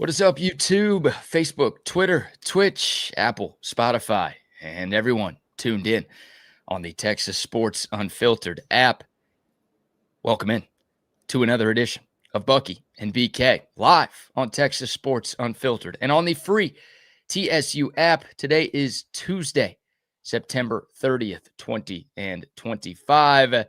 What is up, YouTube, Facebook, Twitter, Twitch, Apple, Spotify, and everyone tuned in on the Texas Sports Unfiltered app? Welcome in to another edition of Bucky and BK live on Texas Sports Unfiltered and on the free TSU app. Today is Tuesday, September 30th, 2025.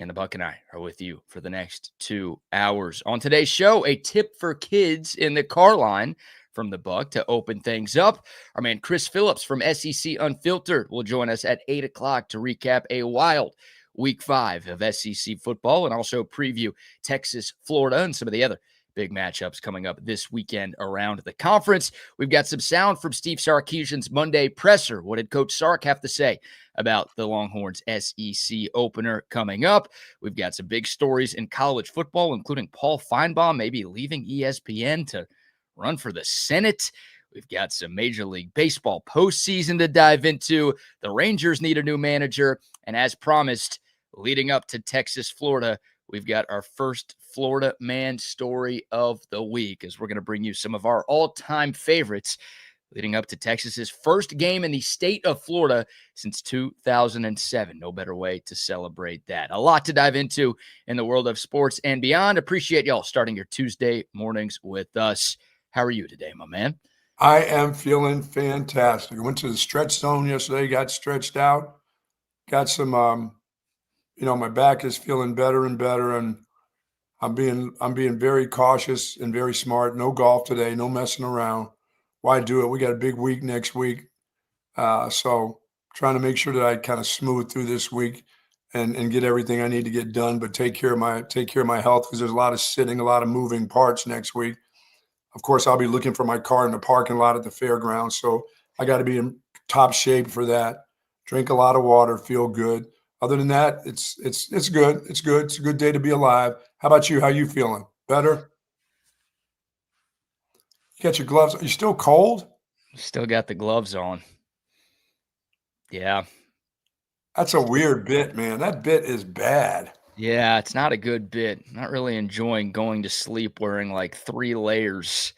And the Buck and I are with you for the next 2 hours. On today's show, a tip for kids in the car line from the Buck to open things up. Our man Chris Phillips from SEC Unfiltered will join us at 8 o'clock to recap a wild Week 5 of SEC football and also preview Texas, Florida, and some of the other big matchups coming up this weekend around the conference. We've got some sound from Steve Sarkeesian's Monday presser. What did Coach Sark have to say about the Longhorns SEC opener coming up? We've got some big stories in college football, including Paul Feinbaum maybe leaving ESPN to run for the Senate. We've got some Major League Baseball postseason to dive into. The Rangers need a new manager. And as promised, leading up to Texas, Florida, we've got our first Florida man story of the week, as we're going to bring you some of our all-time favorites leading up to Texas's first game in the state of Florida since 2007. No better way to celebrate that. A lot to dive into in the world of sports and beyond. Appreciate y'all starting your Tuesday mornings with us. How are you today, my man? I am feeling fantastic. I went to the stretch zone yesterday, got stretched out, got some, my back is feeling better and better, and I'm being very cautious and very smart. No golf today, no messing around. Why do it? We got a big week next week. So trying to make sure that I kind of smooth through this week and get everything I need to get done, but take care of my health, because there's a lot of sitting, a lot of moving parts next week. Of course, I'll be looking for my car in the parking lot at the fairgrounds. So I got to be in top shape for that. Drink a lot of water, feel good. Other than that, it's good. It's good. It's a good day to be alive. How about you? How you feeling? Better? You got your gloves. Are you still cold? Still got the gloves on. Yeah. That's a weird bit, man. That bit is bad. Yeah, it's not a good bit. Not really enjoying going to sleep wearing like 3 layers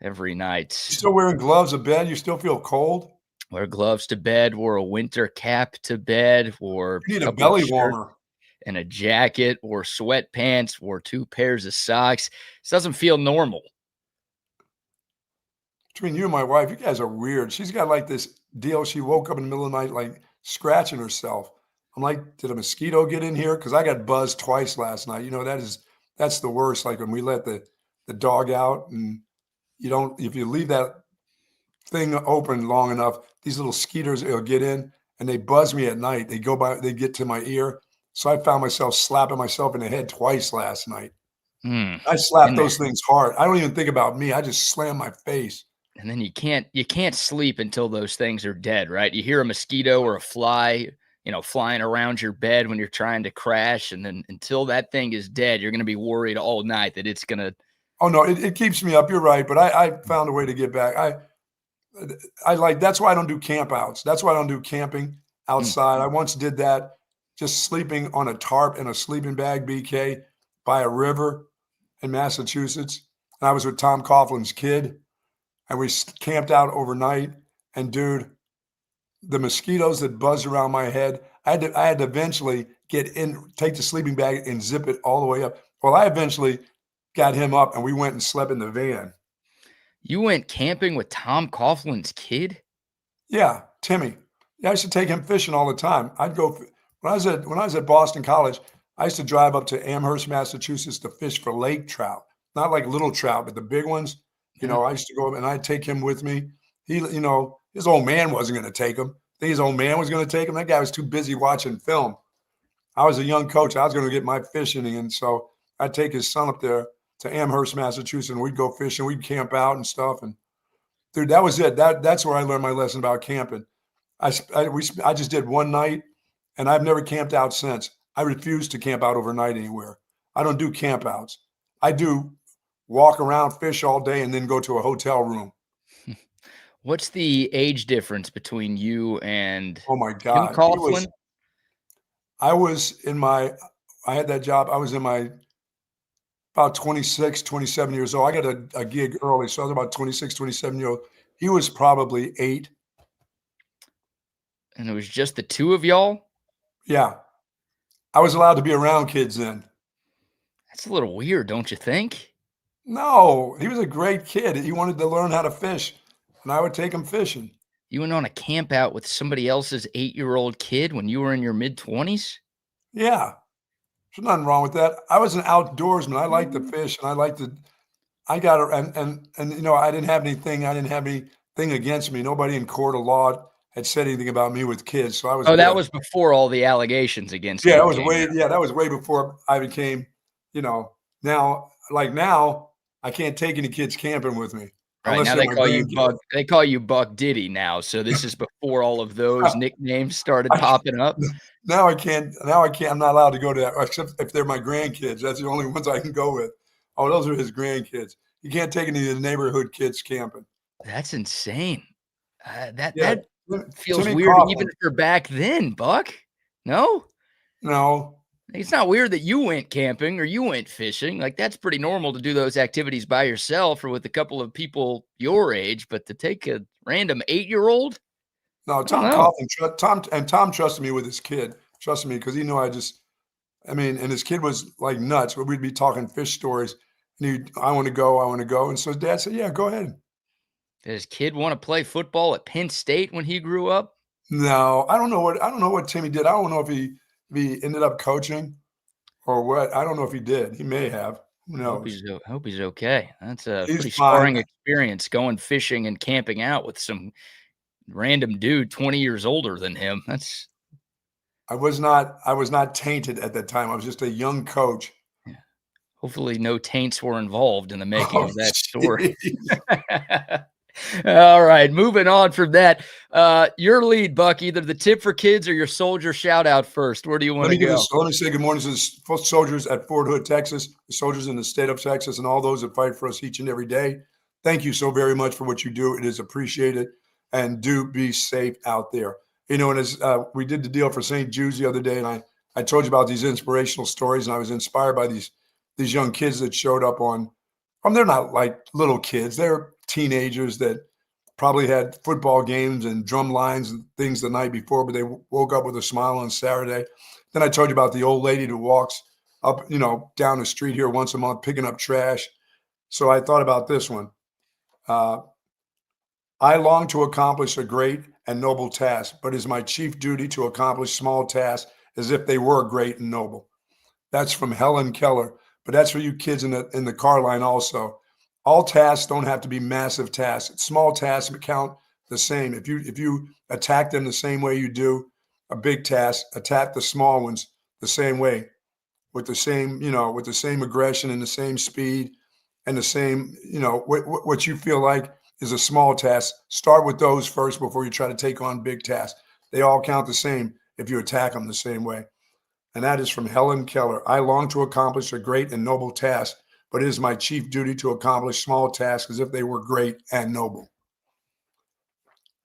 every night. You still wearing gloves to bed? You still feel cold? Wear gloves to bed, wore a winter cap to bed, wore You need a belly warmer and a jacket, wore sweatpants, wore 2 pairs of socks. This doesn't feel normal. Between you and my wife, you guys are weird. She's got like this deal. She woke up in the middle of the night like scratching herself. I'm like, did a mosquito get in here? Because I got buzzed twice last night. That's the worst. Like when we let the dog out, and if you leave that thing open long enough, these little skeeters will get in and they buzz me at night. They get to my ear. So I found myself slapping myself in the head twice last night. I slapped those things hard. I don't even think about me. I just slam my face. And then you can't sleep until those things are dead, right? You hear a mosquito or a fly, flying around your bed when you're trying to crash. And then until that thing is dead, you're going to be worried all night that it's going to. Oh, no, it keeps me up. You're right. But I found a way to get back. That's why I don't do campouts. That's why I don't do camping outside. I once did that, just sleeping on a tarp in a sleeping bag, BK, by a river in Massachusetts. And I was with Tom Coughlin's kid, and we camped out overnight. And dude, the mosquitoes that buzzed around my head, I had to eventually take the sleeping bag and zip it all the way up. Well, I eventually got him up, and we went and slept in the van. You went camping with Tom Coughlin's kid? Yeah, Timmy. Yeah, I used to take him fishing all the time. I'd go when I was at Boston College. I used to drive up to Amherst, Massachusetts to fish for lake trout, not like little trout, but the big ones. I used to go and I'd take him with me. His old man wasn't going to take him. I think his old man was going to take him. That guy was too busy watching film. I was a young coach. I was going to get my fishing, and so I'd take his son up there to Amherst, Massachusetts, and we'd go fishing. We'd camp out and stuff. And dude, that was it. That's where I learned my lesson about camping. I just did one night, and I've never camped out since. I refuse to camp out overnight anywhere. I don't do campouts. I do walk around, fish all day, and then go to a hotel room. What's the age difference between you and oh my God, Tim Coughlin? I had that job. I was in my about 26, 27 years old. I got a gig early, so I was about 26, 27-year-old. He was probably 8. And it was just the two of y'all? Yeah. I was allowed to be around kids then. That's a little weird, don't you think? No, he was a great kid. He wanted to learn how to fish, and I would take him fishing. You went on a camp out with somebody else's 8-year-old kid when you were in your mid-20s? Yeah. There's nothing wrong with that. I was an outdoorsman. I like to fish, and I got it, and you know, I didn't have anything against me. Nobody in court of law had said anything about me with kids, so I was Oh, that good. was before all the allegations against Yeah, you that was came way out. yeah, that was way before I became, you know, now I can't take any kids camping with me Right, unless now they're they my call you grandkids. Buck Diddy now, so this is before all of those nicknames started I popping up? Now I can't. I'm not allowed to go to that except if they're my grandkids. That's the only ones I can go with. Oh, those are his grandkids. You can't take any of the neighborhood kids camping. That's insane. That Yeah, feels Timmy weird even Coughlin. for back then, Buck. No? No, It's not weird that you went camping or you went fishing. Like, that's pretty normal to do those activities by yourself or with a couple of people your age, but to take a random 8-year-old? no. I don't Tom know. Coughlin, Tom trusted me with his kid. Trusted me because he knew I mean, and his kid was like nuts. But we'd be talking fish stories, and I want to go, I want to go. And so Dad said, "Yeah, go ahead." Did his kid want to play football at Penn State when he grew up? No, I don't know what Timmy did. I don't know if he ended up coaching or what. I don't know if he did. He may have. Who knows? Hope he's okay. That's a He's pretty fine. scarring experience going fishing and camping out with some random dude 20 years older than him. That's I was not tainted at that time. I was just a young coach. yeah. Hopefully no taints were involved in the making Oh, of that story. jeez. All right, moving on from that. Your lead, Buck, either the tip for kids or your soldier shout out first. Where do you want to go? Let me say good morning to the soldiers at Fort Hood, Texas, the soldiers in the state of Texas, and all those that fight for us each and every day. Thank you so very much for what you do. It is appreciated, and do be safe out there. You know, and as we did the deal for St. Jude's the other day, and I told you about these inspirational stories, and I was inspired by these young kids that showed up on. They're not like little kids; they're teenagers that probably had football games and drum lines and things the night before, but they woke up with a smile on Saturday. Then I told you about the old lady that walks up, you know, down the street here once a month picking up trash. So I thought about this one. Uh, I long to accomplish a great and noble task, but it is my chief duty to accomplish small tasks as if they were great and noble. That's from Helen Keller, but that's for you kids in the car line also. All tasks don't have to be massive tasks. Small tasks count the same. If you attack them the same way you do a big task, attack the small ones the same way, with the same, you know, with the same aggression and the same speed and the same, you know, what you feel like is a small task. Start with those first before you try to take on big tasks. They all count the same if you attack them the same way. And that is from Helen Keller. I long to accomplish a great and noble task, but it is my chief duty to accomplish small tasks as if they were great and noble.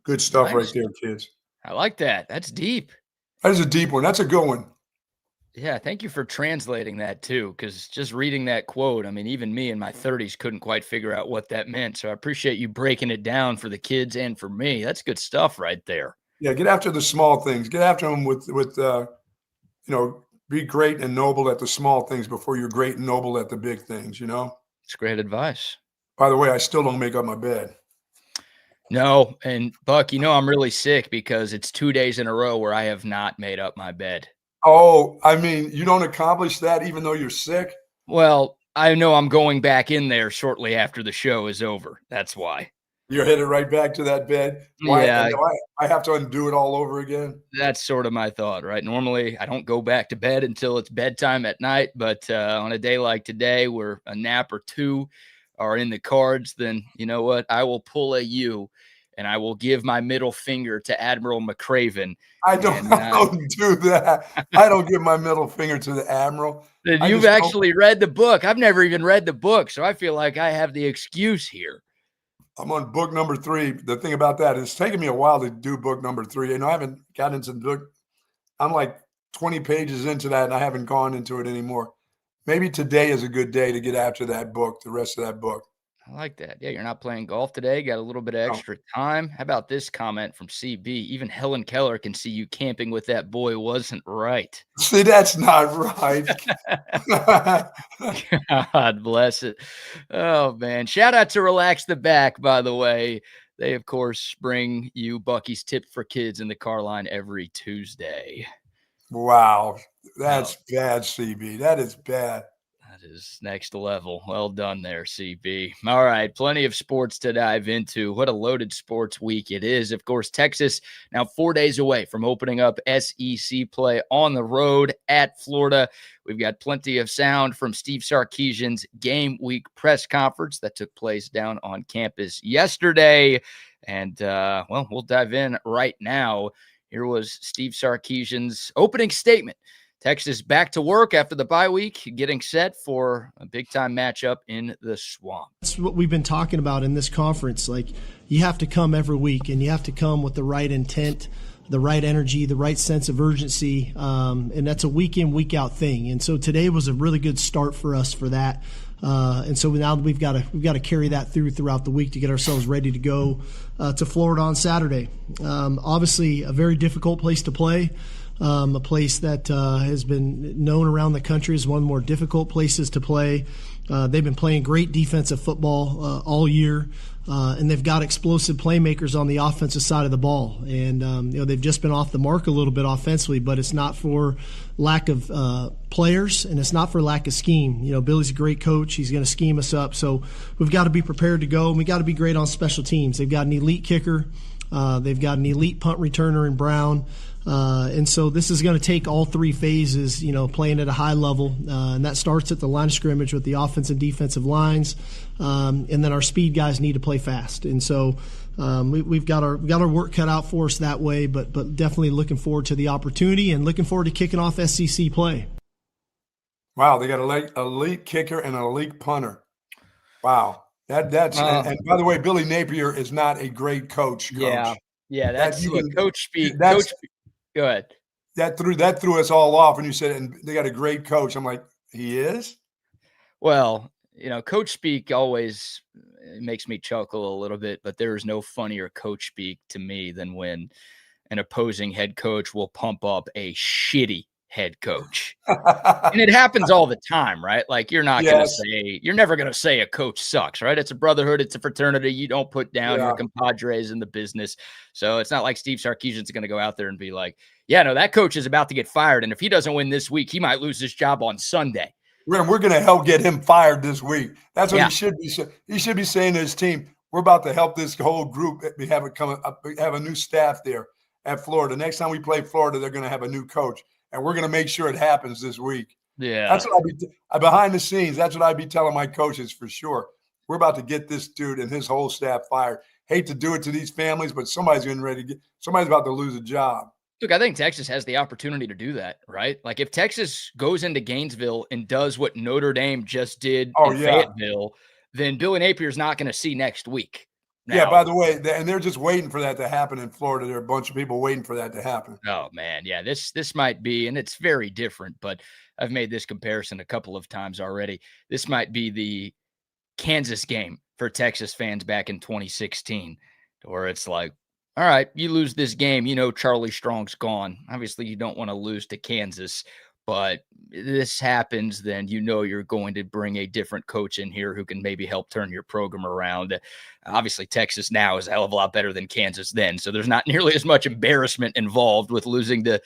Good stuff right Nice. there, kids. I like that. That's deep. That is a deep one. That's a good one. Yeah, thank you for translating that too, because just reading that quote, I mean, even me in my 30s couldn't quite figure out what that meant. So I appreciate you breaking it down for the kids and for me. That's good stuff right there. Yeah, get after the small things. Get after them with you know, be great and noble at the small things before you're great and noble at the big things, you know? It's great advice. By the way, I still don't make up my bed. No, and Buck, you know I'm really sick because it's 2 days in a row where I have not made up my bed. Oh, I mean, you don't accomplish that even though you're sick? Well, I know I'm going back in there shortly after the show is over. That's why. You're headed right back to that bed? Why? Yeah, And now I have to undo it all over again? that's sort of my thought, right? Normally, I don't go back to bed until it's bedtime at night, but on a day like today where a nap or two are in the cards, then you know what? I will pull a U and I will give my middle finger to Admiral McCraven. I don't do that. I don't give my middle finger to the Admiral. And I you've just don't. actually read the book. I've never even read the book, so I feel like I have the excuse here. I'm on book number 3. The thing about that is it's taken me a while to do book number 3. You know, I haven't gotten into the book. I'm like 20 pages into that, and I haven't gone into it anymore. maybe today is a good day to get after that book, the rest of that book. I like that. Yeah, you're not playing golf today. Got a little bit of No. extra time. How about this comment from CB? Even Helen Keller can see you camping with that boy wasn't right. See, that's not right. God bless it. Oh, man. Shout out to Relax the Back, by the way. They, of course, bring you Bucky's Tip for Kids in the car line every Tuesday. Wow. That's bad, CB. That is bad. That is next level. Well done there, CB. All right, plenty of sports to dive into. What a loaded sports week it is. Of course, Texas now 4 days away from opening up SEC play on the road at Florida. We've got plenty of sound from Steve Sarkeesian's game week press conference that took place down on campus yesterday. And, well, we'll dive in right now. Here was Steve Sarkeesian's opening statement. Texas back to work after the bye week, getting set for a big-time matchup in the Swamp. That's what we've been talking about in this conference. Like, you have to come every week, and you have to come with the right intent, the right energy, the right sense of urgency, and that's a week-in, week-out thing. And so today was a really good start for us for that. And so now we've got to carry that throughout the week to get ourselves ready to go to Florida on Saturday. Obviously, a very difficult place to play. A place that has been known around the country as one of the more difficult places to play. They've been playing great defensive football all year, and they've got explosive playmakers on the offensive side of the ball. And they've just been off the mark a little bit offensively, but it's not for lack of players, and it's not for lack of scheme. Billy's a great coach. He's going to scheme us up. So we've got to be prepared to go, and we've got to be great on special teams. They've got an elite kicker. They've got an elite punt returner in Brown. And so this is going to take all three phases, playing at a high level. And that starts at the line of scrimmage with the offensive and defensive lines. And then our speed guys need to play fast. And so we've got our work cut out for us that way, but definitely looking forward to the opportunity and looking forward to kicking off SEC play. Wow, they got an elite kicker and an elite punter. Wow. That's and by the way, Billy Napier is not a great coach. Yeah, that's coach speak. Go ahead. That threw us all off when you said, and they got a great coach. I'm like, he is? Well, coach speak always makes me chuckle a little bit, but there is no funnier coach speak to me than when an opposing head coach will pump up a shitty head coach. And it happens all the time, right? Like, you're never going to say a coach sucks, right? It's a brotherhood. It's a fraternity. You don't put down your compadres in the business. So it's not like Steve Sarkeesian's going to go out there and be like, yeah, no, that coach is about to get fired. And if he doesn't win this week, he might lose his job on Sunday. We're going to help get him fired this week. That's what he should be saying. He should be saying to his team, we're about to help this whole group. We have a new staff there at Florida. Next time we play Florida, they're going to have a new coach. And we're going to make sure it happens this week. Yeah. That's what behind the scenes. That's what I'd be telling my coaches for sure. We're about to get this dude and his whole staff fired. Hate to do it to these families, but somebody's about to lose a job. Look, I think Texas has the opportunity to do that, right? Like, if Texas goes into Gainesville and does what Notre Dame just did in Fayetteville, then Billy Napier's not going to see next week. Now, by the way, and they're just waiting for that to happen in Florida. There are a bunch of people waiting for that to happen. Oh, man. Yeah, this might be, and it's very different, but I've made this comparison a couple of times already. This might be the Kansas game for Texas fans back in 2016, where it's like, all right, you lose this game, Charlie Strong's gone. Obviously, you don't want to lose to Kansas, but this happens, then you're going to bring a different coach in here who can maybe help turn your program around. Obviously, Texas now is a hell of a lot better than Kansas then, so there's not nearly as much embarrassment involved with losing to,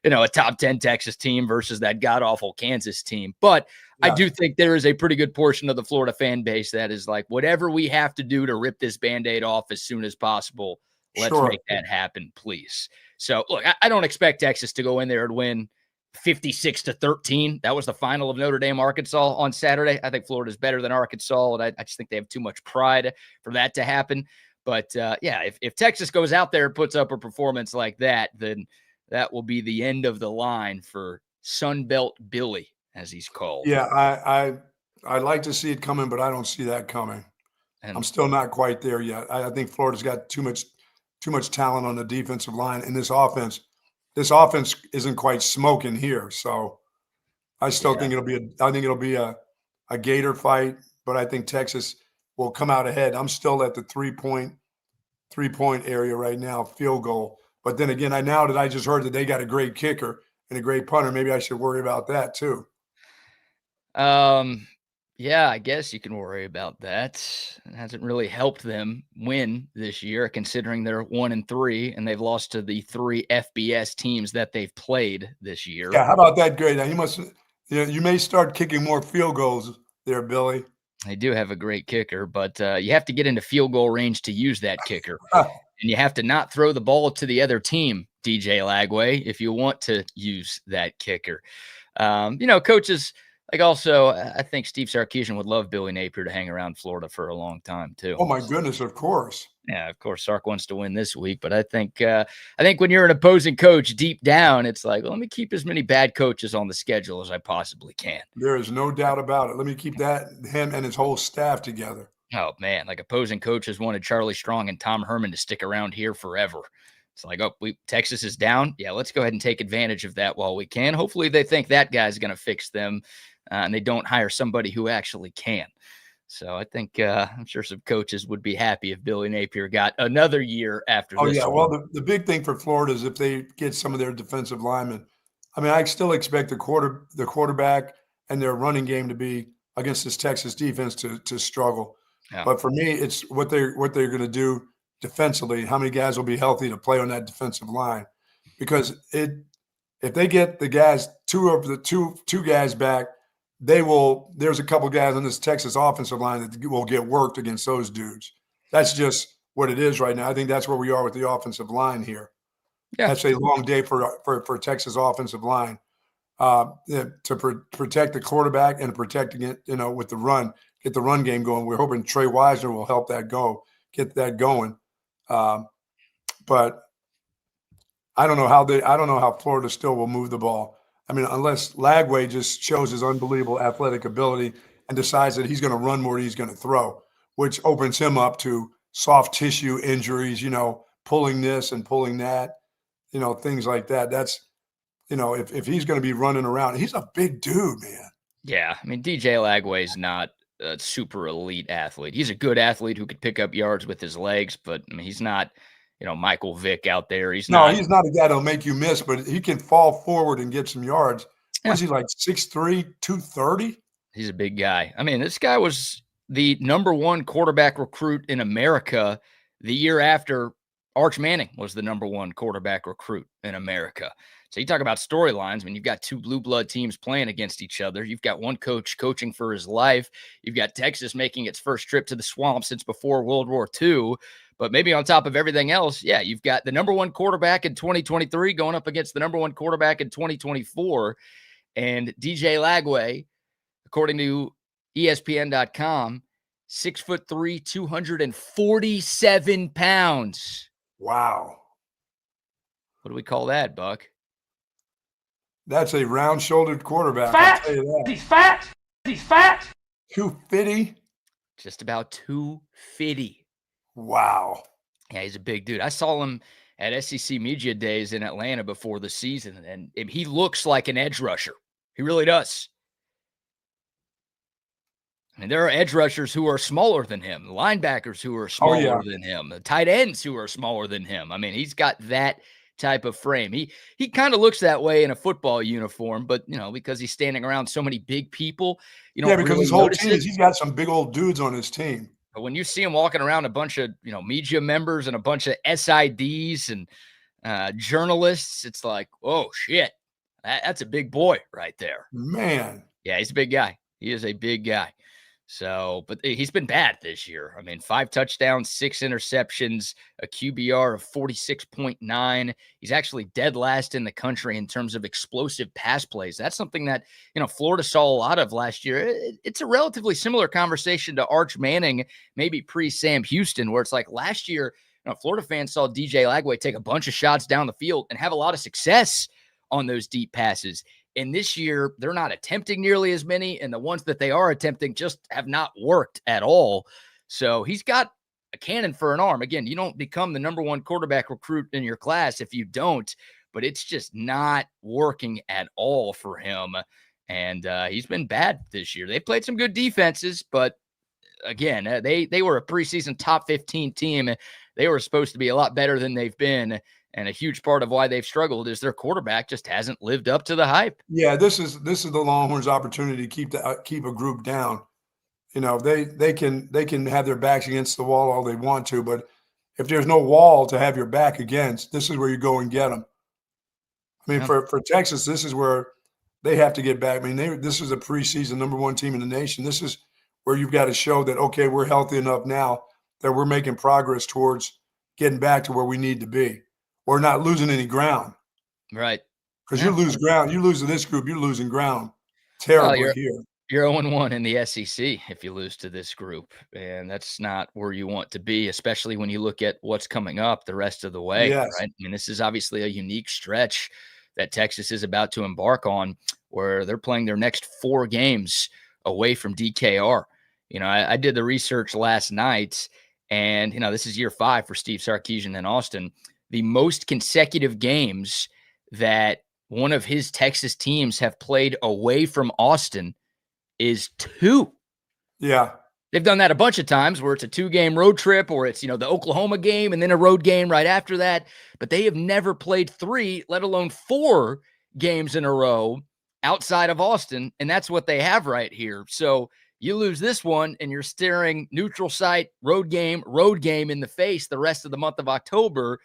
a top 10 Texas team versus that god-awful Kansas team. But I do think there is a pretty good portion of the Florida fan base that is like, whatever we have to do to rip this Band-Aid off as soon as possible, let's make that happen, please. So, look, I don't expect Texas to go in there and win 56-13. That was the final of Notre Dame, Arkansas on Saturday. I think Florida's better than Arkansas, and I just think they have too much pride for that to happen. But, if Texas goes out there and puts up a performance like that, then that will be the end of the line for Sunbelt Billy, as he's called. Yeah, I'd like to see it coming, but I don't see that coming. And I'm still not quite there yet. I think Florida's got too much talent on the defensive line, and this offense isn't quite smoking here. So I still think it'll be a Gator fight, but I think Texas will come out ahead. I'm still at the three-point area right now, field goal. But then again, now that I just heard that they got a great kicker and a great punter, maybe I should worry about that too. Yeah, I guess you can worry about that. It hasn't really helped them win this year, considering they're 1-3 and they've lost to the 3 FBS teams that they've played this year. Yeah, how about that grade? Now you may start kicking more field goals there, Billy. They do have a great kicker, but you have to get into field goal range to use that kicker. And you have to not throw the ball to the other team, DJ Lagway, if you want to use that kicker. Coaches – like also, I think Steve Sarkeesian would love Billy Napier to hang around Florida for a long time too. Oh my goodness, of course. Yeah, of course, Sark wants to win this week, but I think when you're an opposing coach, deep down, it's like, well, let me keep as many bad coaches on the schedule as I possibly can. There is no doubt about it. Let me keep him and his whole staff together. Oh man, like opposing coaches wanted Charlie Strong and Tom Herman to stick around here forever. It's like, Texas is down. Yeah, let's go ahead and take advantage of that while we can. Hopefully they think that guy's going to fix them. And they don't hire somebody who actually can. So I think I'm sure some coaches would be happy if Billy Napier got another year after this. Oh, yeah. Well, the big thing for Florida is if they get some of their defensive linemen. I mean, I still expect the quarterback and their running game to be against this Texas defense to struggle. Yeah. But for me, it's what they're going to do defensively. How many guys will be healthy to play on that defensive line? Because if they get the guys, two guys back, there's a couple guys on this Texas offensive line that will get worked against those dudes. That's just what it is right now. I think that's where we are with the offensive line here. Yeah. That's a long day for Texas offensive line to protect the quarterback and protect against, with the run, get the run game going. We're hoping Trey Weisner will help get that going. But I don't know how Florida still will move the ball. I mean, unless Lagway just shows his unbelievable athletic ability and decides that he's going to run more than he's going to throw, which opens him up to soft tissue injuries, pulling this and pulling that, things like that. That's, if he's going to be running around, he's a big dude, man. Yeah. I mean, DJ Lagway is not a super elite athlete. He's a good athlete who could pick up yards with his legs, but I mean, he's not, Michael Vick out there. He's not a guy that'll make you miss, but he can fall forward and get some yards. Yeah. Was he like 6'3", 230? He's a big guy. I mean, this guy was the #1 quarterback recruit in America the year after Arch Manning was the #1 quarterback recruit in America. So you talk about storylines. I mean, you've got 2 blue blood teams playing against each other. You've got one coach coaching for his life. You've got Texas making its first trip to the swamp since before World War II. But maybe on top of everything else, yeah, you've got the #1 quarterback in 2023 going up against the #1 quarterback in 2024. And DJ Lagway, according to ESPN.com, 6'3", 247 pounds. Wow. What do we call that, Buck? That's a round-shouldered quarterback. Fat. I'll tell you that. He's fat. He's fat. 250. Just about 250. Wow. Yeah, he's a big dude. I saw him at SEC Media Days in Atlanta before the season, and he looks like an edge rusher. He really does. I mean, there are edge rushers who are smaller than him, linebackers who are smaller than him, the tight ends who are smaller than him. I mean, he's got that type of frame. He kind of looks that way in a football uniform, but because he's standing around so many big people, because really his whole team, he's got some big old dudes on his team. But when you see him walking around a bunch of media members and a bunch of SIDs and journalists, it's like, oh shit, that's a big boy right there, man. Yeah, he's a big guy. He is a big guy. So, but he's been bad this year. I mean, 5 touchdowns, 6 interceptions, a QBR of 46.9. He's actually dead last in the country in terms of explosive pass plays. That's something that, Florida saw a lot of last year. It's a relatively similar conversation to Arch Manning, maybe pre-Sam Houston, where it's like last year, Florida fans saw DJ Lagway take a bunch of shots down the field and have a lot of success on those deep passes. And this year, they're not attempting nearly as many, and the ones that they are attempting just have not worked at all. So he's got a cannon for an arm. Again, you don't become the #1 quarterback recruit in your class if you don't, but it's just not working at all for him. And he's been bad this year. They played some good defenses, but again, they were a preseason top 15 team. They were supposed to be a lot better than they've been. And a huge part of why they've struggled is their quarterback just hasn't lived up to the hype. Yeah, this is the Longhorns' opportunity to keep a group down. You know, they can have their backs against the wall all they want to, but if there's no wall to have your back against, this is where you go and get them. I mean, for Texas, this is where they have to get back. I mean, this is a preseason #1 team in the nation. This is where you've got to show that, okay, we're healthy enough now that we're making progress towards getting back to where we need to be. We're not losing any ground. Right. Because you lose ground. You lose to this group, you're losing ground terribly here. You're 0-1 in the SEC if you lose to this group, and that's not where you want to be, especially when you look at what's coming up the rest of the way. Yes. Right? I mean, this is obviously a unique stretch that Texas is about to embark on, where they're playing their next 4 games away from DKR. You know, I did the research last night, and, you know, this is year 5 for Steve Sarkeesian in Austin. The most consecutive games that one of his Texas teams have played away from Austin is 2. Yeah. They've done that a bunch of times where it's a 2-game road trip, or it's, you know, the Oklahoma game and then a road game right after that. But they have never played 3, let alone 4 games in a row outside of Austin. And that's what they have right here. So you lose this one and you're staring neutral site, road game in the face the rest of the month of October.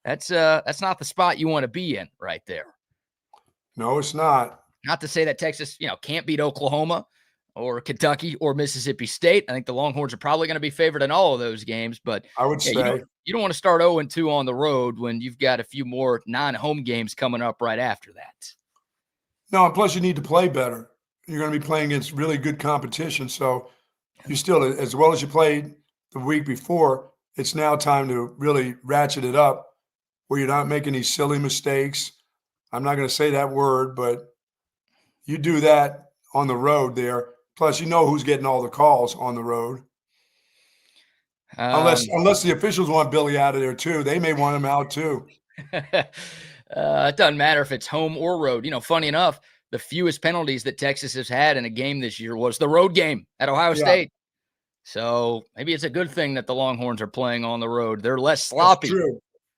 That's not the spot you want to be in right there. No, it's not. Not to say that Texas, you know, can't beat Oklahoma or Kentucky or Mississippi State. I think the Longhorns are probably going to be favored in all of those games, but I would say you don't want to start 0-2 on the road when you've got a few more non-home games coming up right after that. No, and plus you need to play better. You're going to be playing against really good competition. So you still, as well as you played the week before, it's now time to really ratchet it up where you're not making these silly mistakes. I'm not going to say that word, but you do that on the road there. Plus, you know who's getting all the calls on the road. Unless the officials want Billy out of there too. They may want him out too. It doesn't matter if it's home or road. You know, funny enough, the fewest penalties that Texas has had in a game this year was the road game at Ohio State. So maybe it's a good thing that the Longhorns are playing on the road. They're less sloppy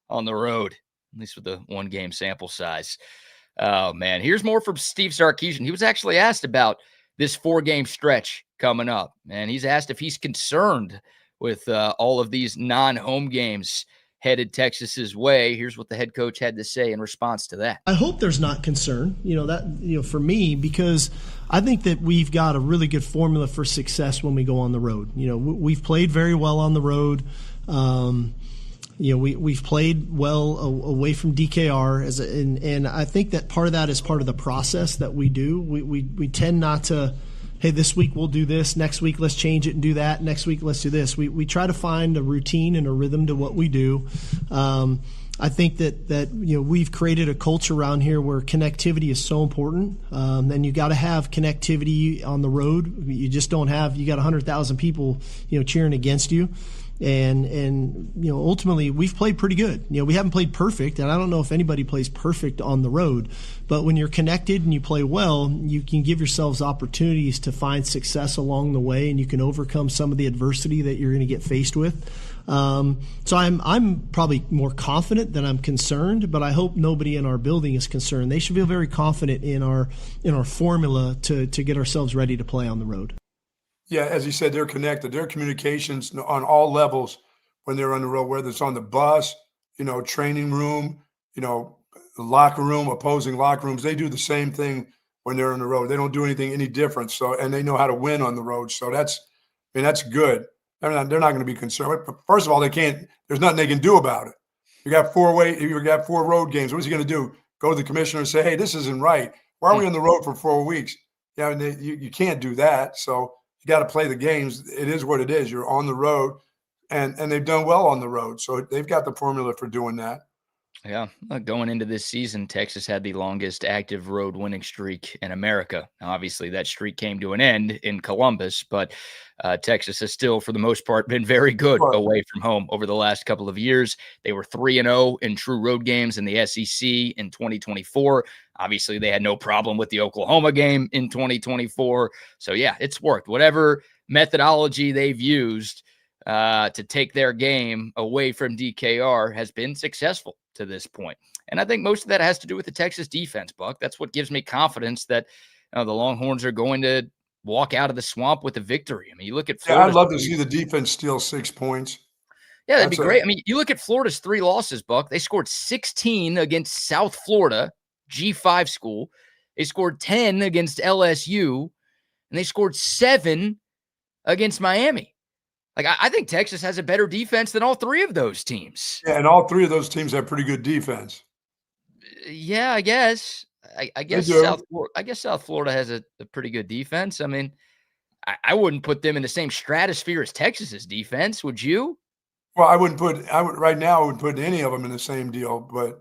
on the road, at least with the 1-game sample size. Oh, man. Here's more from Steve Sarkeesian. He was actually asked about this 4-game stretch coming up, and he's asked if he's concerned with all of these non-home games headed Texas's way. Here's what the head coach had to say in response to that. I hope there's not concern, for me, because I think that we've got a really good formula for success when we go on the road. You know, we've played very well on the road. We've played well away from DKR, and I think that part of that is part of the process that we do. We tend not to, hey, this week we'll do this, next week let's change it and do that, next week let's do this. We try to find a routine and a rhythm to what we do. I think that we've created a culture around here where connectivity is so important, and you got to have connectivity on the road. You just don't have. You got 100,000 people cheering against you. And ultimately we've played pretty good. We haven't played perfect, and I don't know if anybody plays perfect on the road, but when you're connected and you play well, you can give yourselves opportunities to find success along the way, and you can overcome some of the adversity that you're going to get faced with. So I'm probably more confident than I'm concerned, but I hope nobody in our building is concerned. They should feel very confident in our formula to get ourselves ready to play on the road. Yeah, as you said, they're connected. Their communications on all levels when they're on the road, whether it's on the bus, training room, locker room, opposing locker rooms. They do the same thing when they're on the road. They don't do anything any different. So, and they know how to win on the road. So that's good. They're not going to be concerned. But first of all, they can't. There's nothing they can do about it. You got 4 road games. What is he going to do? Go to the commissioner and say, "Hey, this isn't right. Why are we on the road for 4 weeks?" Yeah, you can't do that. So. You got to play the games. It is what it is. You're on the road, and they've done well on the road. So they've got the formula for doing that. Yeah, going into this season, Texas had the longest active road winning streak in America. Now, obviously, that streak came to an end in Columbus, but Texas has still, for the most part, been very good Right. away from home over the llast couple of years. They were 3-0 in true road games in the SEC in 2024. Obviously, they had no problem with the Oklahoma game in 2024. So, yeah, it's worked. Whatever methodology they've used to take their game away from DKR has been successful to this point. And I think most of that has to do with the Texas defense, Buck. That's what gives me confidence that the Longhorns are going to walk out of the swamp with a victory. I mean, you look at Yeah, I'd Florida's love to see the defense steal 6 points. yeah, that'd be That's great. I mean, you look at Florida's 3 losses, Buck. They scored 16 against South Florida, G5 school. They scored 10 against LSU, and they scored 7 against Miami. Like, I think Texas has a better defense than all 3 of those teams. Yeah, and all 3 of those teams have pretty good defense. Yeah, I guess. I guess do. South Florida has a pretty good defense. I mean, I wouldn't put them in the same stratosphere as Texas's defense, would you? Well, I wouldn't put any of them in the same deal, but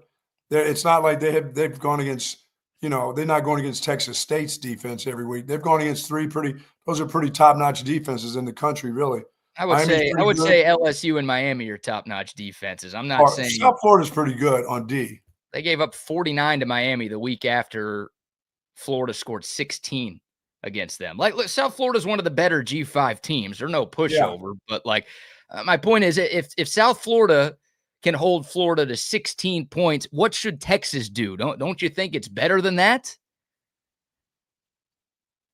it's not like they've gone against, they're not going against Texas State's defense every week. They've gone against those are pretty top-notch defenses in the country, really. I would say LSU and Miami are top-notch defenses. I'm not saying South Florida's pretty good on D. They gave up 49 to Miami the week after Florida scored 16 against them. Like, look, South Florida's one of the better G5 teams. They're no pushover, but like my point is, if South Florida can hold Florida to 16 points, what should Texas do? Don't you think it's better than that?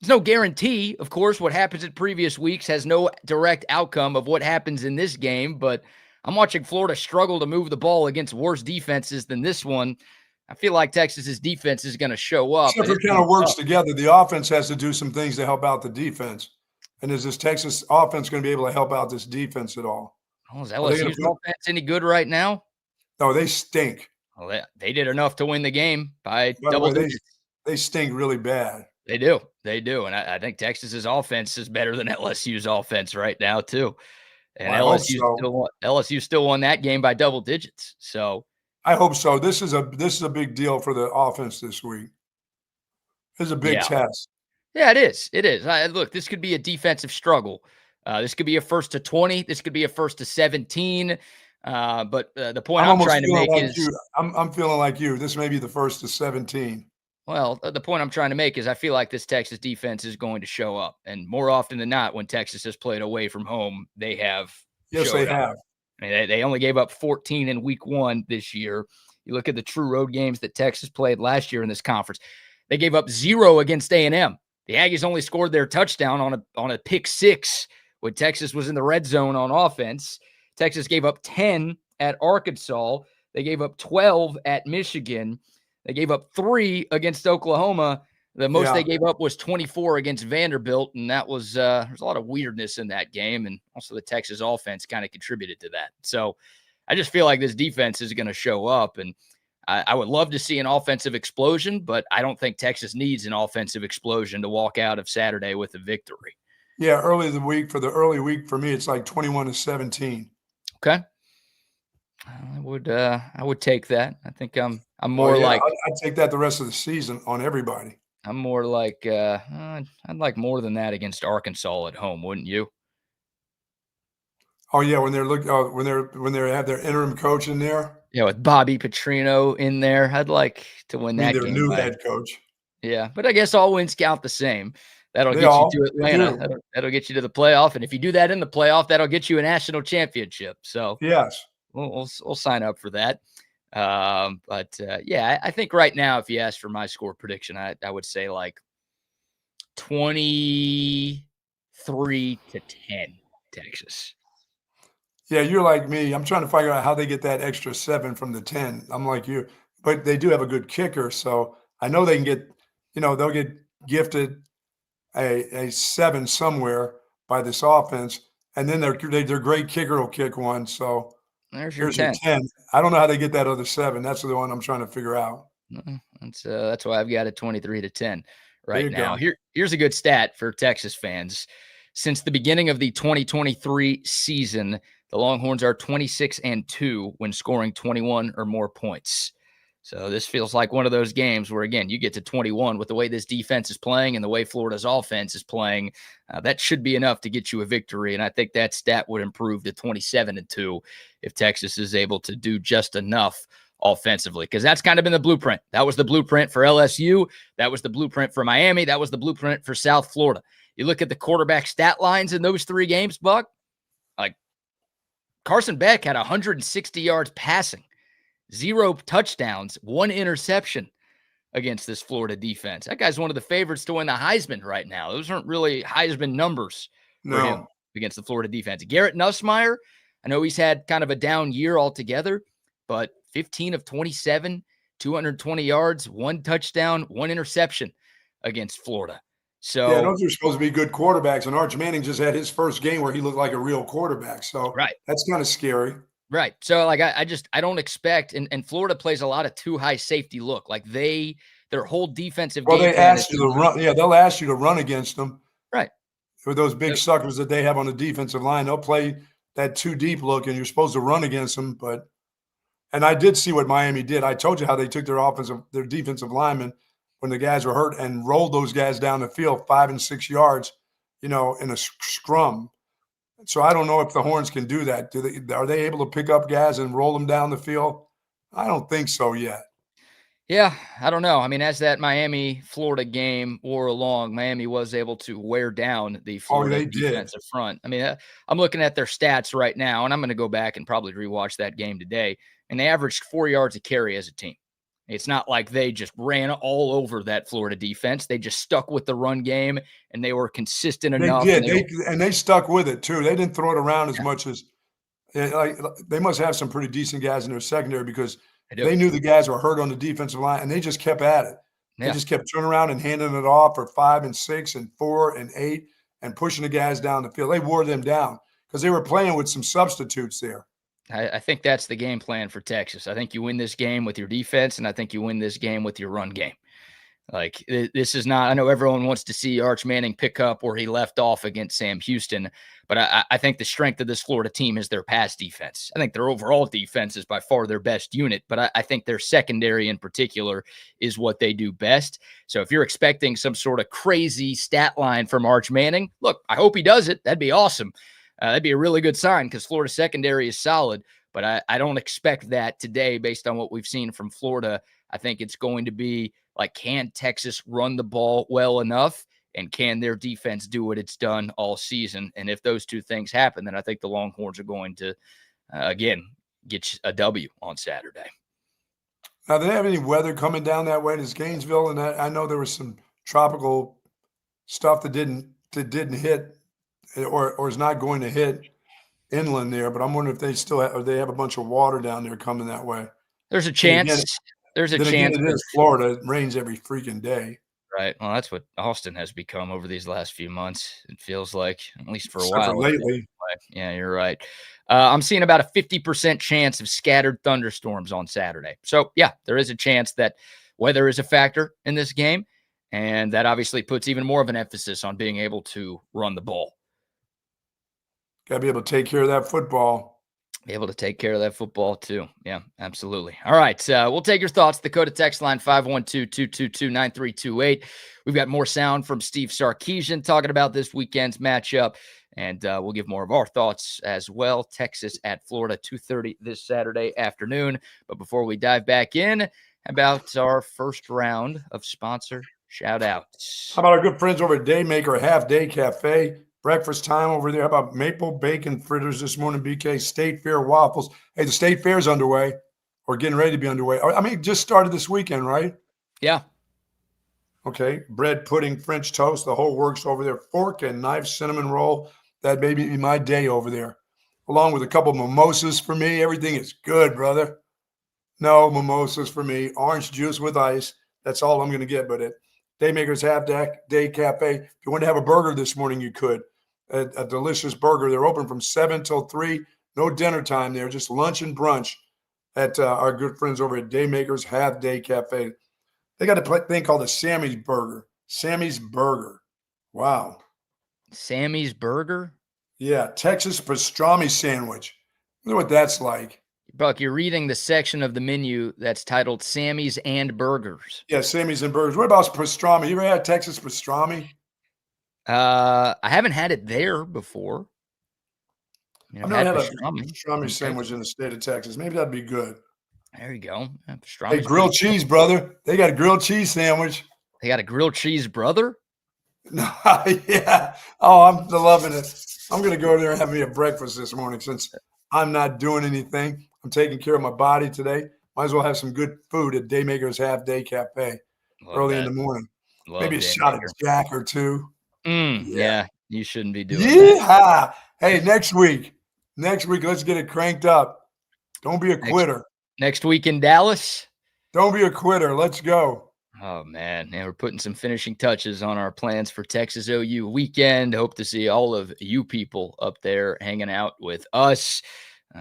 There's no guarantee, of course. What happens in previous weeks has no direct outcome of what happens in this game, but I'm watching Florida struggle to move the ball against worse defenses than this one. I feel like Texas's defense is going to show up. Except it kind of works together. The offense has to do some things to help out the defense. And is this Texas offense going to be able to help out this defense at all? Oh, is LSU's offense any good right now? No, they stink. Well, they did enough to win the game by double digits. They stink really bad. They do. They do. And I think Texas's offense is better than LSU's offense right now, too. And LSU still won that game by double digits. So I hope so. This is a big deal for the offense this week. This is a big test. Yeah, it is. It is. Look, this could be a defensive struggle. This could be a 1st to 20. This could be a 1st to 17. But the point I'm trying to make is I'm feeling like you. This may be the 1st to 17. Well, the point I'm trying to make is I feel like this Texas defense is going to show up. And more often than not, when Texas has played away from home, they have. Yes, they have. I mean, they only gave up 14 in week 1 this year. You look at the true road games that Texas played last year in this conference. They gave up 0 against A&M. The Aggies only scored their touchdown on a pick 6 when Texas was in the red zone on offense. Texas gave up 10 at Arkansas. They gave up 12 at Michigan. They gave up 3 against Oklahoma. The most they gave up was 24 against Vanderbilt, and that was there's a lot of weirdness in that game, and also the Texas offense kind of contributed to that. So I just feel like this defense is going to show up, and I would love to see an offensive explosion, but I don't think Texas needs an offensive explosion to walk out of Saturday with a victory. Yeah, early week for me, it's like 21-17. Okay. I would take that. I think I'm more like I'd take that the rest of the season on everybody. I'm more like I'd like more than that against Arkansas at home, wouldn't you? Oh yeah, when they have their interim coach in there. Yeah, with Bobby Petrino in there, I'd like to win that game. Their new head coach. Yeah, but I guess all wins count the same. That'll get you to Atlanta. That'll get you to the playoff, and if you do that in the playoff, that'll get you a national championship. So yes. We'll sign up for that. Yeah, I think right now, if you ask for my score prediction, I would say like 23-10 Texas. Yeah, you're like me. I'm trying to figure out how they get that extra 7 from the 10. I'm like you, but they do have a good kicker, so I know they can get. They'll get gifted a 7 somewhere by this offense, and then their great kicker will kick one. So. There's your 10. 10. I don't know how they get that other 7. That's the one I'm trying to figure out. That's why I've got it 23-10 right now. Here's a good stat for Texas fans. Since the beginning of the 2023 season, The Longhorns are 26-2 when scoring 21 or more points. So this feels like one of those games where, again, you get to 21 with the way this defense is playing and the way Florida's offense is playing. That should be enough to get you a victory, and I think that stat would improve to 27-2 if Texas is able to do just enough offensively, because that's kind of been the blueprint. That was the blueprint for LSU. That was the blueprint for Miami. That was the blueprint for South Florida. You look at the quarterback stat lines in those 3 games, Buck, like Carson Beck had 160 yards passing, 0 touchdowns, 1 interception against this Florida defense. That guy's one of the favorites to win the Heisman right now. Those aren't really Heisman numbers for him against the Florida defense. Garrett Nussmeier, I know he's had kind of a down year altogether, but 15 of 27, 220 yards, 1 touchdown, 1 interception against Florida. So yeah, those are supposed to be good quarterbacks, and Arch Manning just had his first game where he looked like a real quarterback. So right, that's kind of scary. Right. So like I don't expect, and Florida plays a lot of too high safety look. Like their whole defensive game. They ask you to run. Yeah, they'll ask you to run against them. Right. With those big suckers that they have on the defensive line, they'll play that too deep look, and you're supposed to run against them. And I did see what Miami did. I told you how they took their defensive linemen when the guys were hurt and rolled those guys down the field 5 and 6 yards, in a scrum. So I don't know if the Horns can do that. Are they able to pick up guys and roll them down the field? I don't think so yet. Yeah, I don't know. I mean, as that Miami-Florida game wore along, Miami was able to wear down the Florida defensive front. I mean, I'm looking at their stats right now, and I'm going to go back and probably rewatch that game today, and they averaged 4 yards a carry as a team. It's not like they just ran all over that Florida defense. They just stuck with the run game, and they were consistent enough. They did. And they stuck with it, too. They didn't throw it around as much as they must have some pretty decent guys in their secondary because they knew the guys were hurt on the defensive line, and they just kept at it. They just kept turning around and handing it off for 5 and 6 and 4 and 8 and pushing the guys down the field. They wore them down because they were playing with some substitutes there. I think that's the game plan for Texas. I think you win this game with your defense, and I think you win this game with your run game. Like, this is not – I know everyone wants to see Arch Manning pick up where he left off against Sam Houston, but I think the strength of this Florida team is their pass defense. I think their overall defense is by far their best unit, but I think their secondary in particular is what they do best. So if you're expecting some sort of crazy stat line from Arch Manning, look, I hope he does it. That'd be awesome. That'd be a really good sign because Florida secondary is solid, but I don't expect that today based on what we've seen from Florida. I think it's going to be like, can Texas run the ball well enough, and can their defense do what it's done all season? And if those two things happen, then I think the Longhorns are going to, again, get a W on Saturday. Now, do they have any weather coming down that way? Does Gainesville, and I know there was some tropical stuff that didn't hit or is not going to hit inland there, but I'm wondering if they still have, or they have a bunch of water down there coming that way. There's a chance. There's a chance. It is Florida. It rains every freaking day. Right. Well, that's what Austin has become over these last few months. It feels like, at least for a while. Lately. Yeah, you're right. I'm seeing about a 50% chance of scattered thunderstorms on Saturday. So, yeah, there is a chance that weather is a factor in this game, and that obviously puts even more of an emphasis on being able to run the ball. Got to be able to take care of that football. Be able to take care of that football, too. Yeah, absolutely. All right, we'll take your thoughts. Dakota text line 512-222-9328. We've got more sound from Steve Sarkeesian talking about this weekend's matchup, and we'll give more of our thoughts as well. Texas at Florida, 2:30 this Saturday afternoon. But before we dive back in, how about our first round of sponsor shout-outs? How about our good friends over at Daymaker Half Day Cafe? Breakfast time over there. How about maple bacon fritters this morning, BK? State Fair waffles. Hey, the State Fair's underway or getting ready to be underway. I mean, just started this weekend, right? Yeah. Okay. Bread, pudding, French toast, the whole works over there. Fork and knife, cinnamon roll. That may be my day over there. Along with a couple of mimosas for me. Everything is good, brother. No mimosas for me. Orange juice with ice. That's all I'm going to get, but it. Daymaker's Half Day Cafe. If you want to have a burger this morning, you could. A delicious burger. They're open from 7 till 3. No dinner time there, just lunch and brunch at our good friends over at Daymaker's Half Day Cafe. They got a thing called the Sammy's Burger. Sammy's Burger. Wow. Sammy's Burger? Yeah, Texas pastrami sandwich. know what that's like. Buck, you're reading the section of the menu that's titled Sammy's and Burgers. Yeah, Sammy's and burgers. What about pastrami? You ever had Texas pastrami? I haven't had it there before. I've never had a pastrami pastrami sandwich in the state of Texas. Maybe that'd be good. There you go. Hey, grilled cheese, brother. They got a grilled cheese sandwich. They got a grilled cheese, brother? Yeah. Oh, I'm loving it. I'm going to go there and have me a breakfast this morning since I'm not doing anything. I'm taking care of my body today. Might as well have some good food at Daymaker's Half Day Cafe early in the morning. Maybe a shot of Jack or two. Yeah, you shouldn't be doing that. Hey, next week, let's get it cranked up. Don't be a quitter. Next week in Dallas? Don't be a quitter. Let's go. Oh, man. We're putting some finishing touches on our plans for Texas OU weekend. Hope to see all of you people up there hanging out with us.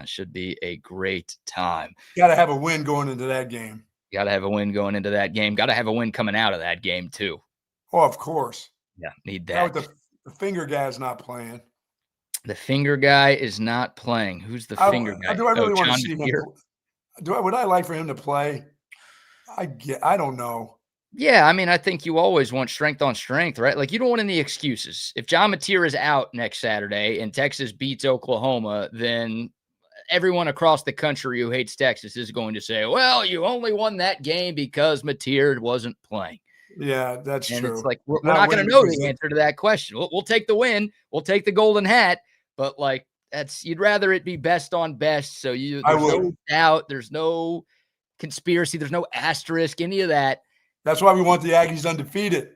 Should be a great time. Got to have a win going into that game. Got to have a win going into that game. Got to have a win coming out of that game, too. Oh, of course. Yeah, need that. The finger guy's not playing. The finger guy is not playing. Who's the finger guy? Do I really want to see him? Would I like for him to play? I don't know. Yeah, I mean, I think you always want strength on strength, right? Like, you don't want any excuses. If John Napier is out next Saturday and Texas beats Oklahoma, then everyone across the country who hates Texas is going to say, well, you only won that game because Napier wasn't playing. Yeah, that's true. It's like, we're not going to know the answer to that question. We'll take the win. We'll take the golden hat. But, like, you'd rather it be best on best. So there's no doubt. There's no conspiracy. There's no asterisk, any of that. That's why we want the Aggies undefeated.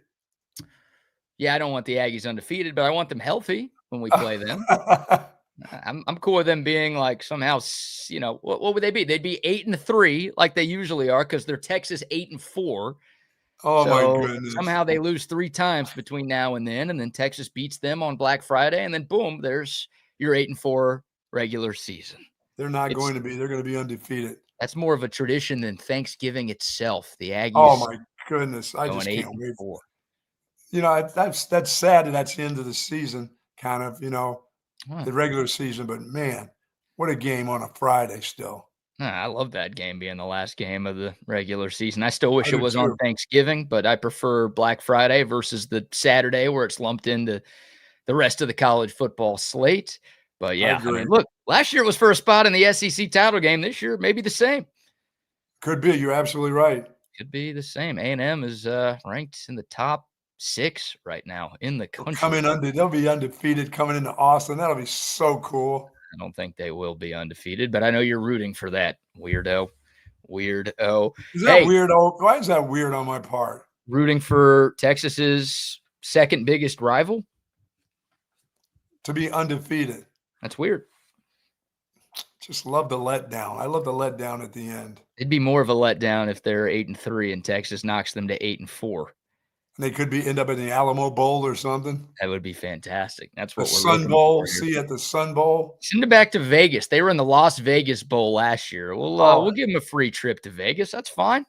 Yeah, I don't want the Aggies undefeated, but I want them healthy when we play them. I'm cool with them being like somehow, what would they be? They'd be 8-3 like they usually are because they're Texas 8-4. Oh, my goodness. Somehow they lose 3 times between now and then Texas beats them on Black Friday, and then boom, there's your 8-4 regular season. They're not going to be. They're going to be undefeated. That's more of a tradition than Thanksgiving itself. The Aggies. Oh, my goodness. I just can't wait. That's sad that that's the end of the season, kind of, the regular season. But, man, what a game on a Friday still. I love that game being the last game of the regular season. I still wish it was on Thanksgiving, but I prefer Black Friday versus the Saturday where it's lumped into the rest of the college football slate. But, yeah, I mean, look, last year it was for a spot in the SEC title game. This year, maybe the same. Could be. You're absolutely right. Could be the same. A&M is ranked in the top 6 right now in the country. They'll be undefeated coming into Austin. That'll be so cool. I don't think they will be undefeated, but I know you're rooting for that, weirdo. Is that weirdo? Why is that weird on my part? Rooting for Texas's second biggest rival? To be undefeated. That's weird. Just love the letdown. I love the letdown at the end. It'd be more of a letdown if they're 8-3 and Texas knocks them to 8-4. And they could end up in the Alamo Bowl or something. That would be fantastic. That's what we're Sun Bowl. See at the Sun Bowl. Send them back to Vegas. They were in the Las Vegas Bowl last year. We'll give them a free trip to Vegas. That's fine.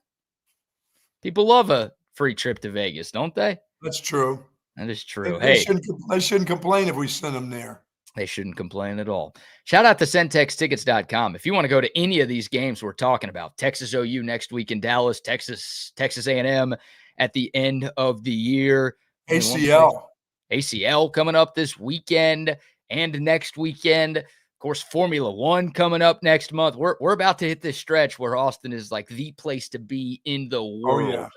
People love a free trip to Vegas, don't they? That's true. That is true. They shouldn't complain if we send them there. They shouldn't complain at all. Shout out to centextickets.com. If you want to go to any of these games we're talking about, Texas OU next week in Dallas, Texas A&M at the end of the year. ACL coming up this weekend and next weekend. Of course, Formula One coming up next month. We're about to hit this stretch where Austin is like the place to be in the world. Oh, yeah.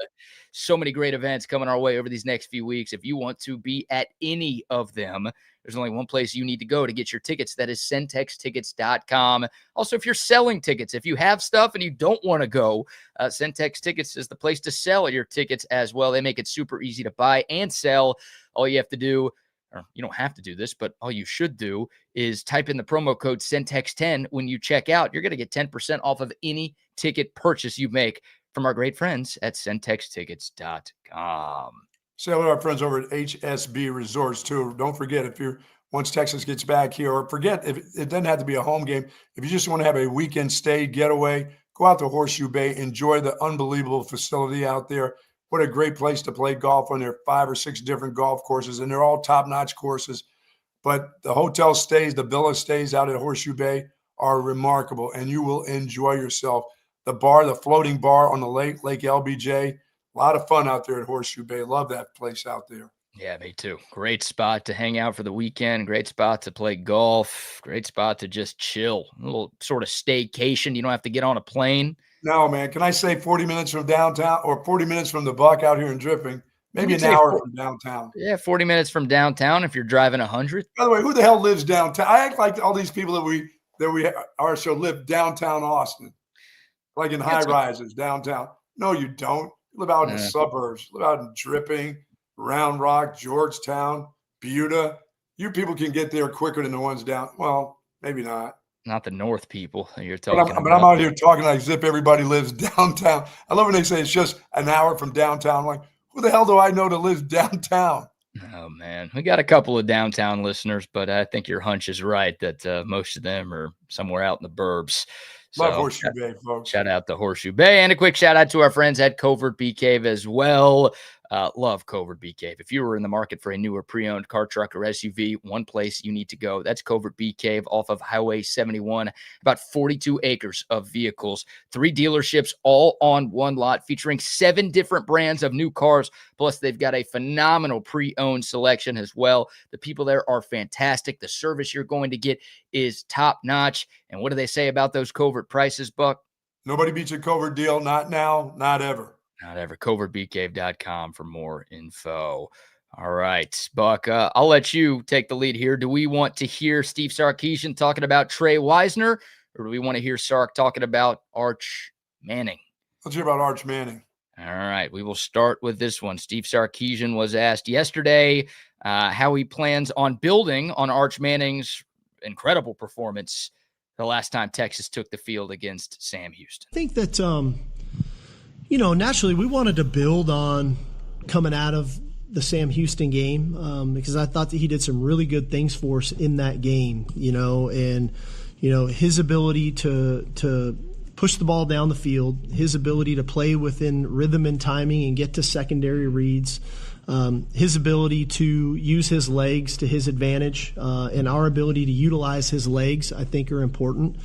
So many great events coming our way over these next few weeks. If you want to be at any of them, there's only one place you need to go to get your tickets. That is centextickets.com. Also, if you're selling tickets, if you have stuff and you don't want to go, Centex Tickets is the place to sell your tickets as well. They make it super easy to buy and sell. All you have to do, or you don't have to do this, but all you should do is type in the promo code CENTEX10 when you check out. You're going to get 10% off of any ticket purchase you make from our great friends at centextickets.com. Say hello to our friends over at HSB Resorts, too. Don't forget, once Texas gets back here, or forget, if it doesn't have to be a home game, if you just want to have a weekend stay, getaway, go out to Horseshoe Bay, enjoy the unbelievable facility out there. What a great place to play golf on. There are 5 or 6 different golf courses, and they're all top-notch courses. But the hotel stays, the villa stays out at Horseshoe Bay, are remarkable, and you will enjoy yourself. The floating bar on the Lake LBJ, a lot of fun out there at Horseshoe Bay. Love that place out there. Yeah, me too. Great spot to hang out for the weekend. Great spot to play golf. Great spot to just chill. A little sort of staycation. You don't have to get on a plane. No, man. Can I say 40 minutes from downtown or 40 minutes from the Buck out here in Dripping? Maybe an hour from downtown. Yeah, 40 minutes from downtown if you're driving 100. By the way, who the hell lives downtown? I act like all these people that we are show live downtown Austin, like in high rises downtown. No, you don't. You live out in the suburbs. You live out in Dripping, Round Rock, Georgetown, Buda. You people can get there quicker than the ones down. Well, maybe not. Not the North people you're talking but I'm out here talking like as if everybody lives downtown. I love when they say it's just an hour from downtown. I'm like, who the hell do I know that lives downtown? Oh, man. We got a couple of downtown listeners, but I think your hunch is right that most of them are somewhere out in the burbs. Love Horseshoe Bay, folks. Shout out to Horseshoe Bay. And a quick shout out to our friends at Covert Bee Cave as well. Love Covert Bee Cave. If you were in the market for a newer pre-owned car, truck, or SUV, one place you need to go. That's Covert Bee Cave off of Highway 71. About 42 acres of vehicles. 3 dealerships all on one lot featuring 7 different brands of new cars. Plus, they've got a phenomenal pre-owned selection as well. The people there are fantastic. The service you're going to get is top-notch. And what do they say about those Covert prices, Buck? Nobody beats a Covert deal. Not now, not ever. Not ever. CovertBeeCave.com for more info. All right, Buck, I'll let you take the lead here. Do we want to hear Steve Sarkeesian talking about Trey Weisner, or do we want to hear Sark talking about Arch Manning? Let's hear about Arch Manning. All right, we will start with this one. Steve Sarkeesian was asked yesterday how he plans on building on Arch Manning's incredible performance the last time Texas took the field against Sam Houston. I think that naturally we wanted to build on coming out of the Sam Houston game because I thought that he did some really good things for us in that game, and his ability to push the ball down the field, his ability to play within rhythm and timing and get to secondary reads, his ability to use his legs to his advantage, and our ability to utilize his legs, I think, are important.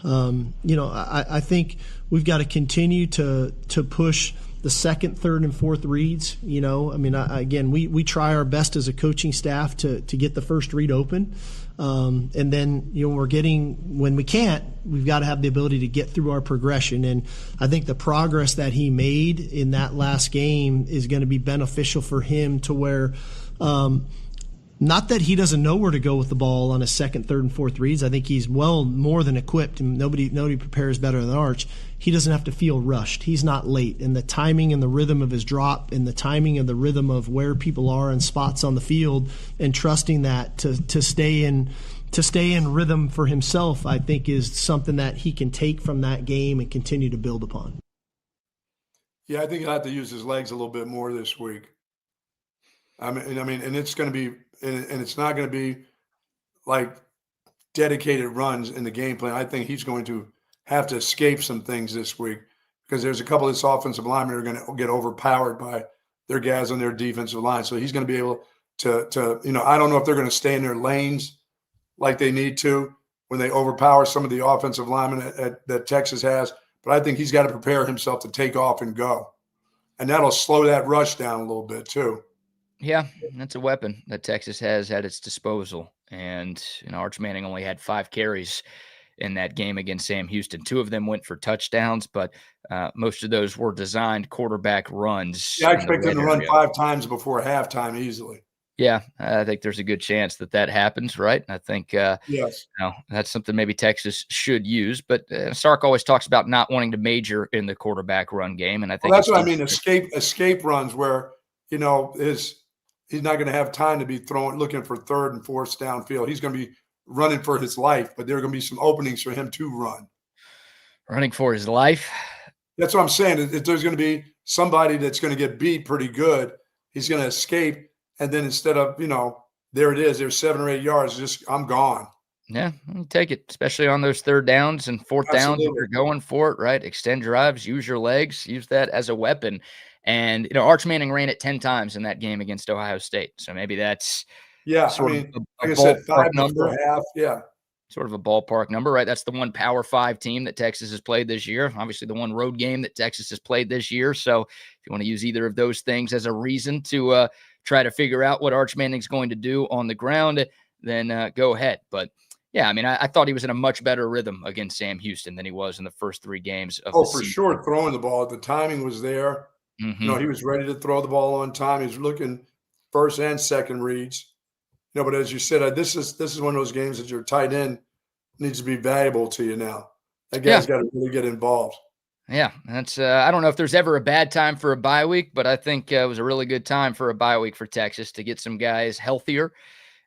I think we've got to continue to push the second, third, and fourth reads. We try our best as a coaching staff to get the first read open. And then, when we can't, we've got to have the ability to get through our progression. And I think the progress that he made in that last game is going to be beneficial for him to where, not that he doesn't know where to go with the ball on his second, third, and fourth reads. I think he's well more than equipped, and nobody prepares better than Arch. He doesn't have to feel rushed. He's not late. And the timing and the rhythm of his drop and the timing and the rhythm of where people are in spots on the field and trusting that to stay in rhythm for himself, I think, is something that he can take from that game and continue to build upon. Yeah, I think he'll have to use his legs a little bit more this week. And it's going to be, and it's not going to be like dedicated runs in the game plan. I think he's going to have to escape some things this week because there's a couple of this offensive linemen who are going to get overpowered by their guys on their defensive line. So he's going to be able to I don't know if they're going to stay in their lanes like they need to when they overpower some of the offensive linemen that Texas has. But I think he's got to prepare himself to take off and go. And that'll slow that rush down a little bit too. Yeah, that's a weapon that Texas has at its disposal. And, Arch Manning only had 5 carries in that game against Sam Houston. 2 of them went for touchdowns, but most of those were designed quarterback runs. Yeah, I expect him to run 5 times before halftime easily. Yeah, I think there's a good chance that happens, right? I think yes, that's something maybe Texas should use. But Sark always talks about not wanting to major in the quarterback run game, and I think that's what I mean. Escape runs where he's not going to have time to be looking for third and fourth downfield. He's going to be running for his life, but there are going to be some openings for him to run. Running for his life? That's what I'm saying. If there's going to be somebody that's going to get beat pretty good, he's going to escape. And then instead of, there it is, there's 7 or 8 yards, I'm gone. Yeah, take it, especially on those third downs and fourth downs. If you're going for it, right? Extend drives, use your legs, use that as a weapon. And, Arch Manning ran it 10 times in that game against Ohio State. So maybe that's like I said, 5 number half. Yeah. sort of a ballpark number, right? That's the one Power 5 team that Texas has played this year. Obviously, the one road game that Texas has played this year. So if you want to use either of those things as a reason to try to figure out what Arch Manning's going to do on the ground, then go ahead. But yeah, I mean, I thought he was in a much better rhythm against Sam Houston than he was in the first 3 games of the for season. sure, throwing the ball. The timing was there. Mm-hmm. You know, he was ready to throw the ball on time. He was looking first and second reads. You know, but as you said, this is one of those games that your tight end needs to be valuable to you now. That guy's got to really get involved. Yeah, that's I don't know if there's ever a bad time for a bye week, but I think it was a really good time for a bye week for Texas to get some guys healthier.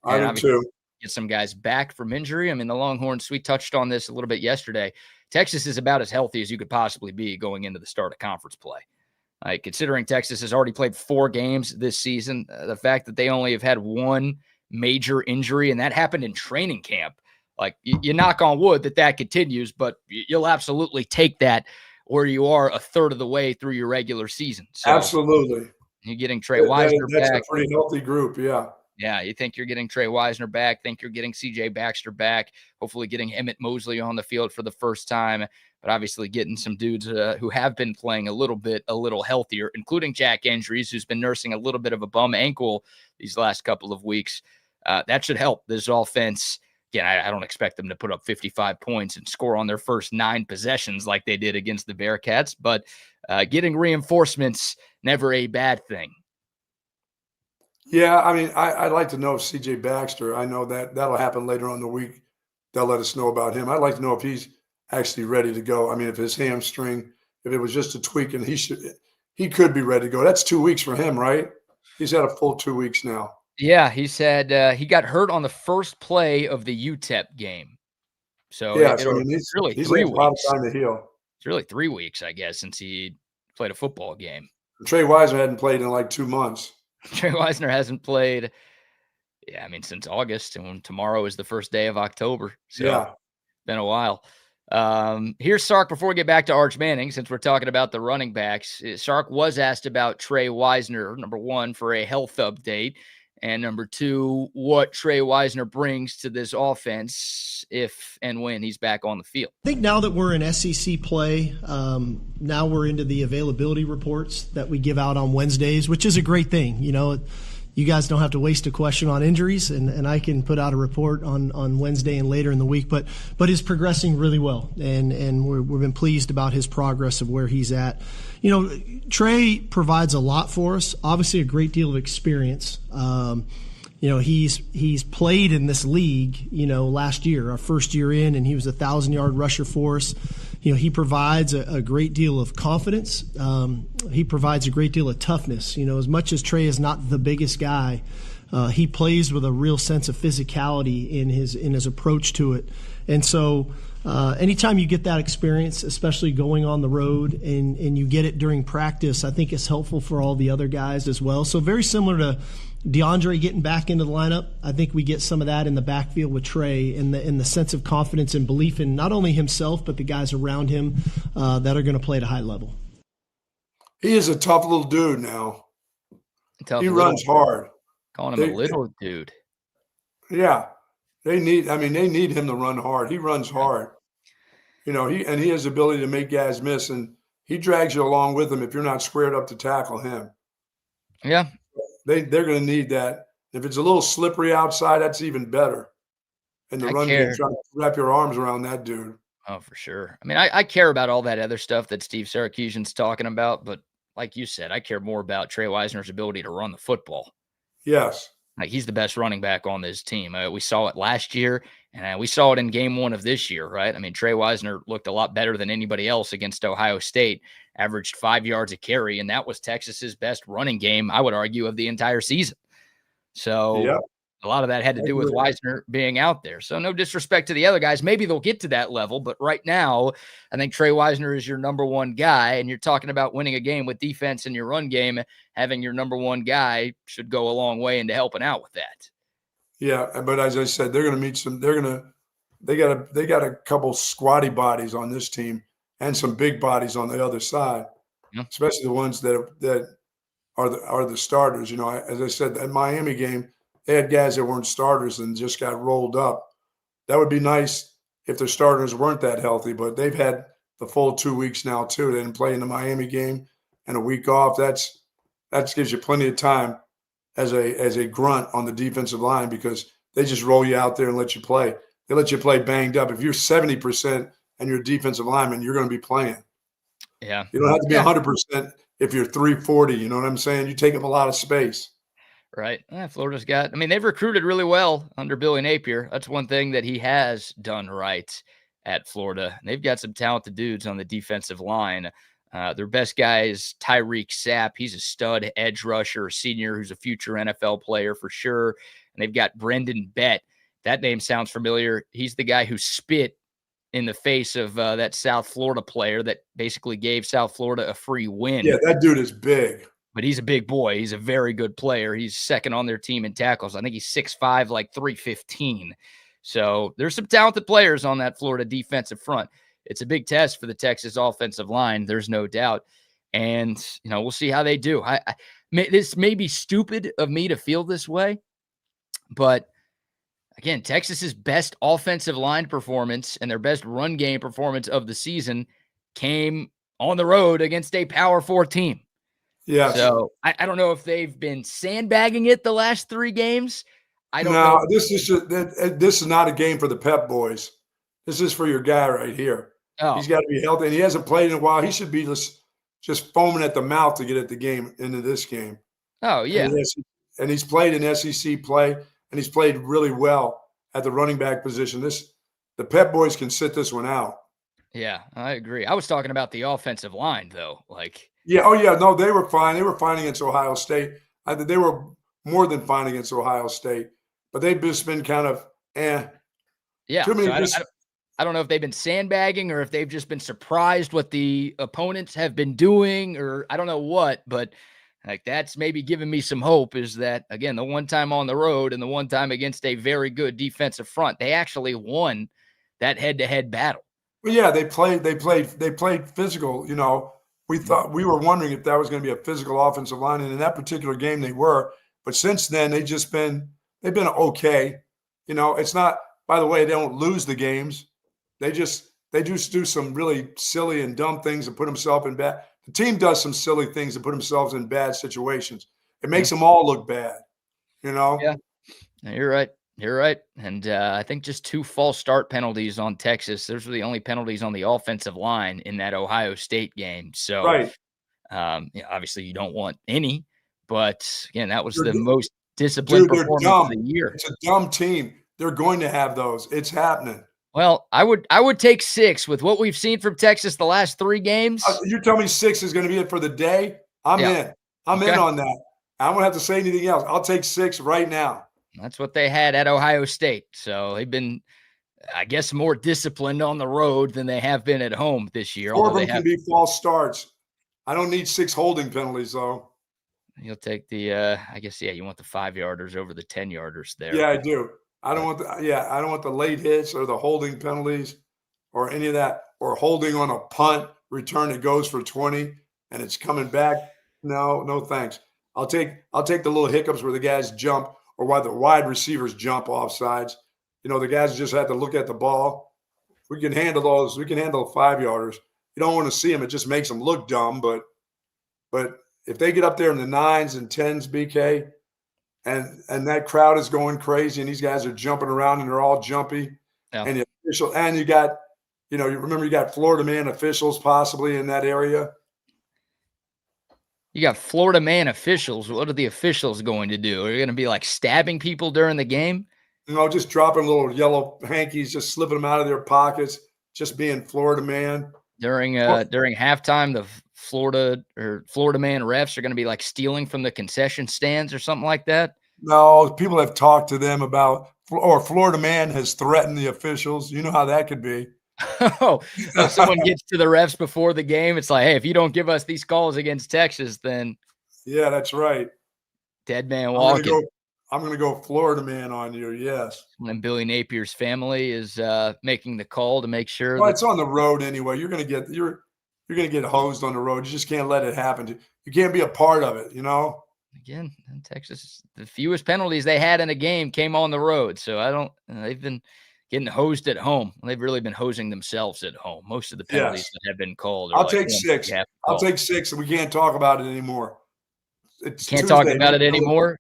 I do too. Get some guys back from injury. I mean, the Longhorns, we touched on this a little bit yesterday. Texas is about as healthy as you could possibly be going into the start of conference play. Like, considering Texas has already played 4 games this season, the fact that they only have had 1 major injury, and that happened in training camp. Like, you knock on wood that continues, but you'll absolutely take that where you are a third of the way through your regular season. So absolutely. You're getting Trey Weisner that's back. A pretty healthy group, yeah. Yeah, you think you're getting Trey Weisner back, think you're getting C.J. Baxter back, hopefully getting Emmett Mosley on the field for the first time, but obviously getting some dudes who have been playing a little healthier, including Jack Andrews, who's been nursing a little bit of a bum ankle these last couple of weeks. That should help this offense. Again, I don't expect them to put up 55 points and score on their first 9 possessions like they did against the Bearcats, but getting reinforcements, never a bad thing. Yeah, I mean, I'd like to know if C.J. Baxter, I know that'll happen later on in the week. They'll let us know about him. I'd like to know if he's actually ready to go. I mean, if his hamstring, if it was just a tweak, and he could be ready to go. That's 2 weeks for him, right? He's had a full 2 weeks now. Yeah, he said he got hurt on the first play of the UTEP game. So yeah, he's really he's 3 had a lot of weeks. time to heal. It's really 3 weeks, I guess, since he played a football game. Trey Weisner hadn't played in like 2 months. Trey Weisner hasn't played, since August, and tomorrow is the first day of October. So yeah, been a while. Here's Sark before we get back to Arch Manning, since we're talking about the running backs. Sark was asked about Trey Weisner, number 1, for a health update, and number 2, what Trey Weisner brings to this offense if and when he's back on the field. I think now that we're in SEC play, now we're into the availability reports that we give out on Wednesdays, which is a great thing. You know, you guys don't have to waste a question on injuries, and I can put out a report on Wednesday and later in the week. But he's progressing really well, and we've been pleased about his progress of where he's at. You know, Trey provides a lot for us. Obviously, a great deal of experience. You know, he's played in this league, you know, last year, our first year in, and he was a 1,000-yard rusher for us. You know, he provides a great deal of confidence. He provides a great deal of toughness. You know, as much as Trey is not the biggest guy, he plays with a real sense of physicality in his approach to it. And so anytime you get that experience, especially going on the road, and you get it during practice, I think it's helpful for all the other guys as well. So very similar to DeAndre getting back into the lineup, I think we get some of that in the backfield with Trey, in the sense of confidence and belief in not only himself but the guys around him that are going to play at a high level. He is a tough little dude now. He runs hard. Calling him a little dude. Yeah, they need him to run hard. He runs hard. You know, he has the ability to make guys miss, and he drags you along with him if you're not squared up to tackle him. Yeah. They're going to need that. If it's a little slippery outside, that's even better. And the run game, trying to wrap your arms around that dude. Oh, for sure. I mean, I care about all that other stuff that Steve Sarkeesian's talking about, but like you said, I care more about Trey Weisner's ability to run the football. Yes. Like, he's the best running back on this team. We saw it last year, and we saw it in game 1 of this year, right? I mean, Trey Weisner looked a lot better than anybody else against Ohio State, averaged 5 yards a carry, and that was Texas's best running game, I would argue, of the entire season. So a lot of that had to do with Weisner being out there. So no disrespect to the other guys. Maybe they'll get to that level, but right now, I think Trey Weisner is your number 1 guy, and you're talking about winning a game with defense in your run game. Having your number 1 guy should go a long way into helping out with that. Yeah, but as I said, they're going to meet some. They got a couple squatty bodies on this team and some big bodies on the other side, especially the ones that are the starters. You know, as I said, that Miami game, they had guys that weren't starters and just got rolled up. That would be nice if their starters weren't that healthy, but they've had the full 2 weeks now too. They didn't play in the Miami game and a week off. That gives you plenty of time as a grunt on the defensive line because they just roll you out there and let you play. They let you play banged up. If you're 70% and you're a defensive lineman, you're going to be playing. Yeah. You don't have to be 100% if you're 340. You know what I'm saying? You take up a lot of space. Right. Florida's got, they've recruited really well under Billy Napier. That's one thing that he has done right at Florida. They've got some talented dudes on the defensive line. Their best guy is Tyreek Sapp. He's a stud edge rusher, a senior who's a future NFL player for sure. And they've got Brendan Bett. That name sounds familiar. He's the guy who spit in the face of that South Florida player that basically gave South Florida a free win. Yeah, that dude is big. But he's a big boy. He's a very good player. He's second on their team in tackles. I think he's 6'5", like 315. So there's some talented players on that Florida defensive front. It's a big test for the Texas offensive line. There's no doubt. And, we'll see how they do. This may be stupid of me to feel this way, but again, Texas's best offensive line performance and their best run game performance of the season came on the road against a Power 4 team. Yeah. So I don't know if they've been sandbagging it the last 3 games. I don't know. This is not a game for the Pep boys. This is for your guy right here. Oh. He's got to be healthy, and he hasn't played in a while. He should be just foaming at the mouth to get at the game into this game. Oh, yeah. And he's played in SEC play, and he's played really well at the running back position. The Pep boys can sit this one out. Yeah, I agree. I was talking about the offensive line, though. Yeah. Oh, yeah. No, they were fine. They were fine against Ohio State. I think they were more than fine against Ohio State, but they've just been kind of Yeah. I don't know if they've been sandbagging or if they've just been surprised what the opponents have been doing, or I don't know what, but that's maybe giving me some hope is that, again, the one time on the road and the one time against a very good defensive front, they actually won that head-to-head battle. Well, yeah, they played physical. We were wondering if that was going to be a physical offensive line, and in that particular game they were. But since then, they've been okay. It's not. By the way, they don't lose the games. They just do some really silly and dumb things and put themselves in bad. The team does some silly things and put themselves in bad situations. It makes them all look bad. Yeah, you're right. You're right. And I think just 2 false start penalties on Texas. Those were the only penalties on the offensive line in that Ohio State game. So, right. Obviously you don't want any, but again, that was the most disciplined performance of the year. It's a dumb team. They're going to have those. It's happening. Well, I would take 6 with what we've seen from Texas the last 3 games. You tell me 6 is going to be it for the day? I'm in. I'm in on that. I don't have to say anything else. I'll take 6 right now. That's what they had at Ohio State. So they've been, I guess, more disciplined on the road than they have been at home this year. 4 of them can be false starts. I don't need 6 holding penalties, though. You'll take the, I guess, you want the 5-yarders over the 10-yarders there. Yeah, I do. I don't want the late hits or the holding penalties or any of that, or holding on a punt return that goes for 20 and it's coming back. No, thanks. I'll take the little hiccups where the guys jump or why the wide receivers jump off sides. The guys just have to look at the ball. We can handle those. We can handle 5-yarders. You don't want to see them. It just makes them look dumb. But if they get up there in the 9s and 10s, BK, and that crowd is going crazy and these guys are jumping around and they're all jumpy, and the official, and you got, you remember you got Florida man officials possibly in that area. You got Florida man officials. What are the officials going to do? Are you going to be stabbing people during the game? Just dropping little yellow hankies, just slipping them out of their pockets, just being Florida man. During halftime, the Florida man refs are going to be stealing from the concession stands or something like that. No, people have talked to them about, or Florida man has threatened the officials. You know how that could be. Oh, if someone gets to the refs before the game, it's hey, if you don't give us these calls against Texas, then yeah, that's right. Dead man walking. I'm going to go Florida man on you. Yes. When Billy Napier's family is making the call to make sure. Well, it's on the road anyway. You're going to get hosed on the road. You just can't let it happen. You can't be a part of it. Again, in Texas, the fewest penalties they had in a game came on the road. So they've been getting hosed at home. They've really been hosing themselves at home. Most of the penalties that have been called. I'll take 6. I'll take 6, and we can't talk about it anymore. It's can't Tuesday. Talk about it anymore?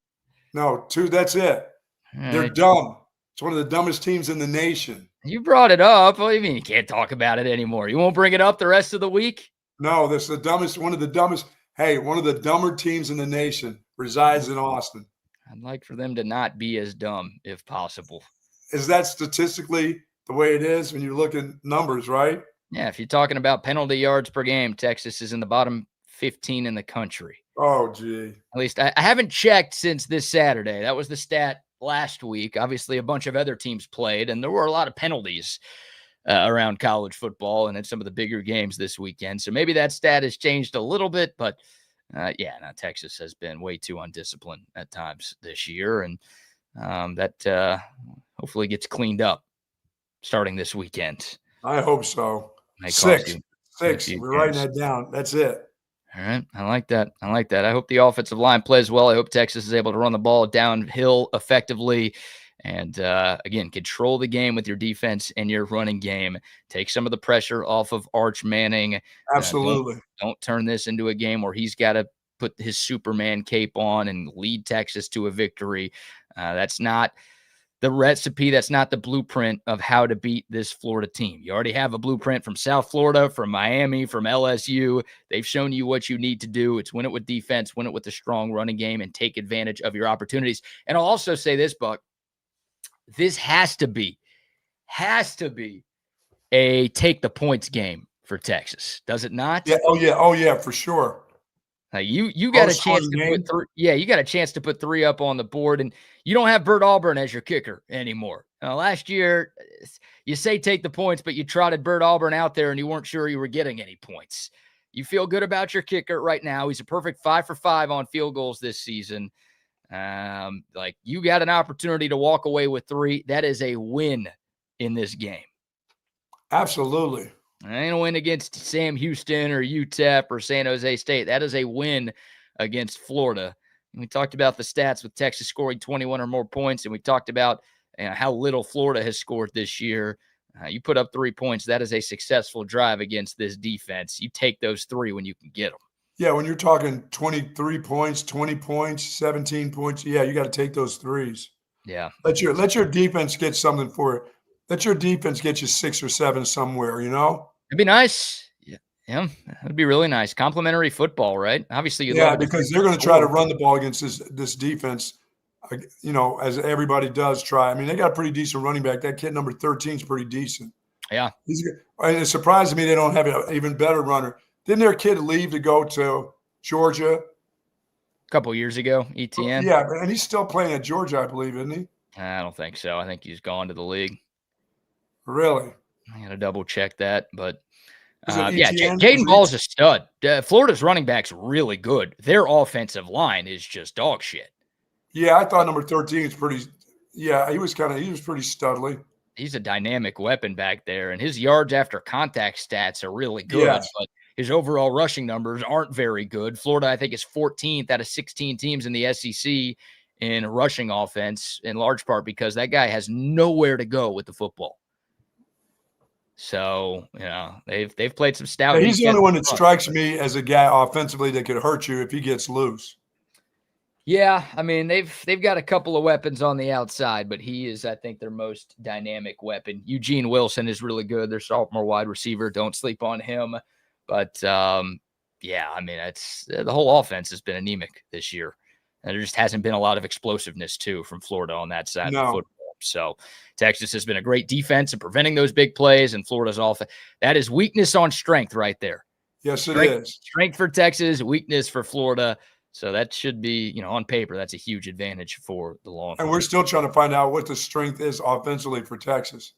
No, that's it. They're dumb. It's one of the dumbest teams in the nation. You brought it up. What do you mean you can't talk about it anymore? You won't bring it up the rest of the week? No, this is the dumbest, one of the dumbest. Hey, one of the dumber teams in the nation resides in Austin. I'd like for them to not be as dumb if possible. Is that statistically the way it is when you look at numbers, right? Yeah, if you're talking about penalty yards per game, Texas is in the bottom 15 in the country. Oh, gee. At least I haven't checked since this Saturday. That was the stat last week. Obviously, a bunch of other teams played, and there were a lot of penalties around college football and in some of the bigger games this weekend. So maybe that stat has changed a little bit, but Texas has been way too undisciplined at times this year, and that hopefully gets cleaned up starting this weekend. I hope so. 6. We're writing that down. That's it. All right. I like that. I hope the offensive line plays well. I hope Texas is able to run the ball downhill effectively and, again, control the game with your defense and your running game. Take some of the pressure off of Arch Manning. Absolutely. Don't turn this into a game where he's got to put his Superman cape on and lead Texas to a victory. That's not the recipe. That's not the blueprint of how to beat this Florida team. You already have a blueprint from South Florida, from Miami, from LSU. They've shown you what you need to do. It's win it with defense, win it with a strong running game, and take advantage of your opportunities. And I'll also say this, Buck, this has to be a take the points game for Texas. Does it not? Yeah. Oh yeah, for sure. You got a chance to put 3. Yeah, you got a chance to put 3 up on the board, and you don't have Bert Auburn as your kicker anymore. Last year, you say take the points, but you trotted Bert Auburn out there, and you weren't sure you were getting any points. You feel good about your kicker right now. He's a perfect 5 for 5 on field goals this season. You got an opportunity to walk away with 3. That is a win in this game. Absolutely. I ain't a win against Sam Houston or UTEP or San Jose State. That is a win against Florida. And we talked about the stats with Texas scoring 21 or more points, and we talked about how little Florida has scored this year. You put up 3 points. That is a successful drive against this defense. You take those 3 when you can get them. Yeah, when you're talking 23 points, 20 points, 17 points, yeah, you got to take those 3s. Yeah. Let your defense get something for it. Let your defense get you 6 or 7 somewhere, It'd be nice. Yeah, that'd be really nice. Complimentary football, right? Obviously, because they're going to try to run the ball against this defense, as everybody does try. I mean, they got a pretty decent running back. That kid number 13 is pretty decent. Yeah. And it surprises me they don't have an even better runner. Didn't their kid leave to go to Georgia? A couple years ago, ETN. Yeah, and he's still playing at Georgia, I believe, isn't he? I don't think so. I think he's gone to the league. Really? I got to double check that, but ETN? Jaden Ball's a stud. Florida's running back's really good. Their offensive line is just dog shit. Yeah, I thought number 13 is pretty. Yeah, he was pretty studly. He's a dynamic weapon back there, and his yards after contact stats are really good, but his overall rushing numbers aren't very good. Florida, I think, is 14th out of 16 teams in the SEC in rushing offense, in large part because that guy has nowhere to go with the football. So, they've played some stout. Yeah, he's the only one that strikes me as a guy offensively that could hurt you if he gets loose. Yeah, I mean, they've got a couple of weapons on the outside, but he is, I think, their most dynamic weapon. Eugene Wilson is really good. Their sophomore wide receiver. Don't sleep on him. But, I mean, it's the whole offense has been anemic this year. And there just hasn't been a lot of explosiveness, too, from Florida on that side of the football. So Texas has been a great defense in preventing those big plays, and Florida's offense. That is weakness on strength right there. Yes, it is. Strength for Texas, weakness for Florida. So that should be, on paper, that's a huge advantage for the Longhorns. And we're still trying to find out what the strength is offensively for Texas.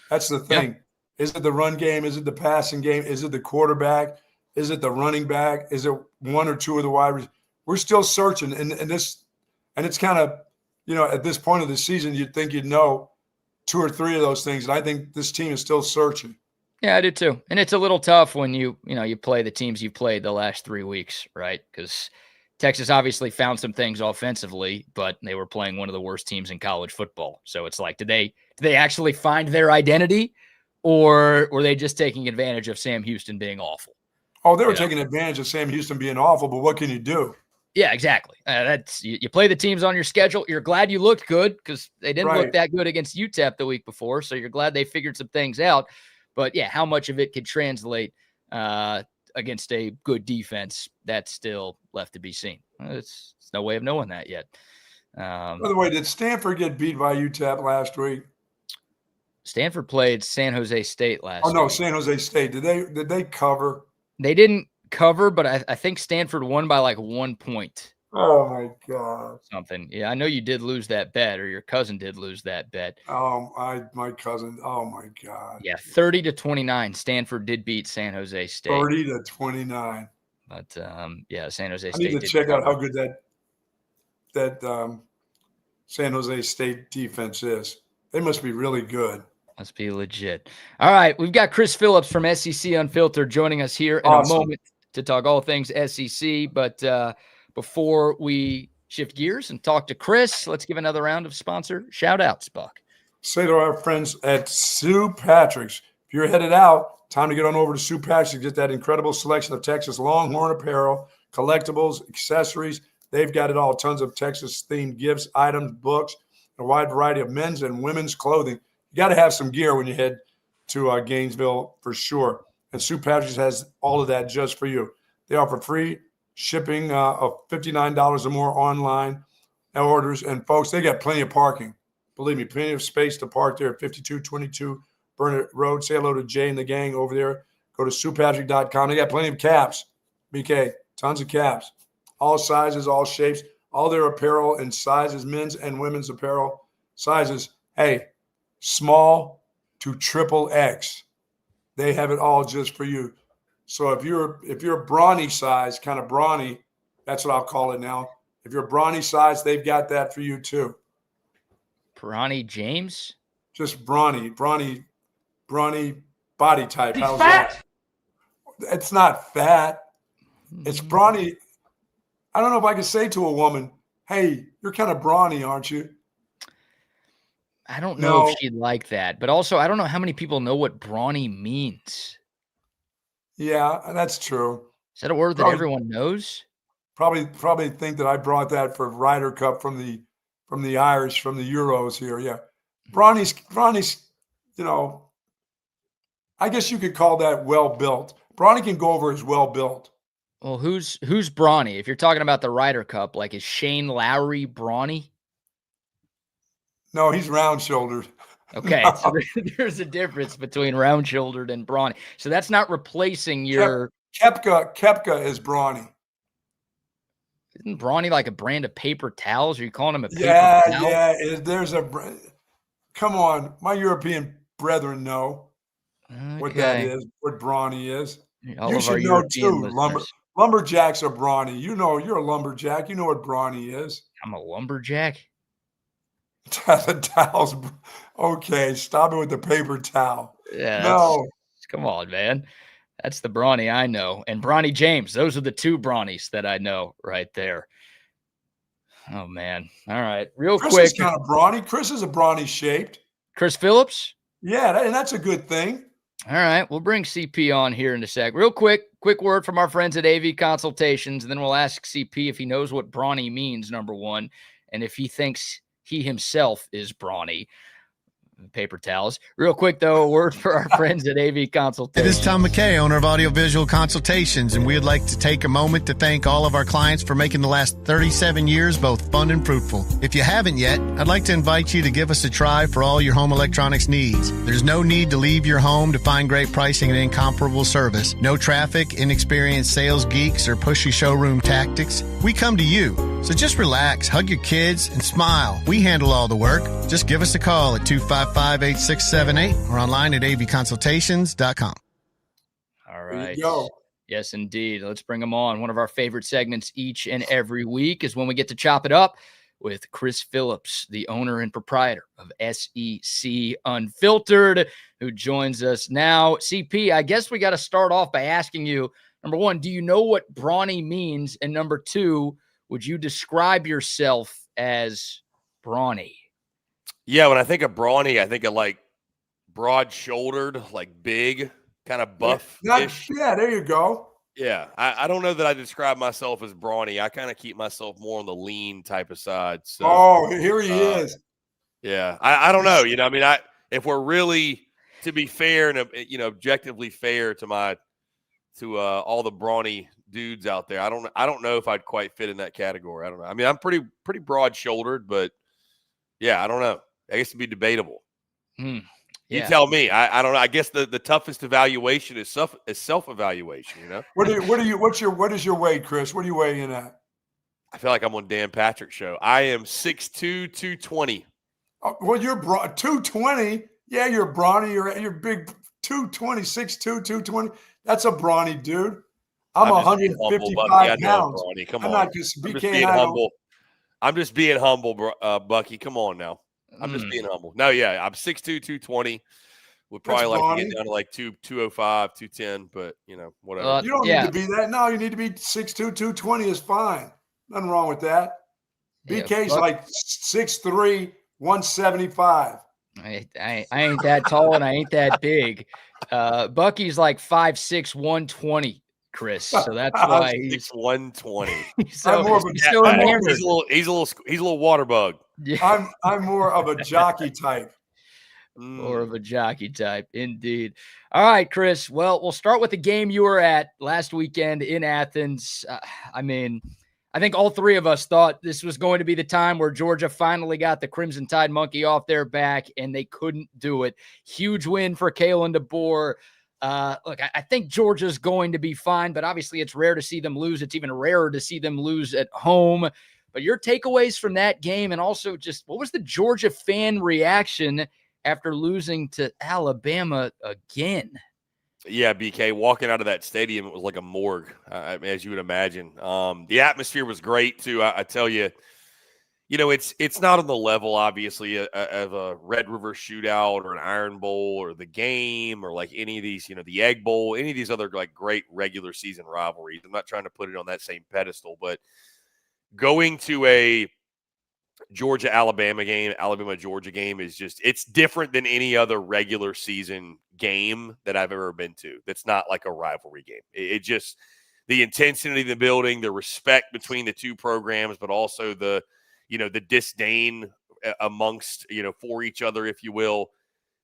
That's the thing. Yeah. Is it the run game? Is it the passing game? Is it the quarterback? Is it the running back? Is it one or two of the wide receivers? We're still searching, and it's kind of, at this point of the season, you'd think you'd know 2 or 3 of those things, and I think this team is still searching. Yeah, I do too. And it's a little tough when you play the teams you've played the last 3 weeks, right? Because Texas obviously found some things offensively, but they were playing one of the worst teams in college football. So it's like, did they actually find their identity, or were they just taking advantage of Sam Houston being awful? Oh, they were taking advantage of Sam Houston being awful, but what can you do? Yeah, exactly. That's you play the teams on your schedule. You're glad you looked good because they didn't look that good against UTEP the week before. So you're glad they figured some things out. But yeah, how much of it could translate against a good defense, that's still left to be seen. It's no way of knowing that yet. By the way, did Stanford get beat by UTEP last week? Stanford played San Jose State last week. Oh, no, San Jose State. Did they cover? They didn't cover, but I think Stanford won by like 1 point. Oh, my God. Something. Yeah, I know you did lose that bet, or your cousin did lose that bet. Oh, my cousin. Oh, my God. Yeah, 30-29. Stanford did beat San Jose State. 30-29. But, yeah, San Jose I State need to check out how good that San Jose State defense is. They must be really good. Must be legit. All right, we've got Chris Phillips from SEC Unfiltered joining us here in a moment to talk all things SEC. But before we shift gears and talk to Chris, let's give another round of sponsor shout-outs, Buck. Say to our friends at Sue Patrick's, if you're headed out, time to get on over to Sue Patrick's to get that incredible selection of Texas Longhorn apparel, collectibles, accessories. They've got it all. Tons of Texas-themed gifts, items, books, a wide variety of men's and women's clothing. You got to have some gear when you head to Gainesville for sure. And Sue Patrick's has all of that just for you. They offer free shipping of $59 or more online orders. And, folks, they got plenty of parking. Believe me, plenty of space to park there at 5222 Burnett Road. Say hello to Jay and the gang over there. Go to SuePatrick.com. They got plenty of caps, BK, tons of caps. All sizes, all shapes, all their apparel and sizes, men's and women's apparel sizes. Hey, small to XXX. They have it all just for you. So if you're brawny size, kind of brawny, that's what I'll call it now. If you're brawny size, they've got that for you too. Brawny James? Just brawny body type. He's How's fat. that? It's not fat. It's brawny. I don't know if I could say to a woman, hey, you're kind of brawny, aren't you? I don't know if she'd like that. But also, I don't know how many people know what brawny means. Yeah, that's true. Is that a word that everyone knows? Probably think that I brought that for Ryder Cup from the Irish, from the Euros here. Yeah. Brawny's, you know, I guess you could call that well-built. Brawny can go over as well-built. Well, who's brawny? If you're talking about the Ryder Cup, like is Shane Lowry brawny? No, he's round-shouldered. Okay, No. so there's a difference between round-shouldered and brawny. So that's not replacing your Kepka is brawny. Isn't brawny like a brand of paper towels? Are you calling him a paper towel? Yeah. There's come on, my European brethren know what that is, what brawny is. All you of our should know European too. listeners. Lumberjacks are brawny. You know, you're a lumberjack. You know what brawny is. I'm a lumberjack. The towels. Okay, stop it with the paper towel. Yeah. No. Come on, man. That's the brawny I know. And Brawny James. Those are the two brawnies that I know right there. Oh, man. All right. Chris Quick. is kind of brawny. Chris is a brawny shaped. Chris Phillips? Yeah, and that's a good thing. All right. We'll bring CP on here in a sec. Real quick word from our friends at AV Consultations, and then we'll ask CP if he knows what brawny means, number one, and if he thinks he himself is brawny. Paper towels. Real quick, though, a word for our friends at AV Consultations. It is Tom McKay, owner of Audiovisual Consultations, and we'd like to take a moment to thank all of our clients for making the last 37 years both fun and fruitful. If you haven't yet, I'd like to invite you to give us a try for all your home electronics needs. There's no need to leave your home to find great pricing and incomparable service. No traffic, inexperienced sales geeks, or pushy showroom tactics. We come to you. So just relax, hug your kids, and smile. We handle all the work. Just give us a call at 255-8678 or online at avconsultations.com. All right. There you go. Yes, indeed. Let's bring them on. One of our favorite segments each and every week is when we get to chop it up with Chris Phillips, the owner and proprietor of SEC Unfiltered, who joins us now. CP, I guess we got to start off by asking you, number one, do you know what brawny means? And number two, would you describe yourself as brawny? Yeah, when I think of brawny, I think of like broad-shouldered, like big, kind of buff-ish. Yeah, there you go. Yeah, I don't know that I describe myself as brawny. I kind of keep myself more on the lean type of side. So, here he is. Yeah, I don't know. I mean, if we're really to be fair and objectively fair to all the brawny dudes out there, I don't know if I'd quite fit in that category. I don't know. I mean, I'm pretty broad-shouldered, but yeah, I don't know. I guess it'd be debatable. Yeah. You tell me. I don't know. I guess the toughest evaluation is self-evaluation. What is your weight, Chris? What are you weighing in at? I feel like I'm on Dan Patrick's show. I am 6'2", 220. Well, you're 220. Yeah, you're brawny. You're big. 220, 6'2", 220. That's a brawny dude. I'm 155 pounds. Come I'm on. not just being humble. I'm just being humble, Bucky. Come on now. I'm just being humble. No, yeah, I'm 6'2", 220. Would probably like to get down to like 205, 210, but whatever. You don't need to be that. No, you need to be 6'2", 220 is fine. Nothing wrong with that. BK's like 6'3", 175. I ain't that tall and I ain't that big. Bucky's like 5'6", 120. Chris, so that's why he's 120. He's a little water bug. Yeah. I'm more of a jockey type. More of a jockey type, indeed. All right, Chris. Well, we'll start with the game you were at last weekend in Athens. I mean, I think all three of us thought this was going to be the time where Georgia finally got the Crimson Tide monkey off their back, and they couldn't do it. Huge win for Kalen DeBoer. Look, I think Georgia's going to be fine, but obviously it's rare to see them lose. It's even rarer to see them lose at home. But your takeaways from that game, and also just what was the Georgia fan reaction after losing to Alabama again? Yeah, BK, walking out of that stadium, it was like a morgue, as you would imagine. The atmosphere was great, too. I tell you, it's not on the level, obviously, of a Red River Shootout or an Iron Bowl or the Game or like any of these, the Egg Bowl, any of these other like great regular season rivalries. I'm not trying to put it on that same pedestal, but going to a Georgia-Alabama game, Alabama-Georgia game is just – it's different than any other regular season game that I've ever been to. That's not like a rivalry game. It just – the intensity of the building, the respect between the two programs, but also the disdain amongst, for each other, if you will,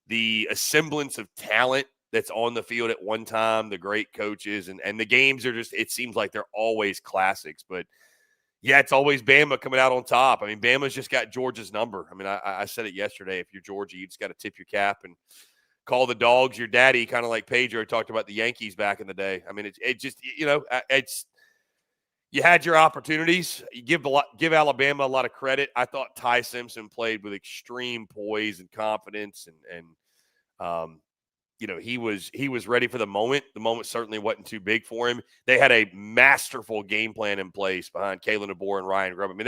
the semblance of talent that's on the field at one time, the great coaches, and the games are just – it seems like they're always classics, but – yeah, it's always Bama coming out on top. I mean, Bama's just got Georgia's number. I mean, I said it yesterday. If you're Georgia, you just got to tip your cap and call the dogs your daddy, kind of like Pedro talked about the Yankees back in the day. I mean, it just, it's you had your opportunities. You give Alabama a lot of credit. I thought Ty Simpson played with extreme poise and confidence, and he was ready for the moment. The moment certainly wasn't too big for him. They had a masterful game plan in place behind Kalen DeBoer and Ryan Grubb. I mean,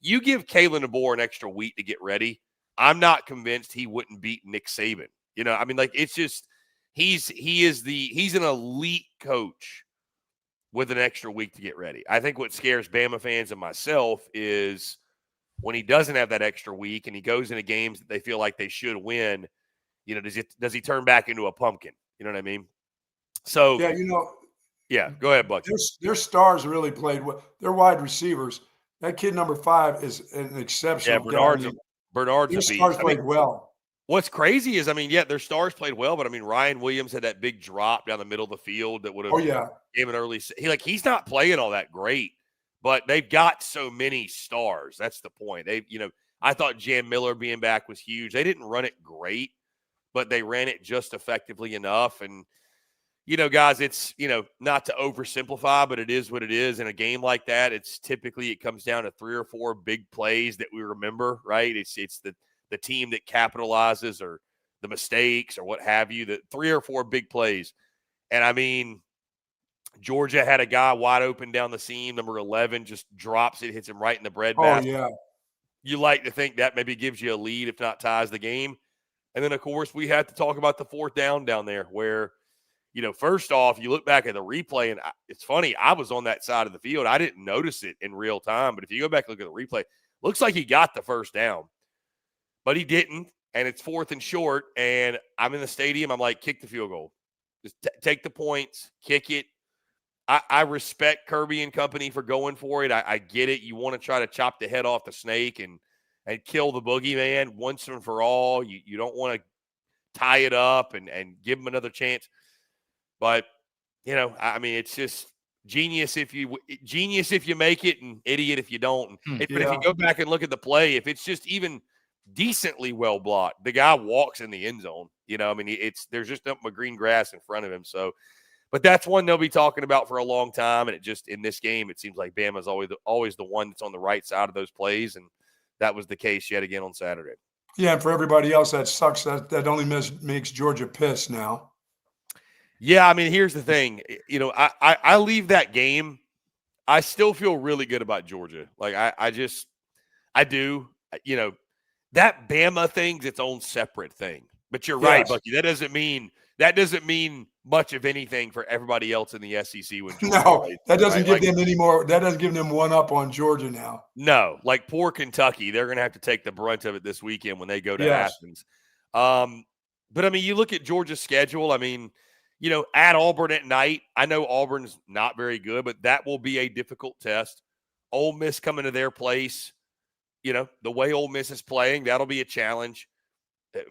you give Kalen DeBoer an extra week to get ready. I'm not convinced he wouldn't beat Nick Saban. I mean, like it's just he's an elite coach with an extra week to get ready. I think what scares Bama fans and myself is when he doesn't have that extra week and he goes into games that they feel like they should win. Does he turn back into a pumpkin? You know what I mean? So yeah, go ahead, Bucky. Their stars really played well. Their wide receivers. That kid number 5 is an exceptional. Yeah, Bernard's their stars played well. What's crazy is, their stars played well, but Ryan Williams had that big drop down the middle of the field that would have gave an early. He's not playing all that great, but they've got so many stars. That's the point. I thought Jam Miller being back was huge. They didn't run it great, but they ran it just effectively enough. And, guys, it's, not to oversimplify, but it is what it is. In a game like that, it comes down to 3 or 4 big plays that we remember, right? It's the team that capitalizes or the mistakes or what have you, the 3 or 4 big plays. And, Georgia had a guy wide open down the seam, number 11, just drops it, hits him right in the breadbasket. Oh, yeah. You like to think that maybe gives you a lead, if not ties the game. And then, of course, we had to talk about the 4th down there where, first off, you look back at the replay, and it's funny, I was on that side of the field. I didn't notice it in real time, but if you go back and look at the replay, looks like he got the 1st down. but he didn't. And it's 4th and short, and I'm in the stadium. I'm like, kick the field goal. Just take the points, kick it. I respect Kirby and company for going for it. I get it. You want to try to chop the head off the snake and kill the boogeyman once and for all. You don't want to tie it up and give him another chance. But, I mean, it's just genius if you make it and idiot if you don't. But if you go back and look at the play, if it's just even decently well blocked, the guy walks in the end zone. I mean, there's just nothing but green grass in front of him. So, but that's one they'll be talking about for a long time. And it just, in this game, it seems like Bama's always the one that's on the right side of those plays. And that was the case yet again on Saturday. Yeah, and for everybody else, that sucks. That only makes Georgia pissed now. Yeah, I mean, here's the thing. I leave that game. I still feel really good about Georgia. Like, I do. That Bama thing's its own separate thing. But you're right, Bucky. That doesn't mean much of anything for everybody else in the SEC. That doesn't give them any more. That doesn't give them one up on Georgia now. No, like poor Kentucky, they're going to have to take the brunt of it this weekend when they go to Athens. But I mean, you look at Georgia's schedule. I mean, at Auburn at night. I know Auburn's not very good, but that will be a difficult test. Ole Miss coming to their place. The way Ole Miss is playing, that'll be a challenge.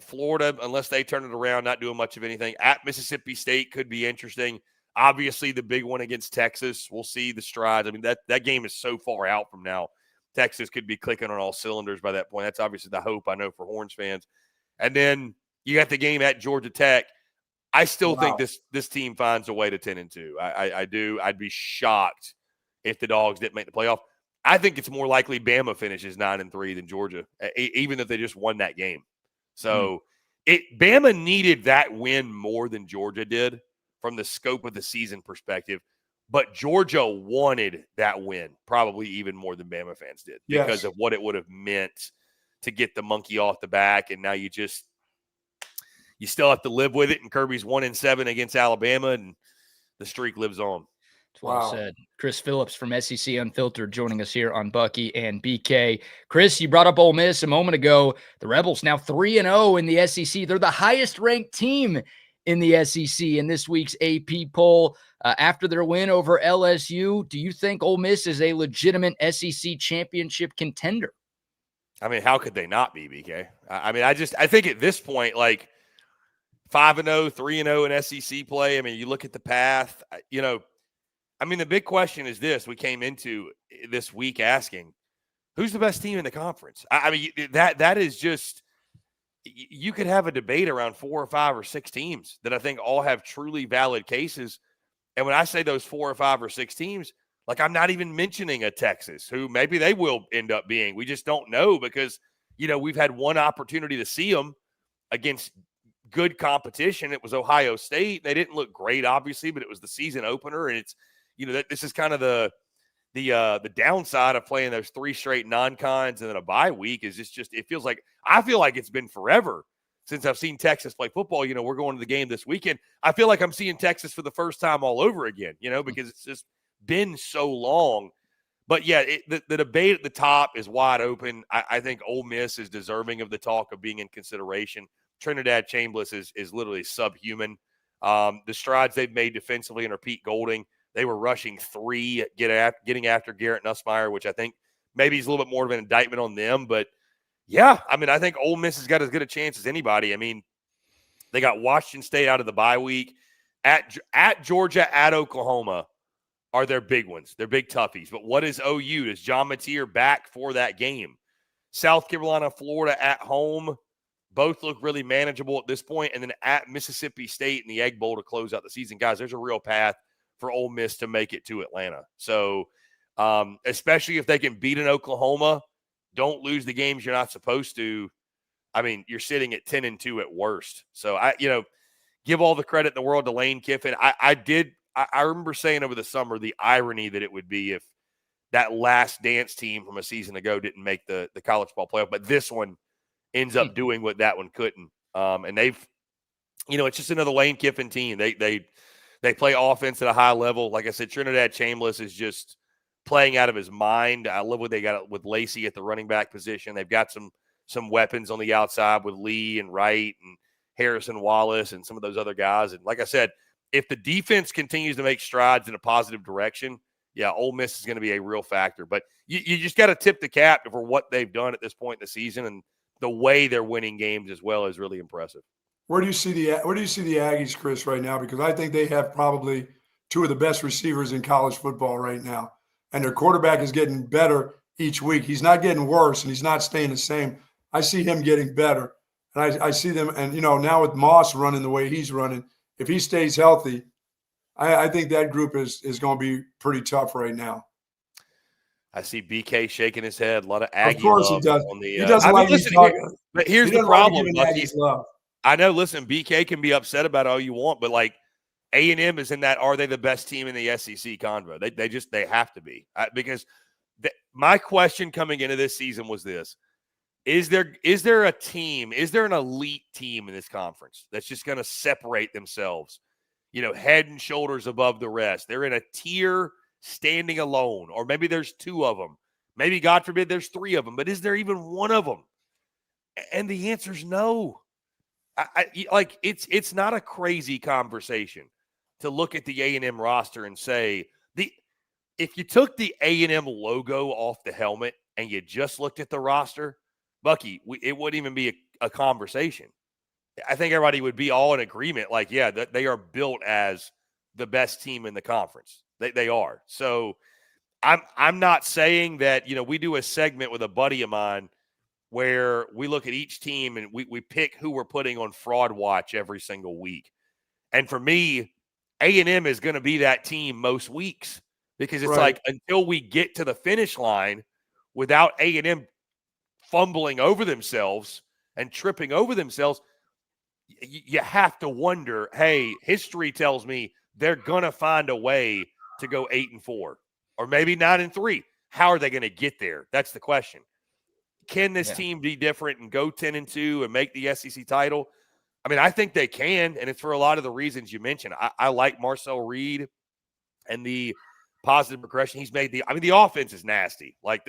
Florida, unless they turn it around, not doing much of anything. At Mississippi State could be interesting. Obviously, the big one against Texas. We'll see the strides. I mean, that game is so far out from now. Texas could be clicking on all cylinders by that point. That's obviously the hope, I know, for Horns fans. And then you got the game at Georgia Tech. I still think this team finds a way to 10-2. I do. I'd be shocked if the Dogs didn't make the playoff. I think it's more likely Bama finishes 9-3 than Georgia, even if they just won that game. So Bama needed that win more than Georgia did from the scope of the season perspective. But Georgia wanted that win probably even more than Bama fans did because of what it would have meant to get the monkey off the back. And now you still have to live with it. And Kirby's 1-7 against Alabama, and the streak lives on. Well said. Chris Phillips from SEC Unfiltered joining us here on Bucky and BK. Chris, you brought up Ole Miss a moment ago. The Rebels now 3-0 in the SEC. They're the highest ranked team in the SEC in this week's AP poll. After their win over LSU, do you think Ole Miss is a legitimate SEC championship contender? I mean, how could they not be, BK? I think at this point, like 5-0, 3-0 in SEC play. I mean, you look at the path, the big question is this. We came into this week asking, who's the best team in the conference? That is just – you could have a debate around 4 or 5 or 6 teams that I think all have truly valid cases. And when I say those 4 or 5 or 6 teams, like I'm not even mentioning a Texas, who maybe they will end up being. We just don't know because, we've had one opportunity to see them against good competition. It was Ohio State. They didn't look great, obviously, but it was the season opener, and it's – this is kind of the downside of playing those 3 straight non-cons and then a bye week is just I feel like it's been forever since I've seen Texas play football. We're going to the game this weekend. I feel like I'm seeing Texas for the first time all over again, because it's just been so long. But yeah, the debate at the top is wide open. I think Ole Miss is deserving of the talk of being in consideration. Trinidad Chambliss is literally subhuman. The strides they've made defensively under Pete Golding. They were rushing 3, getting after Garrett Nussmeier, which I think maybe is a little bit more of an indictment on them. But, yeah, I think Ole Miss has got as good a chance as anybody. They got Washington State out of the bye week. At Georgia, at Oklahoma are their big ones. They're big toughies. But what is OU? Is John Mateer back for that game? South Carolina, Florida at home. Both look really manageable at this point. And then at Mississippi State in the Egg Bowl to close out the season. Guys, there's a real path for Ole Miss to make it to Atlanta. So, especially if they can beat an Oklahoma, don't lose the games you're not supposed to. You're sitting at 10-2 at worst. So, give all the credit in the world to Lane Kiffin. I remember saying over the summer the irony that it would be if that last dance team from a season ago didn't make the college ball playoff, but this one ends up doing what that one couldn't. And they've, it's just another Lane Kiffin team. They play offense at a high level. Like I said, Trinidad Chambliss is just playing out of his mind. I love what they got with Lacey at the running back position. They've got some some weapons on the outside with Lee and Wright and Harrison Wallace and some of those other guys. And like I said, if the defense continues to make strides in a positive direction, yeah, Ole Miss is going to be a real factor. But you just got to tip the cap for what they've done at this point in the season, and the way they're winning games as well is really impressive. Where do you see the Aggies, Chris, right now? Because I think they have probably two of the best receivers in college football right now, and their quarterback is getting better each week. He's not getting worse, and he's not staying the same. I see him getting better, and I see them. And now with Moss running the way he's running, if he stays healthy, I think that group is going to be pretty tough right now. I see BK shaking his head. A lot of Aggie. Of course love he does. On the, he doesn't like me talking. But here's the problem, Bucky. I know. Listen, BK can be upset about all you want, but like A&M is in that. Are they the best team in the SEC convo? They have to be, because my question coming into this season was this: Is there a team? Is there an elite team in this conference that's just going to separate themselves, head and shoulders above the rest? They're in a tier standing alone, or maybe there's two of them. Maybe, God forbid, there's three of them. But is there even one of them? And the answer is no. It's not a crazy conversation to look at the A&M roster and say, if you took the A&M logo off the helmet and you just looked at the roster, Bucky, it wouldn't even be a conversation. I think everybody would be all in agreement. Like, yeah, that they are built as the best team in the conference. They are. So I'm not saying that, we do a segment with a buddy of mine where we look at each team and we pick who we're putting on fraud watch every single week. And for me, A&M is going to be that team most weeks, because it's like, until we get to the finish line without A&M fumbling over themselves and tripping over themselves, you have to wonder, hey, history tells me they're going to find a way to go 8-4 or maybe 9-3. How are they going to get there? That's the question. Can this team be different and go 10-2 and make the SEC title? I mean, I think they can, and it's for a lot of the reasons you mentioned. I like Marcel Reed and the positive progression he's made. The offense is nasty. Like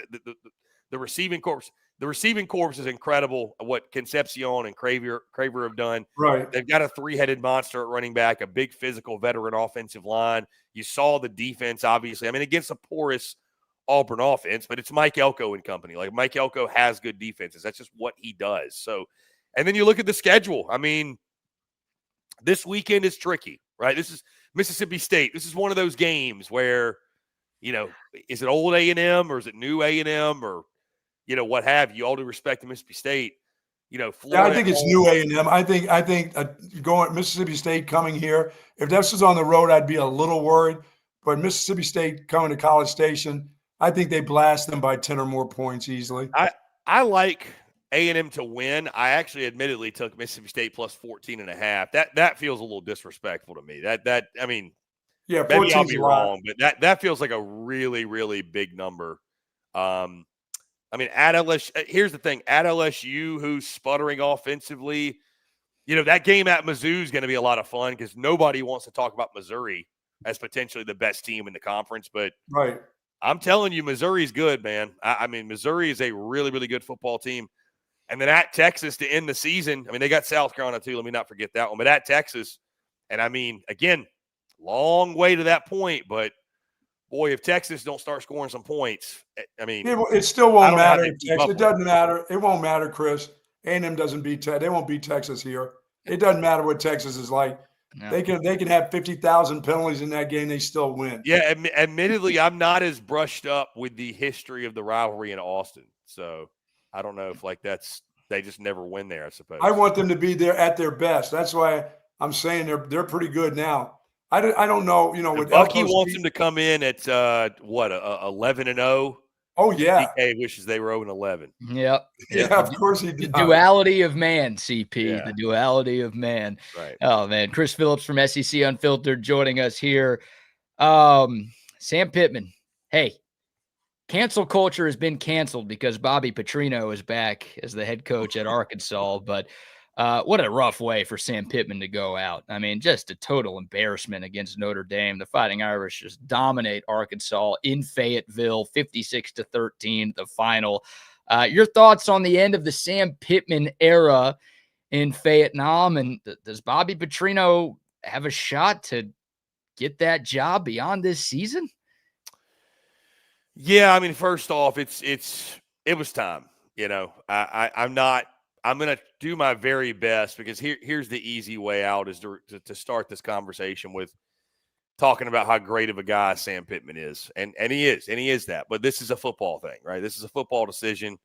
the receiving corps. The receiving corps is incredible. What Concepcion and Craver have done. Right. They've got a three-headed monster at running back, a big physical veteran offensive line. You saw the defense, obviously. I mean, against a porous Auburn offense, but it's Mike Elko and company. Like, Mike Elko has good defenses. That's just what he does. So, and then you look at the schedule. I mean, this weekend is tricky, right? This is Mississippi State. This is one of those games where, is it old A&M or is it new A&M or, what have you? All due respect to Mississippi State, Florida. I think it's new A&M. I think going Mississippi State coming here. If this was on the road, I'd be a little worried. But Mississippi State coming to College Station, I think they blast them by 10 or more points easily. I like A&M to win. I actually admittedly took Mississippi State plus 14.5. That feels a little disrespectful to me. I mean, yeah, maybe I'll be wrong, but that feels like a really, really big number. I mean, at LSU, here's the thing. At LSU, who's sputtering offensively, that game at Mizzou is going to be a lot of fun, because nobody wants to talk about Missouri as potentially the best team in the conference. But I'm telling you, Missouri's good, man. I mean, Missouri is a really, really good football team. And then at Texas to end the season, I mean, they got South Carolina too. Let me not forget that one. But at Texas, and I mean, again, long way to that point, but boy, if Texas don't start scoring some points, I mean, it still won't matter. It doesn't matter. It won't matter, Chris. A&M doesn't beat they won't beat Texas here. It doesn't matter what Texas is like. No. They can have 50,000 penalties in that game. They still win. Yeah, admittedly, I'm not as brushed up with the history of the rivalry in Austin, so I don't know if they just never win there, I suppose. I want them to be there at their best. That's why I'm saying they're pretty good now. I don't know, with Bucky wants them to come in at 11-0. Oh yeah. DK wishes they were 0-11. Yep. Yeah, of course he did. The duality of man, CP. Yeah. The duality of man. Right. Oh man, Chris Phillips from SEC Unfiltered joining us here. Sam Pittman. Hey, cancel culture has been canceled because Bobby Petrino is back as the head coach at Arkansas, but what a rough way for Sam Pittman to go out. I mean, just a total embarrassment against Notre Dame. The Fighting Irish just dominate Arkansas in Fayetteville, 56-13, the final. Your thoughts on the end of the Sam Pittman era in Vietnam, and does Bobby Petrino have a shot to get that job beyond this season? Yeah, I mean, first off, it was time. I'm going to do my very best, because here's the easy way out, is to start this conversation with talking about how great of a guy Sam Pittman is. And he is that. But this is a football thing, right? This is a football decision.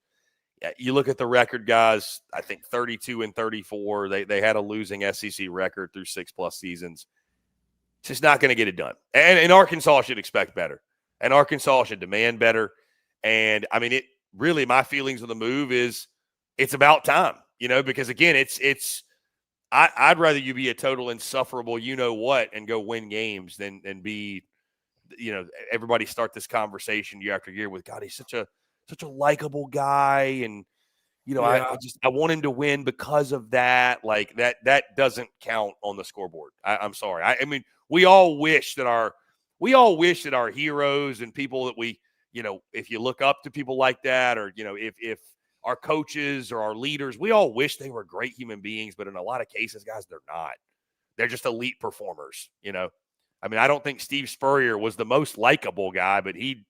You look at the record, guys, I think 32-34. They had a losing SEC record through 6+ seasons. It's just not going to get it done. And Arkansas should expect better. And Arkansas should demand better. And, I mean, my feelings of the move is it's about time, because, again, I'd rather you be a total insufferable you-know-what and go win games than be, everybody start this conversation year after year with, God, he's such a likable guy. And, I want him to win because of that. Like, that doesn't count on the scoreboard. I'm sorry. I mean, we all wish that our heroes and people that we, if you look up to people like that, or, if our coaches or our leaders, we all wish they were great human beings, but in a lot of cases, guys, they're not. They're just elite performers, I mean, I don't think Steve Spurrier was the most likable guy, but he'd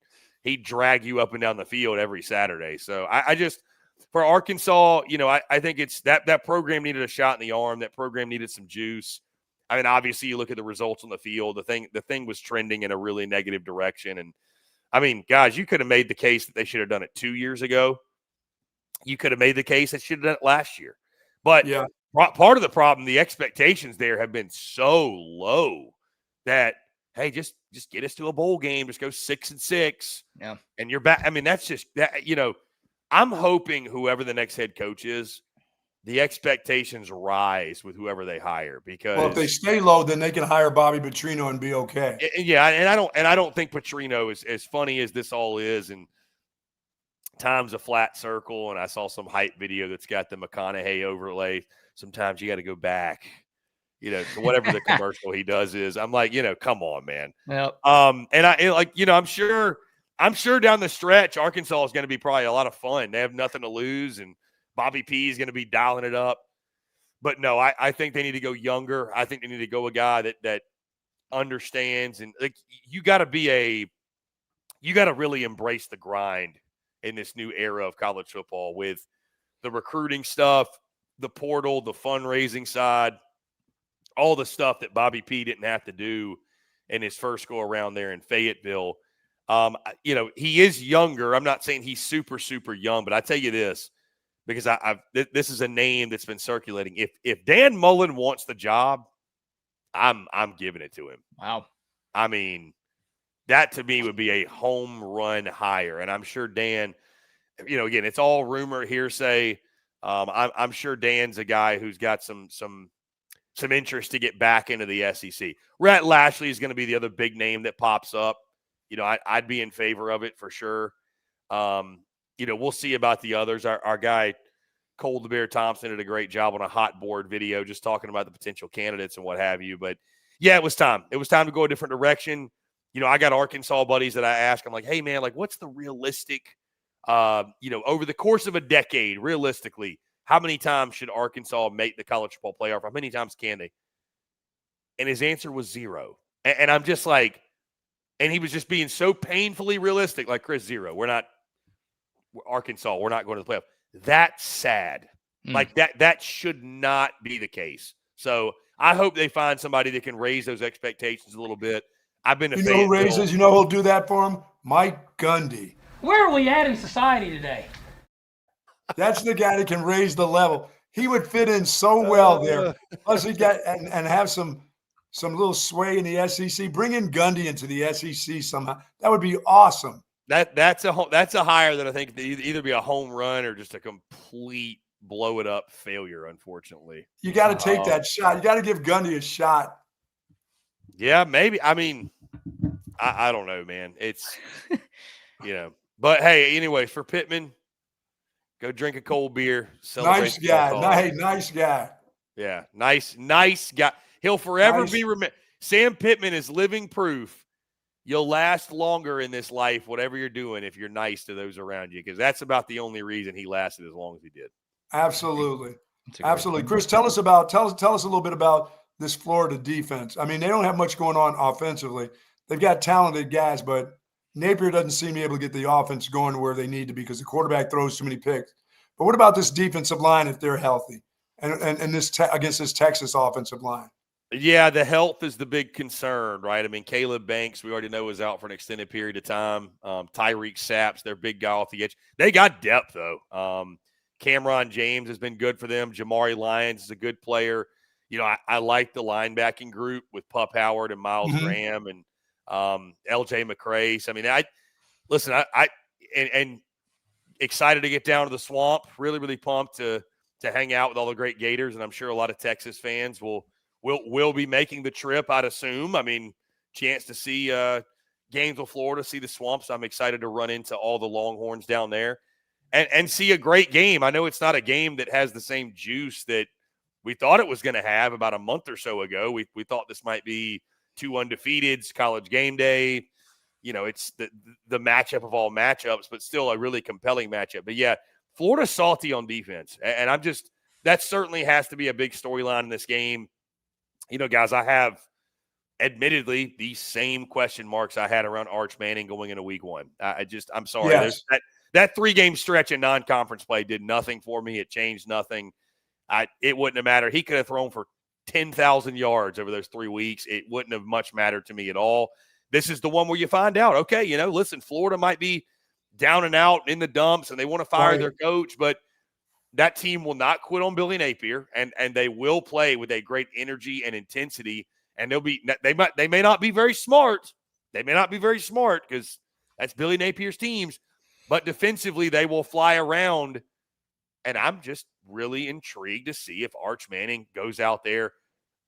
drag you up and down the field every Saturday. So I just, for Arkansas, I think it's that program needed a shot in the arm. That program needed some juice. I mean, obviously, you look at the results on the field. The thing was trending in a really negative direction. And, I mean, guys, you could have made the case that they should have done it 2 years ago. You could have made the case they should have done it last year. But part of the problem, the expectations there have been so low that, hey, just get us to a bowl game. Just go 6-6. Yeah. And you're back. I mean, that's just that, I'm hoping whoever the next head coach is, the expectations rise with whoever they hire, because if they stay low, then they can hire Bobby Petrino and be okay. Yeah, and I don't think Petrino is, as funny as this all is, and time's a flat circle, and I saw some hype video that's got the McConaughey overlay. Sometimes you got to go back, to whatever the commercial he does is. I'm like, come on, man. Yep. And I'm sure down the stretch, Arkansas is going to be probably a lot of fun. They have nothing to lose, and Bobby P is going to be dialing it up. But no, I think they need to go younger. I think they need to go a guy that understands, and like you got to really embrace the grind in this new era of college football, with the recruiting stuff, the portal, the fundraising side, all the stuff that Bobby P didn't have to do in his first go around there in Fayetteville. He is younger. I'm not saying he's super, super young, but I tell you this, because this is a name that's been circulating. If Dan Mullen wants the job, I'm giving it to him. Wow. I mean, that to me would be a home run hire. And I'm sure Dan, again, it's all rumor, hearsay. I'm sure Dan's a guy who's got some interest to get back into the SEC. Rhett Lashley is going to be the other big name that pops up. I'd be in favor of it for sure. We'll see about the others. Our guy, Cole the Bear Thompson, did a great job on a hot board video just talking about the potential candidates and what have you. But, yeah, it was time. It was time to go a different direction. I got Arkansas buddies that I ask. I'm like, hey, man, like, what's the realistic, over the course of a decade, realistically, how many times should Arkansas make the college football playoff? How many times can they? And his answer was 0. And I'm just like, and he was just being so painfully realistic, like, Chris, 0. Arkansas, we're not going to the playoff. That's sad. Like, that should not be the case. So I hope they find somebody that can raise those expectations a little bit. I've been a fan. Who raises? Who'll do that for him? Mike Gundy. Where are we at in society today? That's the guy that can raise the level. He would fit in so well there. Plus, he'd get and have some little sway in the SEC. Bring in Gundy into the SEC somehow. That would be awesome. That's a hire that I think either be a home run or just a complete blow it up failure. Unfortunately, you got to take that shot. You got to give Gundy a shot. Yeah, maybe. I mean, I don't know, man. It's But hey, anyways, for Pittman, go drink a cold beer. Nice guy. Nice guy. Yeah, nice guy. He'll forever be remembered. Sam Pittman is living proof you'll last longer in this life, whatever you're doing, if you're nice to those around you, because that's about the only reason he lasted as long as he did. Absolutely. Absolutely. Chris, tell us a little bit about this Florida defense. I mean, they don't have much going on offensively. They've got talented guys, but Napier doesn't seem to be able to get the offense going to where they need to because the quarterback throws too many picks. But what about this defensive line if they're healthy and this against this Texas offensive line? Yeah, the health is the big concern, right? I mean, Caleb Banks, we already know, is out for an extended period of time. Tyreek Saps, their big guy off the edge. They got depth, though. Cameron James has been good for them. Jamari Lyons is a good player. You know, I like the linebacking group with Pup Howard and Miles Graham and LJ McCray. So, I mean, I excited to get down to the Swamp. Really, really pumped to hang out with all the great Gators, and I'm sure a lot of Texas fans will be making the trip, I'd assume. I mean, chance to see Gainesville, Florida, see the Swamps. I'm excited to run into all the Longhorns down there and see a great game. I know it's not a game that has the same juice that we thought it was going to have about a month or so ago. We thought this might be two undefeateds, college game day. You know, it's the matchup of all matchups, but still a really compelling matchup. But, yeah, Florida's salty on defense, and that certainly has to be a big storyline in this game. You know, guys, I have admittedly the same question marks I had around Arch Manning going into week one. I'm sorry. Yes. That 3-game stretch in non-conference play did nothing for me. It changed nothing. It wouldn't have mattered. He could have thrown for 10,000 yards over those 3 weeks. It wouldn't have much mattered to me at all. This is the one where you find out, okay, you know, listen, Florida might be down and out in the dumps and they want to fire their coach, but that team will not quit on Billy Napier, and they will play with a great energy and intensity. And they may not be very smart. They may not be very smart because that's Billy Napier's teams, but defensively they will fly around. And I'm just really intrigued to see if Arch Manning goes out there.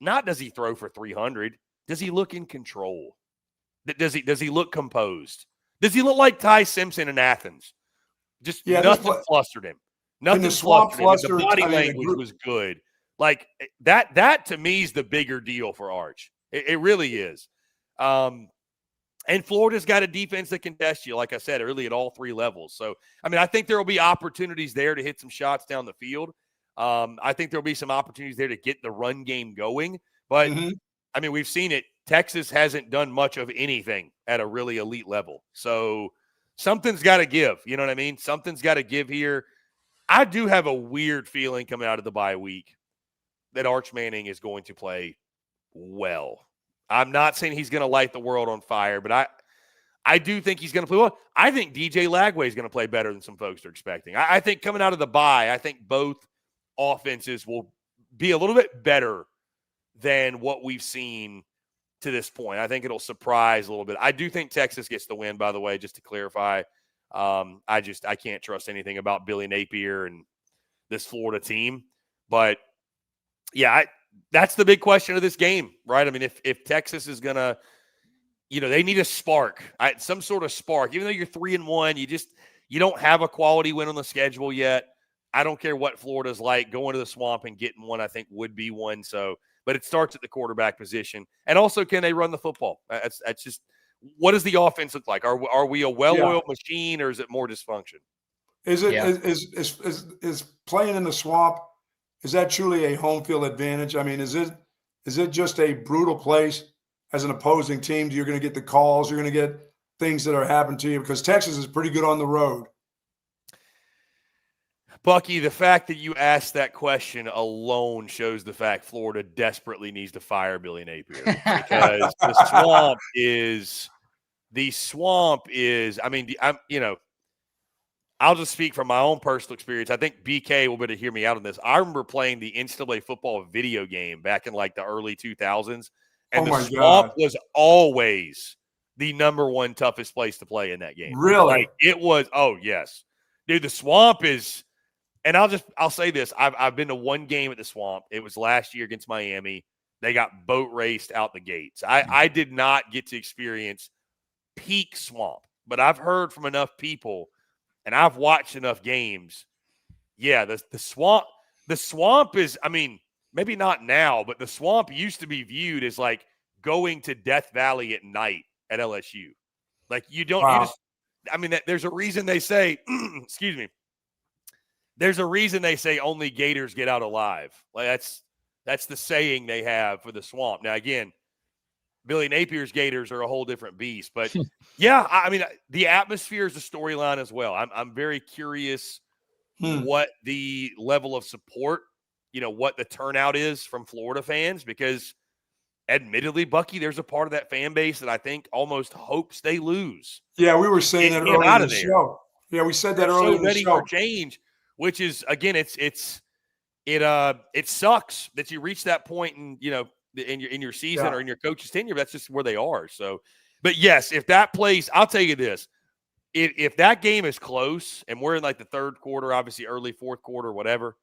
Not does he throw for 300? Does he look in control? Does he look composed? Does he look like Ty Simpson in Athens? Just nothing flustered him. Nothing flustered him. The body language was good. Like that to me is the bigger deal for Arch. It really is. And Florida's got a defense that can test you, like I said, really at all three levels. So, I mean, I think there will be opportunities there to hit some shots down the field. I think there will be some opportunities there to get the run game going. But, I mean, we've seen it. Texas hasn't done much of anything at a really elite level. So, something's got to give. You know what I mean? Something's got to give here. I do have a weird feeling coming out of the bye week that Arch Manning is going to play well. I'm not saying he's going to light the world on fire, but I do think he's going to play well. I think DJ Lagway is going to play better than some folks are expecting. I think coming out of the bye, I think both offenses will be a little bit better than what we've seen to this point. I think it'll surprise a little bit. I do think Texas gets the win, by the way, just to clarify. I can't trust anything about Billy Napier and this Florida team. But, yeah, that's the big question of this game, right? I mean, if Texas is going to, you know, they need a spark, some sort of spark. Even though you're 3-1, you don't have a quality win on the schedule yet. I don't care what Florida's like. Going to the Swamp and getting one, I think, would be one. So, but it starts at the quarterback position. And also, can they run the football? That's just – what does the offense look like? Are we a well-oiled machine, or is it more dysfunction? Is playing in the Swamp – is that truly a home field advantage? I mean, is it just a brutal place as an opposing team? You're going to get the calls. You're going to get things that are happening to you because Texas is pretty good on the road. Bucky, the fact that you asked that question alone shows the fact Florida desperately needs to fire Billy Napier because the swamp is. I mean, I'll just speak from my own personal experience. I think BK will be able to hear me out on this. I remember playing the NCAA football video game back in like the early 2000s, and the Swamp was always the number one toughest place to play in that game. Really? Like, it was. Oh yes, dude. The Swamp is, and I'll say this. I've been to one game at the Swamp. It was last year against Miami. They got boat raced out the gates. I did not get to experience peak Swamp, but I've heard from enough people. And I've watched enough games. Yeah, the Swamp is, I mean, maybe not now, but the Swamp used to be viewed as like going to Death Valley at night at LSU. Like you don't, Wow. you just, I mean, there's a reason they say, excuse me. There's a reason they say only Gators get out alive. Like that's the saying they have for the swamp. Now, again, Billy Napier's Gators are a whole different beast, but yeah, I mean, the atmosphere is a storyline as well. I'm very curious what the level of support, what the turnout is from Florida fans, because admittedly, Bucky, there's a part of that fan base that I think almost hopes they lose. Yeah, we were saying that earlier in the show. Yeah, we said that earlier in the show. So ready for change, which is, again, it sucks that you reach that point in your season or in your coach's tenure. That's just where they are. So, but yes, if that plays, I'll tell you this: if that game is close and we're in like the third quarter, obviously early fourth quarter, whatever.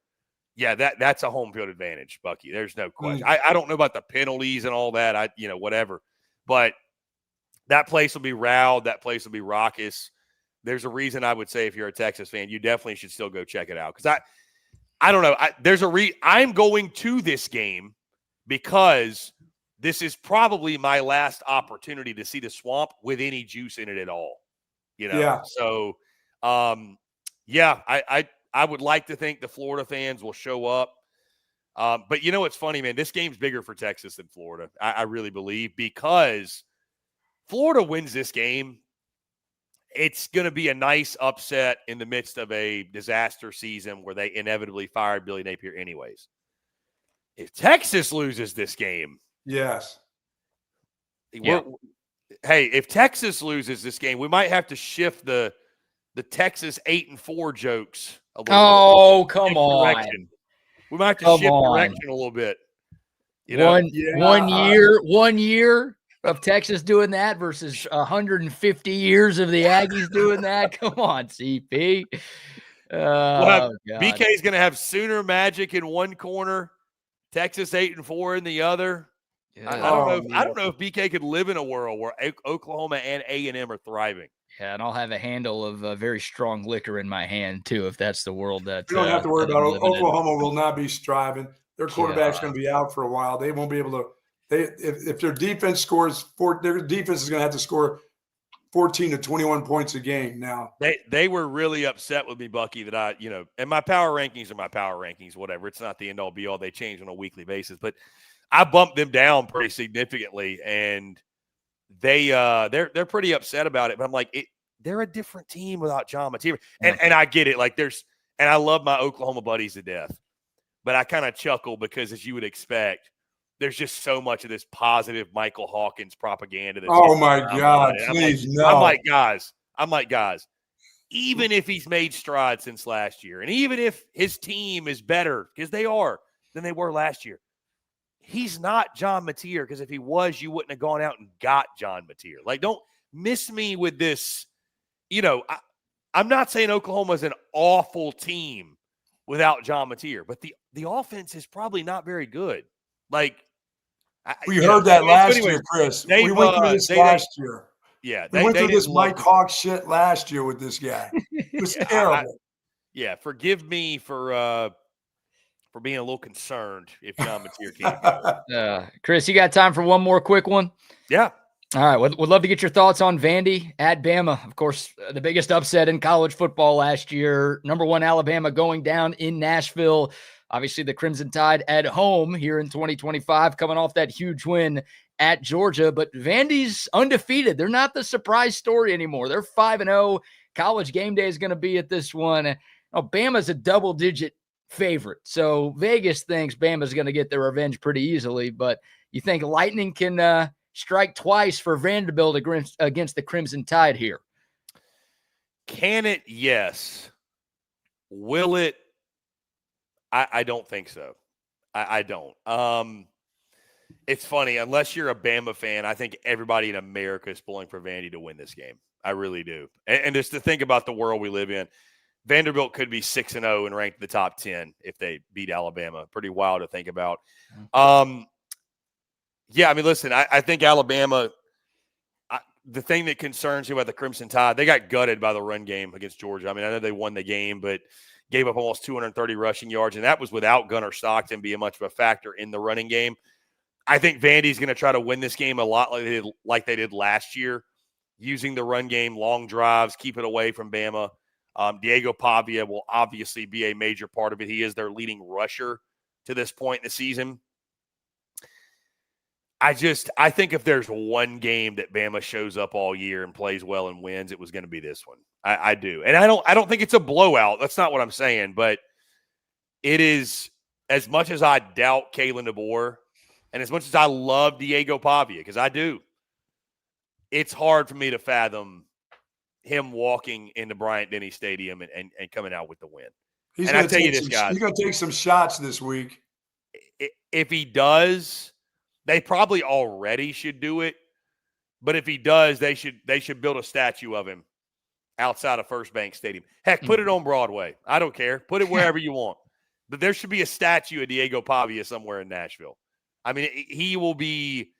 Yeah, that's a home field advantage, Bucky. There's no question. I don't know about the penalties and all that. Whatever, but that place will be rowed. That place will be raucous. There's a reason I would say if you're a Texas fan, you definitely should still go check it out. Because I don't know. I'm going to this game because this is probably my last opportunity to see the swamp with any juice in it at all. Yeah. So, I would like to think the Florida fans will show up. But it's funny, man. This game's bigger for Texas than Florida. I really believe, because Florida wins this game, it's going to be a nice upset in the midst of a disaster season where they inevitably fired Billy Napier anyways. If Texas loses this game, yes. If Texas loses this game, we might have to shift the Texas 8-4 jokes a little bit. Oh, come on. Direction. We might have to shift direction a little bit. One year of Texas doing that versus 150 years of the Aggies doing that. Come on, CP. BK is going to have Sooner Magic in one corner, Texas 8-4 in the other. Yeah. I don't know if BK could live in a world where Oklahoma and A&M are thriving. Yeah, and I'll have a handle of very strong liquor in my hand too, if that's the world that you don't have to worry about. Oklahoma will not be striving. Their quarterback's going to be out for a while. They won't be able to. If their defense scores, their defense is going to have to score 14 to 21 points a game now. They were really upset with me, Bucky, that and my power rankings are my power rankings, whatever. It's not the end all be all. They change on a weekly basis, but I bumped them down pretty significantly, and they're pretty upset about it. But I'm like, they're a different team without John Mateer, and I get it. Like and I love my Oklahoma buddies to death, but I kind of chuckle because, as you would expect, there's just so much of this positive Michael Hawkins propaganda. Oh my God, please no! I'm like guys. Even if he's made strides since last year, and even if his team is better, because they are, than they were last year, he's not John Mateer, because if he was, you wouldn't have gone out and got John Mateer. Like, don't miss me with this. I'm not saying Oklahoma is an awful team without John Mateer, but the offense is probably not very good. Like, we heard that last year, Chris. We went through this last year. Yeah, we went through this Mike Hawk shit last year with this guy. It was terrible. Forgive me for being a little concerned if John Mateer can't go. Chris, you got time for one more quick one? Yeah. All right. Would love to get your thoughts on Vandy at Bama. Of course, the biggest upset in college football last year. Number 1 Alabama going down in Nashville. Obviously, the Crimson Tide at home here in 2025, coming off that huge win at Georgia. But Vandy's undefeated. They're not the surprise story anymore. They're 5-0. College game day is going to be at this one. Bama's a double-digit favorite. So Vegas thinks Bama's going to get their revenge pretty easily. But you think Lightning can strike twice for Vanderbilt against the Crimson Tide here? Can it? Yes. Will it? I don't think so. I don't. It's funny. Unless you're a Bama fan, I think everybody in America is pulling for Vandy to win this game. I really do. And just to think about the world we live in, Vanderbilt could be 6-0 and ranked in the top 10 if they beat Alabama. Pretty wild to think about. Listen, I think Alabama, the thing that concerns me about the Crimson Tide, they got gutted by the run game against Georgia. I mean, I know they won the game, but gave up almost 230 rushing yards, and that was without Gunnar Stockton being much of a factor in the running game. I think Vandy's going to try to win this game a lot like they did last year, using the run game, long drives, keep it away from Bama. Diego Pavia will obviously be a major part of it. He is their leading rusher to this point in the season. I think if there's one game that Bama shows up all year and plays well and wins, it was going to be this one. I do. And I don't think it's a blowout. That's not what I'm saying, but it is, as much as I doubt Kalen DeBoer and as much as I love Diego Pavia, because I do, it's hard for me to fathom him walking into Bryant-Denny Stadium and coming out with the win. He's and I tell you this, guys. He's going to take some shots this week. If he does, they probably already should do it. But if he does, they should build a statue of him outside of First Bank Stadium. Heck, put it on Broadway. I don't care. Put it wherever you want. But there should be a statue of Diego Pavia somewhere in Nashville. I mean, he will be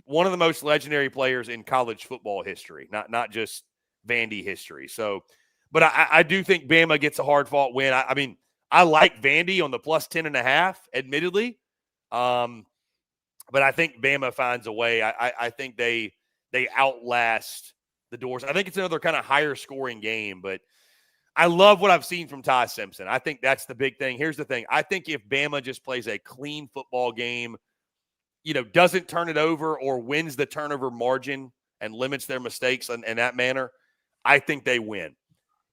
one of the most legendary players in college football history, not just Vandy history. So, but I do think Bama gets a hard-fought win. I mean, I like Vandy on the plus 10.5, admittedly. But I think Bama finds a way. I think they outlast the Doors. I think it's another kind of higher scoring game, but I love what I've seen from Ty Simpson. I think that's the big thing. Here's the thing. I think if Bama just plays a clean football game, doesn't turn it over or wins the turnover margin and limits their mistakes in that manner, I think they win.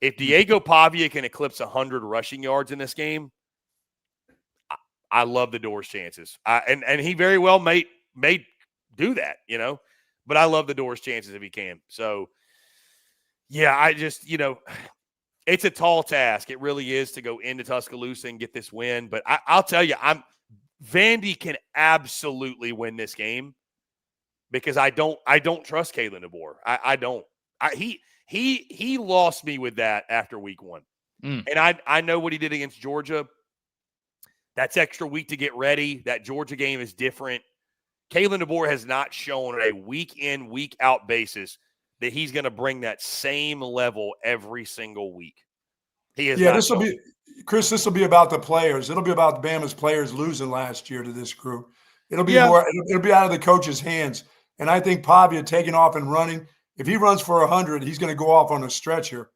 If Diego Pavia can eclipse 100 rushing yards in this game, I love the Doors' chances. And he very well may do that, but I love the Doors' chances if he can. So, yeah, I just, it's a tall task. It really is to go into Tuscaloosa and get this win. But I'll tell you, Vandy can absolutely win this game because I don't trust Kalen DeBoer. I don't. He lost me with that after week one. And I know what he did against Georgia. That's extra week to get ready. That Georgia game is different. Kalen DeBoer has not shown on a week in, week out basis that he's going to bring that same level every single week. He is. Yeah, this will be about the players. It'll be about Bama's players losing last year to this group. It'll be more. It'll be out of the coach's hands. And I think Pavia taking off and running. If he runs for 100, he's going to go off on a stretcher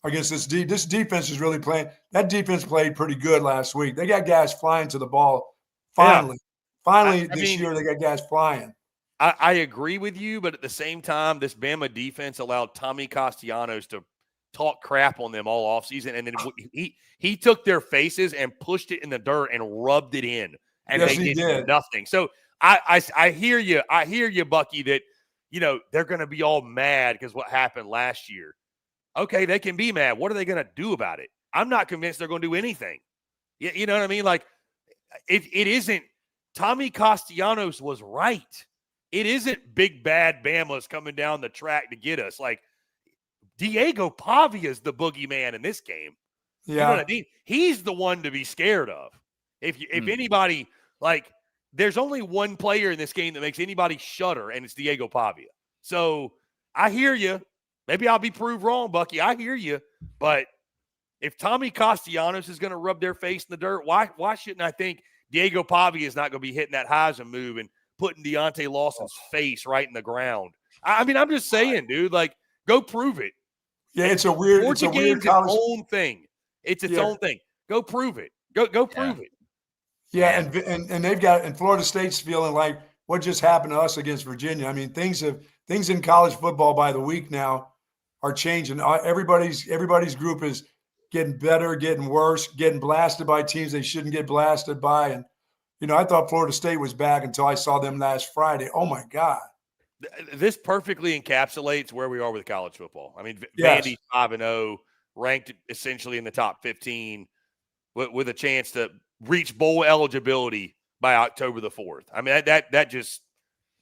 against this. This defense is really playing. That defense played pretty good last week. They got guys flying to the ball. Finally, this year they got guys flying. I agree with you, but at the same time, this Bama defense allowed Tommy Castellanos to talk crap on them all offseason, and then he took their faces and pushed it in the dirt and rubbed it in, and they did nothing. So I hear you. I hear you, Bucky, that they're going to be all mad because what happened last year. Okay, they can be mad. What are they going to do about it? I'm not convinced they're going to do anything. You know what I mean? Like, it isn't – Tommy Castellanos was right. It isn't big bad Bama's coming down the track to get us. Like, Diego Pavia is the boogeyman in this game. Yeah. You know what I mean? He's the one to be scared of. If anybody – like, there's only one player in this game that makes anybody shudder, and it's Diego Pavia. So I hear you. Maybe I'll be proved wrong, Bucky. I hear you. But if Tommy Castellanos is going to rub their face in the dirt, why shouldn't I think Diego Pavia is not going to be hitting that Heisman move and putting Deontay Lawson's face right in the ground? I mean, I'm just saying, dude, like, go prove it. Yeah, it's a weird college. Its own thing. It's its own thing. Go prove it. Go prove it. Yeah, and they've got – and Florida State's feeling like what just happened to us against Virginia. I mean, things in college football by the week now are changing. Everybody's group is getting better, getting worse, getting blasted by teams they shouldn't get blasted by. And, I thought Florida State was back until I saw them last Friday. Oh, my God. This perfectly encapsulates where we are with college football. I mean, Vandy 5-0, ranked essentially in the top 15 with a chance to reach bowl eligibility by October the 4th. I mean, that just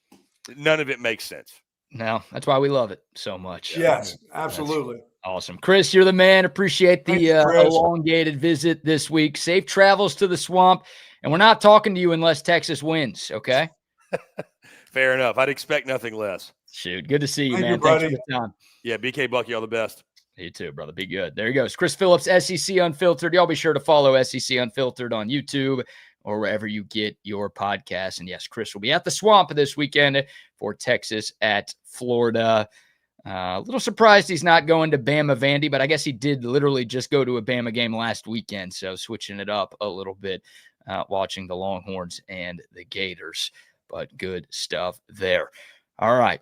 – none of it makes sense. No, that's why we love it so much. Yes, absolutely. That's awesome. Chris, you're the man. Appreciate the elongated visit this week. Safe travels to the swamp. And we're not talking to you unless Texas wins, okay? Fair enough. I'd expect nothing less. Shoot, good to see you, Thank man. you, buddy. Thanks for the time. Yeah, BK Bucky, all the best. You too, brother. Be good. There he goes. Chris Phillips, SEC Unfiltered. Y'all be sure to follow SEC Unfiltered on YouTube. or wherever you get your podcasts. And yes, Chris will be at the Swamp this weekend for Texas at Florida. A little surprised he's not going to Bama Vandy, but I guess he did literally just go to a Bama game last weekend. So switching it up a little bit, watching the Longhorns and the Gators, but good stuff there. All right.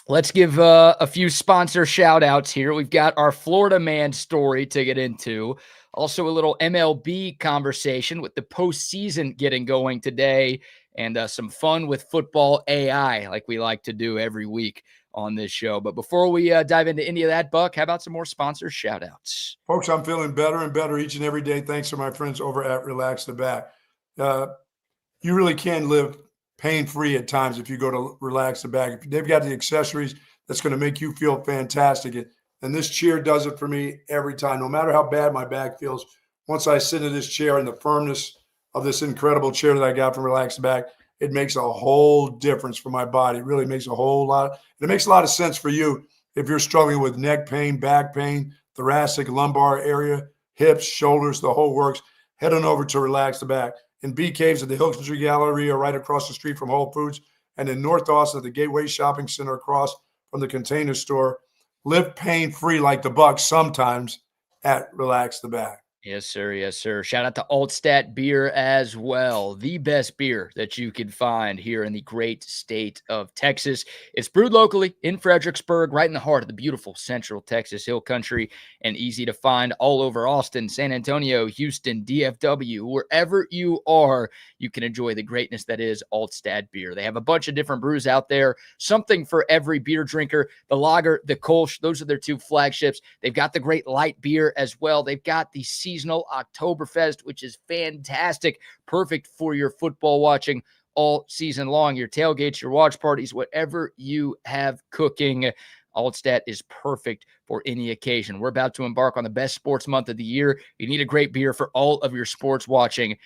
Let's give a few sponsor shout outs here. We've got our Florida man story to get into. Also a little MLB conversation with the postseason getting going today, and some fun with football AI like we like to do every week on this show. But before we dive into any of that, Buck, how about some more sponsor shout outs? Folks, I'm feeling better and better each and every day thanks to my friends over at Relax the Back. You really can live pain-free at times if you go to Relax the Back. They've got the accessories that's going to make you feel fantastic. And this chair does it for me every time. No matter how bad my back feels, once I sit in this chair and the firmness of this incredible chair that I got from Relax the Back, it makes a whole difference for my body. It really makes a whole lot. And it makes a lot of sense for you if you're struggling with neck pain, back pain, thoracic, lumbar area, hips, shoulders, the whole works. Head on over to Relax the Back. In B Caves at the Hilton Street Galleria, right across the street from Whole Foods, and in North Austin at the Gateway Shopping Center across from the Container Store. Live pain-free like the Bucks sometimes at Relax the Back. Yes, sir. Yes, sir. Shout out to Altstadt Beer as well. The best beer that you can find here in the great state of Texas. It's brewed locally in Fredericksburg, right in the heart of the beautiful Central Texas Hill Country, and easy to find all over Austin, San Antonio, Houston, DFW. Wherever you are, you can enjoy the greatness that is Altstadt Beer. They have a bunch of different brews out there, something for every beer drinker. The lager, the Kolsch, those are their two flagships. They've got the great light beer as well. They've got the seasonal Oktoberfest, which is fantastic, perfect for your football watching all season long, your tailgates, your watch parties, whatever you have cooking. Altstadt is perfect for any occasion. We're about to embark on the best sports month of the year. You need a great beer for all of your sports watching.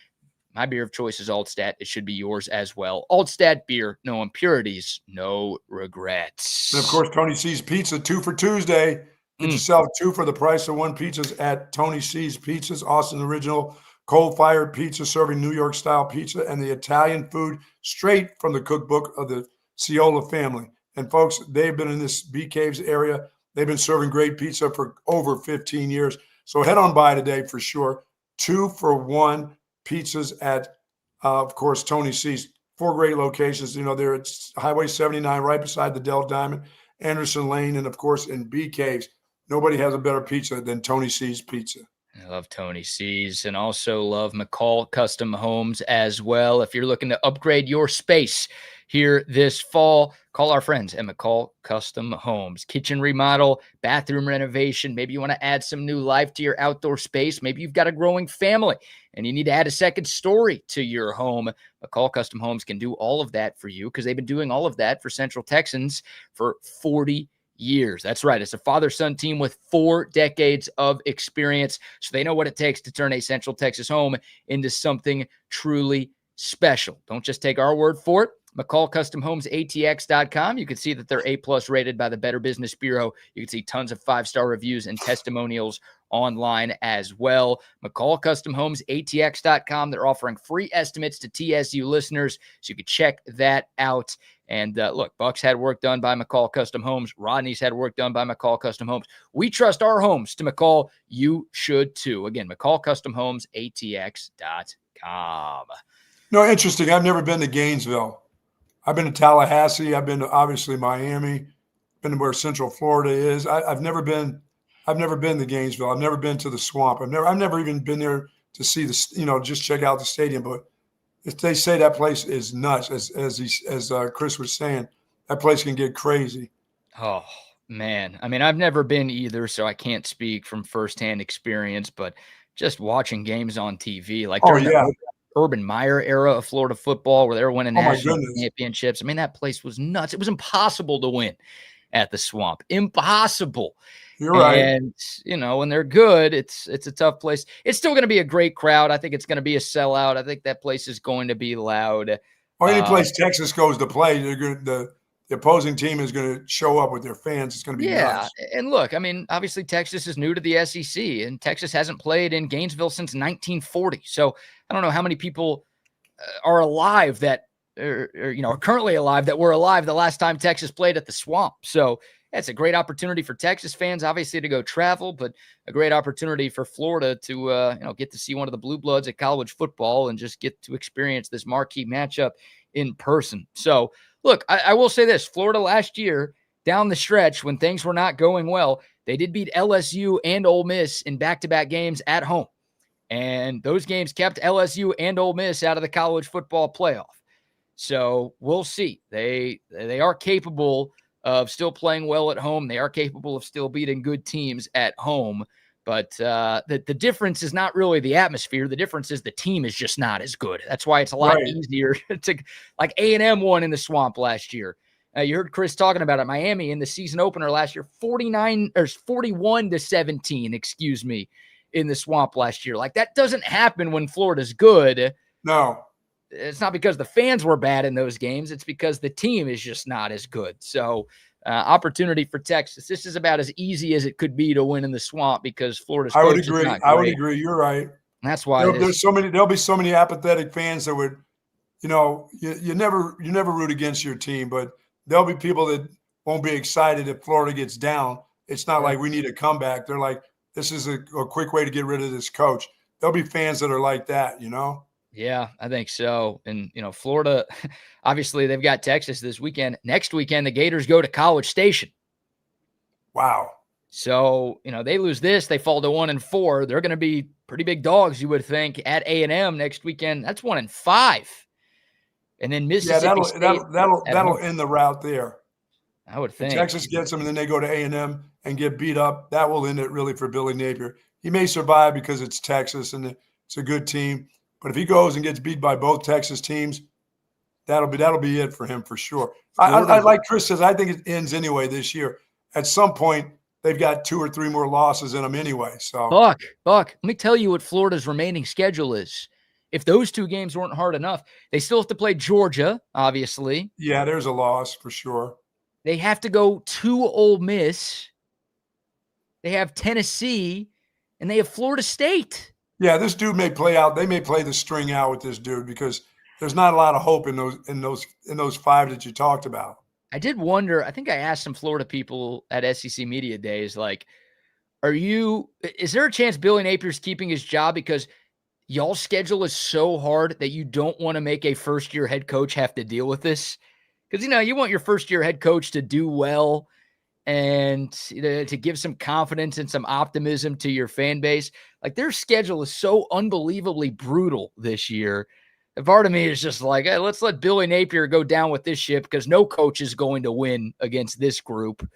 My beer of choice is Altstadt. It should be yours as well. Altstadt Beer, no impurities, no regrets. And of course, Tony C's Pizza, 2 for Tuesday. Get yourself 2 for the price of 1 pizzas at Tony C's Pizzas, Austin original coal-fired pizza serving New York-style pizza and the Italian food straight from the cookbook of the Ciola family. And folks, they've been in this Bee Caves area. They've been serving great pizza for over 15 years. So head on by today for sure. 2 for 1 pizzas at, of course, Tony C's. 4 great locations. You know, they're at Highway 79 right beside the Del Diamond, Anderson Lane, and, of course, in Bee Caves. Nobody has a better pizza than Tony C's Pizza. I love Tony C's, and also love McCall Custom Homes as well. If you're looking to upgrade your space here this fall, call our friends at McCall Custom Homes. Kitchen remodel, bathroom renovation. Maybe you want to add some new life to your outdoor space. Maybe you've got a growing family and you need to add a second story to your home. McCall Custom Homes can do all of that for you because they've been doing all of that for Central Texans for 40 years. That's right. It's a father-son team with 4 decades of experience. So they know what it takes to turn a Central Texas home into something truly special. Don't just take our word for it. McCall Custom Homes, ATX.com. You can see that they're A+ rated by the Better Business Bureau. You can see tons of 5-star reviews and testimonials online as well. McCall Custom Homes, ATX.com. They're offering free estimates to TSU listeners, so you can check that out. And look, Buck's had work done by McCall Custom Homes. Rodney's had work done by McCall Custom Homes. We trust our homes to McCall. You should too. Again, McCall Custom Homes, ATX.com. No, interesting. I've never been to Gainesville. I've been to Tallahassee. I've been to obviously Miami. Been to where Central Florida is. I've never been to Gainesville. I've never been to the Swamp. I've never even been there to see the, just check out the stadium. But if they say that place is nuts, as Chris was saying, that place can get crazy. Oh man, I mean, I've never been either, so I can't speak from firsthand experience. But just watching games on TV, like during the Urban Meyer era of Florida football, where they were winning national championships. I mean, that place was nuts. It was impossible to win at the Swamp. Impossible. You're right. And, when they're good, it's a tough place. It's still going to be a great crowd. I think it's going to be a sellout. I think that place is going to be loud. Or any place Texas goes to play, the opposing team is going to show up with their fans. It's going to be nuts. And look, I mean, obviously Texas is new to the SEC, and Texas hasn't played in Gainesville since 1940. So I don't know how many people are alive that are currently alive that were alive the last time Texas played at the Swamp. So it's a great opportunity for Texas fans, obviously, to go travel, but a great opportunity for Florida to get to see one of the blue bloods at college football and just get to experience this marquee matchup in person. So look, I will say this: Florida last year down the stretch when things were not going well, they did beat LSU and Ole Miss in back-to-back games at home. And those games kept LSU and Ole Miss out of the college football playoff. So we'll see. They are capable of still playing well at home. They are capable of still beating good teams at home. But the difference is not really the atmosphere. The difference is the team is just not as good. That's why it's a lot easier to, like A&M won in the Swamp last year. You heard Chris talking about it. Miami in the season opener last year, 41-17, in the Swamp last year. Like, that doesn't happen when Florida's good. No. It's not because the fans were bad in those games. It's because the team is just not as good. So opportunity for Texas. This is about as easy as it could be to win in the Swamp because Florida's coach I would is agree. not I would great. agree. You're right. That's why there'll be so many apathetic fans that would, you never root against your team, but there'll be people that won't be excited if Florida gets down. It's not like we need a comeback. They're like, this is a quick way to get rid of this coach. There'll be fans that are like that, Yeah, I think so. And, Florida, obviously they've got Texas this weekend. Next weekend, the Gators go to College Station. Wow. So, they lose this, they fall to 1-4. They're going to be pretty big dogs, you would think, at A&M next weekend. That's 1-5. And then Mississippi State. That'll end the route there. I would think. If Texas gets them and then they go to A&M and get beat up, that will end it really for Billy Napier. He may survive because it's Texas and it's a good team. But if he goes and gets beat by both Texas teams, that'll be it for him for sure. I like Chris says, I think it ends anyway this year. At some point, they've got 2 or 3 more losses in them anyway. So Buck, let me tell you what Florida's remaining schedule is. If those 2 games weren't hard enough, they still have to play Georgia, obviously. Yeah, there's a loss for sure. They have to go to Ole Miss. They have Tennessee, and they have Florida State. Yeah, this dude may play out. They may play the string out with this dude because there's not a lot of hope in those 5 that you talked about. I did wonder. I think I asked some Florida people at SEC Media Days, like, is there a chance Billy Napier's keeping his job because y'all's schedule is so hard that you don't want to make a first-year head coach have to deal with this? Because, you want your first-year head coach to do well and to give some confidence and some optimism to your fan base. Like, their schedule is so unbelievably brutal this year. And part of me is just like, hey, let's let Billy Napier go down with this ship because no coach is going to win against this group.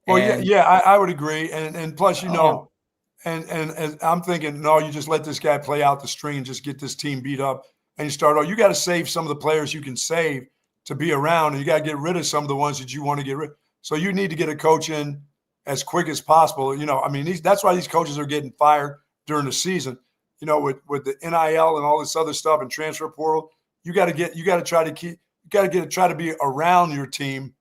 Well, I would agree. And plus, and I'm thinking, no, you just let this guy play out the string and just get this team beat up. And you got to save some of the players you can save to be around, and you got to get rid of some of the ones that you want to get rid of. So you need to get a coach in as quick as possible. That's why these coaches are getting fired during the season. With the NIL and all this other stuff and transfer portal, you got to try to be around your team,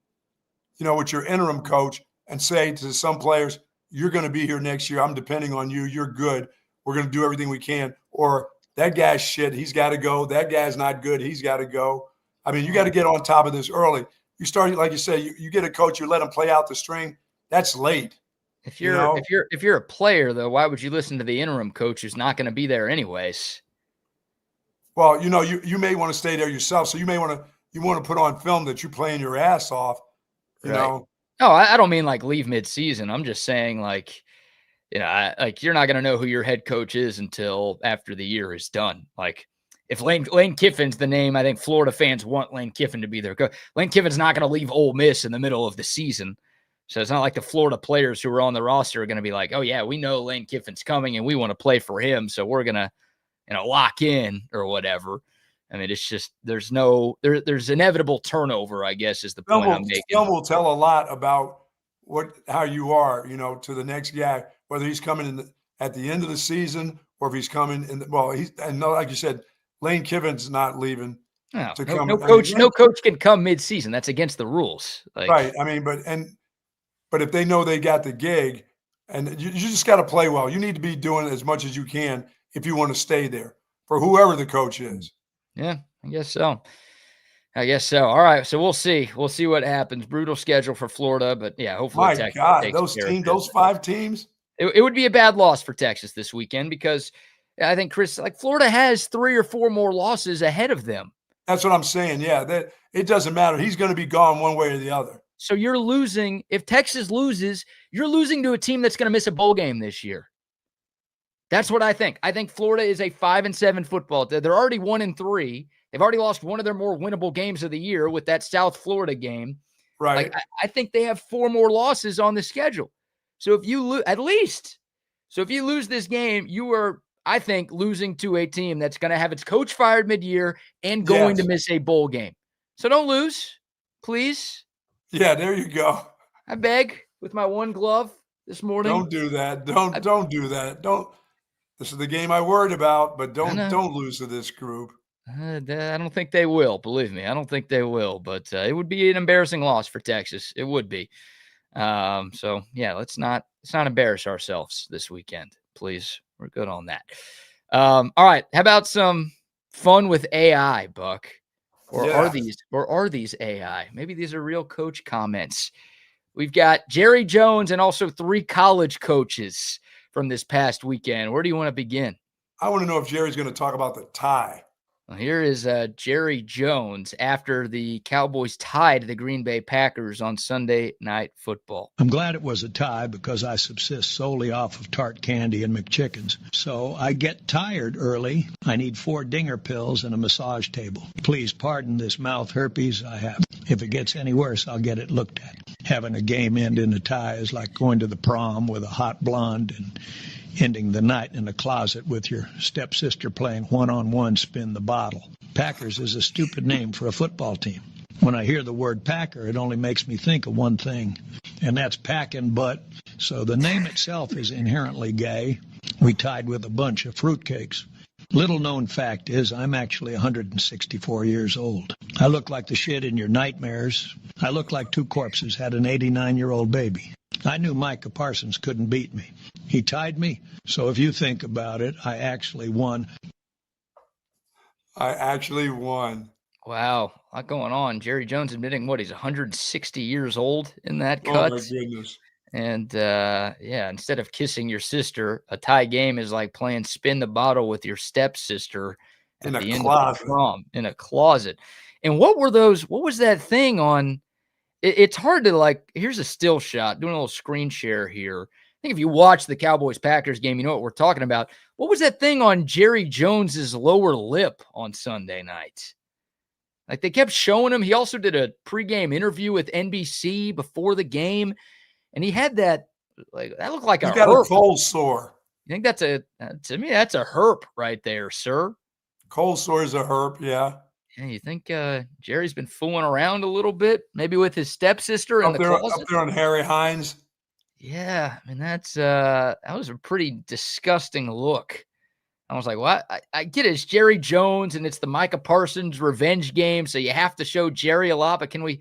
with your interim coach and say to some players, you're going to be here next year. I'm depending on you. You're good. We're going to do everything we can. Or that guy's shit. He's got to go. That guy's not good. He's got to go. You got to get on top of this early. You start, like you say, you get a coach, you let him play out the string. That's late. If you're a player, though, why would you listen to the interim coach who's not going to be there anyways? Well, you may want to stay there yourself, so you want to put on film that you're playing your ass off. You know. No, I don't mean like leave mid-season. I'm just saying like you're not going to know who your head coach is until after the year is done. Like, if Lane Kiffin's the name, I think Florida fans want Lane Kiffin to be their coach. Lane Kiffin's not going to leave Ole Miss in the middle of the season. So it's not like the Florida players who are on the roster are going to be like, oh, yeah, we know Lane Kiffin's coming and we want to play for him. So we're going to, lock in or whatever. It's just there's inevitable turnover, I guess, is the point I'm making. Film will tell a lot about how you are, to the next guy, whether he's coming at the end of the season or if he's coming like you said, Lane Kiffin's not leaving. No coach can come mid-season. That's against the rules. Right. But if they know they got the gig, and you just got to play well. You need to be doing as much as you can if you want to stay there for whoever the coach is. Yeah, I guess so. All right, so we'll see. We'll see what happens. Brutal schedule for Florida, but yeah, hopefully My Texas God, takes those care of teams, business. those 5 teams. It would be a bad loss for Texas this weekend because I think, Chris, like Florida has 3 or 4 more losses ahead of them. That's what I'm saying. Yeah, that it doesn't matter. He's going to be gone one way or the other. So you're losing. If Texas loses, you're losing to a team that's going to miss a bowl game this year. That's what I think. I think Florida is a 5-7 football. They're already 1-3. They've already lost one of their more winnable games of the year with that South Florida game. Right. Like, I think they have 4 more losses on the schedule. So if you lose, at least. So if you lose this game, you are, I think, losing to a team that's going to have its coach fired mid-year and going to miss a bowl game. So don't lose, please. Yeah, there you go. I beg with my one glove this morning. Don't do that. Don't do that. Don't. This is the game I worried about, but don't lose to this group. I don't think they will. Believe me, I don't think they will. But it would be an embarrassing loss for Texas. It would be. So yeah, let's not embarrass ourselves this weekend, please. We're good on that. All right. How about some fun with AI, Buck? Or are these AI? Maybe these are real coach comments. We've got Jerry Jones and also 3 college coaches from this past weekend. Where do you want to begin? I want to know if Jerry's going to talk about the tie. Well, here is Jerry Jones after the Cowboys tied the Green Bay Packers on Sunday Night Football. I'm glad it was a tie because I subsist solely off of tart candy and McChickens. So I get tired early. I need 4 dinger pills and a massage table. Please pardon this mouth herpes I have. If it gets any worse, I'll get it looked at. Having a game end in a tie is like going to the prom with a hot blonde and ending the night in a closet with your stepsister playing one-on-one spin the bottle. Packers is a stupid name for a football team. When I hear the word Packer, it only makes me think of one thing, and that's packing butt. So the name itself is inherently gay. We tied with a bunch of fruitcakes. Little known fact is I'm actually 164 years old. I look like the shit in your nightmares. I look like 2 corpses had an 89-year-old baby. I knew Micah Parsons couldn't beat me. He tied me. So if you think about it, I actually won. Wow. A lot going on. Jerry Jones admitting he's 160 years old in that cut. Oh, my goodness. And, instead of kissing your sister, a tie game is like playing spin the bottle with your stepsister at the end of the prom in a closet. And what was that thing on? It's hard to here's a still shot, doing a little screen share here. I think if you watch the Cowboys-Packers game, you know what we're talking about. What was that thing on Jerry Jones's lower lip on Sunday night? Like, they kept showing him. He also did a pregame interview with NBC before the game, and he had that, that looked like He's got a cold sore. You think to me, that's a herp right there, sir. Cold sore is a herp, yeah. Yeah, you think Jerry's been fooling around a little bit, maybe with his stepsister in the closet? Up there on Harry Hines. Yeah, I mean, that was a pretty disgusting look. I was like, what? I get it. It's Jerry Jones, and it's the Micah Parsons revenge game, so you have to show Jerry a lot. But can we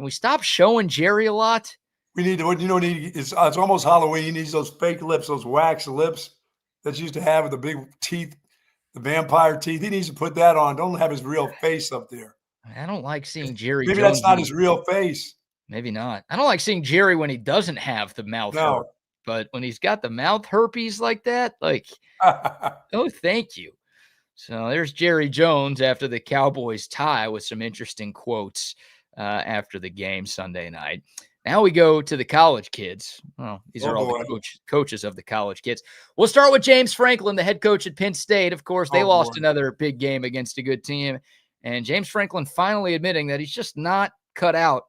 stop showing Jerry a lot? We need to. It's almost Halloween. He needs those fake lips, those wax lips that you used to have with the big teeth. The vampire teeth. He needs to put that on. Don't have his real face up there. I don't like seeing Jerry. Maybe Jones that's not his real face. Maybe not. I don't like seeing Jerry when he doesn't have the mouth herp. But when he's got the mouth herpes like that, oh, thank you. So there's Jerry Jones after the Cowboys tie with some interesting quotes after the game Sunday night. Now we go to the college kids. Well, these are all the coaches of the college kids. We'll start with James Franklin, the head coach at Penn State. Of course, they lost another big game against a good team. And James Franklin finally admitting that he's just not cut out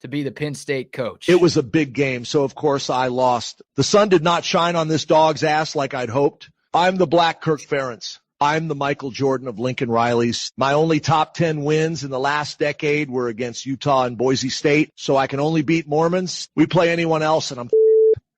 to be the Penn State coach. It was a big game, so of course I lost. The sun did not shine on this dog's ass like I'd hoped. I'm the Black Kirk Ferentz. I'm the Michael Jordan of Lincoln Riley's. My only top 10 wins in the last decade were against Utah and Boise State, so I can only beat Mormons. We play anyone else, and I'm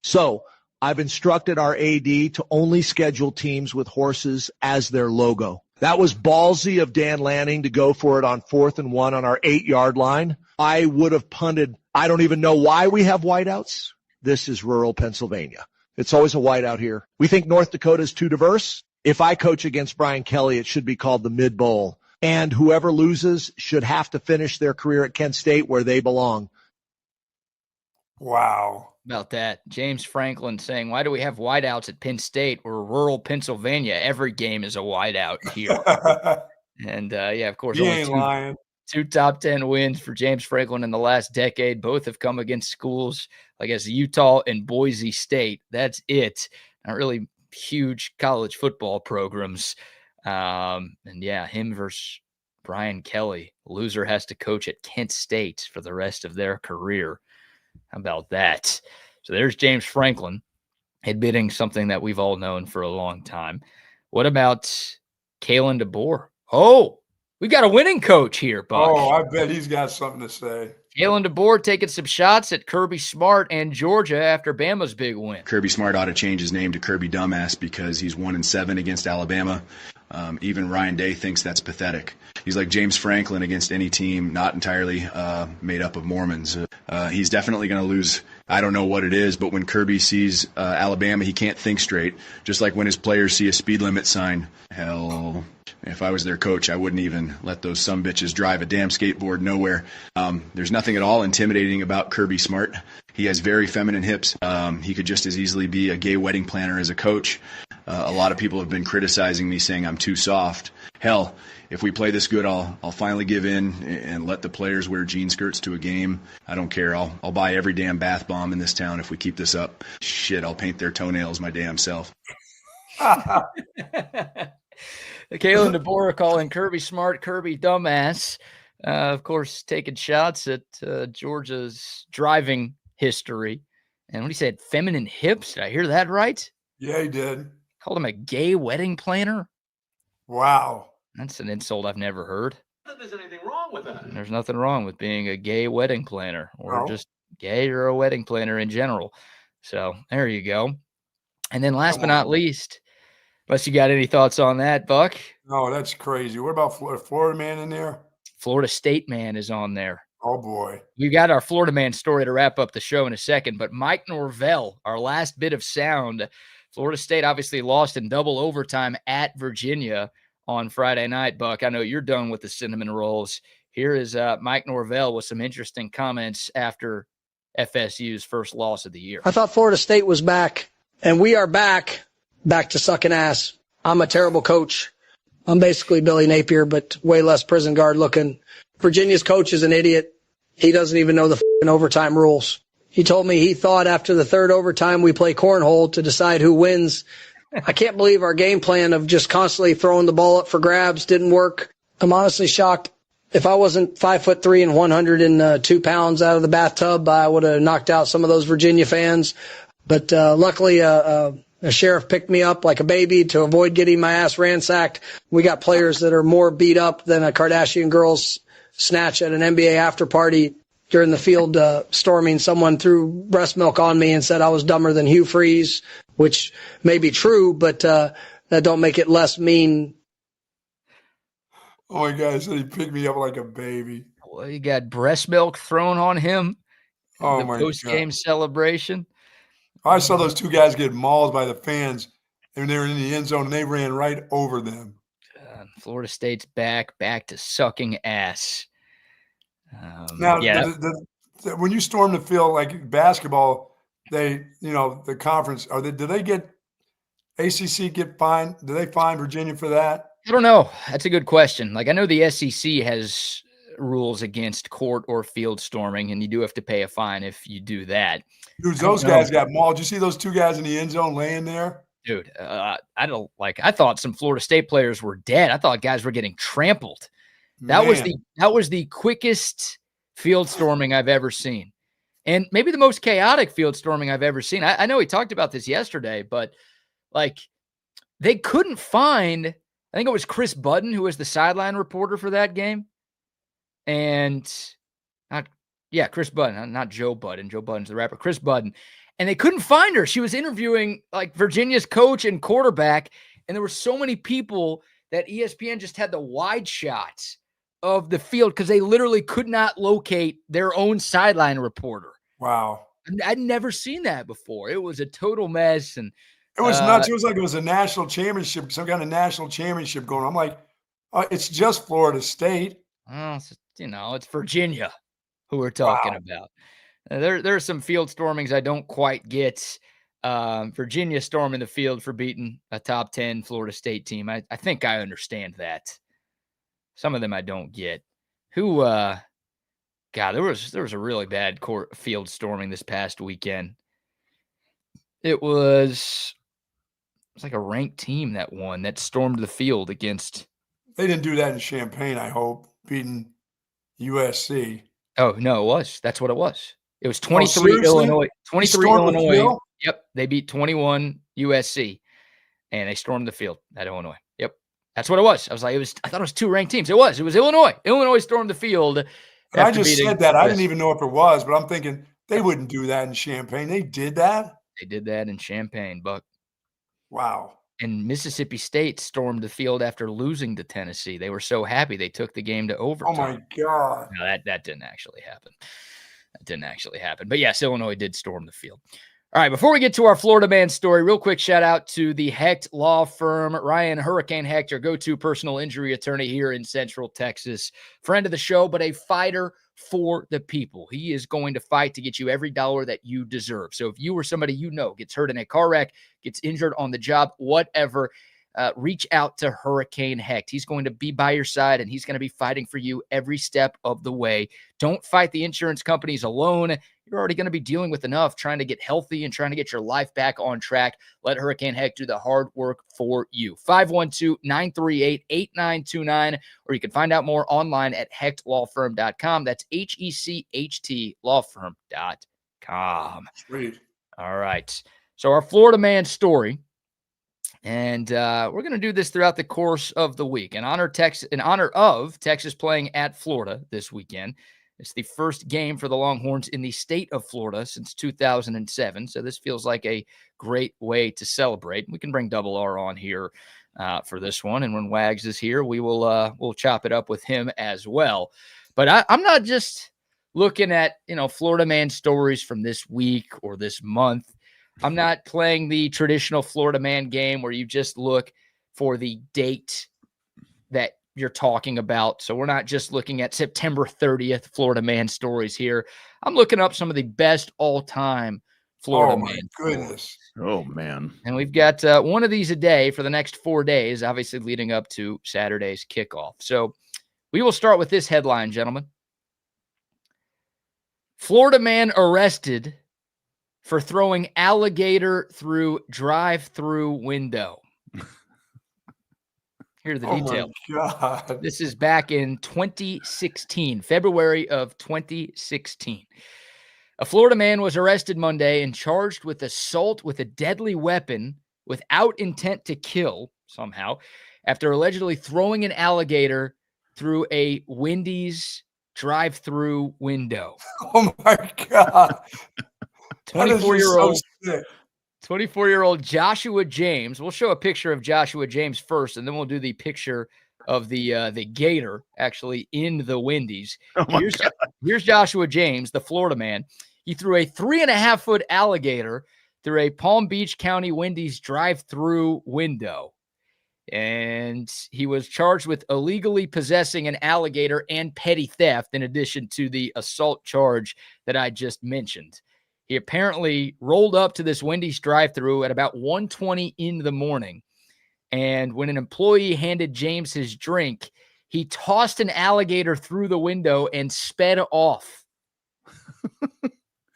So I've instructed our AD to only schedule teams with horses as their logo. That was ballsy of Dan Lanning to go for it on 4th and 1 on our 8-yard line. I would have punted. I don't even know why we have whiteouts. This is rural Pennsylvania. It's always a whiteout here. We think North Dakota is too diverse. If I coach against Brian Kelly, it should be called the Mid Bowl. and whoever loses should have to finish their career at Kent State where they belong. Wow. About that. James Franklin saying, why do we have wideouts at Penn State or rural Pennsylvania? Every game is a wideout here. And, yeah, of course, He only ain't lying. two top 10 wins for James Franklin in the last decade. Both have come against schools like as Utah and Boise State. That's it. Not really huge college football programs. And, yeah, him versus Brian Kelly. Loser has to coach at Kent State for the rest of their career. How about that? So there's James Franklin admitting something that we've all known for a long time. What about Kalen DeBoer? Oh, we got a winning coach here, Buck. Oh, I bet he's got something to say. Kalen DeBoer taking some shots at Kirby Smart and Georgia after Bama's big win. Kirby Smart ought to change his name to Kirby Dumbass because he's 1-7 against Alabama. Even Ryan Day thinks that's pathetic. He's like James Franklin against any team not entirely made up of Mormons. He's definitely going to lose. I don't know what it is, but when Kirby sees Alabama, he can't think straight. Just like when his players see a speed limit sign. Hell, if I was their coach, I wouldn't even let those sumbitches drive a damn skateboard nowhere. There's nothing at all intimidating about Kirby Smart. He has very feminine hips. He could just as easily be a gay wedding planner as a coach. A lot of people have been criticizing me, saying I'm too soft. Hell, if we play this good, I'll finally give in and let the players wear jean skirts to a game. I don't care. I'll buy every damn bath bomb in this town if we keep this up. Shit, I'll paint their toenails my damn self. Kalen DeBoer calling Kirby Smart, Kirby Dumbass. Of course, taking shots at Georgia's driving history. And what he said, feminine hips. Did I hear that right? Yeah, he did. Called him a gay wedding planner. Wow. That's an insult I've never heard. There's anything wrong with that. There's nothing wrong with being a gay wedding planner or No. just gay or a wedding planner in general. So there you go. And then last but not least, unless you got any thoughts on that, Buck? No, that's crazy. What about Florida man in there? Florida State man is on there. Oh, boy. We've got our Florida man story to wrap up the show in a second, but Mike Norvell, our last bit of sound. Florida State obviously lost in double overtime at Virginia on Friday night, Buck. I know you're done with the cinnamon rolls. Here is Mike Norvell with some interesting comments after FSU's first loss of the year. I thought Florida State was back, and we are back to sucking ass. I'm a terrible coach. I'm basically Billy Napier, but way less prison guard looking. Virginia's coach is an idiot. He doesn't even know the overtime rules. He told me he thought after the third overtime we play cornhole to decide who wins. I can't believe our game plan of just constantly throwing the ball up for grabs didn't work. I'm honestly shocked. If I wasn't 5'3" and 102 pounds out of the bathtub, I would have knocked out some of those Virginia fans. But luckily, a sheriff picked me up like a baby to avoid getting my ass ransacked. We got players that are more beat up than a Kardashian girl's snatch at an NBA after party. During the field storming, someone threw breast milk on me and said I was dumber than Hugh Freeze, which may be true, but that don't make it less mean. Oh, my God. He said he picked me up like a baby. Well, you got breast milk thrown on him. Oh, the my post-game God. celebration. I saw those two guys get mauled by the fans, and they were in the end zone, and they ran right over them. Florida State's back to sucking ass. Now, yeah. When you storm the field like basketball, the conference, do they get ACC get fined? Do they fine Virginia for that? I don't know. That's a good question. Like, I know the SEC has rules against court or field storming, and you do have to pay a fine if you do that. Dude, those guys got mauled. Did you see those two guys in the end zone laying there? Dude, I thought some Florida State players were dead. I thought guys were getting trampled. That was the quickest field storming I've ever seen. And maybe the most chaotic field storming I've ever seen. I know he talked about this yesterday, but like they couldn't find, I think it was Chris Budden, who was the sideline reporter for that game. And Chris Budden, not Joe Budden. Joe Budden's the rapper, Chris Budden. And they couldn't find her. She was interviewing like Virginia's coach and quarterback. And there were so many people that ESPN just had the wide shots of the field because they literally could not locate their own sideline reporter. Wow. I'd never seen that before. It was a total mess. And it was nuts. It was like it was a national championship, some kind of national championship going on. I'm like, It's just Florida State. Well, it's Virginia who we're talking about. There are some field stormings I don't quite get. Virginia storming the field for beating a top 10 Florida State team. I think I understand that. Some of them I don't get. God, there was a really bad field storming this past weekend. It was like a ranked team that won, that stormed the field against. They didn't do that in Champaign, I hope, beating USC. Oh, no, it was. That's what it was. It was 23 Illinois. 23 Illinois. Yep. They beat 21 USC, and they stormed the field at Illinois. Yep. That's what it was. I thought it was two ranked teams. It was Illinois. Illinois stormed the field. I just said that. I didn't even know if it was, but I'm thinking they wouldn't do that in Champaign. They did that? They did that in Champaign, Buck. Wow. And Mississippi State stormed the field after losing to Tennessee. They were so happy they took the game to overtime. Oh, my God. No, that didn't actually happen. But yes, Illinois did storm the field. All right, before we get to our Florida man story, real quick shout out to the Hecht Law Firm. Ryan Hurricane Hecht, your go-to personal injury attorney here in Central Texas. Friend of the show, but a fighter for the people. He is going to fight to get you every dollar that you deserve. So if you or somebody you know gets hurt in a car wreck, gets injured on the job, whatever, reach out to Hurricane Hecht. He's going to be by your side, and he's going to be fighting for you every step of the way. Don't fight the insurance companies alone. You're already going to be dealing with enough trying to get healthy and trying to get your life back on track. Let Hurricane Hecht do the hard work for you. 512-938-8929, or you can find out more online at hechtlawfirm.com. That's HECHT lawfirm.com. Sweet. All right. So our Florida man story. And we're going to do this throughout the course of the week in honor of Texas playing at Florida this weekend. It's the first game for the Longhorns in the state of Florida since 2007. So this feels like a great way to celebrate. We can bring Double R on here for this one. And when Wags is here, we'll chop it up with him as well. But I'm not just looking at, Florida man stories from this week or this month. I'm not playing the traditional Florida man game where you just look for the date that you're talking about. So we're not just looking at September 30th Florida man stories here. I'm looking up some of the best all-time Florida man goodness. stories. Oh, man. And we've got one of these a day for the next 4 days, obviously leading up to Saturday's kickoff. So we will start with this headline, gentlemen. Florida man arrested for throwing alligator through drive-thru window. Here are the details. My God. This is back in 2016, February of 2016. A Florida man was arrested Monday and charged with assault with a deadly weapon without intent to kill somehow after allegedly throwing an alligator through a Wendy's drive-thru window. Oh, my God. 24-year-old Joshua James. We'll show a picture of Joshua James first, and then we'll do the picture of the gator actually in the Wendy's. Here's Joshua James, the Florida man. He threw a 3.5-foot alligator through a Palm Beach County Wendy's drive-thru window. And he was charged with illegally possessing an alligator and petty theft in addition to the assault charge that I just mentioned. He apparently rolled up to this Wendy's drive-thru at about 1:20 in the morning. And when an employee handed James his drink, he tossed an alligator through the window and sped off.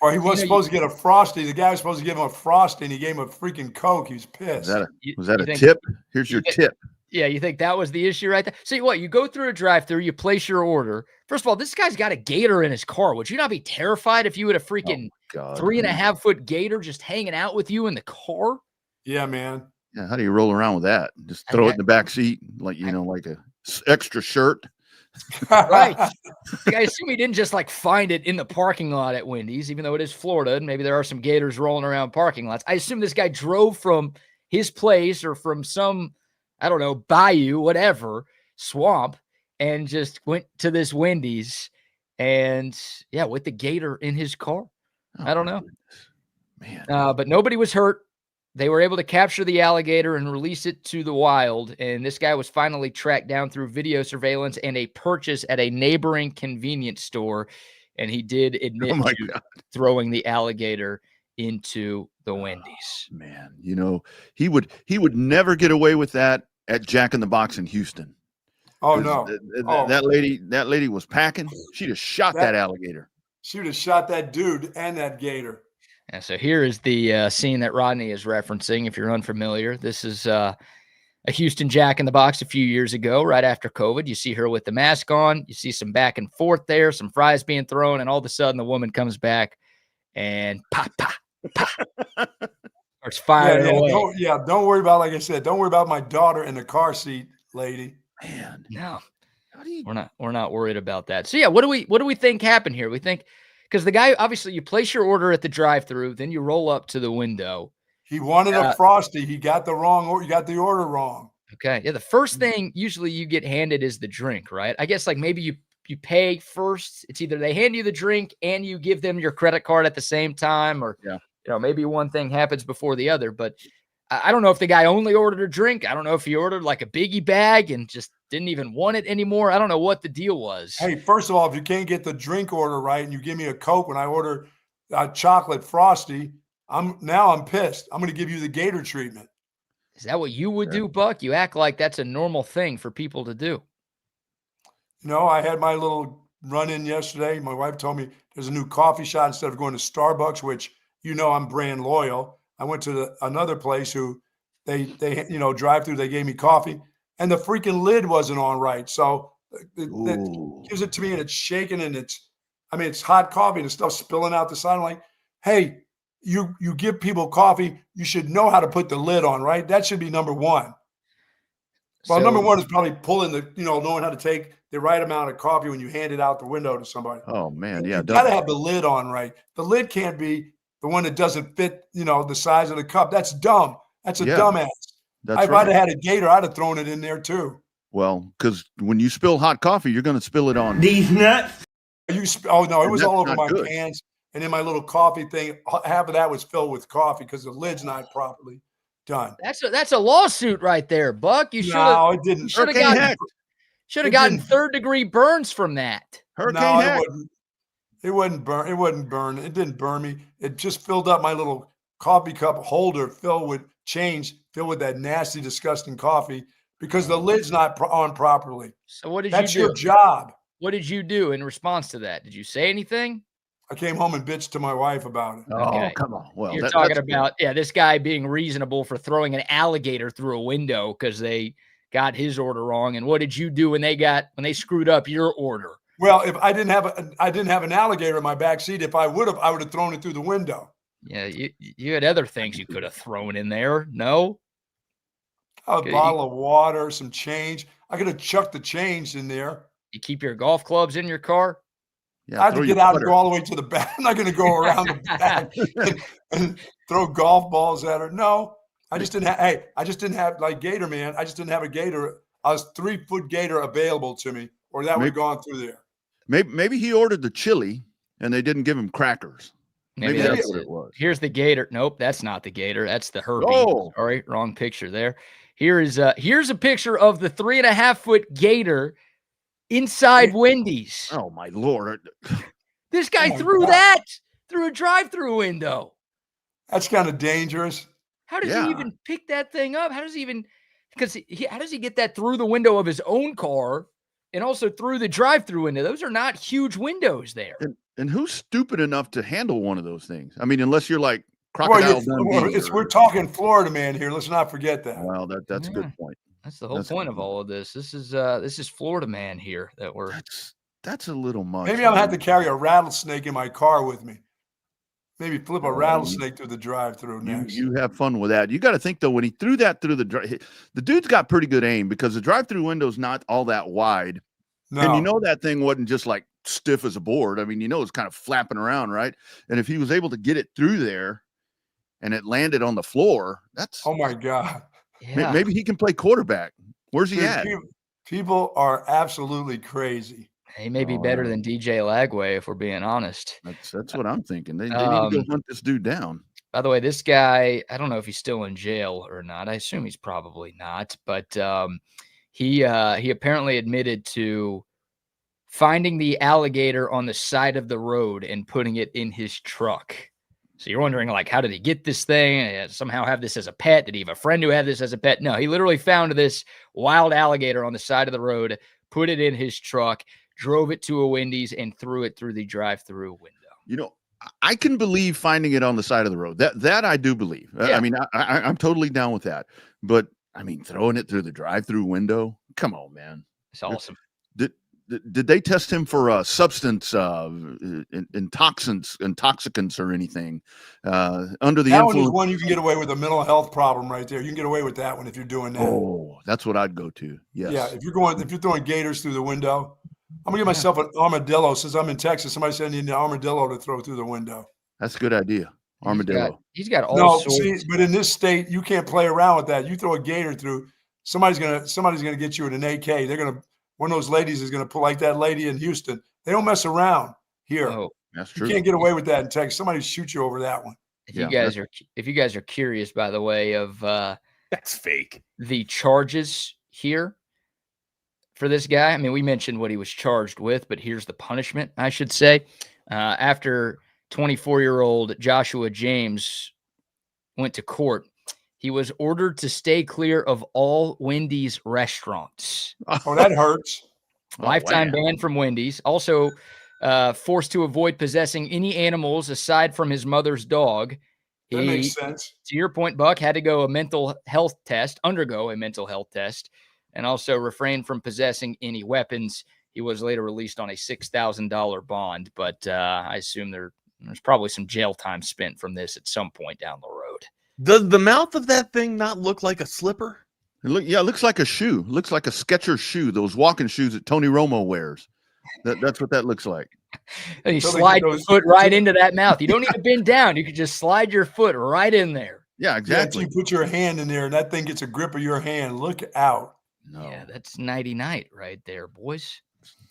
Or he was supposed to get a Frosty. The guy was supposed to give him a Frosty, and he gave him a freaking Coke. He was pissed. Was that a tip? Here's your tip. Yeah, you think that was the issue right there? See what? You go through a drive-thru, you place your order. First of all, this guy's got a gator in his car. Would you not be terrified if you had a freaking 3.5-foot gator just hanging out with you in the car? Yeah, man. Yeah, how do you roll around with that? Just throw it in the back seat, like like a extra shirt. Right. I assume he didn't just find it in the parking lot at Wendy's, even though it is Florida, and maybe there are some gators rolling around parking lots. I assume this guy drove from his place or from some, I don't know, bayou, whatever, swamp, and just went to this Wendy's and, with the gator in his car. I don't know. Man. But nobody was hurt. they were able to capture the alligator and release it to the wild. And this guy was finally tracked down through video surveillance and a purchase at a neighboring convenience store. And he did admit to throwing the alligator into the Wendy's. Man, you know, he would never get away with that at Jack in the Box in Houston. Oh no. That lady was packing. She'd have shot that alligator. She would have shot that dude and that gator. And so here is the scene that Rodney is referencing. If you're unfamiliar, this is a Houston Jack in the Box a few years ago, right after COVID. You see her with the mask on. You see some back and forth there, some fries being thrown, and all of a sudden the woman comes back and pop, pop, pop. Starts firing away. Don't worry about, like I said, don't worry about my daughter in the car seat, lady. Man, no, we're not worried about that. So yeah, what do we think happened here? We think because the guy, obviously, you place your order at the drive-thru, then you roll up to the window. He wanted a Frosty. He got the order wrong. Okay, yeah. The first thing usually you get handed is the drink, right? I guess like maybe you pay first. It's either they hand you the drink and you give them your credit card at the same time, or maybe one thing happens before the other, but. I don't know if the guy only ordered a drink. I don't know if he ordered like a biggie bag and just didn't even want it anymore. I don't know what the deal was. Hey, first of all, if you can't get the drink order right and you give me a Coke when I order a chocolate Frosty, I'm pissed. I'm going to give you the gator treatment. Is that what you would do, Buck? You act like that's a normal thing for people to do. No, I had my little run-in yesterday. My wife told me there's a new coffee shop instead of going to Starbucks, which I'm brand loyal. I went to another place who they drive-through. They gave me coffee, and the freaking lid wasn't on right. So it gives it to me, and it's shaking, and it's hot coffee, and the stuff spilling out the side. I'm like, hey, you give people coffee, you should know how to put the lid on, right? That should be number one. Well, number one is probably pulling knowing how to take the right amount of coffee when you hand it out the window to somebody. Oh man, yeah, you got to have the lid on right. The lid can't be the one that doesn't fit, the size of the cup. That's dumb. That's a dumbass. If I'd have had a gator, I'd have thrown it in there too. Well, because when you spill hot coffee, you're going to spill it on these nuts. It was all over my pants, and in my little coffee thing. Half of that was filled with coffee because the lid's not properly done. That's a lawsuit right there, Buck. You should have. No, it didn't. Should have gotten third-degree burns from that. It wouldn't burn. It wouldn't burn. It didn't burn me. It just filled up my little coffee cup holder filled with that nasty, disgusting coffee because the lid's not on properly. So what did That's you do? That's your job. What did you do in response to that? Did you say anything? I came home and bitched to my wife about it. Okay. Oh, come on. Well, you're talking about this guy being reasonable for throwing an alligator through a window because they got his order wrong. And what did you do when they screwed up your order? Well, if I didn't have an alligator in my back seat, I would have thrown it through the window. Yeah, you had other things you could have thrown in there. No, a bottle of water, some change. I could have chucked the change in there. You keep your golf clubs in your car? Yeah, I had to get out and go all the way to the back. I'm not going to go around the back and throw golf balls at her. No, I just didn't have. Hey, I just didn't have like gator, man. I just didn't have a gator. I was 3-foot gator available to me, or that would have gone through there. Maybe he ordered the chili and they didn't give him crackers. Maybe that's what it was. Here's the gator. Nope, that's not the gator. That's the Herbie. Oh. Sorry, wrong picture there. Here's a picture of the 3.5-foot gator inside Wendy's. Oh my Lord. This guy threw that through a drive-through window. That's kind of dangerous. How does he even pick that thing up? How does he get that through the window of his own car and also through the drive-through window? Those are not huge windows there. And who's stupid enough to handle one of those things? I mean, unless you're like Crocodile Dundee. We're talking Florida man here. Let's not forget that. Well, that's a good point. That's the whole point of all of this. This is Florida man here that we're. That's a little much. Maybe I'll have to carry a rattlesnake in my car with me. Maybe flip a rattlesnake through the drive-through next. You have fun with that. You got to think though, when he threw that through the dude's got pretty good aim because the drive-through window's not all that wide. No. And that thing wasn't just like stiff as a board. I mean, it's kind of flapping around, right? And if he was able to get it through there and it landed on the floor, that's oh my God. Yeah. Maybe he can play quarterback. Where's he at? People are absolutely crazy. He may be better than DJ Lagway, if we're being honest. That's what I'm thinking. They need to go hunt this dude down. By the way, this guy, I don't know if he's still in jail or not. I assume he's probably not, but he apparently admitted to finding the alligator on the side of the road and putting it in his truck. So you're wondering, like, how did he get this thing? Somehow have this as a pet? Did he have a friend who had this as a pet? No, he literally found this wild alligator on the side of the road, put it in his truck, drove it to a Wendy's, and threw it through the drive-through window. You know, I can believe finding it on the side of the road. That I do believe. Yeah. I mean, I'm totally down with that. But I mean, throwing it through the drive-through window. Come on, man. It's awesome. Did they test him for substance intoxicants or anything under the that influence? One is one you can get away with a mental health problem right there. You can get away with that one if you're doing that. Oh, that's what I'd go to. Yes. Yeah, if you're throwing gators through the window, I'm gonna get myself an armadillo. Since I'm in Texas, somebody said I need an armadillo to throw through the window. That's a good idea. Armadillo. He's got all sorts. See, but in this state, you can't play around with that. You throw a gator through, somebody's gonna get you with an AK. They're gonna. One of those ladies is going to pull like that lady in Houston. They don't mess around here. Oh, that's true. You can't get away with that in Texas. Somebody shoot you over that one. If you guys are curious, by the way, of that's fake. The charges here for this guy. I mean, we mentioned what he was charged with, but here's the punishment, I should say. After 24-year-old Joshua James went to court, he was ordered to stay clear of all Wendy's restaurants. Oh, that hurts. Lifetime ban from Wendy's. Also, forced to avoid possessing any animals aside from his mother's dog. That makes sense. To your point, Buck, had to undergo a mental health test, and also refrain from possessing any weapons. He was later released on a $6,000 bond, but I assume there's probably some jail time spent from this at some point down the road. Does the mouth of that thing not look like a slipper? It looks like a shoe. Looks like a Skechers shoe, those walking shoes that Tony Romo wears. That's what that looks like. And you slide your foot right into that mouth. You don't need to bend down. You can just slide your foot right in there. Yeah, exactly. Yeah, you put your hand in there, and that thing gets a grip of your hand. Look out. No. Yeah, that's nighty-night right there, boys.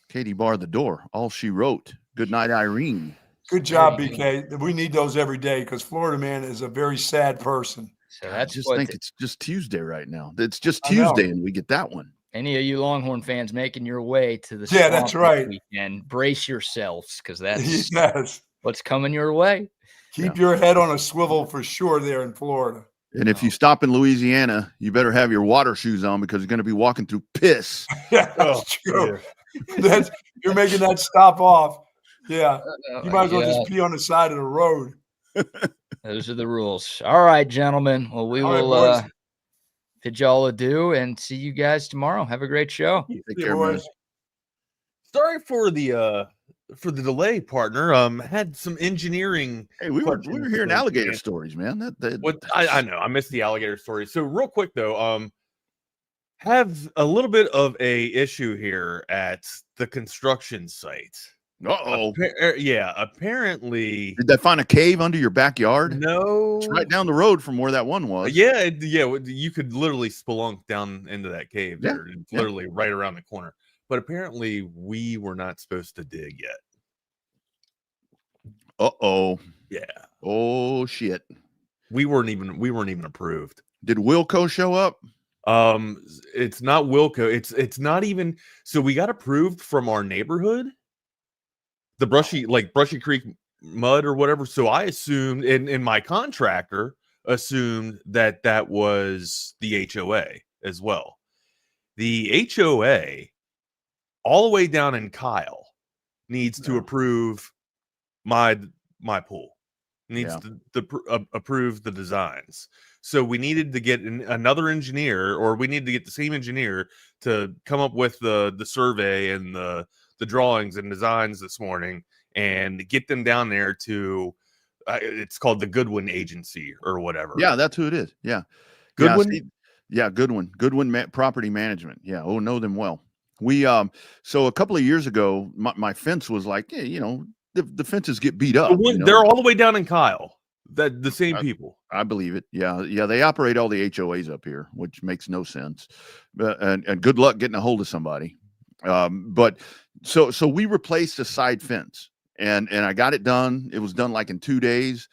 Katie barred the door. All she wrote. Good night, Irene. Good job, BK. We need those every day because Florida man is a very sad person. So that's I just think it's just Tuesday right now. It's just Tuesday, and we get that one. Any of you Longhorn fans making your way to the that's right. weekend, brace yourselves because that's what's coming your way. Keep your head on a swivel for sure there in Florida. And if you stop in Louisiana, you better have your water shoes on because you're going to be walking through piss. Yeah, that's true. Yeah. You're making that stop off. Yeah, you might as well just pee on the side of the road. Those are the rules. All right, gentlemen. Well, we will bid y'all adieu and see you guys tomorrow. Have a great show. Take care, boys. Sorry for the delay, partner. Had some engineering. Hey, we were hearing alligator stories, man. I know. I missed the alligator story. So real quick though, have a little bit of a issue here at the construction site. Uh-oh. Yeah, apparently. Did they find a cave under your backyard? No. It's right down the road from where that one was. Yeah, you could literally spelunk down into that cave there. It's literally right around the corner. But apparently we were not supposed to dig yet. Uh-oh. Yeah. Oh shit. We weren't even approved. Did Wilco show up? It's not Wilco. It's not even. So we got approved from our neighborhood. The Brushy Creek mud or whatever. So I assumed, and my contractor assumed that was the HOA as well. The HOA, all the way down in Kyle, needs to approve my pool. Needs to approve the designs. So we needed to get another engineer, or we needed to get the same engineer to come up with the survey and the drawings and designs this morning and get them down there to it's called the Goodwin Agency or whatever. Yeah, that's who it is. Yeah. Goodwin. Goodwin Property Management. Yeah. Oh, know them well. We so a couple of years ago, my fence was like, the fences get beat up. They're all the way down in Kyle. The same people. I believe it. Yeah. They operate all the HOAs up here, which makes no sense. And good luck getting a hold of somebody. But so we replaced a side fence, and I got it done. It was done like in 2 days.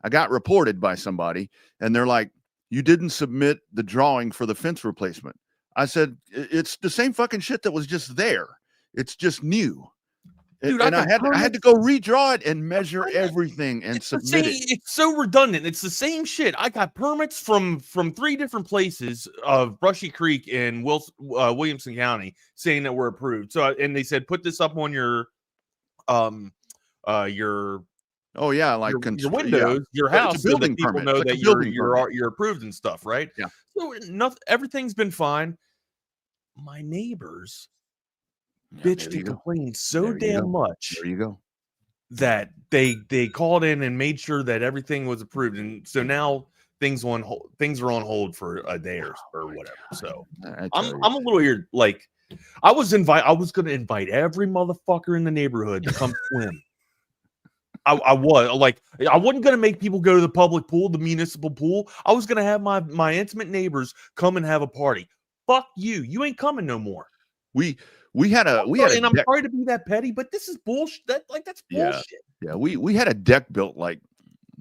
I got reported by somebody, and they're like, you didn't submit the drawing for the fence replacement. I said, it's the same fucking shit that was just there. It's just new. Dude, and I had to go redraw it and measure everything and submit it. It's so redundant. It's the same shit. I got permits from 3 different places of Brushy Creek in Williamson County saying that we're approved. So, and they said, put this up on your your windows, your house, so that people know that you're approved and stuff, right? Yeah. So everything's been fine. My neighbors bitched and complained so damn much. There you go. That they called in and made sure that everything was approved, and so now things are on hold for a day or whatever. So I'm a little weird. Like I was going to invite every motherfucker in the neighborhood to come swim. I wasn't going to make people go to the public pool, the municipal pool. I was going to have my intimate neighbors come and have a party. Fuck you. You ain't coming no more. We had a I'm sorry to be that petty, but this is bullshit. That's bullshit. Yeah. We had a deck built like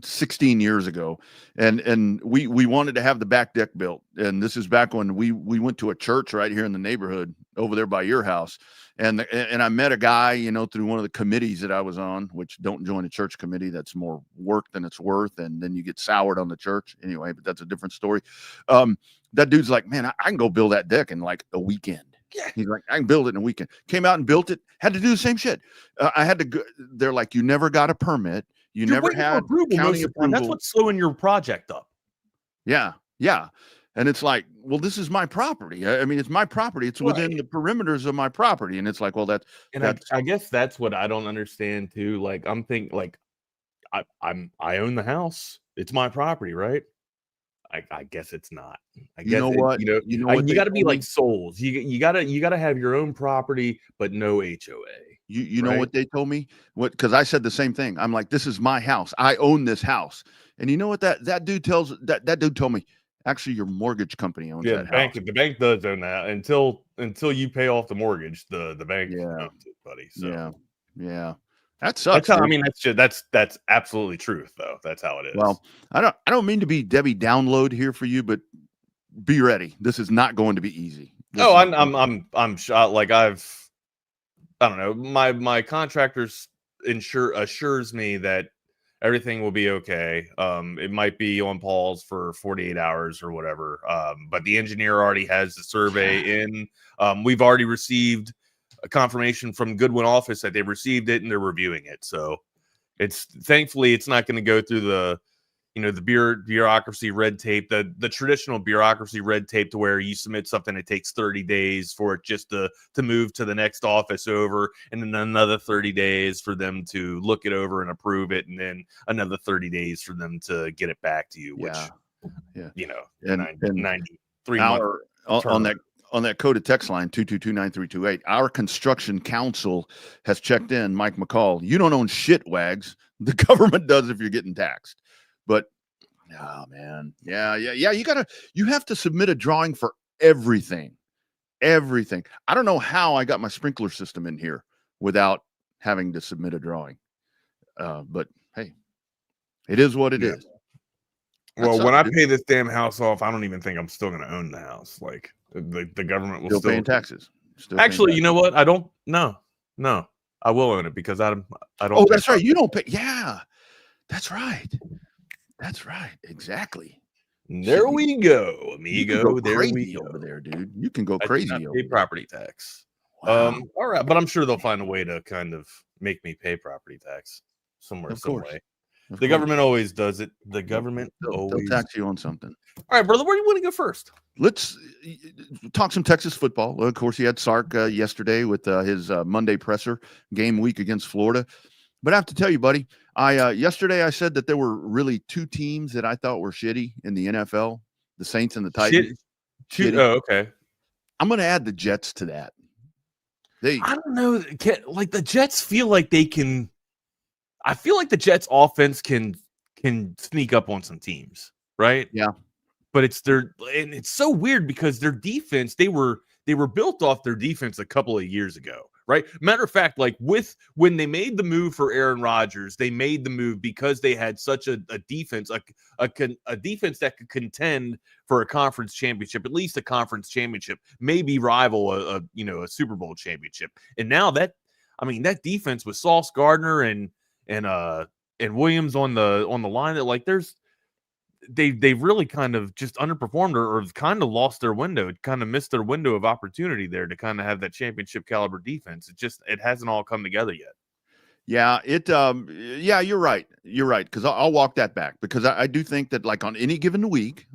16 years ago, and we wanted to have the back deck built. And this is back when we went to a church right here in the neighborhood over there by your house. And I met a guy, through one of the committees that I was on, which don't join a church committee. That's more work than it's worth. And then you get soured on the church anyway, but that's a different story. That dude's like, man, I can go build that deck in like a weekend. Yeah. He's like, I can build it in a weekend. Came out and built it. Had to do the same shit. I had to go. They're like, you never got a permit. You're never had county approval. That's what's slowing your project up. Yeah. And it's like, well, this is my property. I mean, it's my property. It's within the perimeters of my property. And it's like, well, I guess that's what I don't understand too. Like, I'm thinking, like, I own the house. It's my property, right? I guess it's not. You know what? You got to be like souls. You got to have your own property, but no HOA. You know what they told me? Because I said the same thing. I'm like, this is my house. I own this house. And you know what that dude told me? Actually, your mortgage company owns that house. The bank does own that until you pay off the mortgage. The bank owns it, buddy. So yeah. That sucks. That's absolutely truth, though. That's how it is. Well, I don't mean to be Debbie Download here for you, but be ready. This is not going to be easy. I'm shot. Like I don't know. My contractors assures me that everything will be okay. It might be on pause for 48 hours or whatever. But the engineer already has the survey in. We've already received a confirmation from Goodwin office that they received it and they're reviewing it. So thankfully it's not going to go through the bureaucracy red tape, the traditional bureaucracy red tape to where you submit something, it takes 30 days for it just to move to the next office over, and then another 30 days for them to look it over and approve it, and then another 30 days for them to get it back to you, which, 93 months. On that coded text line, 222-9328, our construction council has checked in. Mike McCall, you don't own shit, Wags. The government does if you're getting taxed. But, oh, man. Yeah. You have to submit a drawing for everything. Everything. I don't know how I got my sprinkler system in here without having to submit a drawing. But, hey, it is what it is. Well, when I pay this damn house off, I don't even think I'm still going to own the house. Like, the government will still paying taxes. Actually, you know what? I don't. No, I will own it because I don't. Oh, that's right. You don't pay. Yeah, that's right. Exactly. There we go, amigo. There we go over there, dude. You can go crazy. Pay property tax. Wow. All right, but I'm sure they'll find a way to kind of make me pay property tax some way. The government always does it. The government always tax you on something. All right, brother, where do you want to go first? Let's talk some Texas football. Well, of course, he had Sark yesterday with his Monday presser game week against Florida. But I have to tell you, buddy, yesterday I said that there were really 2 teams that I thought were shitty in the NFL, the Saints and the Titans. Shitty. Oh, okay. I'm going to add the Jets to that. I don't know. Like the Jets feel like they can. I feel like the Jets offense can sneak up on some teams, right? Yeah. But it's so weird because their defense, they were built off their defense a couple of years ago, right? Matter of fact, like when they made the move for Aaron Rodgers, they made the move because they had such a defense, a defense that could contend for a conference championship, at least a conference championship, maybe rival a Super Bowl championship. And now that defense with Sauce Gardner and Williams on the line, that like they've really kind of just underperformed or kind of lost their window, kind of missed their window of opportunity there to kind of have that championship caliber defense. It hasn't all come together yet. Yeah, you're right. You're right. Because I'll walk that back, because I do think that, like, on any given week,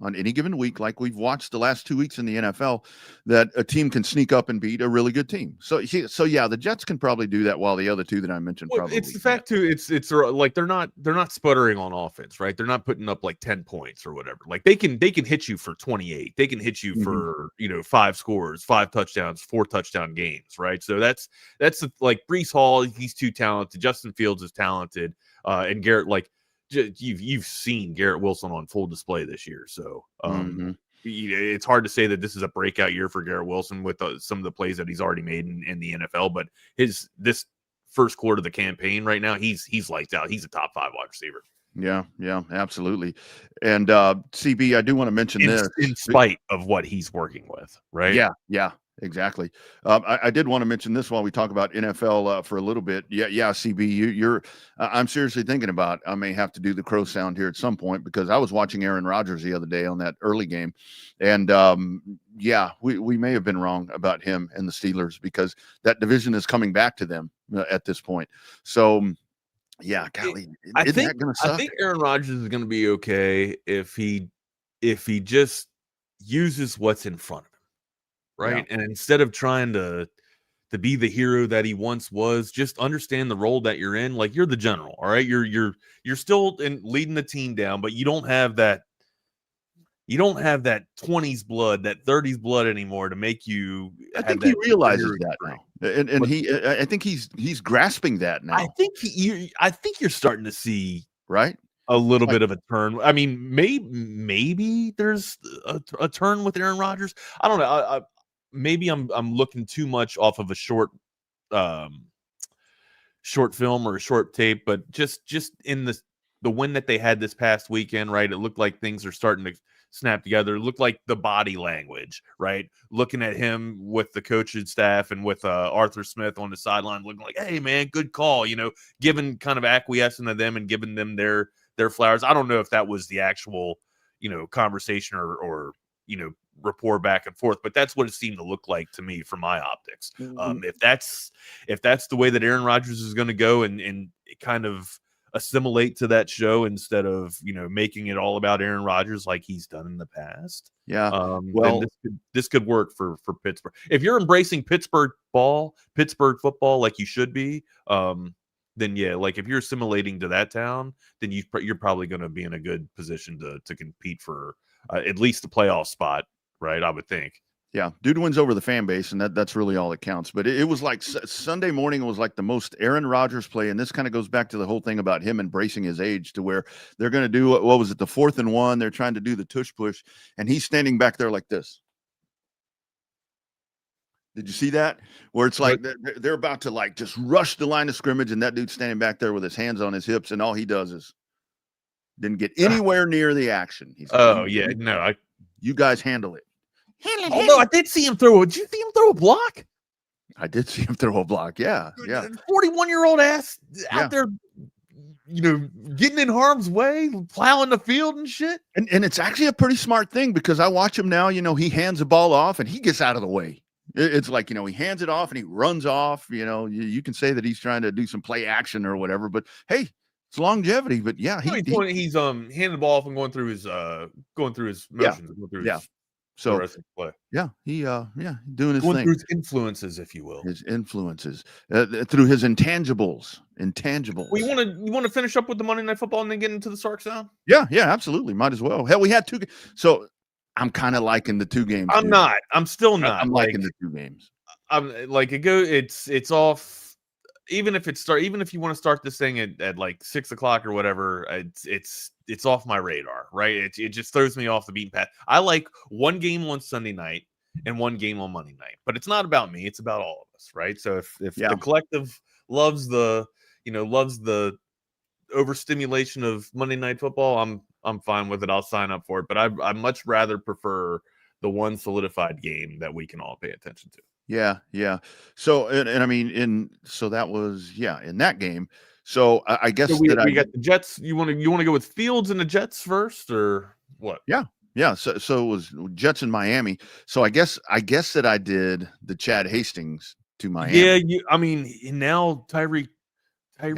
like we've watched the last 2 weeks in the NFL, that a team can sneak up and beat a really good team. So yeah, the Jets can probably do that, while the other two that I mentioned probably. It's the fact too. It's like they're not sputtering on offense, right? They're not putting up like 10 points or whatever. Like they can hit you for 28. They can hit you for 5 scores, 5 touchdowns, 4 touchdown games, right? So that's like Breece Hall. He's too talented. Justin Fields is talented, and Garrett, like you've seen Garrett Wilson on full display this year. So it's hard to say that this is a breakout year for Garrett Wilson with some of the plays that he's already made in the NFL. But this first quarter of the campaign right now, he's lights out. He's a top 5 wide receiver. Yeah, absolutely. And CB, I do want to mention this in spite of what he's working with, right? Yeah. Exactly. I did want to mention this while we talk about NFL for a little bit. Yeah, CB, I'm seriously thinking about, I may have to do the crow sound here at some point, because I was watching Aaron Rodgers the other day on that early game. And we may have been wrong about him and the Steelers, because that division is coming back to them at this point. So yeah, golly, I think Aaron Rodgers is going to be okay if he just uses what's in front of him. Right. Yeah. And instead of trying to be the hero that he once was, just understand the role that you're in. Like, you're the general. All right. You're still leading the team down, but you don't have that 20s blood, that 30s blood anymore to make you. I think he realizes that now. And I think he's grasping that now. I think you're starting to see, right, a little bit of a turn. I mean, maybe there's a turn with Aaron Rodgers. I don't know. Maybe I'm looking too much off of a short film or a short tape, but just in the win that they had this past weekend, right? It looked like things are starting to snap together. It looked like the body language, right? Looking at him with the coaching staff and with Arthur Smith on the sideline, looking like, hey man, good call, giving kind of acquiescing to them and giving them their flowers. I don't know if that was the actual, conversation or rapport back and forth, but that's what it seemed to look like to me from my optics. If that's the way that Aaron Rodgers is going to go and kind of assimilate to that show instead of making it all about Aaron Rodgers like he's done in the past, well, this could work for Pittsburgh. If you're embracing Pittsburgh football like you should be, then yeah, like if you're assimilating to that town, then you're probably going to be in a good position to compete for at least the playoff spot. Right, I would think. Yeah, dude wins over the fan base, and that's really all that counts. But it was like Sunday morning was like the most Aaron Rodgers play, and this kind of goes back to the whole thing about him embracing his age, to where they're going to do what was it, the 4th and 1? They're trying to do the tush push, and he's standing back there like this. Did you see that? Where it's like they're about to like just rush the line of scrimmage, and that dude's standing back there with his hands on his hips, and all he does is didn't get anywhere near the action. He's like, you guys handle it. Although I did see him throw. Did you see him throw a block? I did see him throw a block. Yeah. 41-year-old ass out there, getting in harm's way, plowing the field and shit. And it's actually a pretty smart thing, because I watch him now. He hands the ball off and he gets out of the way. It's like, he hands it off and he runs off. You can say that he's trying to do some play action or whatever, but hey, it's longevity. But yeah, he's handing the ball off and going through his motions. So play. Yeah, he doing his thing. Through his influences, if you will. His influences through his intangibles. Well, you want to finish up with the Monday Night Football and then get into the Sark sound? Yeah, absolutely. Might as well. Hell, we had 2. So I'm kind of liking the 2 games. I'm still not. I'm liking the 2 games. I'm like it's off. Even if you want to start this thing at like 6 o'clock or whatever, it's off my radar, right? It just throws me off the beaten path. I like one game on Sunday night and one game on Monday night. But it's not about me; it's about all of us, right? So if the collective loves the overstimulation of Monday Night Football, I'm fine with it. I'll sign up for it. But I much rather prefer the one solidified game that we can all pay attention to. Yeah. So and I mean, so that was in that game. So I guess so we got the Jets. You want to go with Fields and the Jets first, or what? Yeah. So it was Jets in Miami. So I guess that I did the Chad Hastings to Miami. Yeah. Now Tyreek. I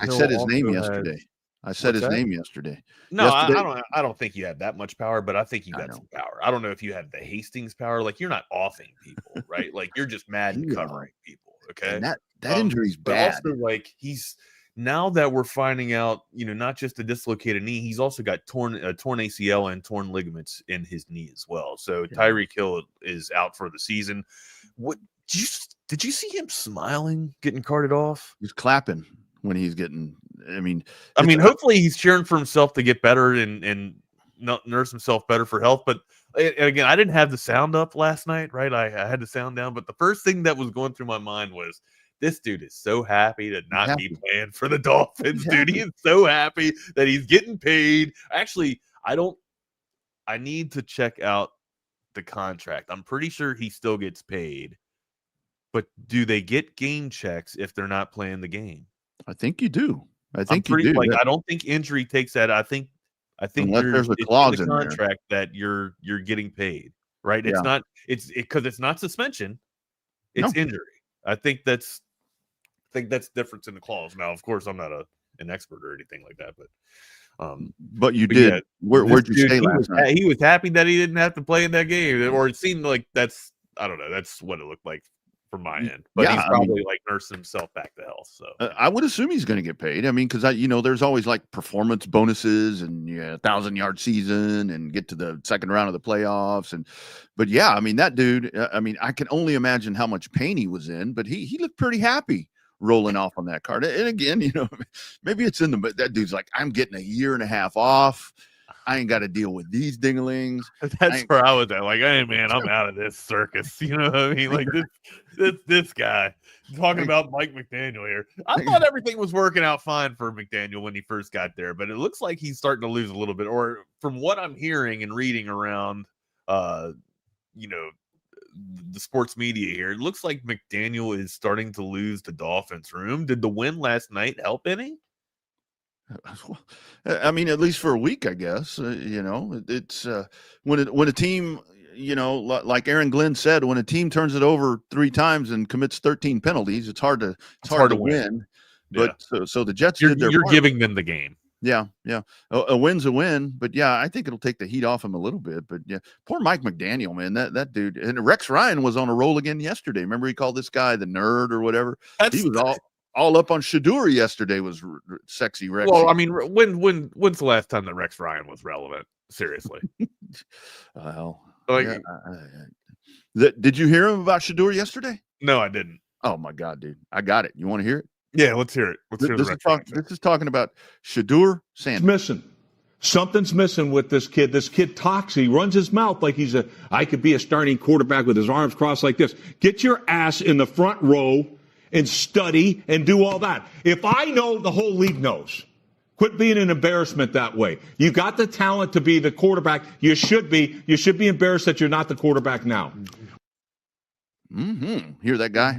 said his name yesterday. No, I don't think you had that much power, but I think you got some power. I don't know if you had the Hastings power. Like, you're not offing people, right? Like, you're just mad and covering people. Okay. And that injury's bad. Also, like, now that we're finding out, not just a dislocated knee, he's also got torn ACL and torn ligaments in his knee as well. So Tyreek Hill is out for the season. What did you see him smiling, getting carted off? He's clapping when he's getting. I mean, hopefully he's cheering for himself to get better and nurse himself better for health. But again, I didn't have the sound up last night, right? I had the sound down. But the first thing that was going through my mind was, this dude is so happy to not be playing for the Dolphins, dude. He is so happy that he's getting paid. Actually, I need to check out the contract. I'm pretty sure he still gets paid. But do they get game checks if they're not playing the game? I think you do. I don't think injury takes that. I think there's a clause in the contract that you're getting paid, right? It's not because it's not suspension, it's injury. I think that's difference in the clause. Now, of course, I'm not an expert or anything like that, but you did. Where'd you stay last night? He was happy that he didn't have to play in that game, or it seemed like that's what it looked like from my end. But he's probably nursing himself back to health. So I would assume he's going to get paid. I mean, because there's always like performance bonuses and 1,000-yard season and get to the second round of the playoffs. But that dude. I can only imagine how much pain he was in. But he looked pretty happy rolling off on that card. And again, maybe it's but that dude's like, I'm getting a year and a half off. I ain't got to deal with these dinglings. That's where I was at. Like, hey, man, I'm out of this circus. You know what I mean? Like, this guy talking about Mike McDaniel here. I thought everything was working out fine for McDaniel when he first got there, but it looks like he's starting to lose a little bit. Or from what I'm hearing and reading around, the sports media here, it looks like McDaniel is starting to lose the Dolphins room. Did the win last night help any? I mean, at least for a week, I guess. It's when a team, like Aaron Glenn said, when a team turns it over 3 times and commits 13 penalties, it's hard to win. But so the Jets did their part. Giving them the game. Yeah. A win's a win, but I think it'll take the heat off him a little bit. But poor Mike McDaniel, man, that dude. And Rex Ryan was on a roll again yesterday. Remember, he called this guy the nerd or whatever. He was all up on Shador yesterday. Was sexy Rex. Well, I mean, when's the last time that Rex Ryan was relevant? Seriously. Did you hear him about Shador yesterday? No, I didn't. Oh my God, dude, I got it. You want to hear it? Yeah, let's hear it. This is talking about Shador Sanders. Something's missing with this kid. This kid talks. He runs his mouth like I could be a starting quarterback with his arms crossed like this. Get your ass in the front row and study and do all that. If I know, the whole league knows. Quit being an embarrassment that way. You got the talent to be the quarterback. You should be embarrassed that you're not the quarterback now. Hear that guy?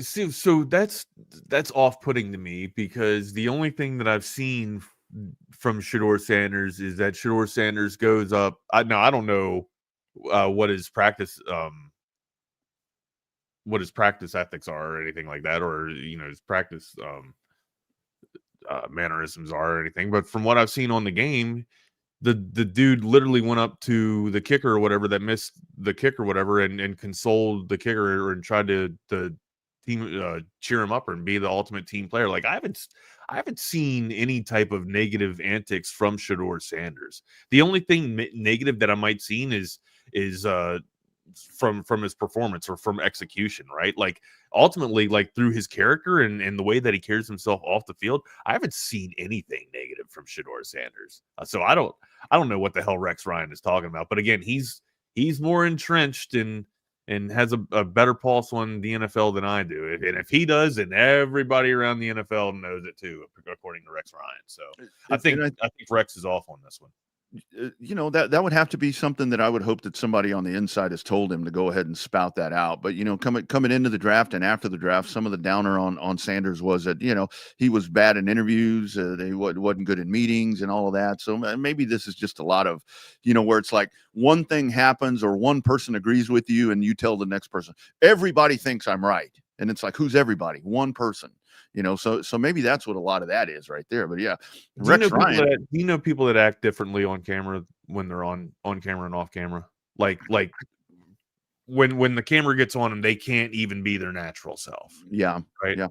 So that's off-putting to me, because the only thing that I've seen from Shador Sanders is that Shador Sanders goes up. I don't know what his practice ethics are or anything like that, or his practice mannerisms are or anything. But from what I've seen on the game, the dude literally went up to the kicker or whatever that missed the kick or whatever and consoled the kicker and tried to team cheer him up and be the ultimate team player. Like, I haven't seen any type of negative antics from Shador Sanders. The only thing negative that I might seen is from his performance or from execution, right? Like, ultimately, like, through his character and the way that he carries himself off the field, I haven't seen anything negative from Shador Sanders. So I don't know what the hell Rex Ryan is talking about. But again, he's he's more entrenched and has a better pulse on the NFL than I do. And if he does, then everybody around the NFL knows it too, according to Rex Ryan. So I think Rex is off on this one. That would have to be something that I would hope that somebody on the inside has told him to go ahead and spout that out. But coming into the draft and after the draft, some of the downer on Sanders was that he was bad in interviews, he wasn't good in meetings and all of that. So maybe this is just a lot of where it's like one thing happens or one person agrees with you and you tell the next person, everybody thinks I'm right, and it's like, who's everybody? One person. So maybe that's what a lot of that is right there. But yeah, Rex Ryan. Do you know people that act differently on camera when they're on camera and off camera? Like when the camera gets on them, they can't even be their natural self. Yeah. Right. Yeah.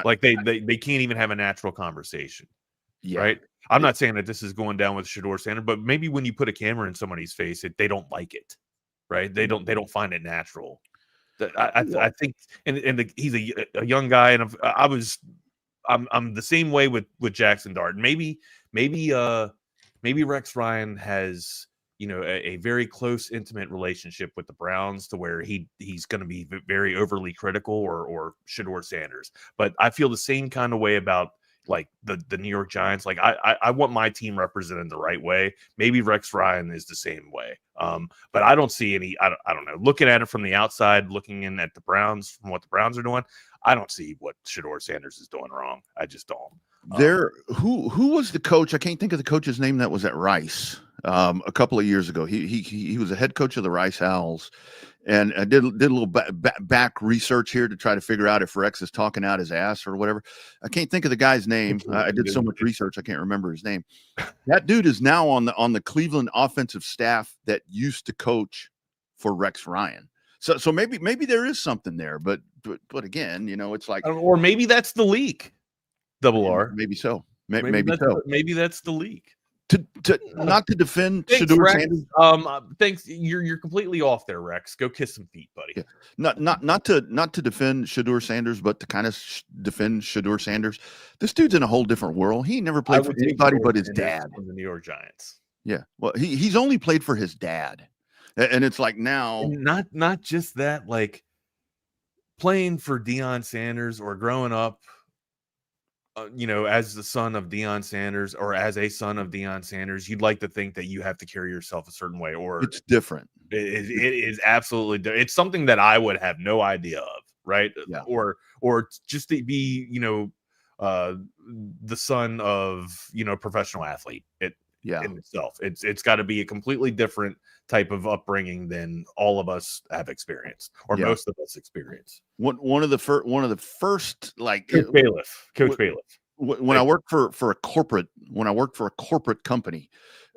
They can't even have a natural conversation. Yeah. Right. I'm not saying that this is going down with Shedeur Sanders, but maybe when you put a camera in somebody's face, they don't like it. Right. They don't find it natural. I think, and he's a young guy, and I'm the same way with Jackson Dart. Maybe Rex Ryan has a very close, intimate relationship with the Browns to where he's going to be very overly critical or Shedeur Sanders. But I feel the same kind of way about like the New York Giants. Like I want my team represented the right way. Maybe Rex Ryan is the same way. But I don't see any, I don't know, looking at it from the outside, looking in at the Browns, from what the Browns are doing, I don't see what Shedeur Sanders is doing wrong. I just don't. Who was the coach? I can't think of the coach's name that was at Rice a couple of years ago. He was a head coach of the Rice Owls. And I did a little back research here to try to figure out if Rex is talking out his ass or whatever. I can't think of the guy's name. I did so much research, I can't remember his name. That dude is now on the Cleveland offensive staff that used to coach for Rex Ryan. So maybe there is something there, but again, it's like, or maybe that's the leak. Double R. Maybe so. Maybe so. Maybe that's the leak. Not to defend Shedeur Sanders. Thanks. You're completely off there, Rex. Go kiss some feet, buddy. Yeah. Not to defend Shedeur Sanders, but to kind of defend Shedeur Sanders. This dude's in a whole different world. He never played for anybody but his dad. From the New York Giants. Yeah. Well, he's only played for his dad, and it's like now. And not just that, like playing for Deion Sanders or growing up. As the son of Deion Sanders or as a son of Deion Sanders, you'd like to think that you have to carry yourself a certain way, or it's different. It is absolutely different. It's something that I would have no idea of, right? Yeah. Or just to be, the son of, professional athlete. In itself, it's got to be a completely different type of upbringing than all of us have experienced, or most of us experience. One of the first like Coach Bailiff. When I worked for a corporate company,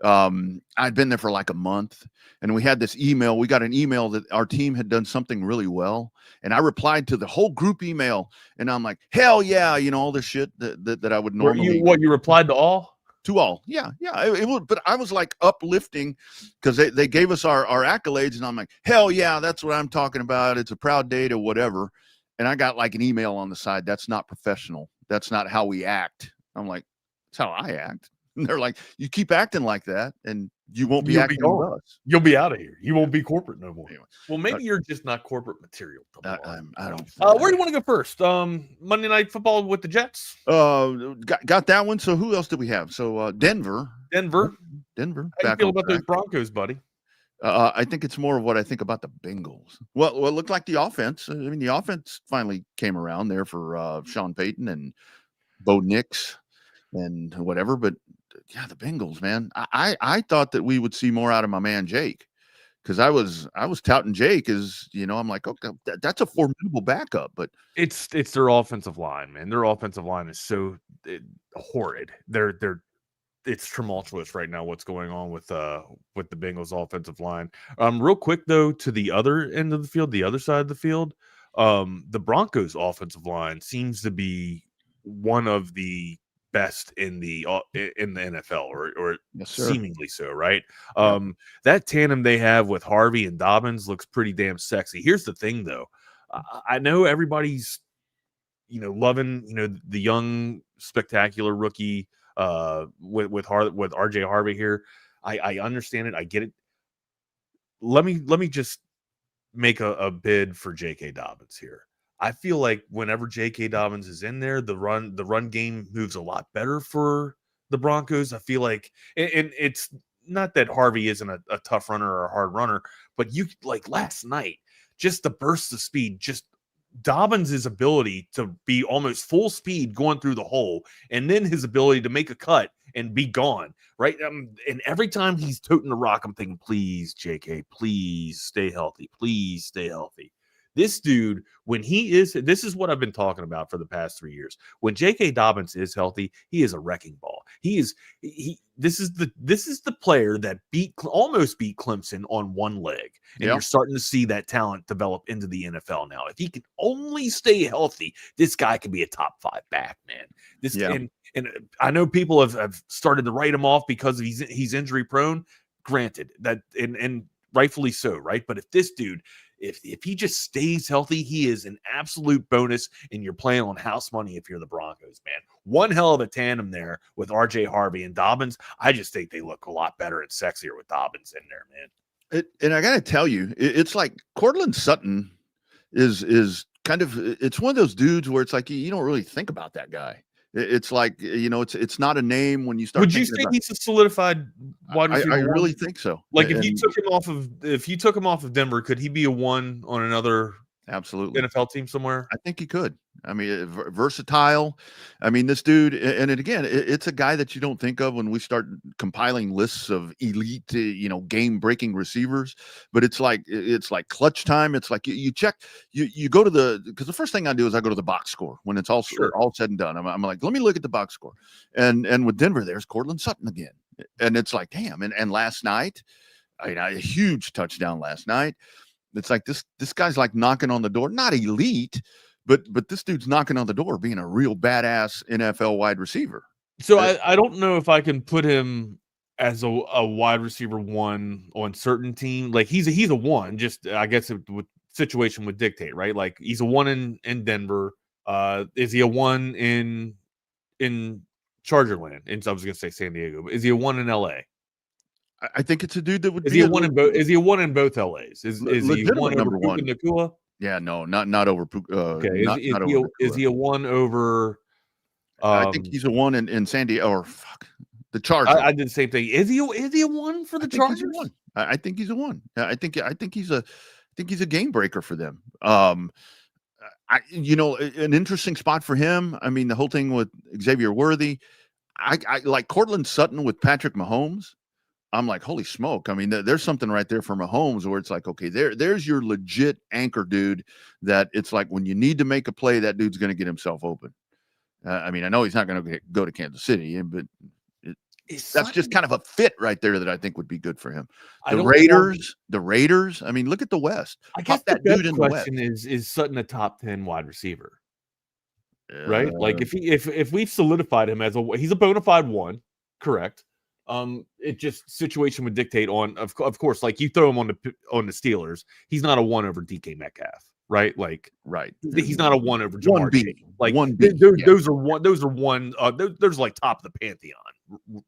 I'd been there for like a month, and we had this email. We got an email that our team had done something really well, and I replied to the whole group email, and I'm like, hell yeah, all this shit that I would normally. You replied to all? To all. Yeah. It would, but I was like uplifting because they gave us our accolades, and I'm like, hell yeah, that's what I'm talking about. It's a proud day to whatever. And I got like an email on the side. That's not professional. That's not how we act. I'm like, that's how I act. And they're like, you keep acting like that, and you won't be acting with us. You'll be out of here. You won't be corporate no more. Anyway, well, maybe you're just not corporate material. I don't. Where do you want to go first? Monday Night Football with the Jets. Got that one. So who else did we have? So Denver. How do you feel about those Broncos, buddy? I think it's more of what I think about the Bengals. Well, it looked like the offense. I mean, the offense finally came around there for Sean Payton and Bo Nix and whatever, but. Yeah, the Bengals, man. I thought that we would see more out of my man Jake, because I was touting Jake as I'm like, okay, that's a formidable backup, but it's their offensive line, man. Their offensive line is so horrid. It's tumultuous right now. What's going on with the Bengals offensive line? Real quick though, to the other end of the field, the other side of the field, the Broncos offensive line seems to be one of the best in the NFL, or yes, seemingly so, right? That tandem they have with Harvey and Dobbins looks pretty damn sexy. Here's the thing, though. I know everybody's, loving, the young, spectacular rookie with RJ Harvey here. I understand it. I get it. let me just make a bid for J.K. Dobbins here. I feel like whenever J.K. Dobbins is in there, the run game moves a lot better for the Broncos. I feel like, and it's not that Harvey isn't a tough runner or a hard runner, but you like last night, just the bursts of speed, just Dobbins' ability to be almost full speed going through the hole, and then his ability to make a cut and be gone, right? And every time he's toting the rock, I'm thinking, please, JK, please stay healthy. Please stay healthy. This dude, when this is what I've been talking about for the past 3 years. When J.K. Dobbins is healthy, he is a wrecking ball. This is the player that almost beat Clemson on one leg. And you're starting to see that talent develop into the NFL now. If he can only stay healthy, this guy could be a top 5 back, man. And I know people have started to write him off because he's injury prone. Granted, that and rightfully so, right? But if this dude, if he just stays healthy, he is an absolute bonus, and you're playing on house money if you're the Broncos, man. One hell of a tandem there with RJ Harvey and Dobbins. I just think they look a lot better and sexier with Dobbins in there, man. And I got to tell you, it's like Cortland Sutton is kind of, it's one of those dudes where it's like you don't really think about that guy. It's like, it's not a name when you start. Would you say he's a solidified wide receiver? I really think so. Like if you took him off of Denver, could he be a one on another absolutely NFL team somewhere? I think he could. I mean, versatile. I mean, this dude, and again, it's a guy that you don't think of when we start compiling lists of elite, game-breaking receivers. But it's like clutch time. It's like you check, you go to because the first thing I do is I go to the box score when it's all said and done. I'm like, let me look at the box score. And with Denver, there's Cortland Sutton again, and it's like, damn. And last night, a huge touchdown last night. It's like this guy's like knocking on the door, not elite. But this dude's knocking on the door being a real badass NFL wide receiver. So I don't know if I can put him as a wide receiver one on certain team. Like he's a one, just I guess with situation would dictate, right? Like he's a one in Denver. Is he a one in Chargerland? And so I was gonna say San Diego, but is he a one in LA? I think it's a dude that would be a one in both. Is he a one in both LAs? Is he one number over one? Nakua? Yeah, no, not over. Okay, is he a one over? I think he's a one in San Diego. Or the Chargers. I did the same thing. Is he a one for the Chargers? I think he's a one. I think he's a game breaker for them. An interesting spot for him. I mean, the whole thing with Xavier Worthy. I like Cortland Sutton with Patrick Mahomes. I'm like, holy smoke. I mean, there's something right there for Mahomes where it's like, okay, there's your legit anchor dude that it's like when you need to make a play, that dude's going to get himself open. I mean, I know he's not going to go to Kansas City, but that's just kind of a fit right there that I think would be good for him. The Raiders. I mean, look at the West. I guess that dude in the question is Sutton a top 10 wide receiver? Right? Like if we've solidified him as he's a bona fide one, correct. It just situation would dictate on, of course, like you throw him on the Steelers, he's not a one over DK Metcalf, right? Like, right. He's not a one over Jamar Chase. Like one B. Those are one. There's like top of the pantheon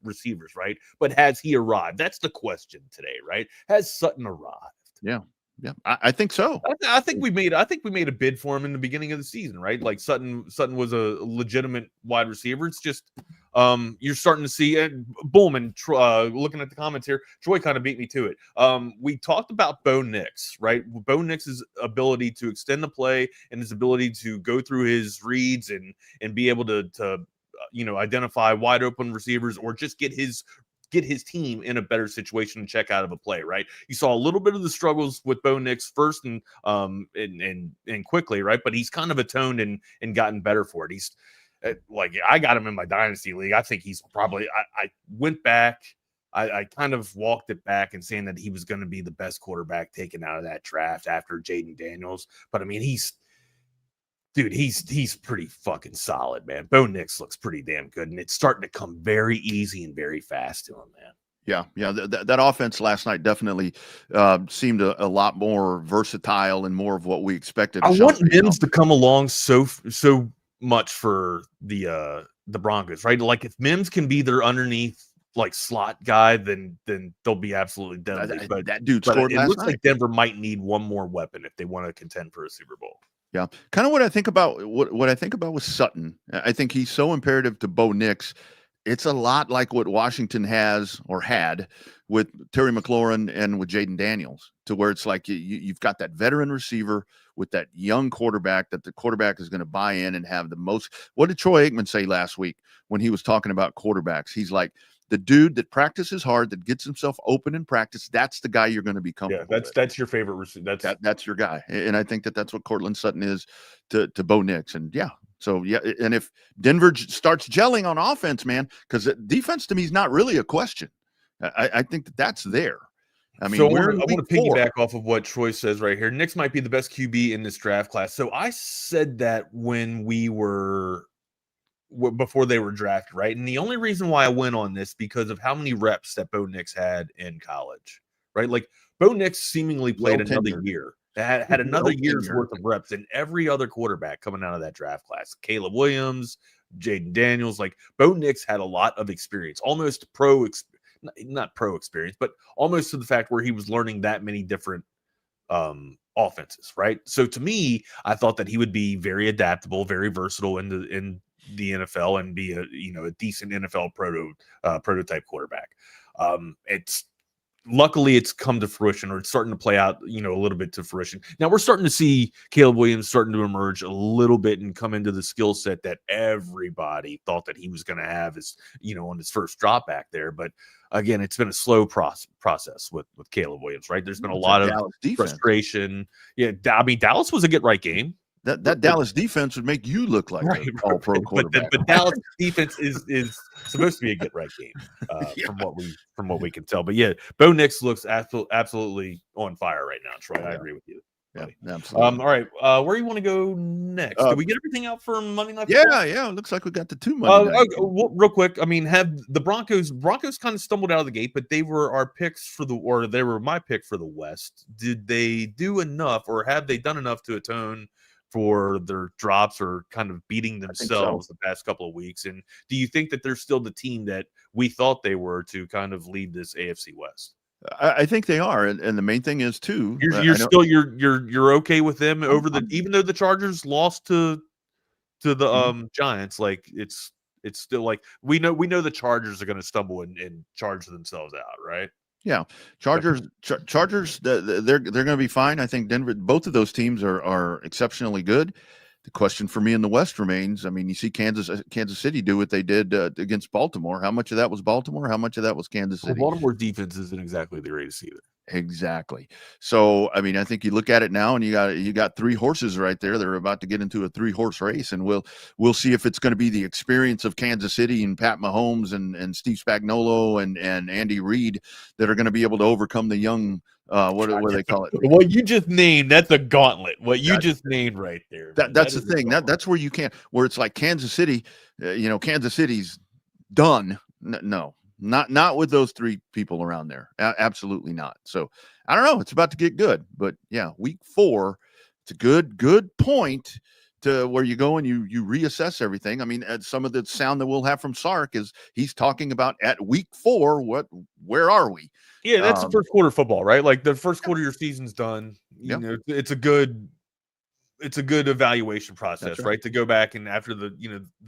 receivers, right? But has he arrived? That's the question today, right? Has Sutton arrived? Yeah. Yeah, I think so. I think we made a bid for him in the beginning of the season, right? Like Sutton was a legitimate wide receiver. It's just you're starting to see it. Bullman, looking at the comments here, Troy kind of beat me to it. We talked about Bo Nix, right? Bo Nix's ability to extend the play and his ability to go through his reads and be able to identify wide open receivers or just get his team in a better situation and check out of a play, right? You saw a little bit of the struggles with Bo Nix first and quickly, right? But he's kind of atoned and gotten better for it. He's like, I got him in my dynasty league. I think he's probably, I went back, I kind of walked it back and saying that he was going to be the best quarterback taken out of that draft after Jaden Daniels. But I mean, he's pretty fucking solid, man. Bo Nix looks pretty damn good, and it's starting to come very easy and very fast to him, man. Yeah. That offense last night definitely seemed a lot more versatile and more of what we expected. I want Mims to come along so much for the Broncos, right? Like if Mims can be their underneath like slot guy, then they'll be absolutely deadly. But that dude but scored it last looks night. like Denver might need one more weapon if they want to contend for a Super Bowl. Yeah, kind of what I think about what I think about with Sutton. I think he's so imperative to Bo Nix. It's a lot like what Washington has or had with Terry McLaurin and with Jaden Daniels, to where it's like you've got that veteran receiver with that young quarterback that the quarterback is going to buy in and have the most. What did Troy Aikman say last week when he was talking about quarterbacks? He's like, the dude that practices hard, that gets himself open in practice, that's the guy you're going to be comfortable with. That's your favorite receiver. That's your guy. And I think that's what Cortland Sutton is to Bo Nix. And so and if Denver starts gelling on offense, man, because defense to me is not really a question. I think that's there. I mean, so I want to piggyback off of what Troy says right here. Nix might be the best QB in this draft class. So I said that when before they were drafted, right? And the only reason why I went on this because of how many reps that Bo Nix had in college, right? Like Bo Nix seemingly played another year, had another year's worth of reps than every other quarterback coming out of that draft class. Caleb Williams, Jaden Daniels, like Bo Nix had a lot of experience, almost not pro experience, but almost to the fact where he was learning that many different offenses, right? So to me, I thought that he would be very adaptable, very versatile in the NFL and be a decent NFL prototype quarterback. Luckily it's come to fruition, or it's starting to play out, a little bit to fruition. Now we're starting to see Caleb Williams starting to emerge a little bit and come into the skill set that everybody thought that he was going to have on his first drop back there. But again, it's been a slow process with Caleb Williams, right? There's been a lot of frustration. Yeah. I mean, Dallas was a get right game. That Dallas defense would make you look like an all-pro quarterback. But Dallas defense is supposed to be a get right game, from what we can tell. But yeah, Bo Nix looks absolutely on fire right now, Troy. I agree with you. Yeah, absolutely. All right, where do you want to go next? Did we get everything out for Monday Night Football? Yeah. It looks like we got the two Monday night. Real quick, I mean, have the Broncos kind of stumbled out of the gate, but they were our picks they were my pick for the West. Did they do enough, or have they done enough to atone for their drops or kind of beating themselves the past couple of weeks? And do you think that they're still the team that we thought they were to kind of lead this AFC West? I think they are, and the main thing is too. You're okay with them even though the Chargers lost to the Giants. Like it's still like we know the Chargers are going to stumble and charge themselves out, right? Yeah, Chargers. They're going to be fine. I think Denver. Both of those teams are exceptionally good. The question for me in the West remains. I mean, you see Kansas City do what they did against Baltimore. How much of that was Baltimore? How much of that was Kansas City? Well, Baltimore's defense isn't exactly the greatest either. Exactly. So, I mean, I think you look at it now, and you got three horses right there. They're about to get into a 3-horse race, and we'll see if it's going to be the experience of Kansas City and Pat Mahomes and Steve Spagnuolo and Andy Reid that are going to be able to overcome the young. What do they call it? What you just named, that's a gauntlet. What you just named right there. That's the thing. That's where you can't. Where it's like Kansas City. Kansas City's done. No. Not with those three people around there. Absolutely not. So I don't know. It's about to get good, but yeah, week 4, it's a good point to where you go and you reassess everything. I mean, some of the sound that we'll have from Sark is he's talking about at week 4. Where are we? Yeah, that's the first quarter football, right? Like the first quarter of your season's done. You know, it's a good evaluation process, right? To go back and after the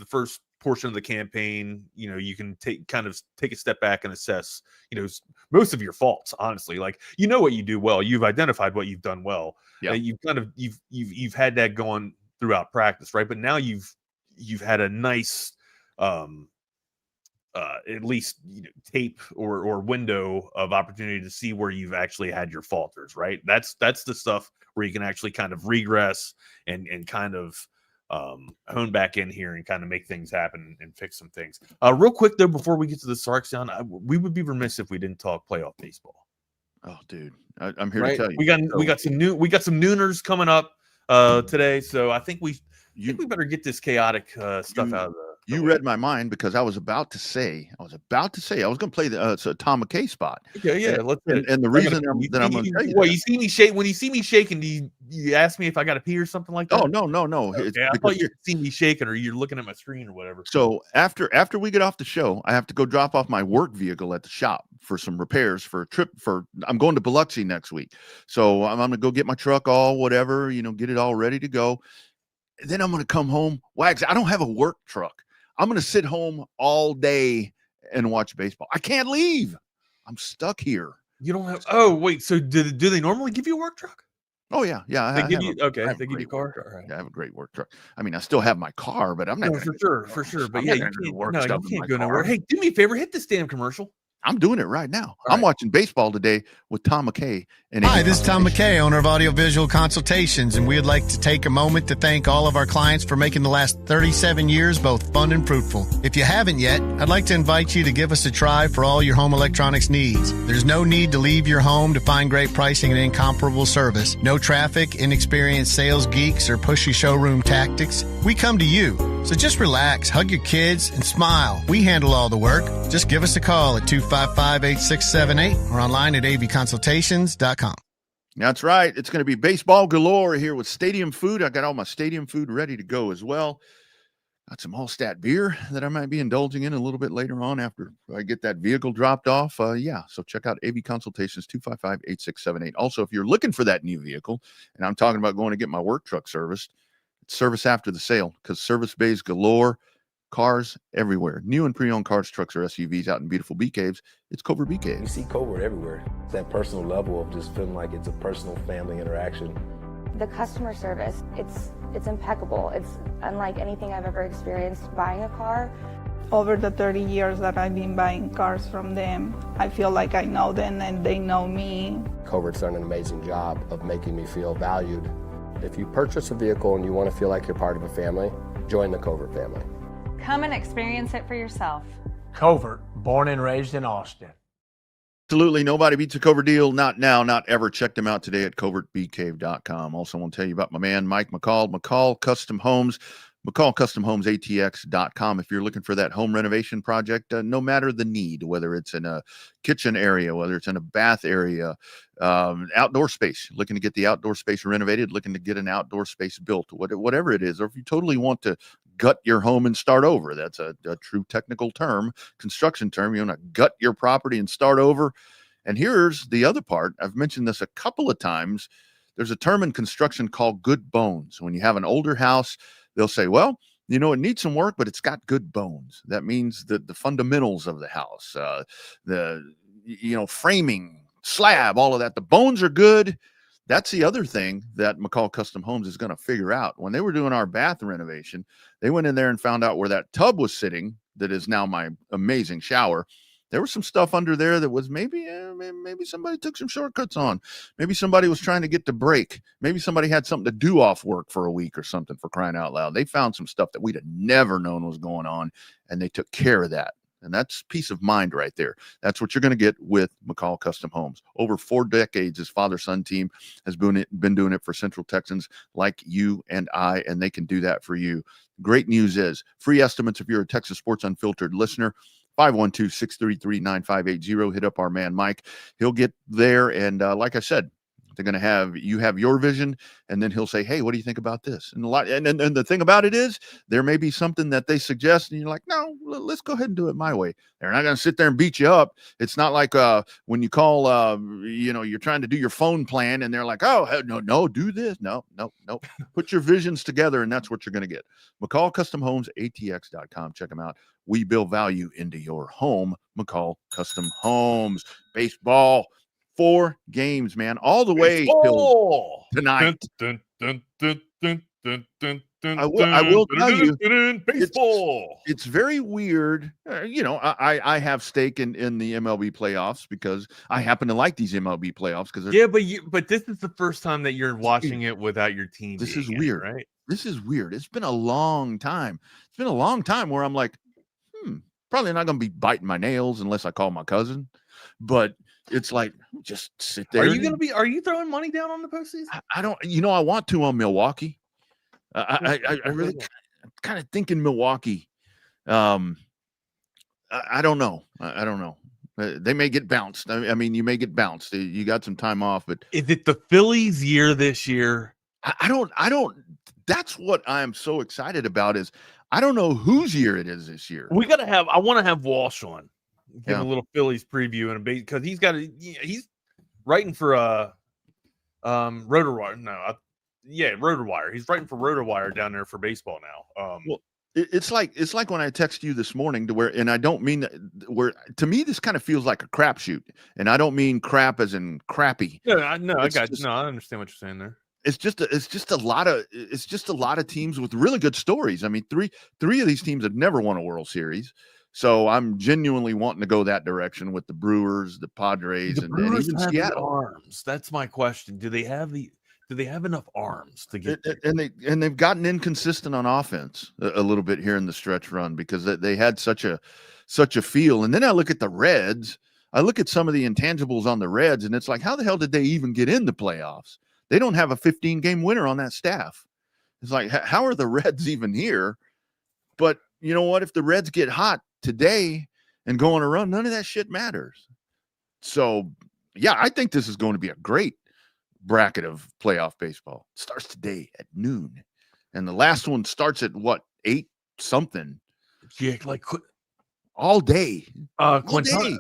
first portion of the campaign, you can take a step back and assess, most of your faults, honestly. Like, what you do well, you've identified what you've done well. Yeah. You've had that going throughout practice, right? But now you've had a nice, at least tape or window of opportunity to see where you've actually had your falters, right? That's the stuff where you can actually kind of regress and kind of hone back in here and kind of make things happen and fix some things. Real quick though, before we get to the Sarkeesian, we would be remiss if we didn't talk playoff baseball. Oh, dude, I'm here to tell you. We got some nooners coming up today, so I think we better get this chaotic stuff out of the. You read my mind because I was about to say I was going to play the Tom McKay spot. Okay, yeah. And the reason I'm going to tell you, you see me shake when you see me shaking, you ask me if I got to pee or something like that? Oh no. Okay, I thought you see me shaking or you're looking at my screen or whatever. So after we get off the show, I have to go drop off my work vehicle at the shop for some repairs for a trip. I'm going to Biloxi next week, so I'm going to go get my truck all whatever, get it all ready to go. Then I'm going to come home. Wags, I don't have a work truck. I'm going to sit home all day and watch baseball. I can't leave. I'm stuck here. You don't have. Oh wait. So do they normally give you a work truck? Oh yeah. They give you a car. All right. Yeah, I have a great work truck. I mean, I still have my car, but I'm not. For sure. But yeah, you can't go nowhere. Hey, do me a favor. Hit this damn commercial. I'm doing it right now. I'm watching baseball today with Tom McKay. Hi, this is Tom McKay, owner of Audiovisual Consultations, and we'd like to take a moment to thank all of our clients for making the last 37 years both fun and fruitful. If you haven't yet, I'd like to invite you to give us a try for all your home electronics needs. There's no need to leave your home to find great pricing and incomparable service. No traffic, inexperienced sales geeks, or pushy showroom tactics. We come to you. So just relax, hug your kids, and smile. We handle all the work. Just give us a call at 255-8678 or online at avconsultations.com. That's right. It's going to be baseball galore here with Stadium Food. I got all my Stadium Food ready to go as well. Got some Altstadt beer that I might be indulging in a little bit later on after I get that vehicle dropped off. So check out AV Consultations, 255-8678. Also, if you're looking for that new vehicle, and I'm talking about going to get my work truck serviced, service after the sale, because service bays galore, cars everywhere, new and pre-owned cars, trucks, or SUVs out in beautiful bee caves. It's Covert Bee Cave. You see Covert everywhere. It's that personal level of just feeling like it's a personal family interaction. The customer service, it's impeccable. It's unlike anything I've ever experienced buying a car. Over the 30 years that I've been buying cars from them, I feel like I know them and they know me. Covert's done an amazing job of making me feel valued. If you purchase a vehicle and you want to feel like you're part of a family, join the Covert family. Come and experience it for yourself. Covert, born and raised in Austin. Absolutely. Nobody beats a Covert deal. Not now, not ever. Check them out today at covertbeecave.com. Also, I want to tell you about my man, Mike McCall Custom Homes. McCallCustomHomesATX.com. If you're looking for that home renovation project, no matter the need, whether it's in a kitchen area, whether it's in a bath area, outdoor space, looking to get the outdoor space renovated, looking to get an outdoor space built, whatever it is, or if you totally want to gut your home and start over, that's a true technical term, construction term. You want to gut your property and start over. And here's the other part. I've mentioned this a couple of times. There's a term in construction called good bones. When you have an older house, they'll say, well, it needs some work, but it's got good bones. That means that the fundamentals of the house, the framing, slab, all of that, the bones are good. That's the other thing that McCall Custom Homes is going to figure out. When they were doing our bath renovation, they went in there and found out where that tub was sitting that is now my amazing shower. There was some stuff under there that was maybe somebody took some shortcuts on. Maybe somebody was trying to get to break. Maybe somebody had something to do off work for a week or something, for crying out loud. They found some stuff that we'd have never known was going on, and they took care of that. And that's peace of mind right there. That's what you're going to get with McCall Custom Homes. Over 4 decades, his father-son team has been doing it for Central Texans like you and I, and they can do that for you. Great news is free estimates if you're a Texas Sports Unfiltered listener. 512-633-9580. Hit up our man Mike. He'll get there, and like I said, they're going to have your vision, and then he'll say, hey, what do you think about this? And the thing about it is, there may be something that they suggest, and you're like, no, let's go ahead and do it my way. They're not going to sit there and beat you up. It's not like when you call, you're trying to do your phone plan, and they're like, oh, no, do this. No. Put your visions together, and that's what you're going to get. McCall Custom Homes, ATX.com. Check them out. We build value into your home. McCall Custom Homes. Baseball. 4 games, man, all the way till tonight. I will tell you, baseball. It's very weird. I have stake in the MLB playoffs because I happen to like these MLB playoffs. But this is the first time that you're watching it without your team. This is weird, right? This is weird. It's been a long time. It's been a long time where I'm like, probably not going to be biting my nails unless I call my cousin, but. It's like, just sit there. Are you throwing money down on the postseason? I don't, I want to on Milwaukee. I really kind of thinking Milwaukee I don't know. I don't know. They may get bounced. I mean, you may get bounced. You got some time off, but is it the Phillies' year this year? I don't. That's what I'm so excited about. Is I don't know whose year it is this year. I want to have Walsh on, give him a little Phillies preview and because he's writing for RotoWire. RotoWire. He's writing for RotoWire down there for baseball now. Well, it's like when I text you this morning to where, and I don't mean that, where to me this kind of feels like a crapshoot, and I don't mean crap as in crappy. Yeah, I understand what you're saying there. It's just a lot of teams with really good stories. I mean, three of these teams have never won a World Series, so I'm genuinely wanting to go that direction with the Brewers, the Padres, and even Seattle. Arms. That's my question. Do they have enough arms to get there? And they've gotten inconsistent on offense a little bit here in the stretch run because they had such a feel. And then I look at the Reds. I look at some of the intangibles on the Reds, and it's like, how the hell did they even get in the playoffs? They don't have a 15-game winner on that staff. It's like, how are the Reds even here? But you know what? If the Reds get hot today and go on a run, none of that shit matters. So, yeah, I think this is going to be a great bracket of playoff baseball. It starts today at noon. And the last one starts at, 8 something? Yeah, like all day. All day.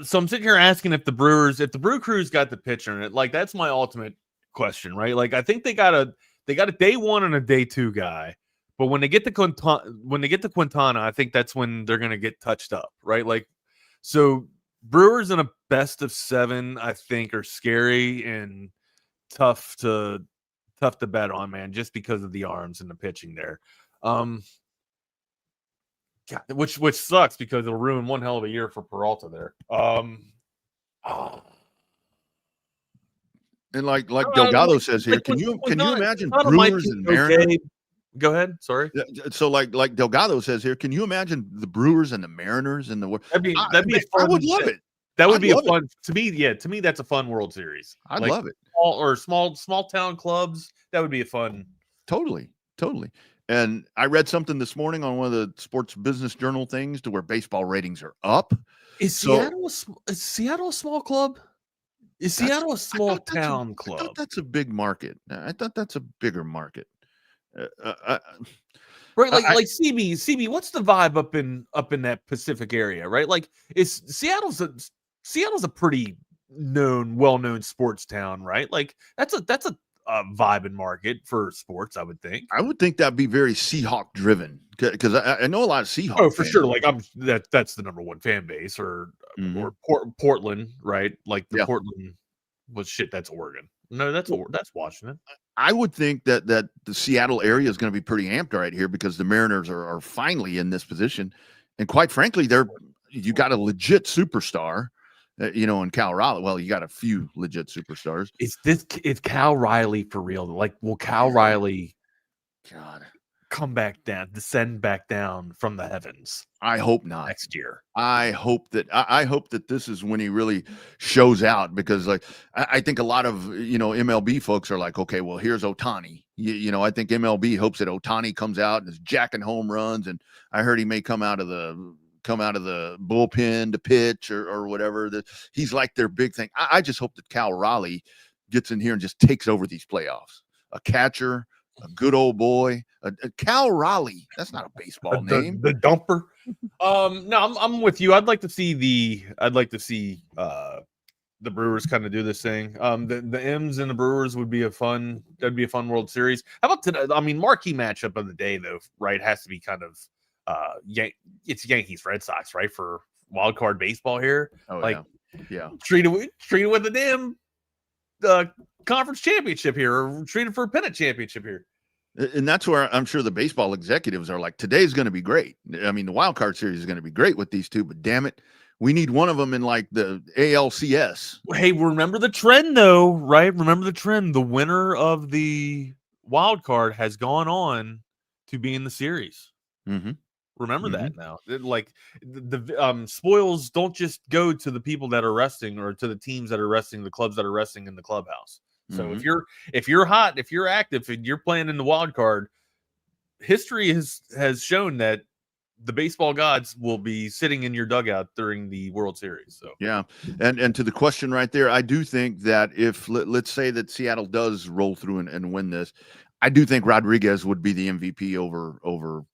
So I'm sitting here asking if the Brew Crew's got the pitcher in it. Like, that's my ultimate question, right? Like, I think they got a day one and a day two guy, but when they get to Quintana, I think that's when they're gonna get touched up, right? Like, so Brewers in a best of 7, I think, are scary and tough to bet on, man, just because of the arms and the pitching there. Which sucks because it'll ruin one hell of a year for Peralta there. And like Delgado says here, can you imagine Brewers and Mariners? Okay. Go ahead. Sorry. So like Delgado says here, can you imagine the Brewers and the Mariners in the world? That'd be I would love it. That would be a fun to me. Yeah, to me that's a fun World Series. I'd love it. Small town clubs. That would be a fun. Totally. And I read something this morning on one of the Sports Business Journal things to where baseball ratings are up. Is Seattle a small club? Is Seattle a small town club? I thought that's a big market. I thought that's a bigger market. Right, like CB. What's the vibe up in that Pacific area? Right, like Seattle's a pretty well-known sports town, right? Like that's a vibe and market for sports. I would think. I would think that'd be very Seahawk driven because I know a lot of Seahawks. Oh, for sure. Like that's the number one fan base, or Portland, right? Like Portland was shit. That's Oregon. No, that's Washington. I would think that the Seattle area is going to be pretty amped right here because the Mariners are finally in this position, and quite frankly, you got a legit superstar. In Cal Riley. Well, you got a few legit superstars. Is Cal Riley for real? Like, will Cal Riley come back down, descend back down from the heavens? I hope not. Next year. I hope that this is when he really shows out because, like, I think a lot of MLB folks are like, okay, well, here's Ohtani. I think MLB hopes that Ohtani comes out and is jacking home runs, and I heard he may come out of the bullpen to pitch or whatever. That he's like their big thing. I just hope that Cal Riley gets in here and just takes over these playoffs. A catcher, a good old boy, a Cal Riley. That's not a baseball name. The dumper. No, I'm with you. I'd like to see the Brewers kind of do this thing. The M's and the Brewers that'd be a fun World Series. How about today? I mean, marquee matchup of the day though, right? Has to be kind of it's Yankees Red Sox, right, for wild card baseball here. Yeah. Treat it with a damn conference championship here, or treat it for a pennant championship here. And that's where I'm sure the baseball executives are like, today's going to be great. I mean, the wild card series is going to be great with these two, but damn it, we need one of them in like the ALCS. Hey, remember the trend though, right? Remember the trend. The winner of the wild card has gone on to be in the series. Mm-hmm. Remember that now. Like the spoils don't just go to the people that are resting or to the teams that are resting, the clubs that are resting in the clubhouse. So if you're hot, if you're active, and you're playing in the wild card, history has shown that the baseball gods will be sitting in your dugout during the World Series. So yeah, and to the question right there, I do think that if let's say that Seattle does roll through and win this, I do think Rodriguez would be the MVP over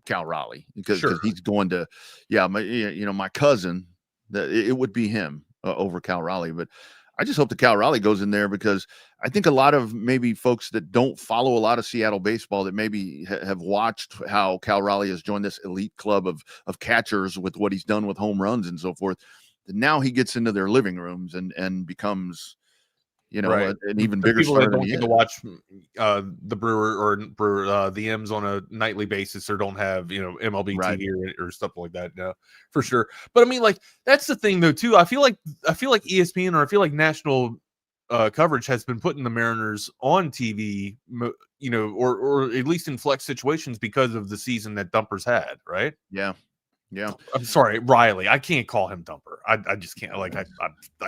Cal Raleigh because he's going to, my cousin, it would be him over Cal Raleigh. But I just hope that Cal Raleigh goes in there because I think a lot of maybe folks that don't follow a lot of Seattle baseball that maybe have watched how Cal Raleigh has joined this elite club of catchers with what he's done with home runs and so forth. Now he gets into their living rooms and becomes, an even bigger people star that than don't he get is. to watch the Brewer the M's on a nightly basis or don't have MLB TV or stuff like that. No, for sure. But I mean, like that's the thing though too. I feel like ESPN or I feel like national coverage has been putting the Mariners on TV, or at least in flex situations because of the season that Dumpers had, right? Yeah. Yeah. I'm sorry, Riley. I can't call him Dumper. I just can't. Like I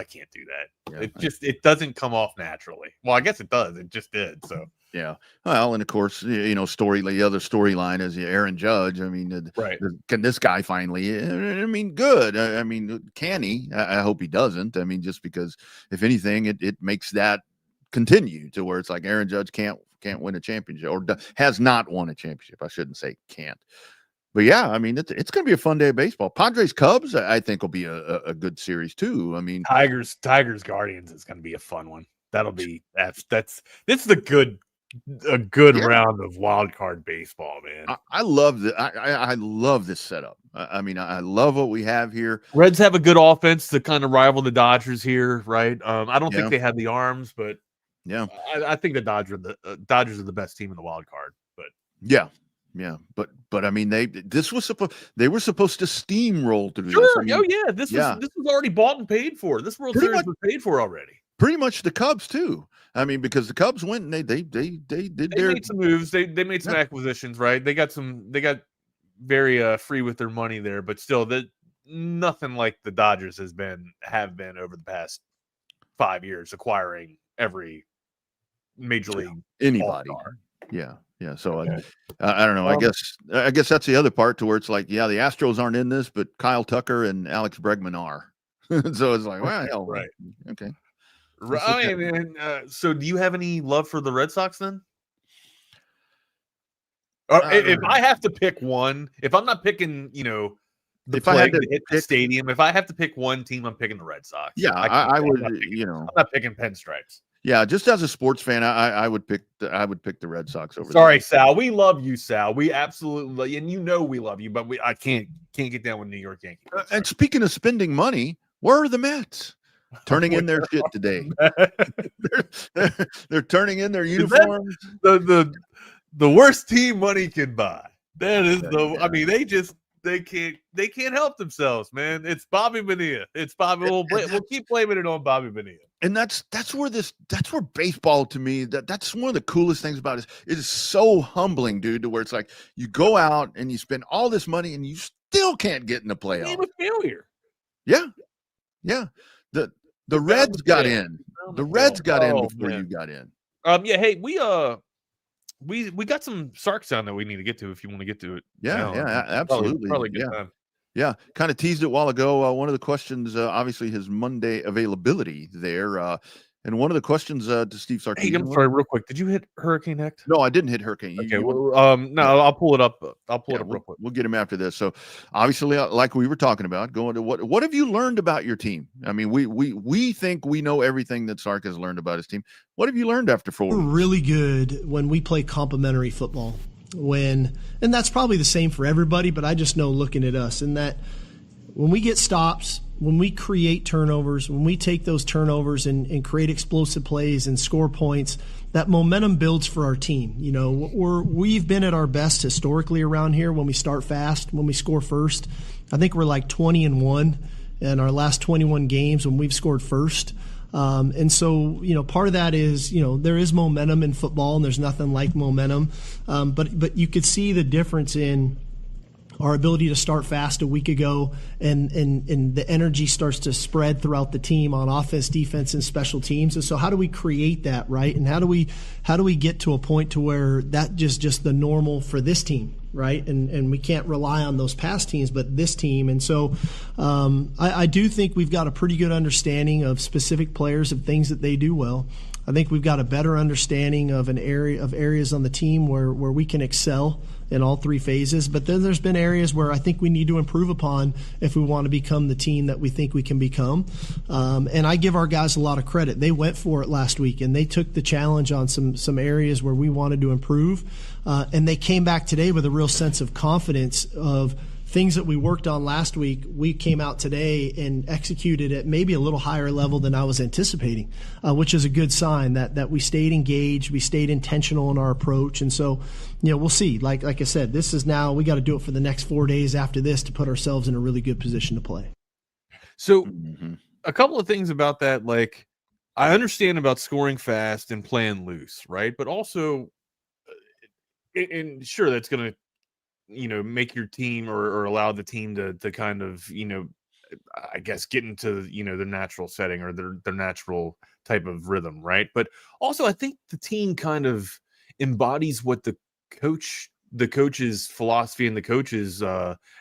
can't do that. Yeah. It doesn't come off naturally. Well, I guess it does. It just did. So yeah. Well, and of course, the other storyline is Aaron Judge. I mean, can this guy finally? I mean, good. I mean, can he? I hope he doesn't. I mean, just because if anything, it makes that continue to where it's like Aaron Judge can't win a championship or has not won a championship. I shouldn't say can't. But yeah, I mean, it's going to be a fun day of baseball. Padres Cubs, I think, will be a good series too. I mean, Tigers Guardians is going to be a fun one. That'll be this is a good round of wild card baseball, man. I love the I love this setup. I mean, I love what we have here. Reds have a good offense to kind of rival the Dodgers here, right? I don't think they have the arms, but yeah, I think the Dodgers are the best team in the wild card. But yeah. Yeah, but I mean they were supposed to steamroll through sure. this. I mean, this was already bought and paid for. This World Series was paid for already. Pretty much the Cubs too. I mean, because the Cubs went and they made some moves. They made some acquisitions, right? They got very free with their money there, but still nothing like the Dodgers have been over the past 5 years acquiring every major league anybody. All-star. Yeah. So I don't know. I guess that's the other part to where it's like, yeah, the Astros aren't in this, but Kyle Tucker and Alex Bregman are. So it's like, well, hell, right. Okay. Right. So do you have any love for the Red Sox then? If I have to pick one, if I'm not picking, if I had to hit the stadium, if I have to pick one team, I'm picking the Red Sox. Yeah, I would. I'm not picking pinstripes. Yeah, just as a sports fan, I would pick the Red Sox over. Sorry, Sal. We love you, Sal. We absolutely, and we love you, but I can't get down with New York Yankees. And speaking of spending money, where are the Mets? Turning in their shit today. they're turning in their uniforms. The worst team money can buy. That is I mean, they can't help themselves, man. It's Bobby Bonilla. It's Bobby. We'll keep blaming it on Bobby Bonilla. And that's where baseball to me, that's one of the coolest things about it. It is so humbling, dude, to where it's like you go out and you spend all this money and you still can't get in the playoffs. Game of failure. Yeah. Yeah. The Reds got in. The Reds got in before you got in. Yeah, hey, we got some Sarks down that we need to get to if you want to get to it. Yeah, absolutely. Probably good time. Yeah, kind of teased it a while ago. One of the questions, obviously, his Monday availability there. And one of the questions to Steve Sarkeesian. Hey, I'm sorry, real quick. Did you hit Hurricane Hecht? No, I didn't hit Hurricane. Okay, no, I'll pull it up. I'll pull it up real quick. We'll get him after this. So, obviously, like we were talking about, going to what have you learned about your team? I mean, we think we know everything that Sark has learned about his team. What have you learned after 4 weeks? We're really good when we play complementary football. And that's probably the same for everybody, but I just know looking at us and that when we get stops, when we create turnovers, when we take those turnovers and create explosive plays and score points, that momentum builds for our team. We've been at our best historically around here when we start fast, when we score first. I think we're like 20-1 in our last 21 games when we've scored first. And so, part of that is, there is momentum in football and there's nothing like momentum. But you could see the difference in our ability to start fast a week ago and the energy starts to spread throughout the team on offense, defense, and special teams. And so how do we create that, right? And how do we get to a point to where that just the normal for this team? right? And we can't rely on those past teams, but this team. And so I do think we've got a pretty good understanding of specific players, of things that they do well. I think we've got a better understanding of areas on the team where we can excel in all three phases. But then there's been areas where I think we need to improve upon if we want to become the team that we think we can become. And I give our guys a lot of credit. They went for it last week, and they took the challenge on some areas where we wanted to improve. And they came back today with a real sense of confidence of things that we worked on last week. We came out today and executed at maybe a little higher level than I was anticipating, which is a good sign that we stayed engaged, we stayed intentional in our approach. And so, we'll see. Like I said, this is now, we got to do it for the next 4 days after this to put ourselves in a really good position to play. So a couple of things about that, like I understand about scoring fast and playing loose, right? But also, and sure, that's going to, make your team or allow the team to kind of, I guess get into, their natural setting or their natural type of rhythm, right? But also I think the team kind of embodies what the coach's philosophy and the coach's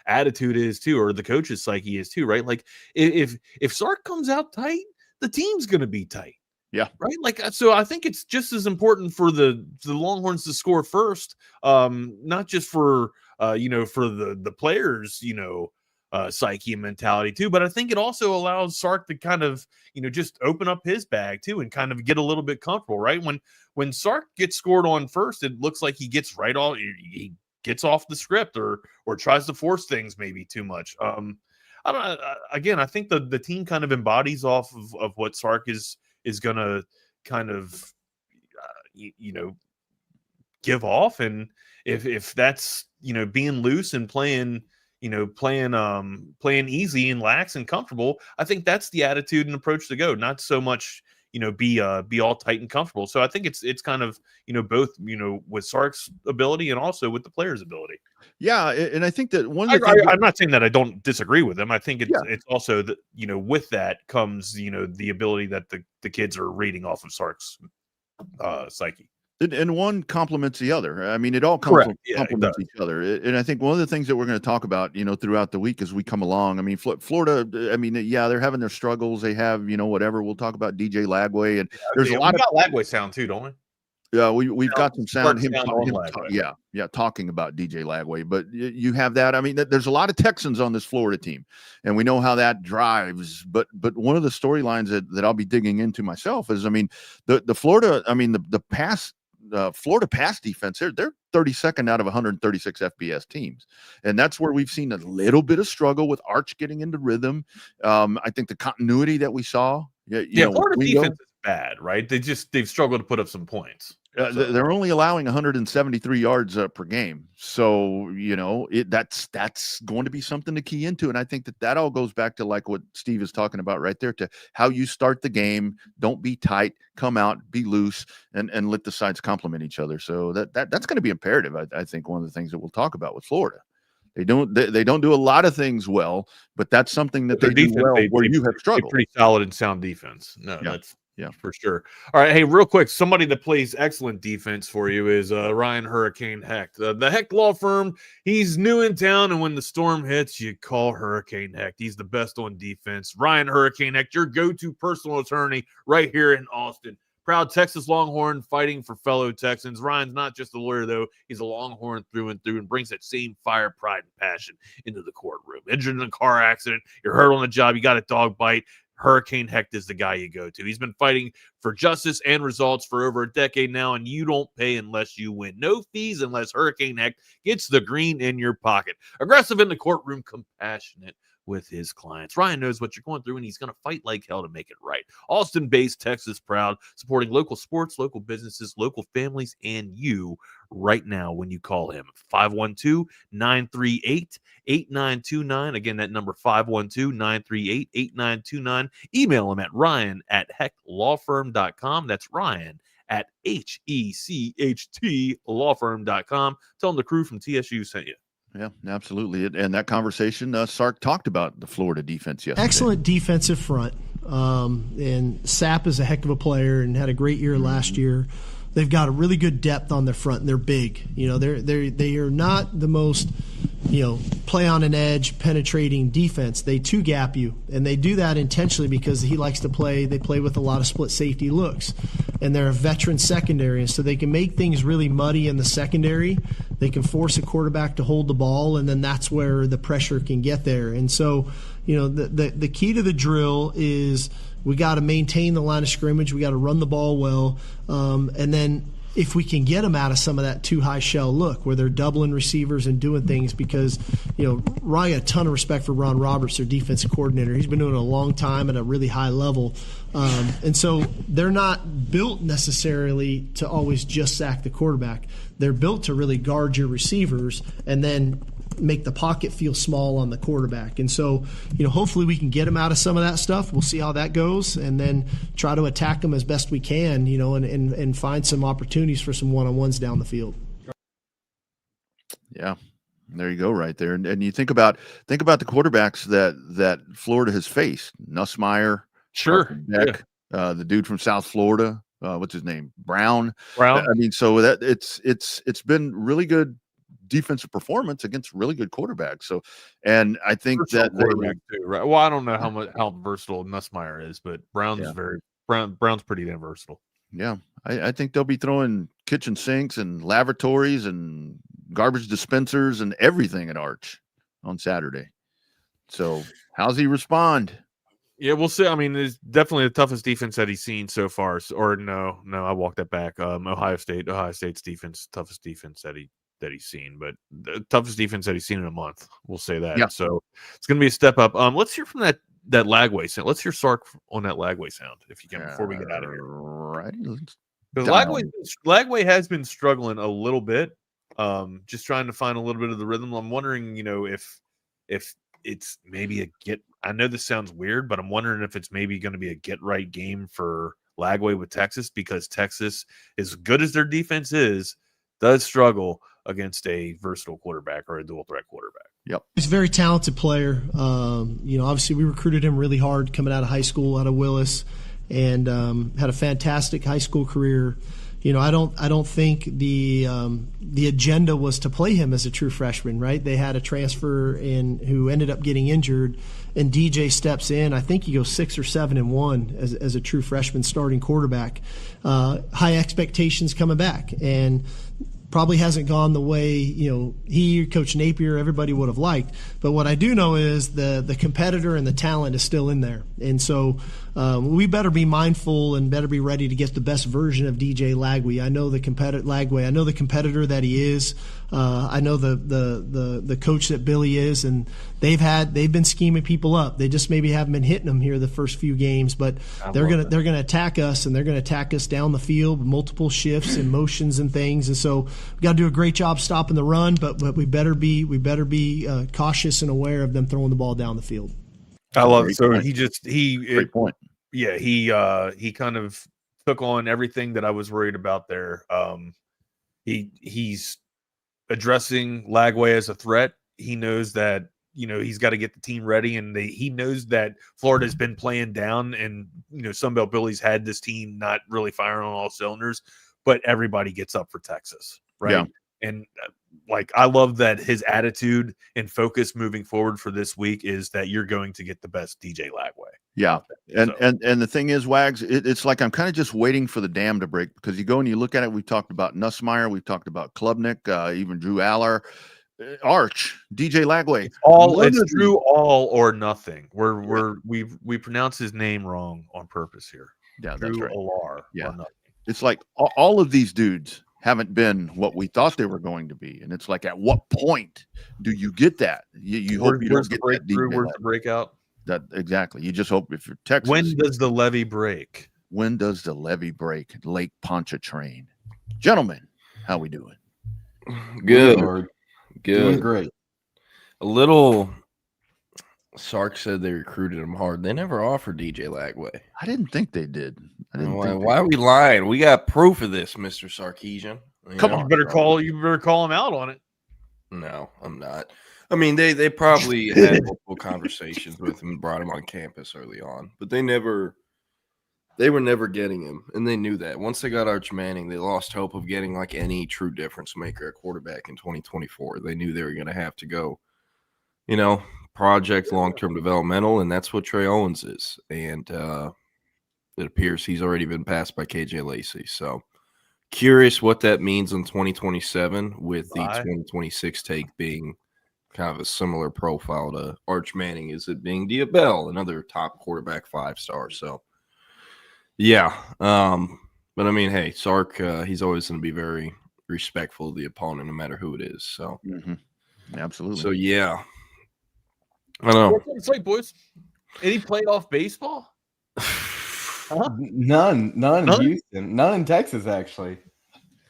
attitude is too, or the coach's psyche is too, right? Like if Sark comes out tight, the team's going to be tight. Yeah. Right. Like, so I think it's just as important for the Longhorns to score first, not just for, for the players, psyche and mentality too. But I think it also allows Sark to kind of, just open up his bag too and kind of get a little bit comfortable, right? When Sark gets scored on first, it looks like he gets he gets off the script or tries to force things maybe too much. I don't know. Again, I think the team kind of embodies off of what Sark is going to kind of, give off. And if that's, being loose and playing easy and lax and comfortable, I think that's the attitude and approach to go. Not so much, be all tight and comfortable. So I think it's kind of, both, with Sark's ability and also with the player's ability. Yeah. And I think that I'm not saying that I don't disagree with him. I think it's also that, with that comes, the ability that the kids are reading off of Sark's psyche. And one complements the other. I mean, it all complements each other. And I think one of the things that we're going to talk about, throughout the week as we come along, I mean, Florida, they're having their struggles. They have, whatever. We'll talk about DJ Lagway. And there's a lot of Lagway sound too, don't we? Yeah, we've got some sound. Talking about DJ Lagway. But you have that. I mean, there's a lot of Texans on this Florida team, and we know how that drives. But one of the storylines that I'll be digging into myself is, I mean, the Florida. I mean, the Florida pass defense. They're 32nd out of 136 FBS teams, and that's where we've seen a little bit of struggle with Arch getting into rhythm. I think the continuity that we saw. Florida defense is bad, right? They've struggled to put up some points. They're only allowing 173 yards per game. So, that's going to be something to key into. And I think that all goes back to like what Steve is talking about right there, to how you start the game. Don't be tight, come out, be loose, and let the sides complement each other. So that's going to be imperative. I think one of the things that we'll talk about with Florida. They don't do a lot of things well, but that's something that they do well where you have struggled. Pretty solid and sound defense. No, that's Yeah, for sure. All right. Hey, real quick, somebody that plays excellent defense for you is Ryan Hurricane Hecht. The Hecht Law Firm, he's new in town, and when the storm hits, you call Hurricane Hecht. He's the best on defense. Ryan Hurricane Hecht, your go-to personal attorney right here in Austin. Proud Texas Longhorn fighting for fellow Texans. Ryan's not just a lawyer, though. He's a Longhorn through and through and brings that same fire, pride, and passion into the courtroom. Injured in a car accident, you're hurt on the job, you got a dog bite. Hurricane Hecht is the guy you go to. He's been fighting for justice and results for over a decade now, and you don't pay unless you win. No fees unless Hurricane Hecht gets the green in your pocket. Aggressive in the courtroom, compassionate with his clients. Ryan knows what you're going through, and he's going to fight like hell to make it right. Austin-based, Texas proud, supporting local sports, local businesses, local families, and you right now when you call him. 512-938-8929. Again, that number 512-938-8929. Email him at ryan@hechtlawfirm.com. That's Ryan at HECHT-lawfirm.com. Tell him the crew from TSU sent you. Yeah, absolutely. And that conversation, Sark talked about the Florida defense yesterday. Excellent defensive front. And Sapp is a heck of a player and had a great year last year. they've got a really good depth on their front, and they're big. You know, they are not the most, play on an edge, penetrating defense. They two-gap you, and they do that intentionally because he likes to play. They play with a lot of split safety looks, and they're a veteran secondary, and so they can make things really muddy in the secondary. They can force a quarterback to hold the ball, and then that's where the pressure can get there. And so, the key to the drill is we got to maintain the line of scrimmage. We got to run the ball well, and then if we can get them out of some of that too high shell look where they're doubling receivers and doing things, because Ryan got a ton of respect for Ron Roberts, their defensive coordinator. He's been doing it a long time at a really high level, and so they're not built necessarily to always just sack the quarterback. They're built to really guard your receivers and then make the pocket feel small on the quarterback. And so, hopefully we can get them out of some of that stuff. We'll see how that goes, and then try to attack them as best we can, and find some opportunities for some one-on-ones down the field. Yeah, there you go, right there. And you think about the quarterbacks that Florida has faced. Nussmeier, Beck, the dude from South Florida, what's his name? Brown. I mean, so that it's been really good defensive performance against really good quarterbacks. So, and I think too, right? Well, I don't know how versatile Nussmeier is, but Brown's pretty damn versatile. Yeah, I think they'll be throwing kitchen sinks and lavatories and garbage dispensers and everything at Arch on Saturday. So, how's he respond? Yeah, we'll see. I mean, it's definitely the toughest defense that he's seen so far. Or no, I walked that back. Ohio State's defense, toughest defense that he's seen, but the toughest defense that he's seen in a month. We'll say that. Yeah. So it's going to be a step up. Let's hear from that Lagway sound. Let's hear Sark on that Lagway sound, if you can, before we get out of here. Right. Because Lagway has been struggling a little bit, just trying to find a little bit of the rhythm. I'm wondering, if it's maybe I know this sounds weird, but I'm wondering if it's maybe going to be a get right game for Lagway with Texas, because Texas, as good as their defense is, does struggle against a versatile quarterback or a dual threat quarterback. Yep. He's a very talented player. Obviously we recruited him really hard coming out of high school, out of Willis, and had a fantastic high school career. I don't think the agenda was to play him as a true freshman, right? They had a transfer in who ended up getting injured, and DJ steps in. I think he goes 6 or 7-1 as a true freshman starting quarterback. High expectations coming back, and probably hasn't gone the way he, Coach Napier, everybody would have liked. But what I do know is the competitor and the talent is still in there, and so we better be mindful and better be ready to get the best version of DJ Lagway. I know the competitor that he is. I know the coach that Billy is, and they've been scheming people up. They just maybe haven't been hitting them here the first few games, but they're gonna attack us, and they're gonna attack us down the field with multiple shifts and motions and things. And so we got to do a great job stopping the run, but we better be cautious and aware of them throwing the ball down the field. I love it. So great point. Yeah, he kind of took on everything that I was worried about there. He's addressing Lagway as a threat. He knows that he's got to get the team ready, and he knows that Florida's been playing down, and Sunbelt Billy's had this team not really firing on all cylinders, but everybody gets up for Texas, right? Yeah. And I love that his attitude and focus moving forward for this week is that you're going to get the best DJ Lagway. Yeah. And the thing is, Wags, it's like I'm kind of just waiting for the dam to break, because you go and you look at it. We've talked about Nussmeier. We've talked about Klubnik, even Drew Aller, Arch, DJ Lagway. It's Drew all or nothing. We pronounce his name wrong on purpose here. Yeah, Drew that's right. Aller yeah. or nothing. It's like all of these dudes haven't been what we thought they were going to be. And it's like, at what point do you get that? You hope you don't get that deep. Where's the breakout? That exactly. You just hope, if you're Texas. When does the levee break? When does the levee break? Lake Pontchartrain. Gentlemen, how we doing? Good. Good. Doing great. A little. Sark said they recruited him hard. They never offered DJ Lagway. I didn't think they did. Why are we lying? We got proof of this, Mr. Sarkeesian. You better call him out on it. No, I'm not. I mean, they probably had multiple conversations with him and brought him on campus early on, but they never They were never getting him, and they knew that. Once they got Arch Manning, they lost hope of getting like any true difference maker at quarterback in 2024. They knew they were going to have to go, project long-term developmental, and that's what Trey Owens is. And it appears he's already been passed by KJ Lacey. So curious what that means in 2027 with the 2026 take being kind of a similar profile to Arch Manning. Is it being Diabell, another top quarterback 5-star? So, yeah. But I mean, hey, Sark, he's always going to be very respectful of the opponent, no matter who it is. So, Absolutely. So, yeah. I don't know. It's like, boys, any playoff baseball? None in Houston, none in Texas, actually.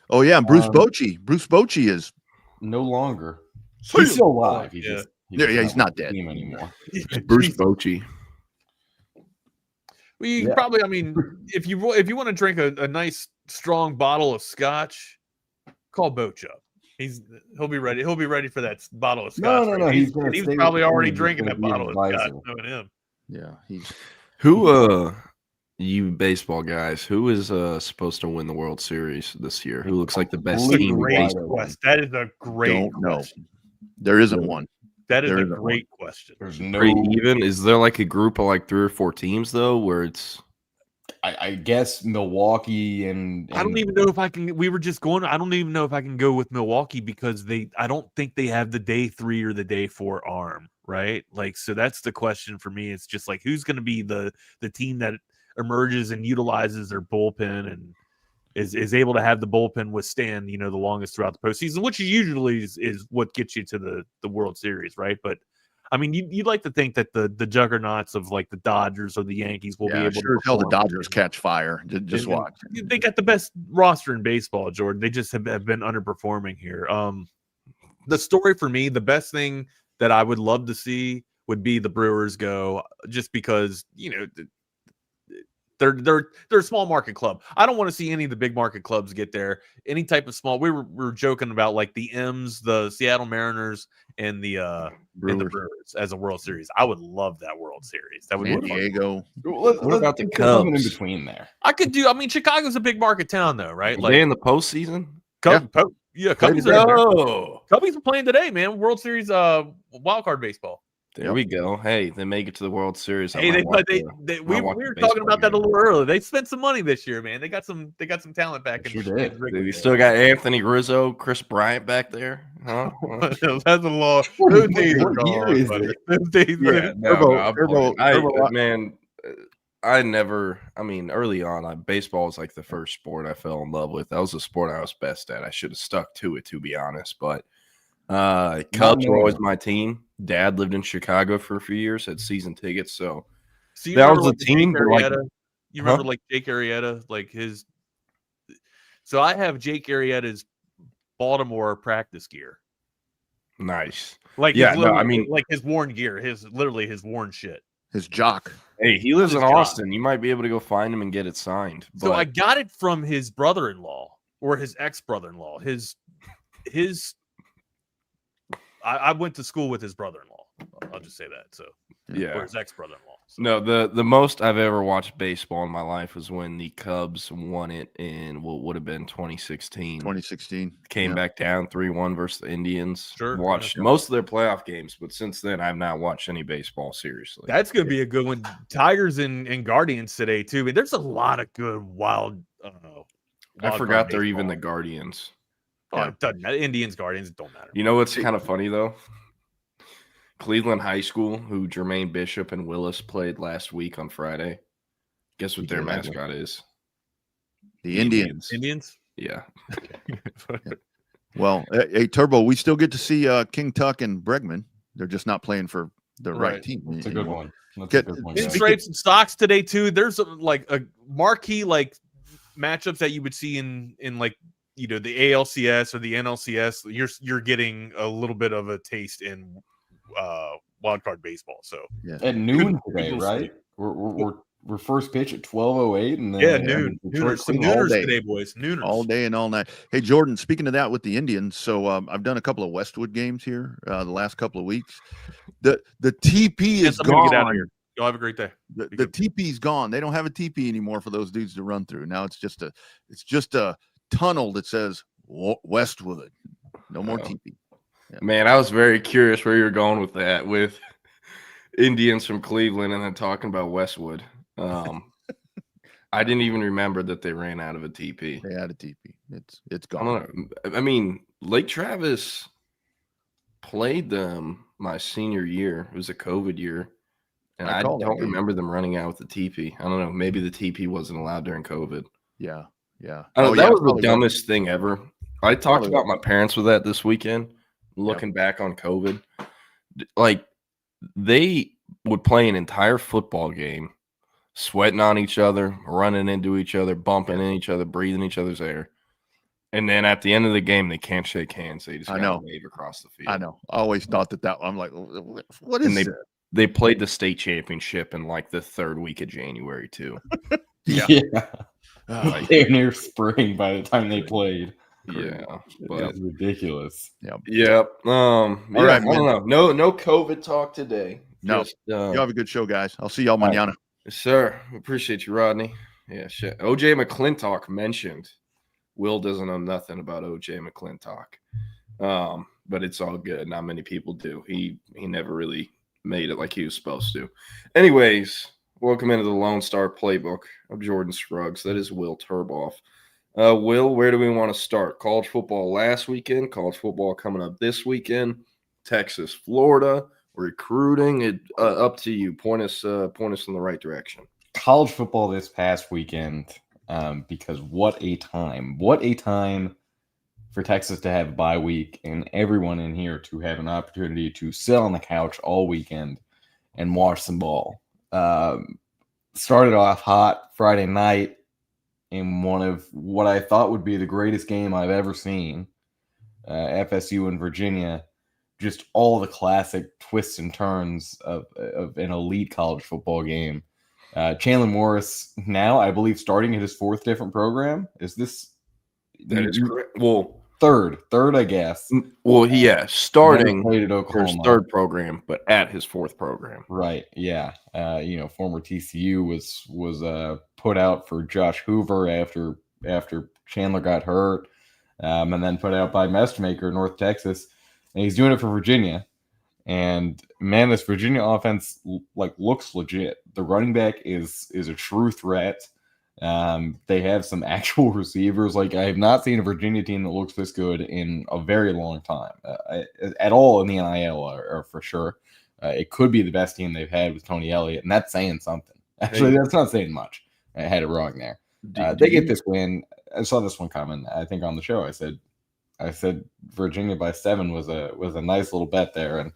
Oh, yeah. Bruce Bochy. Bruce Bochy is no longer. He's still alive. He's not dead anymore. Bruce Bochy. Well, you probably, I mean, if you want to drink a nice strong bottle of scotch, call Boch up. He'll be ready. He'll be ready for that bottle of scotch. No. He's probably already drinking that bottle of scotch. Knowing him. Yeah. You baseball guys, who is supposed to win the World Series this year? Who looks like the best team? That is a great question. There isn't one. That is a great question. There's no pretty even. Is there like a group of like 3 or 4 teams though, where it's? I guess Milwaukee and I don't even know if I can. We were just going. I don't even know if I can go with Milwaukee because I don't think they have the day 3 or the day 4 arm, right? Like, so that's the question for me. It's just like who's going to be the team that emerges and utilizes their bullpen and is able to have the bullpen withstand, the longest throughout the postseason, which usually is what gets you to the World Series, right? But I mean, you'd like to think that the juggernauts of like the Dodgers or the Yankees will be able to tell the Dodgers catch fire. Just watch. They got the best roster in baseball, Jordan. They just have been underperforming here. The story for me, the best thing that I would love to see would be the Brewers go, just because, they're a small market club. I don't want to see any of the big market clubs get there. Any type of small. We were joking about like the M's, the Seattle Mariners, and the Brewers as a World Series. I would love that World Series. That would San be Diego. What about the Cubs in between there? I could do. I mean, Chicago's a big market town, though, right? Like, they in the postseason? Cubbies are playing today, man. World Series, wild card baseball. There we go. Hey, they make it to the World Series. Hey, we were talking about that a little earlier. They spent some money this year, man. They got some talent back. You still got Anthony Rizzo, Chris Bryant back there, huh? That's a law. Those days are gone, buddy. Those days, early on, baseball was like the first sport I fell in love with. That was the sport I was best at. I should have stuck to it, to be honest. But Cubs were always my team. Dad lived in Chicago for a few years, had season tickets, so that was the team. You remember like Jake Arrieta, like his. So I have Jake Arrieta's Baltimore practice gear. Nice, like like his worn gear, his worn shit, his jock. Hey, he lives in Austin. You might be able to go find him and get it signed. So I got it from his brother-in-law or his ex-brother-in-law. I went to school with his brother-in-law. I'll just say that. So or his ex-brother-in-law. So. No, the most I've ever watched baseball in my life was when the Cubs won it in what would have been 2016. 2016 came back down 3-1 versus the Indians. Sure, watched most of their playoff games, but since then I've not watched any baseball seriously. That's gonna be a good one. Tigers and Guardians today too. I mean, there's a lot of good wild. I forgot they're even the Guardians. Oh, it doesn't matter. Indians, Guardians, it don't matter. You know what's kind of funny though? Cleveland High School, who Jermaine Bishop and Willis played last week on Friday. Guess what their mascot is? The Indians. Indians? Yeah. Well, hey, Turbo, we still get to see King Tuck and Bregman. They're just not playing for the right team. That's a good one. Stripes and stocks today too. There's a marquee matchups that you would see in like the ALCS or the NLCS. You're getting a little bit of a taste in wild card baseball. So at noon today, right? We're first pitch at 12:08, and then noon. Some nooners today, boys. Nooners all day and all night. Hey, Jordan, speaking of that with the Indians, so I've done a couple of Westwood games here the last couple of weeks. The TP is gone. Get out of here. Y'all have a great day. The TP's gone. They don't have a TP anymore for those dudes to run through. Now it's just a tunnel that says Westwood. No more TP. Yeah. Man, I was very curious where you were going with that, with Indians from Cleveland and then talking about Westwood. I didn't even remember that they ran out of a TP. They had a TP. It's gone. I don't know. I mean, Lake Travis played them my senior year. It was a COVID year. And I don't remember them running out with the TP. I don't know. Maybe the TP wasn't allowed during COVID. Yeah. I don't know, that was the dumbest thing ever. I talked about my parents with that this weekend, looking back on COVID. Like, they would play an entire football game, sweating on each other, running into each other, bumping in each other, breathing each other's air. And then at the end of the game, they can't shake hands. They just wave across the field. I know. I always thought that I'm like, what is it? They played the state championship in like the third week of January too. They're near spring by the time they played. Yeah, but it's ridiculous. Yep. All right, I don't know. No COVID talk today. No. Just, you have a good show, guys. I'll see y'all mañana. Yes, sir. Appreciate you, Rodney. Yeah, shit. OJ McClintock mentioned Will doesn't know nothing about OJ McClintock. But it's all good. Not many people do. He never really made it like he was supposed to. Anyways, welcome into the Lone Star Playbook of Jordan Scruggs. That is Will Turboff. Will, where do we want to start? College football last weekend, college football coming up this weekend, Texas, Florida, recruiting. Up to you. Point us in the right direction. College football this past weekend, because what a time for Texas to have a bye week and everyone in here to have an opportunity to sit on the couch all weekend and watch some ball. Started off hot Friday night in one of what I thought would be the greatest game I've ever seen. FSU and Virginia, just all the classic twists and turns of an elite college football game. Chandler Morris now, I believe, starting at his fourth different program. Is this? That is correct. Well, third, I guess. Well, starting played at Oklahoma. His third program, but at his fourth program. Right. Yeah. Former TCU was put out for Josh Hoover after Chandler got hurt, and then put out by Messmaker, North Texas, and he's doing it for Virginia. And man, this Virginia offense looks legit. The running back is a true threat. They have some actual receivers. I have not seen a Virginia team that looks this good in a very long time, at all in the NIL or for sure. It could be the best team they've had with Tony Elliott, and that's saying something. Actually, that's not saying much. I had it wrong there. They get this win. I saw this one coming, I think, on the show. I said Virginia by 7 was a nice little bet there, and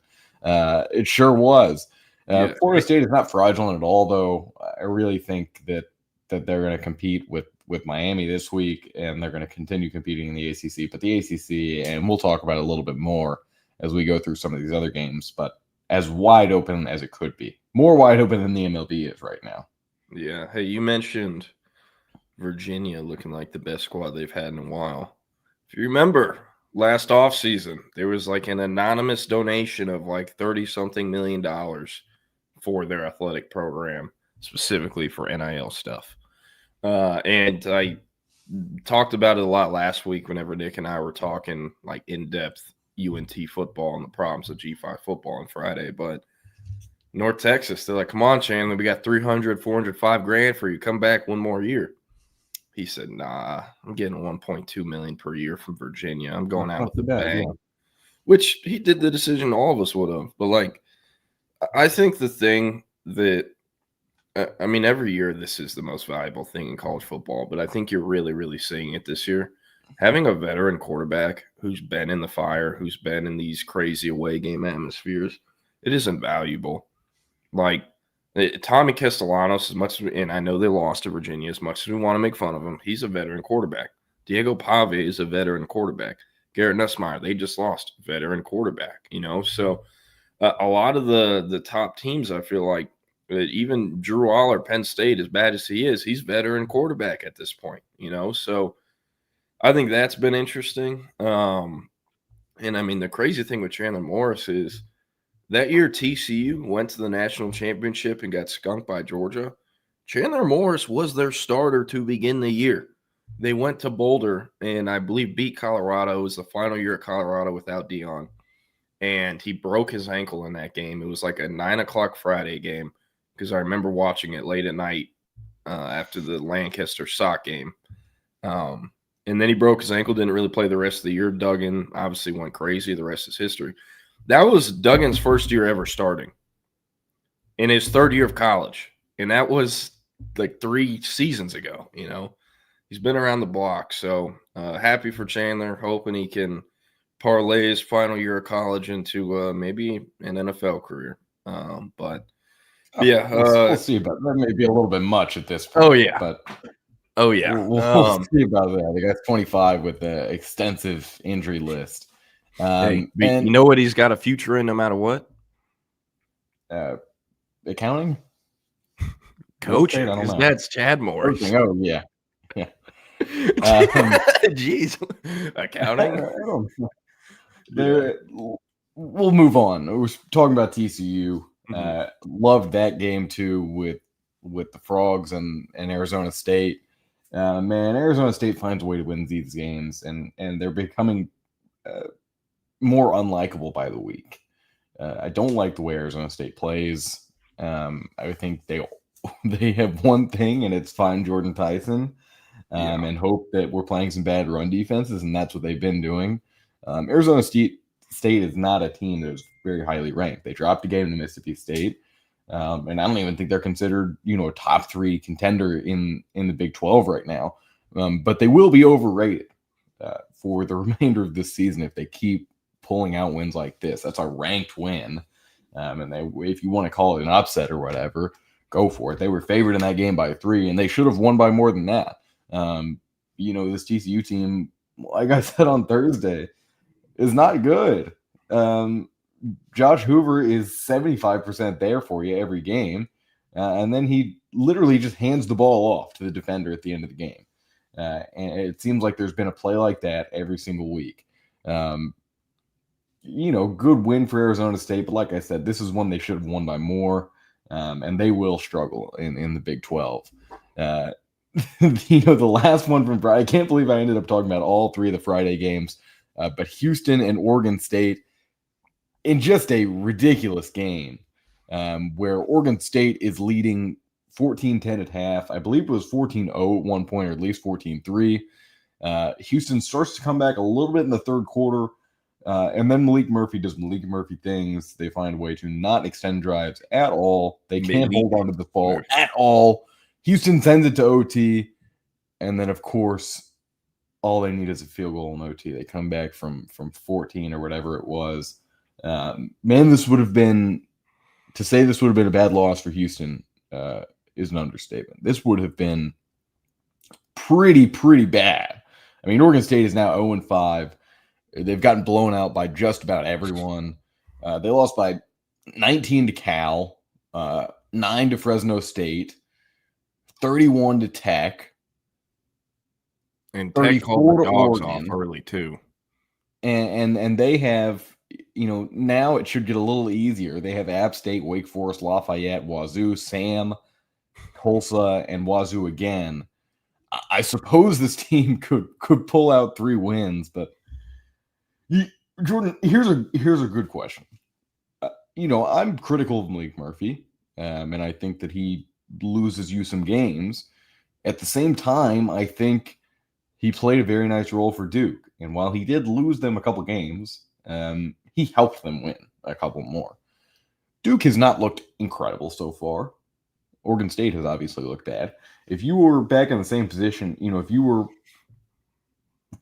it sure was. Florida State is not fraudulent at all, though. I really think that they're going to compete with Miami this week, and they're going to continue competing in the ACC. But the ACC, and we'll talk about it a little bit more as we go through some of these other games, but as wide open as it could be. More wide open than the MLB is right now. Yeah. Hey, you mentioned Virginia looking like the best squad they've had in a while. If you remember, last offseason, there was an anonymous donation of $30-something million for their athletic program, specifically for NIL stuff. And I talked about it a lot last week whenever Nick and I were talking in-depth UNT football and the problems of G5 football on Friday. But North Texas, they're like, come on, Chandler, we got $300, $405 grand for you. Come back one more year. He said, nah, I'm getting $1.2 million per year from Virginia. I'm going out with a bang. Yeah. Which he did the decision all of us would have. But I think the thing that every year this is the most valuable thing in college football, but I think you're really, really seeing it this year. Having a veteran quarterback who's been in the fire, who's been in these crazy away game atmospheres, it is invaluable. Tommy Castellanos, as much as, and I know they lost to Virginia, as much as we want to make fun of him, he's a veteran quarterback. Diego Pave is a veteran quarterback. Garrett Nussmeier, they just lost, veteran quarterback, So a lot of the top teams, I feel like, even Drew Aller, Penn State, as bad as he is, he's veteran quarterback at this point, So I think that's been interesting. And the crazy thing with Chandler Morris is That year, TCU went to the national championship and got skunked by Georgia. Chandler Morris was their starter to begin the year. They went to Boulder and I believe beat Colorado. It was the final year at Colorado without Dion. And he broke his ankle in that game. It was like a 9 o'clock Friday game because I remember watching it late at night after the Lancaster sock game. And then he broke his ankle, didn't really play the rest of the year. Duggan obviously went crazy. The rest is history. That was Duggan's first year ever starting in his third year of college. And that was like 3 seasons ago, you know. He's been around the block. So happy for Chandler, hoping he can parlay his final year of college into maybe an NFL career. But yeah. We'll see about that. May be a little bit much at this point. Oh, yeah. But we'll see about that. The guy's 25 with an extensive injury list. And you know what he's got a future in no matter what? Accounting? Coaching. His dad's Chad Morris. Coaching. Oh, yeah. Yeah. Jeez. Accounting? We'll move on. We're talking about TCU. Loved that game, too, with the Frogs and Arizona State. Man, Arizona State finds a way to win these games, and they're becoming more unlikable by the week. I don't like the way Arizona State plays. I think they have one thing, and it's find Jordan Tyson and hope that we're playing some bad run defenses, and that's what they've been doing. Arizona State is not a team that is very highly ranked. They dropped a game to Mississippi State, and I don't even think they're considered, a top 3 contender in the Big 12 right now. But they will be overrated for the remainder of this season if they keep pulling out wins like this. That's a ranked win. And if you want to call it an upset or whatever, go for it. They were favored in that game by 3, and they should have won by more than that. This TCU team, like I said on Thursday, is not good. Josh Hoover is 75% there for you every game. And then he literally just hands the ball off to the defender at the end of the game. And it seems like there's been a play like that every single week. Good win for Arizona State. But like I said, this is one they should have won by more. And they will struggle in the Big 12. The last one from Friday, I can't believe I ended up talking about all 3 of the Friday games. But Houston and Oregon State in just a ridiculous game where Oregon State is leading 14-10 at half. I believe it was 14-0 at one point, or at least 14-3. Houston starts to come back a little bit in the third quarter. And then Malik Murphy does Malik Murphy things. They find a way to not extend drives at all. They can't hold on to the ball at all. Houston sends it to OT. And then, of course, all they need is a field goal in OT. They come back from 14 or whatever it was. This would have been – to say this would have been a bad loss for Houston is an understatement. This would have been pretty bad. I mean, Oregon State is now 0-5. They've gotten blown out by just about everyone. They lost by 19 to Cal, 9 to Fresno State, 31 to Tech, and Tech called the dogs off early too. And they have, now it should get a little easier. They have App State, Wake Forest, Lafayette, Wazoo, Sam, Tulsa, and Wazoo again. I suppose this team could pull out 3 wins, but Jordan, here's a good question. I'm critical of Malik Murphy, and I think that he loses you some games. At the same time, I think he played a very nice role for Duke, and while he did lose them a couple games, he helped them win a couple more. Duke has not looked incredible so far. Oregon State has obviously looked bad. If you were back in the same position, if you were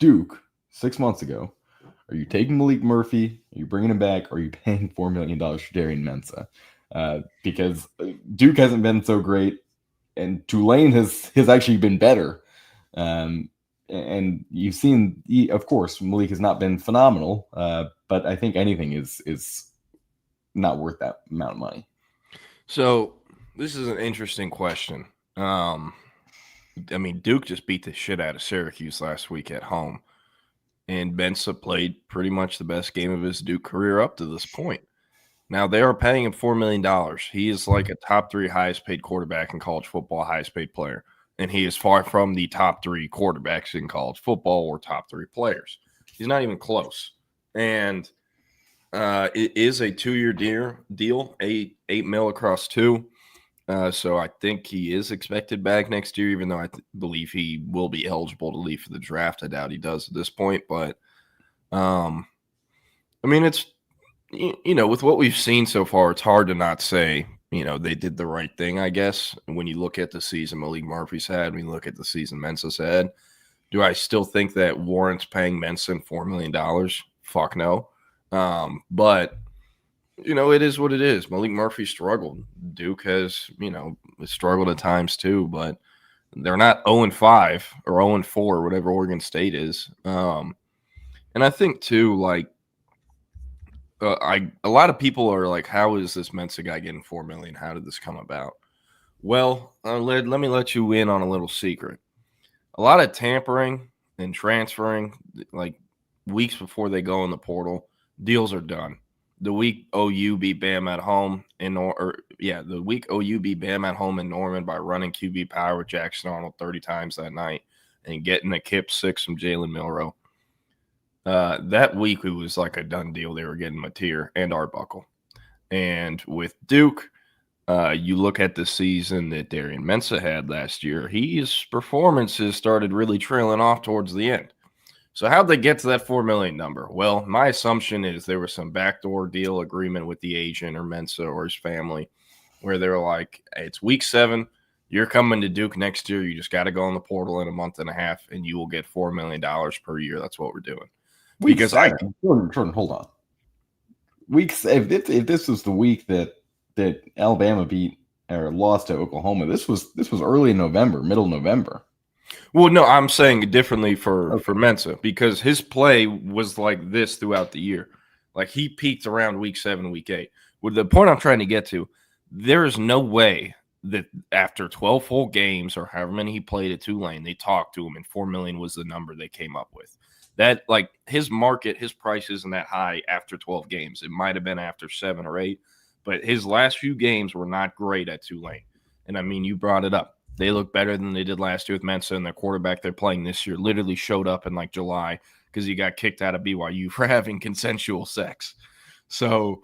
Duke 6 months ago, are you taking Malik Murphy? Are you bringing him back? Or are you paying $4 million for Darian Mensah? Because Duke hasn't been so great, and Tulane has actually been better. And you've seen, of course, Malik has not been phenomenal, but I think anything is not worth that amount of money. So this is an interesting question. Duke just beat the shit out of Syracuse last week at home. And Mensah played pretty much the best game of his Duke career up to this point. Now, they are paying him $4 million. He is like a top 3 highest paid quarterback in college football, highest paid player. And he is far from the top 3 quarterbacks in college football or top 3 players. He's not even close. And it is a 2-year deal, $8 million across 2. So I think he is expected back next year, even though I believe he will be eligible to leave for the draft. I doubt he does at this point. But, I mean, it's, you know, with what we've seen so far, it's hard to not say, you know, they did the right thing, I guess. And when you look at the season Malik Murphy's had, when you look at the season Mensah's had, do I still think that warrants paying Mensah $4 million? Fuck no. But, you know, it is what it is. Malik Murphy struggled. Duke has, you know, struggled at times too, but they're not 0-5 or 0-4, whatever Oregon State is. And I think too, like, a lot of people are like, how is this Mensah guy getting $4 million? How did this come about? Well, let me let you in on a little secret. A lot of tampering and transferring, like weeks before they go in the portal, deals are done. The week OU beat Bam at home the week OU beat Bam at home in Norman by running QB power with Jackson Arnold 30 times that night and getting a Kip 6 from Jalen Milroe. That week it was like a done deal. They were getting Napier and Arbuckle. And with Duke, you look at the season that Darian Mensah had last year, his performances started really trailing off towards the end. So how'd they get to that $4 million number? Well, my assumption is there was some backdoor deal agreement with the agent or Mensah or his family where they were like, hey, it's week 7. You're coming to Duke next year. You just got to go in the portal in a month and a half, and you will get $4 million per year. That's what we're doing. Because Jordan, hold on. If this was the week that Alabama beat or lost to Oklahoma, this was early in November, middle November. Well, no, I'm saying differently for Mensah because his play was like this throughout the year. Like he peaked around week 7, week 8. With the point I'm trying to get to, there is no way that after 12 full games or however many he played at Tulane, they talked to him and $4 million was the number they came up with. That, like, his market, his price isn't that high after 12 games. It might have been after 7 or 8, but his last few games were not great at Tulane. And, I mean, you brought it up. They look better than they did last year with Mensah, and their quarterback they're playing this year literally showed up in, like, July because he got kicked out of BYU for having consensual sex. So,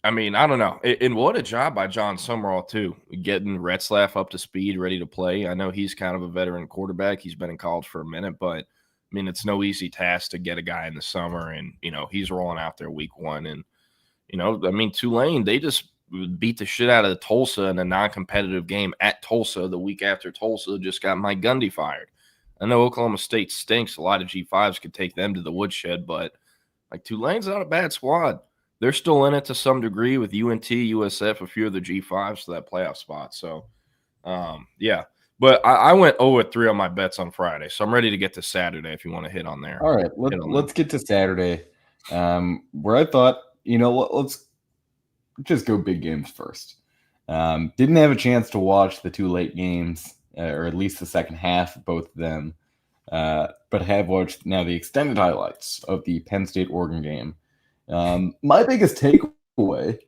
I mean, I don't know. And what a job by John Summerall, too, getting Retzlaff up to speed, ready to play. I know he's kind of a veteran quarterback. He's been in college for a minute, but – I mean, it's no easy task to get a guy in the summer, and, you know, he's rolling out there week 1. And, you know, I mean, Tulane, they just beat the shit out of Tulsa in a non-competitive game at Tulsa the week after Tulsa just got Mike Gundy fired. I know Oklahoma State stinks. A lot of G5s could take them to the woodshed, but, like, Tulane's not a bad squad. They're still in it to some degree with UNT, USF, a few of the G5s to that playoff spot. So, yeah. But I went 0-3 on my bets on Friday, so I'm ready to get to Saturday if you want to hit on there. All right, let's get to Saturday, where I thought, you know, let's just go big games first. Didn't have a chance to watch the 2 late games, or at least the second half of both of them, but have watched now the extended highlights of the Penn State-Oregon game. My biggest takeaway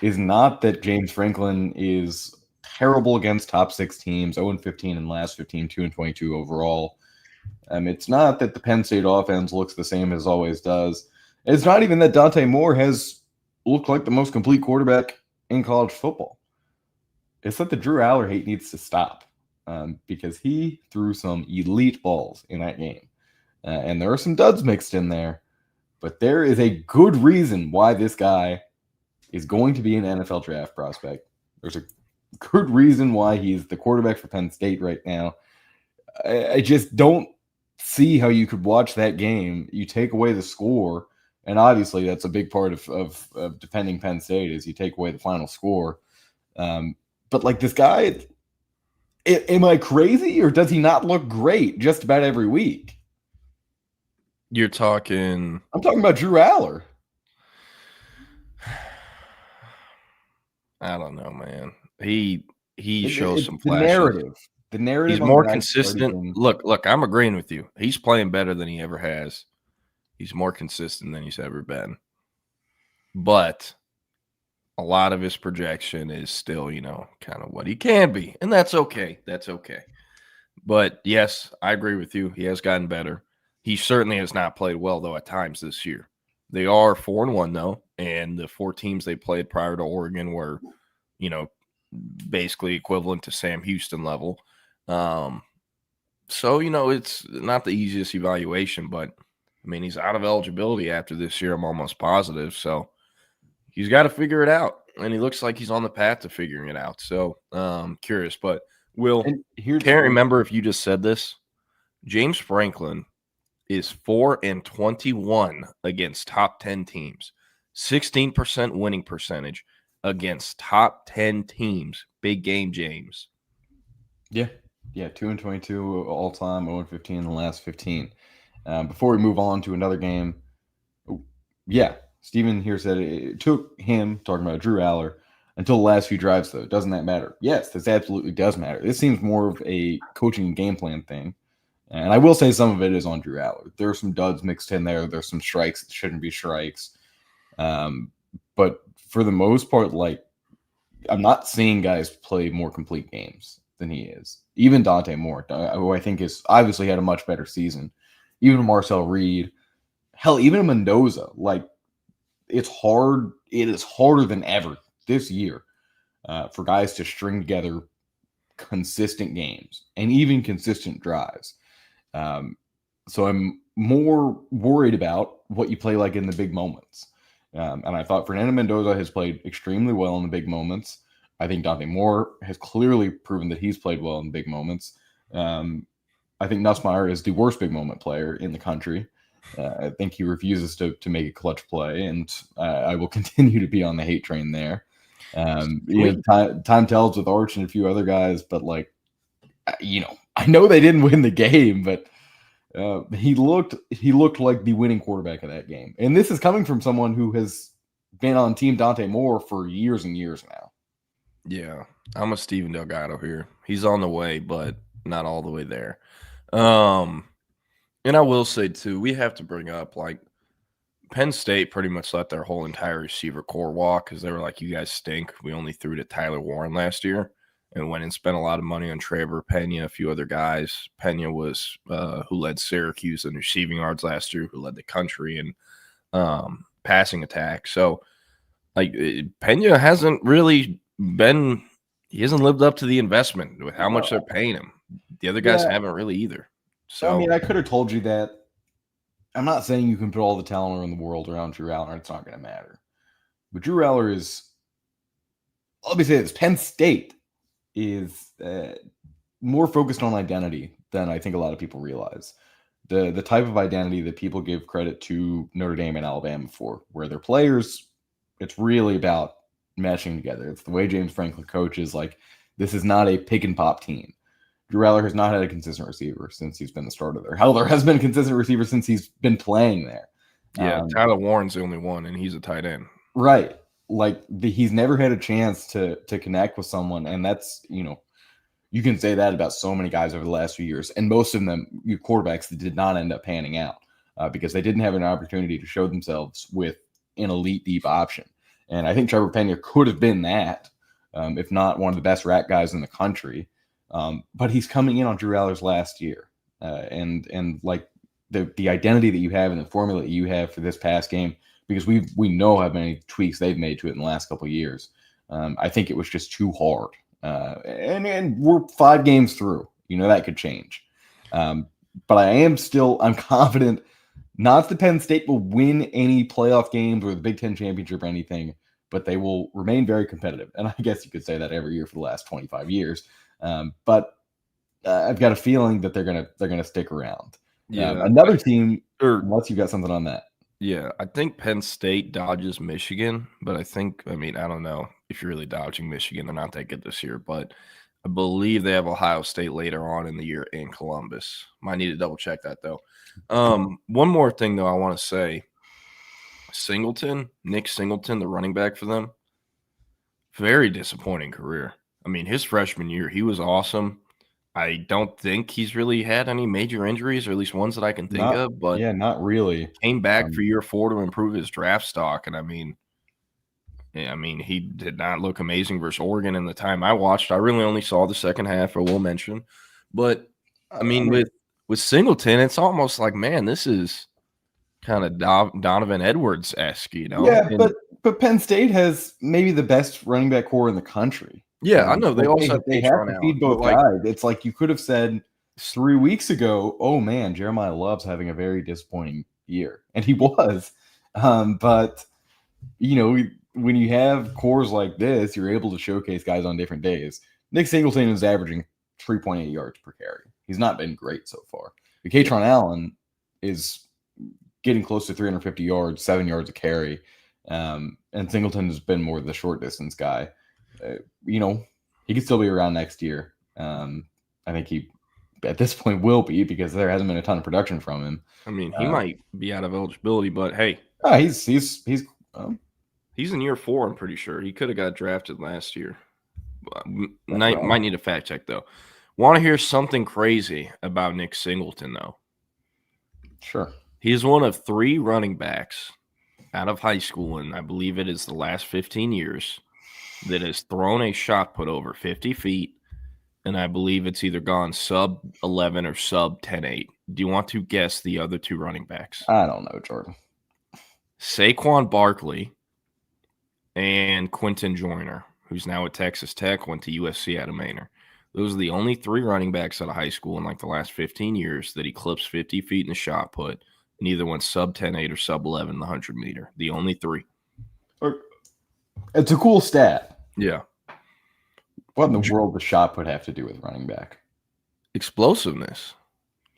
is not that James Franklin is terrible against top 6 teams, 0-15 in last 15, 2-22 overall. It's not that the Penn State offense looks the same as always does. It's not even that Dante Moore has looked like the most complete quarterback in college football. It's that the Drew Aller hate needs to stop because he threw some elite balls in that game. And there are some duds mixed in there, but there is a good reason why this guy is going to be an NFL draft prospect. There's a good reason why he's the quarterback for Penn State right now. I just don't see how you could watch that game. You take away the score, and obviously that's a big part of defending Penn State is you take away the final score. But like this guy, am I crazy or does he not look great just about every week? You're talking... I'm talking about Drew Aller. I don't know, man. He shows some the flashes. The narrative. He's more consistent. Look, I'm agreeing with you. He's playing better than he ever has. He's more consistent than he's ever been. But a lot of his projection is still, kind of what he can be. And that's okay. That's okay. But yes, I agree with you. He has gotten better. He certainly has not played well, though, at times this year. They are 4-1, though. And the 4 teams they played prior to Oregon were, basically equivalent to Sam Houston level. So, it's not the easiest evaluation, but he's out of eligibility after this year. I'm almost positive. So he's got to figure it out. And he looks like he's on the path to figuring it out. So curious, but Will, can't remember if you just said this. James Franklin is 4-21 against top 10 teams, 16% winning percentage against top 10 teams. Big game, James. Yeah, 2-22 all time, 0-15 in the last 15. Before we move on to another game, Steven here said it took him, talking about Drew Aller, until the last few drives, though. Doesn't that matter? Yes, this absolutely does matter. This seems more of a coaching and game plan thing. And I will say some of it is on Drew Aller. There are some duds mixed in there. There's some strikes that shouldn't be strikes. But for the most part, I'm not seeing guys play more complete games than he is. Even Dante Moore, who I think is obviously had a much better season. Even Marcel Reed. Hell, even Mendoza. It's hard. It is harder than ever this year for guys to string together consistent games and even consistent drives. So I'm more worried about what you play like in the big moments. And I thought Fernando Mendoza has played extremely well in the big moments. I think Dante Moore has clearly proven that he's played well in big moments. I think Nussmeier is the worst big moment player in the country. I think he refuses to make a clutch play, and I will continue to be on the hate train there. Time tells with Arch and a few other guys, but I know they didn't win the game, but he looked like the winning quarterback of that game. And this is coming from someone who has been on Team Dante Moore for years and years now. Yeah, I'm a Steven Delgado here. He's on the way, but not all the way there. And I will say, too, we have to bring up, Penn State pretty much let their whole entire receiver core walk because they were like, you guys stink. We only threw to Tyler Warren last year and went and spent a lot of money on Trevor, Pena, a few other guys. Pena was who led Syracuse in receiving yards last year, who led the country in passing attack. So, Pena hasn't really been – he hasn't lived up to the investment with how much they're paying him. The other guys haven't really either. So I could have told you that. I'm not saying you can put all the talent in the world around Drew Aller. It's not going to matter. But Drew Aller is, let me say this, Penn State is more focused on identity than I think a lot of people realize. The type of identity that people give credit to Notre Dame and Alabama for, where their players, it's really about meshing together. It's the way James Franklin coaches. This is not a pick and pop team. Drew Aller has not had a consistent receiver since he's been the starter there. Heller has been a consistent receiver since he's been playing there. Yeah, Tyler Warren's the only one, and he's a tight end. Right. He's never had a chance to connect with someone, and that's, you can say that about so many guys over the last few years, and most of them, quarterbacks that did not end up panning out because they didn't have an opportunity to show themselves with an elite deep option. And I think Trevor Pena could have been that, if not one of the best rack guys in the country. But he's coming in on Drew Aller's last year. And the identity that you have and the formula that you have for this past game, because we know how many tweaks they've made to it in the last couple of years. I think it was just too hard. And we're 5 games through. That could change. But I'm confident not that Penn State will win any playoff games or the Big Ten championship or anything, but they will remain very competitive. And I guess you could say that every year for the last 25 years. But I've got a feeling that they're gonna stick around. Yeah, another team, unless you got something on that. Yeah, I think Penn State dodges Michigan, but I don't know if you're really dodging Michigan. They're not that good this year, but I believe they have Ohio State later on in the year in Columbus. Might need to double check that though. One more thing though, I want to say, Nick Singleton, the running back for them, very disappointing career. His freshman year, he was awesome. I don't think he's really had any major injuries, or at least ones that I can think of. But not really. Came back for year 4 to improve his draft stock, and I mean, he did not look amazing versus Oregon in the time I watched. I really only saw the second half, I will mention. But, I mean, with Singleton, it's almost like, man, this is kind of Donovan Edwards-esque, you know? Yeah, but Penn State has maybe the best running back core in the country. Yeah, I know. They also have they have to feed both guys. It's like you could have said 3 weeks ago, oh, man, Jeremiah Love's having a very disappointing year. And he was. But, you know, when you have cores like this, you're able to showcase guys on different days. Nick Singleton is averaging 3.8 yards per carry. He's not been great so far. But Katron Allen is getting close to 350 yards, 7 yards a carry. And Singleton has been more the short distance guy. You know, he could still be around next year. I think he, at this point, will be because there hasn't been a ton of production from him. I mean, he might be out of eligibility, but hey, he's in year 4. I'm pretty sure he could have got drafted last year. Might need a fact check though. Want to hear something crazy about Nick Singleton though? Sure. He's one of 3 running backs out of high school, and I believe it is the last 15 years, that has thrown a shot put over 50 feet, and I believe it's either gone sub 11 or sub 10.8. Do you want to guess the other 2 running backs? I don't know, Jordan. Saquon Barkley and Quentin Joyner, who's now at Texas Tech, went to USC out of Manor. Those are the only 3 running backs out of high school in like the last 15 years that eclipsed 50 feet in the shot put. Neither went sub 10.8 or sub 11 the 100 meter. The only 3. It's a cool stat. Yeah. What in the world does shot put have to do with running back? Explosiveness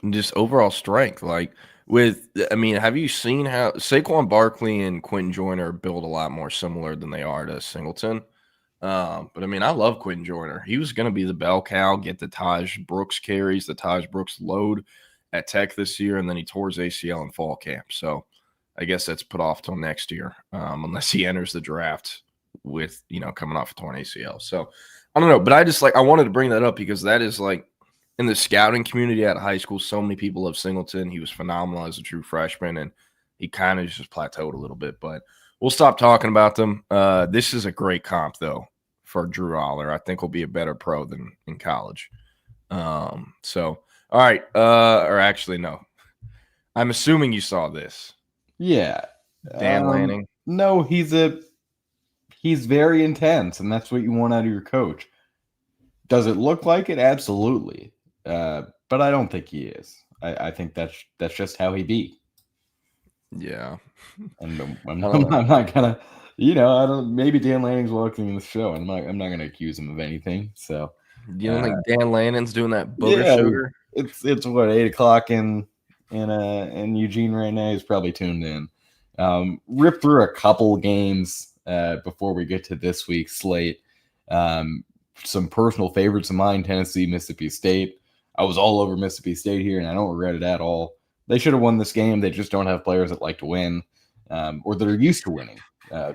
and just overall strength. Like have you seen how Saquon Barkley and Quentin Joyner are built a lot more similar than they are to Singleton? But I mean, I love Quentin Joyner. He was going to be the bell cow, get the Taj Brooks carries, the Taj Brooks load at Tech this year, and then he tore his ACL in fall camp. So I guess that's put off till next year, unless he enters the draft with, coming off a torn ACL. So I don't know, but I wanted to bring that up because that is like in the scouting community at high school, so many people love Singleton. He was phenomenal as a true freshman, and he kind of just plateaued a little bit, but we'll stop talking about them. This is a great comp though for Drew Aller. I think he'll be a better pro than in college. All right. Or actually, no. I'm assuming you saw this. Yeah. Dan Lanning. No, he's very intense, and that's what you want out of your coach. Does it look like it? Absolutely. But I don't think he is. I think that's just how he be. Yeah. And I'm not gonna, I don't. Maybe Dan Lanning's watching the show. I'm not gonna accuse him of anything. So. You don't think Dan Lanning's doing that booger sugar? It's what 8:00 in Eugene right now. He's probably tuned in. Rip through a couple games before we get to this week's slate. Some personal favorites of mine: Tennessee, Mississippi State. I was all over Mississippi State here, and I don't regret it at all. They should have won this game. They just don't have players that like to win, or that are used to winning,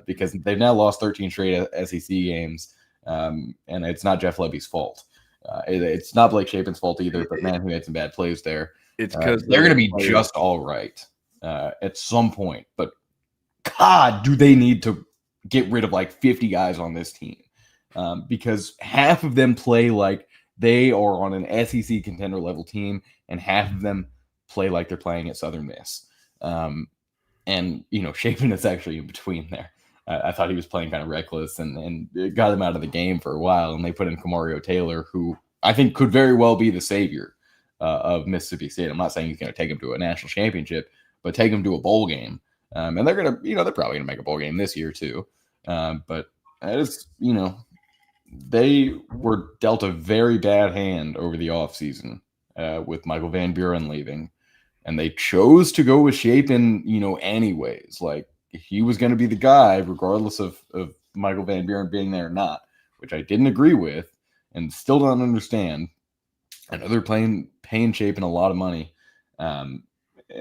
because they've now lost 13 straight SEC games, and it's not Jeff Levy's fault. It's not Blake Shapen's fault either, but man, who had some bad plays there. It's because they're going to be just all right at some point. But God, do they need to get rid of like 50 guys on this team? Because half of them play like they are on an SEC contender level team, and half of them play like they're playing at Southern Miss. And Shapen is actually in between there. I thought he was playing kind of reckless, and it got him out of the game for a while. And they put in Kamario Taylor, who I think could very well be the savior of Mississippi State. I'm not saying he's going to take him to a national championship, but take him to a bowl game. And they're going to, they're probably going to make a bowl game this year too. But it's, they were dealt a very bad hand over the offseason with Michael Van Buren leaving. And they chose to go with Shapen, anyways. Like, he was going to be the guy, regardless of Michael Van Buren being there or not, which I didn't agree with and still don't understand. I know they're paying Shapen a lot of money. And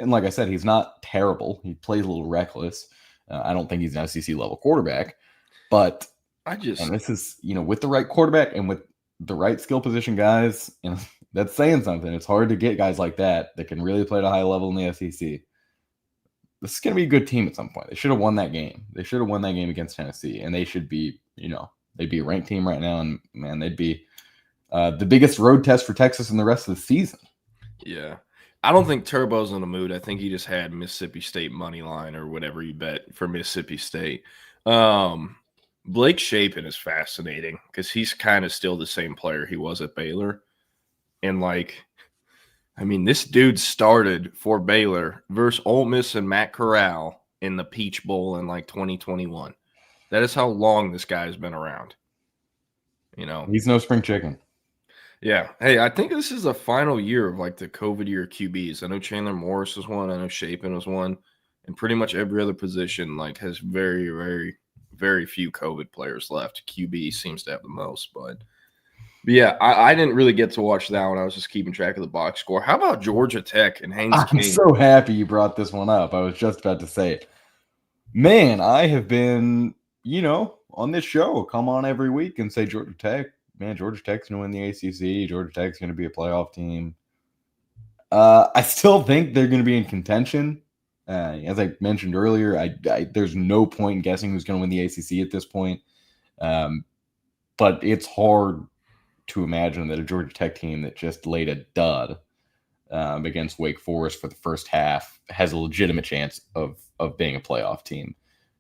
like I said, he's not terrible. He plays a little reckless. I don't think he's an SEC level quarterback, but and this is, with the right quarterback and with the right skill position guys, that's saying something. It's hard to get guys like that can really play at a high level in the SEC. this is going to be a good team at some point. They should have won that game. They should have won that game against Tennessee, and they should be, they'd be a ranked team right now, and man, they'd be the biggest road test for Texas in the rest of the season. Yeah. I don't think Turbo's in the mood. I think he just had Mississippi State money line or whatever you bet for Mississippi State. Blake Shapen is fascinating because he's kind of still the same player he was at Baylor. And this dude started for Baylor versus Ole Miss and Matt Corral in the Peach Bowl in 2021. That is how long this guy's been around. He's no spring chicken. Yeah. Hey, I think this is the final year of the COVID year QBs. I know Chandler Morris was one. I know Shapen was one. And pretty much every other position has very, very, very few COVID players left. QB seems to have the most. But yeah, I didn't really get to watch that one. I was just keeping track of the box score. How about Georgia Tech and Haynes King? I'm so happy you brought this one up. I was just about to say it. Man, I have been, on this show, come on every week and say Georgia Tech. Man, Georgia Tech's going to win the ACC. Georgia Tech's going to be a playoff team. I still think they're going to be in contention. As I mentioned earlier, there's no point in guessing who's going to win the ACC at this point. But it's hard to imagine that a Georgia Tech team that just laid a dud against Wake Forest for the first half has a legitimate chance of being a playoff team.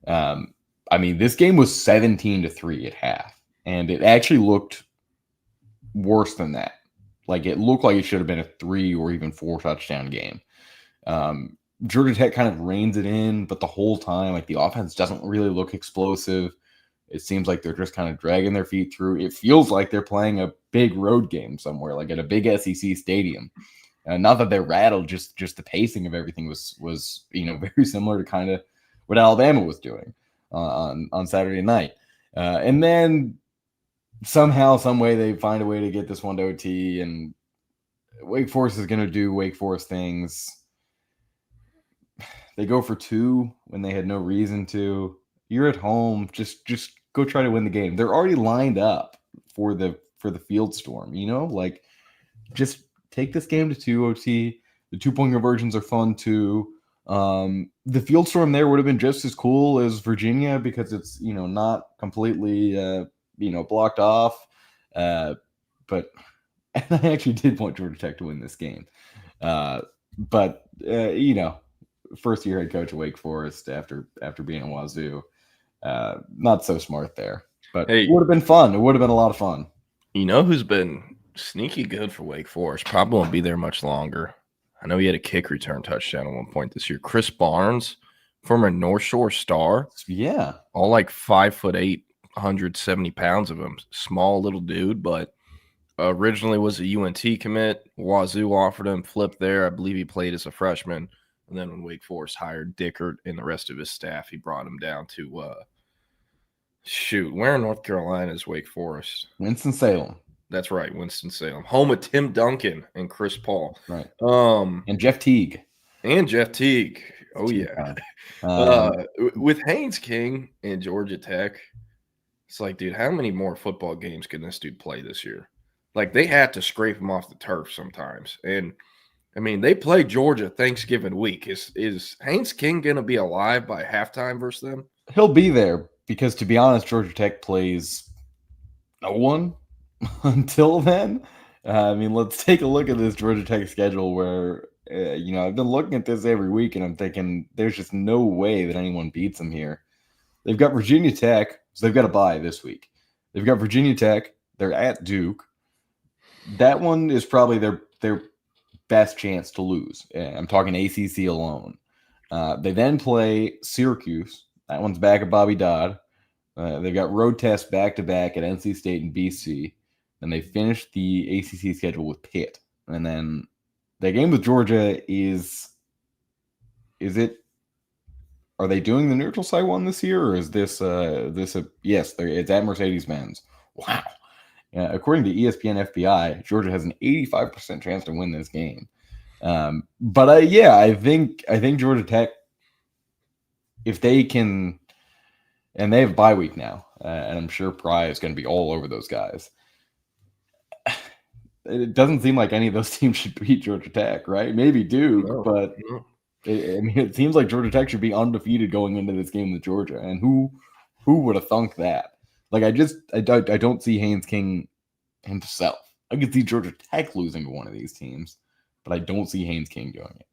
This game was 17-3 at half, and it actually looked worse than that. It looked like it should have been a 3 or even 4 touchdown game. Georgia Tech kind of reins it in, but the whole time, the offense doesn't really look explosive. It seems like they're just kind of dragging their feet through. It feels like they're playing a big road game somewhere, at a big SEC stadium. Not that they're rattled, just the pacing of everything was very similar to kind of what Alabama was doing on Saturday night. And then somehow, some way, they find a way to get this one to OT, and Wake Forest is going to do Wake Forest things. They go for 2 when they had no reason to. You're at home. Just go try to win the game. They're already lined up for the field storm. Just take this game to 2 OT. The 2-point conversions are fun too. The field storm there would have been just as cool as Virginia because it's not completely blocked off. But I actually did want Georgia Tech to win this game. First year head coach of Wake Forest after being at Wazoo. Not so smart there. But it would have been fun. It would have been a lot of fun. Who's been sneaky good for Wake Forest? Probably won't be there much longer. I know he had a kick return touchdown at one point this year. Chris Barnes, former North Shore star. Yeah. All 5'8", 170 pounds of him. Small little dude, but originally was a UNT commit. Wazoo offered him, flipped there. I believe he played as a freshman. And then when Wake Forest hired Dickert and the rest of his staff, he brought him down to where in North Carolina is Wake Forest? Winston-Salem. That's right, Winston-Salem. Home of Tim Duncan and Chris Paul. Right. And Jeff Teague. Oh, yeah. With Haynes King and Georgia Tech, it's dude, how many more football games can this dude play this year? They had to scrape him off the turf sometimes. And, they play Georgia Thanksgiving week. Is Haynes King going to be alive by halftime versus them? He'll be there because, to be honest, Georgia Tech plays no one until then. Let's take a look at this Georgia Tech schedule where, I've been looking at this every week and I'm thinking there's just no way that anyone beats them here. They've got Virginia Tech, so they've got a bye this week. They've got Virginia Tech. They're at Duke. That one is probably their best chance to lose. I'm talking ACC alone. They then play Syracuse. That one's back at Bobby Dodd. They've got road tests back-to-back at NC State and BC. And they finished the ACC schedule with Pitt. And then the game with Georgia is it? Are they doing the neutral site one this year, or is this yes? It's at Mercedes-Benz. Wow. According to ESPN FPI, Georgia has an 85% chance to win this game. I think Georgia Tech, if they can, and they have a bye week now, and I'm sure Pry is going to be all over those guys. It doesn't seem like any of those teams should beat Georgia Tech, right? Maybe Duke, but It seems like Georgia Tech should be undefeated going into this game with Georgia, and who would have thunk that? Like, I don't see Haynes King himself. I could see Georgia Tech losing to one of these teams, but I don't see Haynes King doing it.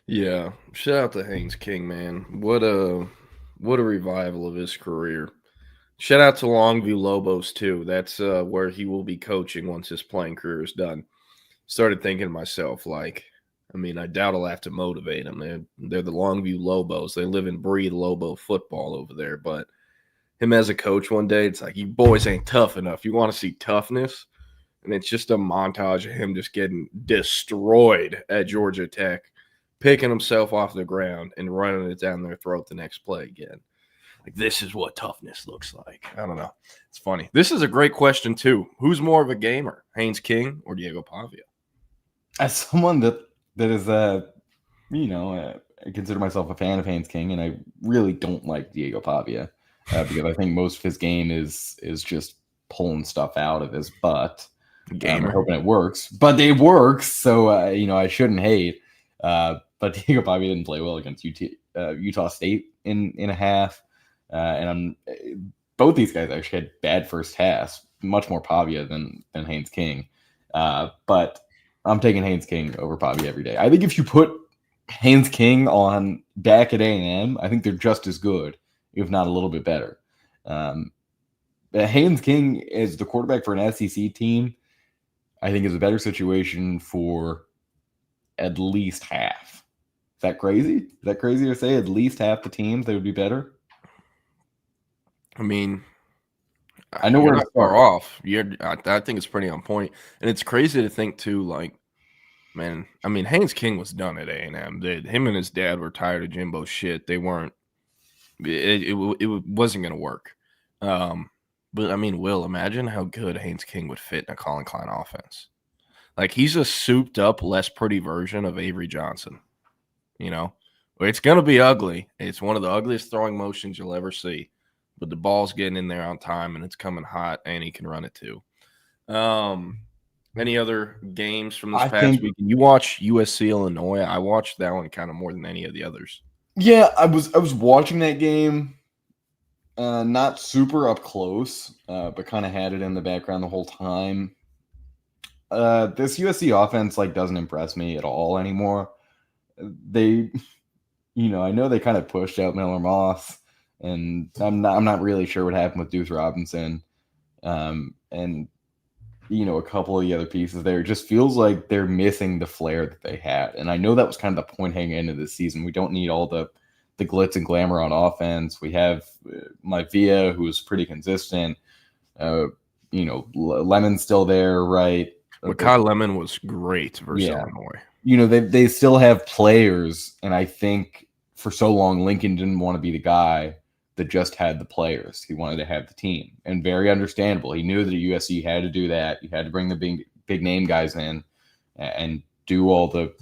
Yeah, shout out to Haynes King, man. What a revival of his career. Shout out to Longview Lobos too. That's where he will be coaching once his playing career is done. Started thinking to myself, like, I doubt I'll have to motivate them. They're the Longview Lobos. They live and breathe Lobo football over there. But him as a coach one day, it's like, you boys ain't tough enough. You want to see toughness? And it's just a montage of him just getting destroyed at Georgia Tech, picking himself off the ground and running it down their throat the next play again. Like, this is what toughness looks like. I don't know. It's funny. This is a great question, too. Who's more of a gamer, Haynes King or Diego Pavia? As someone that is, I consider myself a fan of Haynes King, and I really don't like Diego Pavia because I think most of his game is just pulling stuff out of his butt. I'm hoping it works, but it works. So, I shouldn't hate. But Diego Pavia didn't play well against Utah State in a half. And both these guys actually had bad first halves, much more Pavia than Haynes King. But I'm taking Haynes King over Pavia every day. I think if you put Haynes King on back at A&M, I think they're just as good, if not a little bit better. Haynes King as the quarterback for an SEC team, I think is a better situation for at least half. Is that crazy? Is that crazy to say at least half the teams they would be better? I know we're not far off. I think it's pretty on point. And it's crazy to think too, like, man, Haynes King was done at A&M. Him and his dad were tired of Jimbo's shit. They weren't it wasn't gonna work. But Will, imagine how good Haynes King would fit in a Colin Klein offense. Like, he's a souped up, less pretty version of Avery Johnson. It's going to be ugly. It's one of the ugliest throwing motions you'll ever see. But the ball's getting in there on time, and it's coming hot, and he can run it too. Any other games from this past week? You watch USC Illinois. I watched that one kind of more than any of the others. Yeah, I was watching that game. Not super up close, but kind of had it in the background the whole time. This USC offense doesn't impress me at all anymore. They, I know they kind of pushed out Miller Moss, and I'm not really sure what happened with Deuce Robinson, and a couple of the other pieces there. It just feels like they're missing the flair that they had, and I know that was kind of the point hanging into the season. We don't need all the glitz and glamour on offense. We have Maivia, who's pretty consistent. Lemon's still there, right? Kyle Lemon was great versus Illinois. They still have players, and I think for so long Lincoln didn't want to be the guy that just had the players. He wanted to have the team, and very understandable. He knew that at USC had to do that. You had to bring the big name guys in and do all the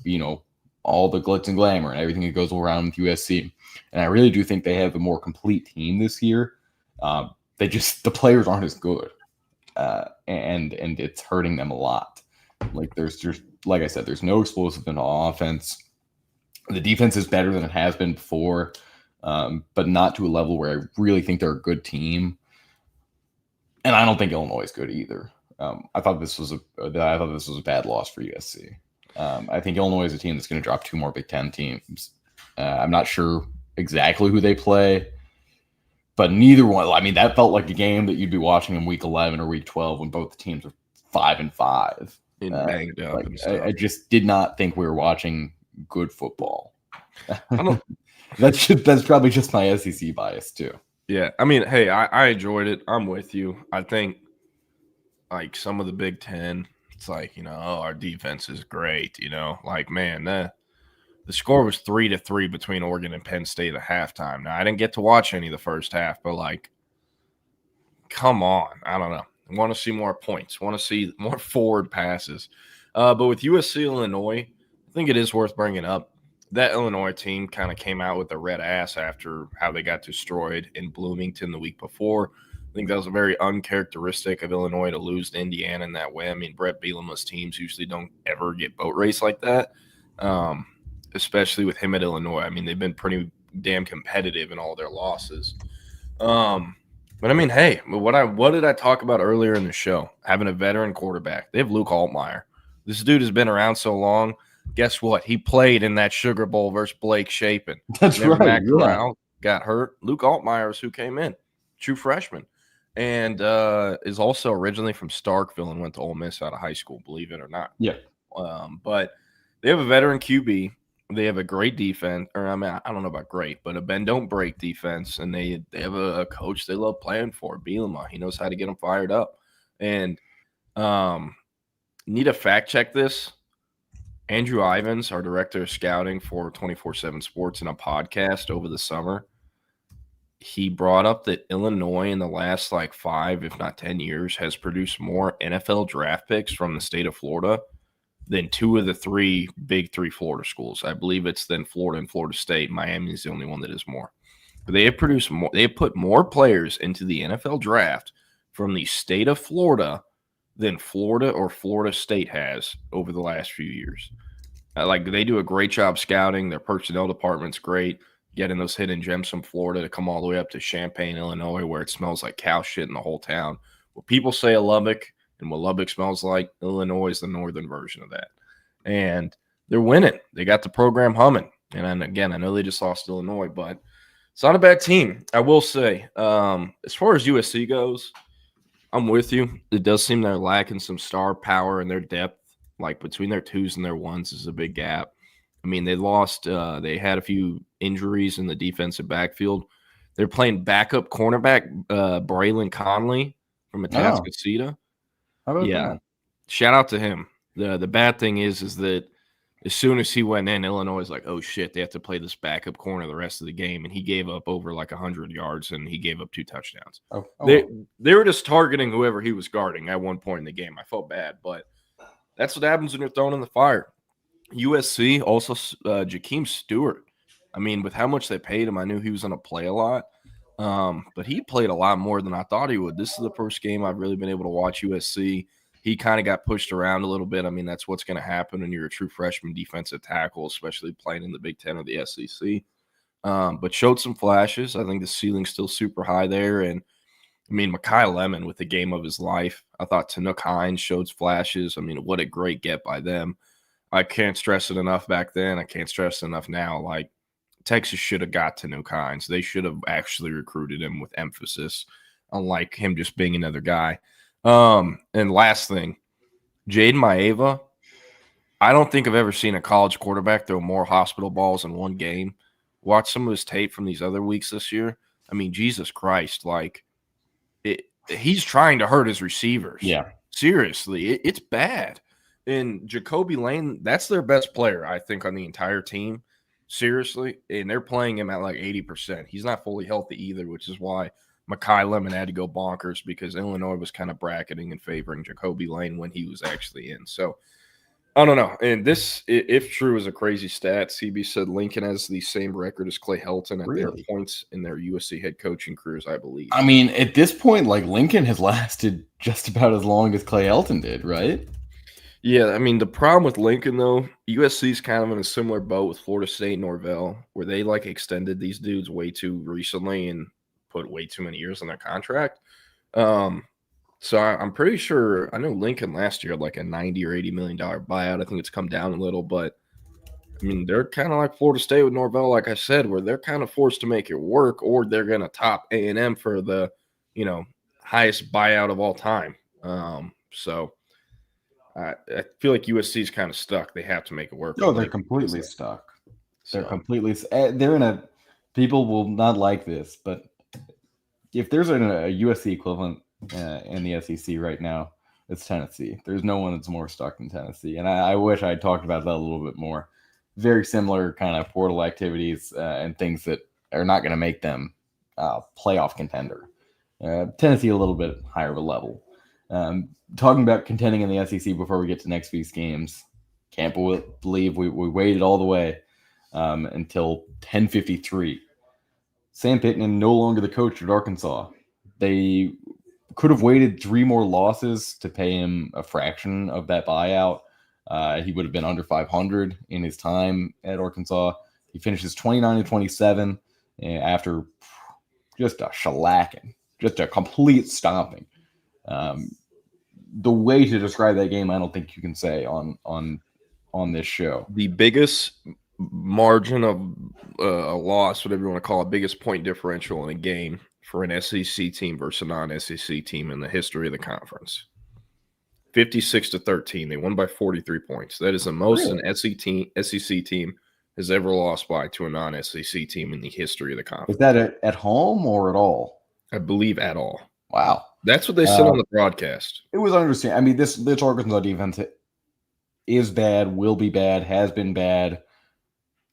glitz and glamour and everything that goes around with USC. And I really do think they have a more complete team this year. The players aren't as good, and it's hurting them a lot. Like I said, there's no explosive in offense. The defense is better than it has been before, but not to a level where I really think they're a good team. And I don't think Illinois is good either. I thought this was a bad loss for USC. I think Illinois is a team that's going to drop two more Big Ten teams. I'm not sure exactly who they play, but neither one. That felt like a game that you'd be watching in Week 11 or Week 12 when both the teams are 5-5. Banged up and stuff. I just did not think we were watching good football. That's probably just my SEC bias too. Yeah, hey, I enjoyed it. I'm with you. I think some of the Big Ten, it's our defense is great. The score was 3-3 between Oregon and Penn State at halftime. Now, I didn't get to watch any of the first half, but come on. I don't know. I want to see more points. I want to see more forward passes. But with USC Illinois, I think it is worth bringing up. That Illinois team kind of came out with a red ass after how they got destroyed in Bloomington the week before. I think that was very uncharacteristic of Illinois to lose to Indiana in that way. Brett Bielema's teams usually don't ever get boat race like that. especially with him at Illinois. I mean, they've been pretty damn competitive in all their losses. But I mean, hey, what did I talk about earlier in the show? Having a veteran quarterback. They have Luke Altmaier. This dude has been around so long. Guess what? He played in that Sugar Bowl versus Blake Shapen. That's right. Matt Yeah. Corral got hurt. Luke Altmaier is who came in, true freshman, and is also originally from Starkville and went to Ole Miss out of high school, believe it or not. Yeah. But they have a veteran QB. They have a great defense, or I mean, I don't know about great, but a bend don't break defense, and they have a coach they love playing for, Bielema. He knows how to get them fired up. And need to fact check this. Andrew Ivins, our director of scouting for 24/7 Sports, in a podcast over the summer, he brought up that Illinois in the last 5, if not 10 years, has produced more NFL draft picks from the state of Florida than 2 of the 3 big 3 Florida schools. I believe it's then Florida and Florida State. Miami is the only one that is more. But they have produced more. They have put more players into the NFL draft from the state of Florida than Florida or Florida State has over the last few years. They do a great job scouting. Their personnel department's great, getting those hidden gems from Florida to come all the way up to Champaign, Illinois, where it smells like cow shit in the whole town. What people say of Lubbock and what Lubbock smells like, Illinois is the northern version of that. And they're winning. They got the program humming. And then, again, I know they just lost Illinois, but it's not a bad team. I will say, as far as USC goes, I'm with you. It does seem they're lacking some star power in their depth. Between their 2s and their 1s is a big gap. I mean, they lost. They had a few injuries in the defensive backfield. They're playing backup cornerback Braylon Conley from Atascocita. How about that? Shout out to him. The bad thing is that as soon as he went in, Illinois is like, oh shit, they have to play this backup corner the rest of the game, and he gave up over 100 yards and he gave up 2 touchdowns. They were just targeting whoever he was guarding at one point in the game. I felt bad, but that's what happens when you're thrown in the fire. USC also Jakeem Stewart. I mean, with how much they paid him, I knew he was going to play a lot, but he played a lot more than I thought he would. This is the first game I've really been able to watch USC. He kind of got pushed around a little bit. I mean, that's what's going to happen when you're a true freshman defensive tackle, especially playing in the Big Ten or the SEC. But showed some flashes. I think the ceiling's still super high there. And, I mean, Mekhi Lemon with the game of his life. I thought Tanook Hines showed flashes. I mean, what a great get by them. I can't stress it enough back then. I can't stress it enough now. Texas should have got Tanook Hines. They should have actually recruited him with emphasis, unlike him just being another guy. And last thing, Jaden Maeva, I don't think I've ever seen a college quarterback throw more hospital balls in one game. Watch some of his tape from these other weeks this year. I mean, Jesus Christ, he's trying to hurt his receivers. Yeah. Seriously, it's bad. And Jacoby Lane, that's their best player, I think, on the entire team. Seriously. And they're playing him at 80%. He's not fully healthy either, which is why Mekhi Lemon had to go bonkers, because Illinois was kind of bracketing and favoring Jacoby Lane when he was actually in. So, I don't know. And this, if true, is a crazy stat. CB said Lincoln has the same record as Clay Helton at their points in their USC head coaching careers, I believe. I mean, at this point, Lincoln has lasted just about as long as Clay Helton did, right? Yeah, I mean, the problem with Lincoln, though, USC is kind of in a similar boat with Florida State and Norvell, where they, extended these dudes way too recently and put way too many years on their contract. So I'm pretty sure, I know Lincoln last year had a $90 or $80 million buyout. I think it's come down a little, but I mean, they're kind of like Florida State with Norvell, like I said, where they're kind of forced to make it work, or they're going to top A&M for the, highest buyout of all time. So I feel like USC is kind of stuck. They have to make it work. No, they're completely stuck. They're completely – they're in a – people will not like this, but if there's a USC equivalent in the SEC right now, it's Tennessee. There's no one that's more stuck than Tennessee. And I wish I had talked about that a little bit more. Very similar kind of portal activities and things that are not going to make them playoff contender. Tennessee a little bit higher of a level. Talking about contending in the SEC before we get to next week's games, can't believe we waited all the way until 10:53. Sam Pittman no longer the coach at Arkansas. They could have waited 3 more losses to pay him a fraction of that buyout. He would have been under 500 in his time at Arkansas. He finishes 29-27 after just a shellacking, just a complete stomping. The way to describe that game, I don't think you can say on this show. The biggest margin of a loss, whatever you want to call it, biggest point differential in a game for an SEC team versus a non-SEC team in the history of the conference. 56-13. They won by 43 points. That is the most an SEC team has ever lost by to a non-SEC team in the history of the conference. Is that at home or at all? I believe at all. Wow. That's what they said on the broadcast. It was understandable. I mean, this Arkansas defense is bad, will be bad, has been bad.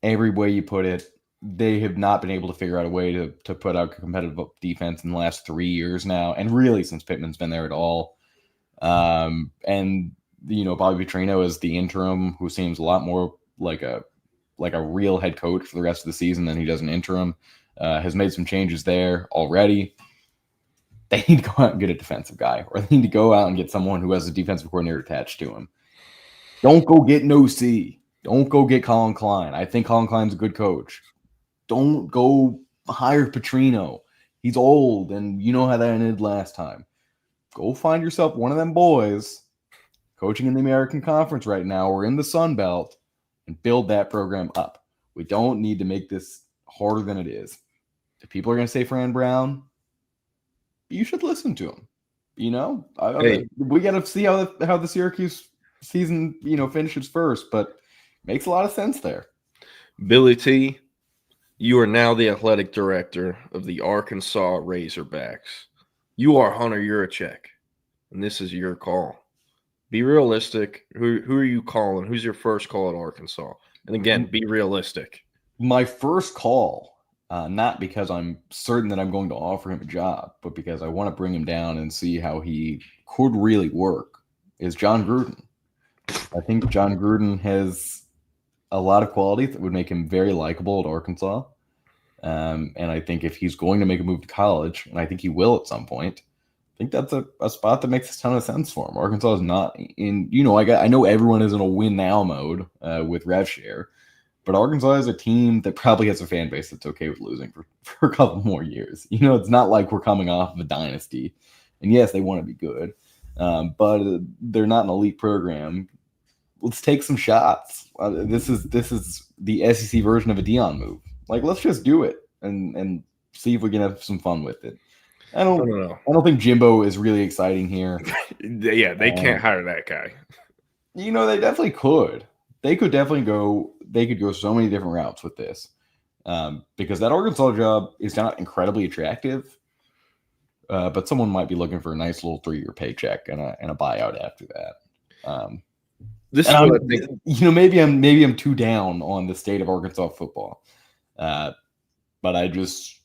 Every way you put it, they have not been able to figure out a way to put out a competitive defense in the last 3 years now, and really since Pittman's been there at all. And Bobby Petrino is the interim, who seems a lot more like a real head coach for the rest of the season than he does an interim. Has made some changes there already. They need to go out and get a defensive guy, or they need to go out and get someone who has a defensive coordinator attached to him. Don't go get an OC. Don't go get Colin Klein. I think Colin Klein's a good coach. Don't go hire Petrino. He's old, and you know how that ended last time. Go find yourself one of them boys coaching in the American Conference right now or in the Sun Belt and build that program up. We don't need to make this harder than it is. If people are going to say Fran Brown, you should listen to him. We got to see how the Syracuse season, finishes first, but makes a lot of sense there. Billy T, you are now the athletic director of the Arkansas Razorbacks. You are Hunter Yurachek, and this is your call. Be realistic. Who are you calling? Who's your first call at Arkansas? And again, be realistic. My first call, not because I'm certain that I'm going to offer him a job, but because I want to bring him down and see how he could really work, is John Gruden. I think John Gruden has a lot of qualities that would make him very likable at Arkansas. And I think if he's going to make a move to college, and I think he will at some point, I think that's a spot that makes a ton of sense for him. Arkansas is not in, I know everyone is in a win now mode with rev share, but Arkansas is a team that probably has a fan base that's okay with losing for a couple more years. It's not like we're coming off of a dynasty. And yes, they want to be good, but they're not an elite program. Let's take some shots. This is the SEC version of a Dion move. Like, let's just do it and see if we can have some fun with it. I don't know. I don't think Jimbo is really exciting here. Yeah, they can't hire that guy. They definitely could. They could definitely go. They could go so many different routes with this, because that Arkansas job is not incredibly attractive. But someone might be looking for a nice little 3-year paycheck and a buyout after that. This is what I think. Maybe I'm too down on the state of Arkansas football, but I just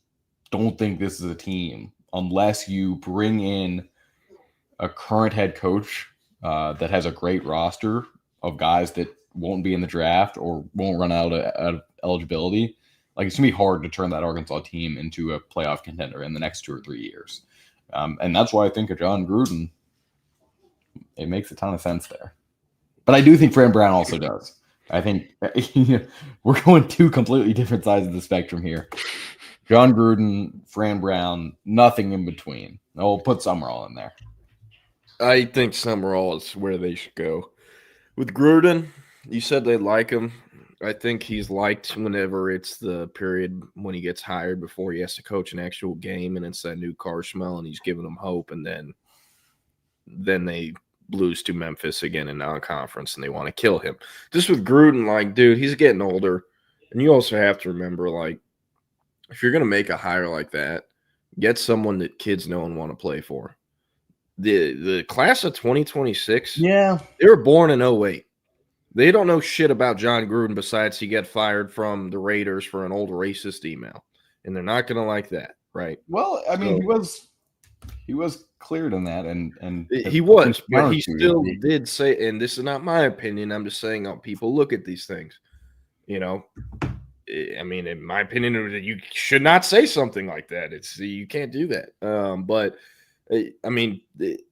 don't think this is a team unless you bring in a current head coach that has a great roster of guys that won't be in the draft or won't run out of eligibility. Like, it's gonna be hard to turn that Arkansas team into a playoff contender in the next 2 or 3 years, and that's why I think of John Gruden. It makes a ton of sense there. But I do think Fran Brown also does. I think we're going 2 completely different sides of the spectrum here. John Gruden, Fran Brown, nothing in between. We'll put Summerall in there. I think Summerall is where they should go. With Gruden, you said they like him. I think he's liked whenever it's the period when he gets hired before he has to coach an actual game, and it's that new car smell, and he's giving them hope, and then they lose to Memphis again in non-conference, and they want to kill him. Just with Gruden, dude, he's getting older, and you also have to remember, if you're going to make a hire like that, get someone that kids know and want to play for. The class of 2026, yeah, they were born in 2008. They don't know shit about John Gruden besides he got fired from the Raiders for an old racist email, and they're not going to like that, right? Well, I mean, he was cleared on that, and he was, but he still did say, and this is not my opinion, I'm just saying people look at these things. I mean, in my opinion, you should not say something like that. You can't do that. But I mean,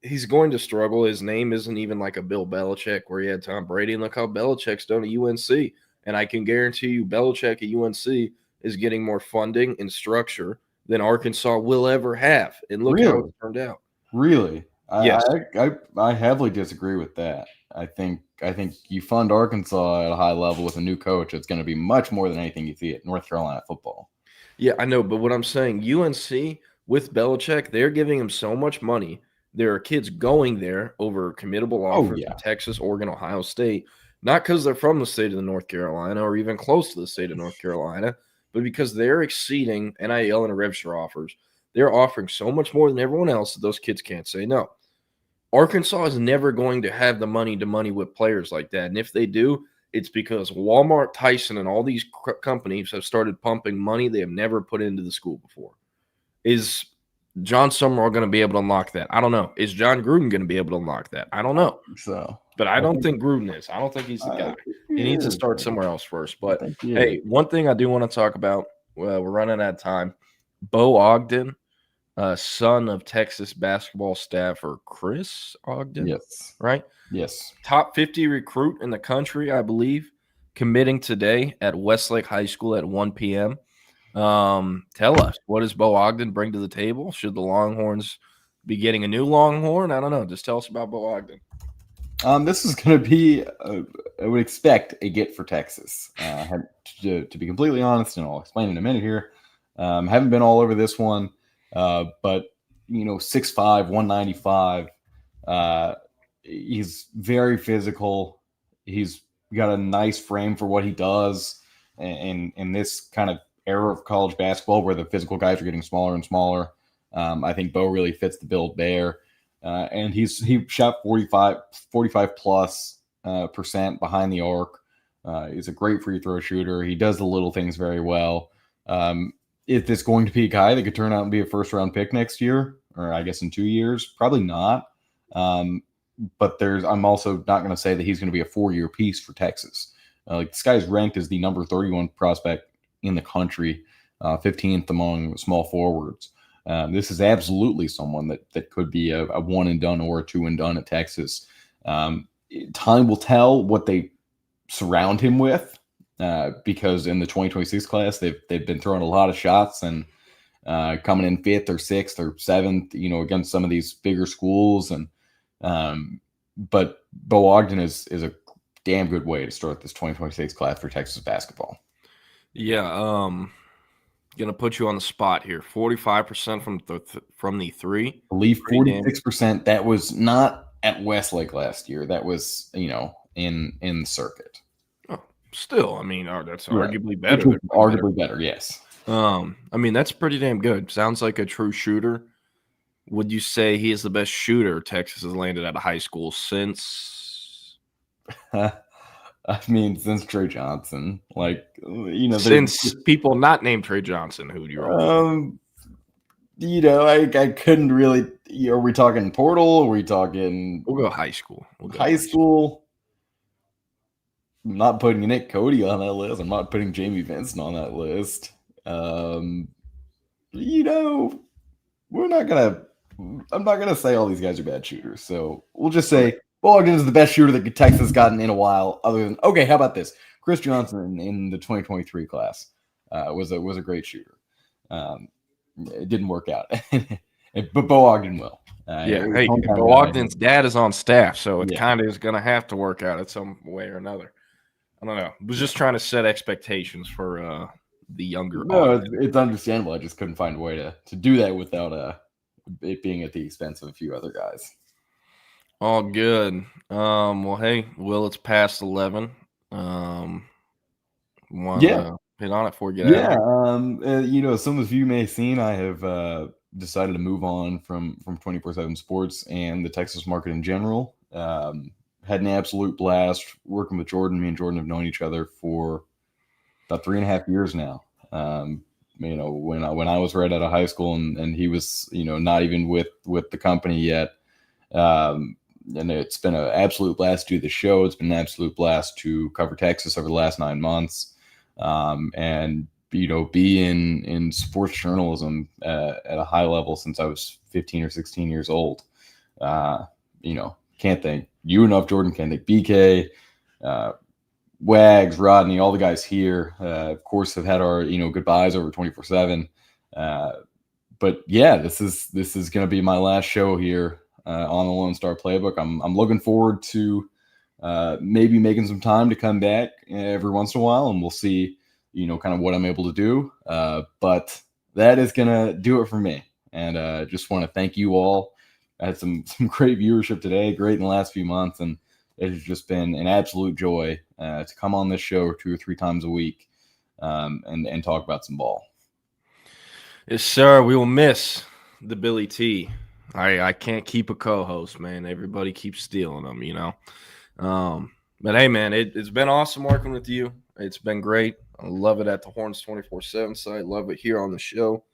he's going to struggle. His name isn't even like a Bill Belichick where he had Tom Brady. And look how Belichick's done at UNC. And I can guarantee you Belichick at UNC is getting more funding and structure than Arkansas will ever have. And look how it turned out. Really? Yes. I heavily disagree with that. I think you fund Arkansas at a high level with a new coach. It's going to be much more than anything you see at North Carolina football. Yeah, I know. But what I'm saying, UNC with Belichick, they're giving him so much money. There are kids going there over committable offers in Texas, Oregon, Ohio State, not because they're from the state of North Carolina or even close to the state of North Carolina, but because they're exceeding NIL and rev share offers. They're offering so much more than everyone else that those kids can't say no. Arkansas is never going to have the money to money with players like that. And if they do, it's because Walmart, Tyson, and all these companies have started pumping money they have never put into the school before. Is John Summerall going to be able to unlock that? I don't know. Is John Gruden going to be able to unlock that? I don't know. But I don't think Gruden is. I don't think he's the guy. He needs to start somewhere else first. But, hey, one thing I do want to talk about, we're running out of time. Bo Ogden, son of Texas basketball staffer Chris Ogden. Yes. Right? Yes. Top 50 recruit in the country, I believe, committing today at Westlake High School at 1 p.m. Tell us, what does Bo Ogden bring to the table? Should the Longhorns be getting a new Longhorn? I don't know. Just tell us about Bo Ogden. This is going to be, I would expect, a get for Texas. To be completely honest, and I'll explain in a minute here. Haven't been all over this one, but 6'5", 195. He's very physical. He's got a nice frame for what he does, and in this kind of era of college basketball where the physical guys are getting smaller and smaller. I think Bo really fits the build there. And he shot 45 plus percent behind the arc. He's a great free throw shooter. He does the little things very well. Is this going to be a guy that could turn out and be a first round pick next year, or I guess in 2 years? Probably not. But I'm also not going to say that he's going to be a 4-year piece for Texas. This guy's ranked as the number 31 prospect in the country, 15th among small forwards. This is absolutely someone that could be a one and done or a two and done at Texas. Time will tell what they surround him with, because in the 2026 class, they've been throwing a lot of shots and coming in 5th or 6th or 7th, against some of these bigger schools. But Bo Ogden is a damn good way to start this 2026 class for Texas basketball. Yeah, gonna put you on the spot here. 45% from the three. I believe 46%. That was not at Westlake last year. That was in the circuit. Oh, still, I mean, that's arguably better. Arguably better, yes. I mean, that's pretty damn good. Sounds like a true shooter. Would you say he is the best shooter Texas has landed at a high school since? I mean, since Trey Johnson, since people not named Trey Johnson, who do you I couldn't really. Are we talking portal? Are we talking? We'll go high school. High school. I'm not putting Nick Cody on that list. I'm not putting Jamie Vincent on that list. I'm not gonna say all these guys are bad shooters. So we'll just say Bo Ogden is the best shooter that Texas has gotten in a while. Other than how about this? Chris Johnson in the 2023 class was a great shooter. It didn't work out, but Bo Ogden will. Bo Ogden's dad is on staff, so it kind of is going to have to work out in some way or another. I don't know. I was just trying to set expectations for the younger. No, it's understandable. I just couldn't find a way to do that without it being at the expense of a few other guys. All good. Well, hey, Will, it's past 11. Want to hit on it before we get out? Some of you may have seen I have decided to move on from 24/7 Sports and the Texas market in general. Had an absolute blast working with Jordan. Me and Jordan have known each other for about 3.5 years now. When I was right out of high school and he was, not even with the company yet. And it's been an absolute blast to do the show. It's been an absolute blast to cover Texas over the last 9 months. And be in sports journalism at a high level since I was 15 or 16 years old. Can't thank you enough, Jordan. Can't thank BK, Wags, Rodney, all the guys here. Of course, have had our goodbyes over 24/7. But yeah, this is going to be my last show here on the Lone Star Playbook. I'm looking forward to maybe making some time to come back every once in a while, and we'll see kind of what I'm able to do. But that is going to do it for me. And just want to thank you all. I had some great viewership today, great in the last few months, and it has just been an absolute joy to come on this show 2 or 3 times a week and talk about some ball. Yes, sir. We will miss the Billy T. I can't keep a co-host, man. Everybody keeps stealing them, But hey, man, it's been awesome working with you. It's been great. I love it at the Horns 24/7 site. Love it here on the show.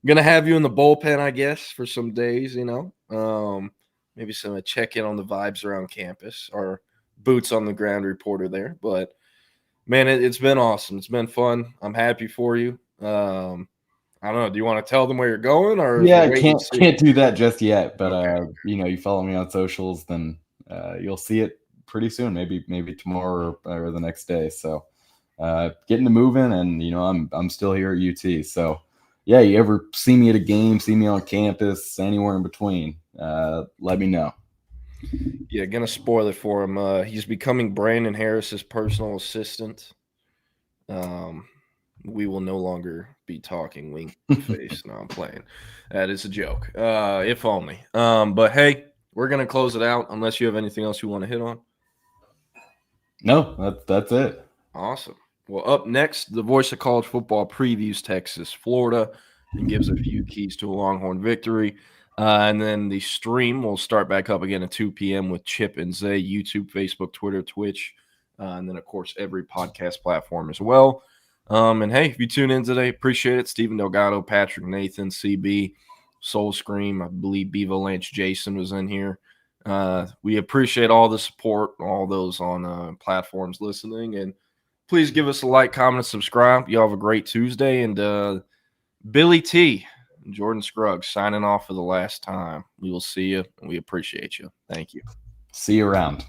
I'm gonna have you in the bullpen, I guess, for some days. Maybe some check in on the vibes around campus, or boots on the ground reporter there. But man, it's been awesome. It's been fun. I'm happy for you. I don't know. Do you want to tell them where you're going, or yeah, can't do that just yet? But okay. You follow me on socials, then you'll see it pretty soon. Maybe tomorrow or the next day. So getting to moving, and I'm still here at UT. So yeah, you ever see me at a game, see me on campus, anywhere in between, let me know. Yeah, gonna spoil it for him. He's becoming Brandon Harris's personal assistant. We will no longer be talking wink face. No, I'm playing. That is a joke. If only. But hey, we're gonna close it out unless you have anything else you want to hit on. No, that's it. Awesome. Well, up next, the voice of college football previews Texas, Florida, and gives a few keys to a Longhorn victory. And then the stream will start back up again at 2 p.m. with Chip and Zay, YouTube, Facebook, Twitter, Twitch, and then, of course, every podcast platform as well. And, hey, if you tune in today, appreciate it. Steven Delgado, Patrick, Nathan, CB, Soul Scream, I believe Bevo Lynch, Jason was in here. We appreciate all the support, all those on platforms listening. And please give us a like, comment, and subscribe. You all have a great Tuesday. And Billy T and Jordan Scruggs signing off for the last time. We will see you, and we appreciate you. Thank you. See you around.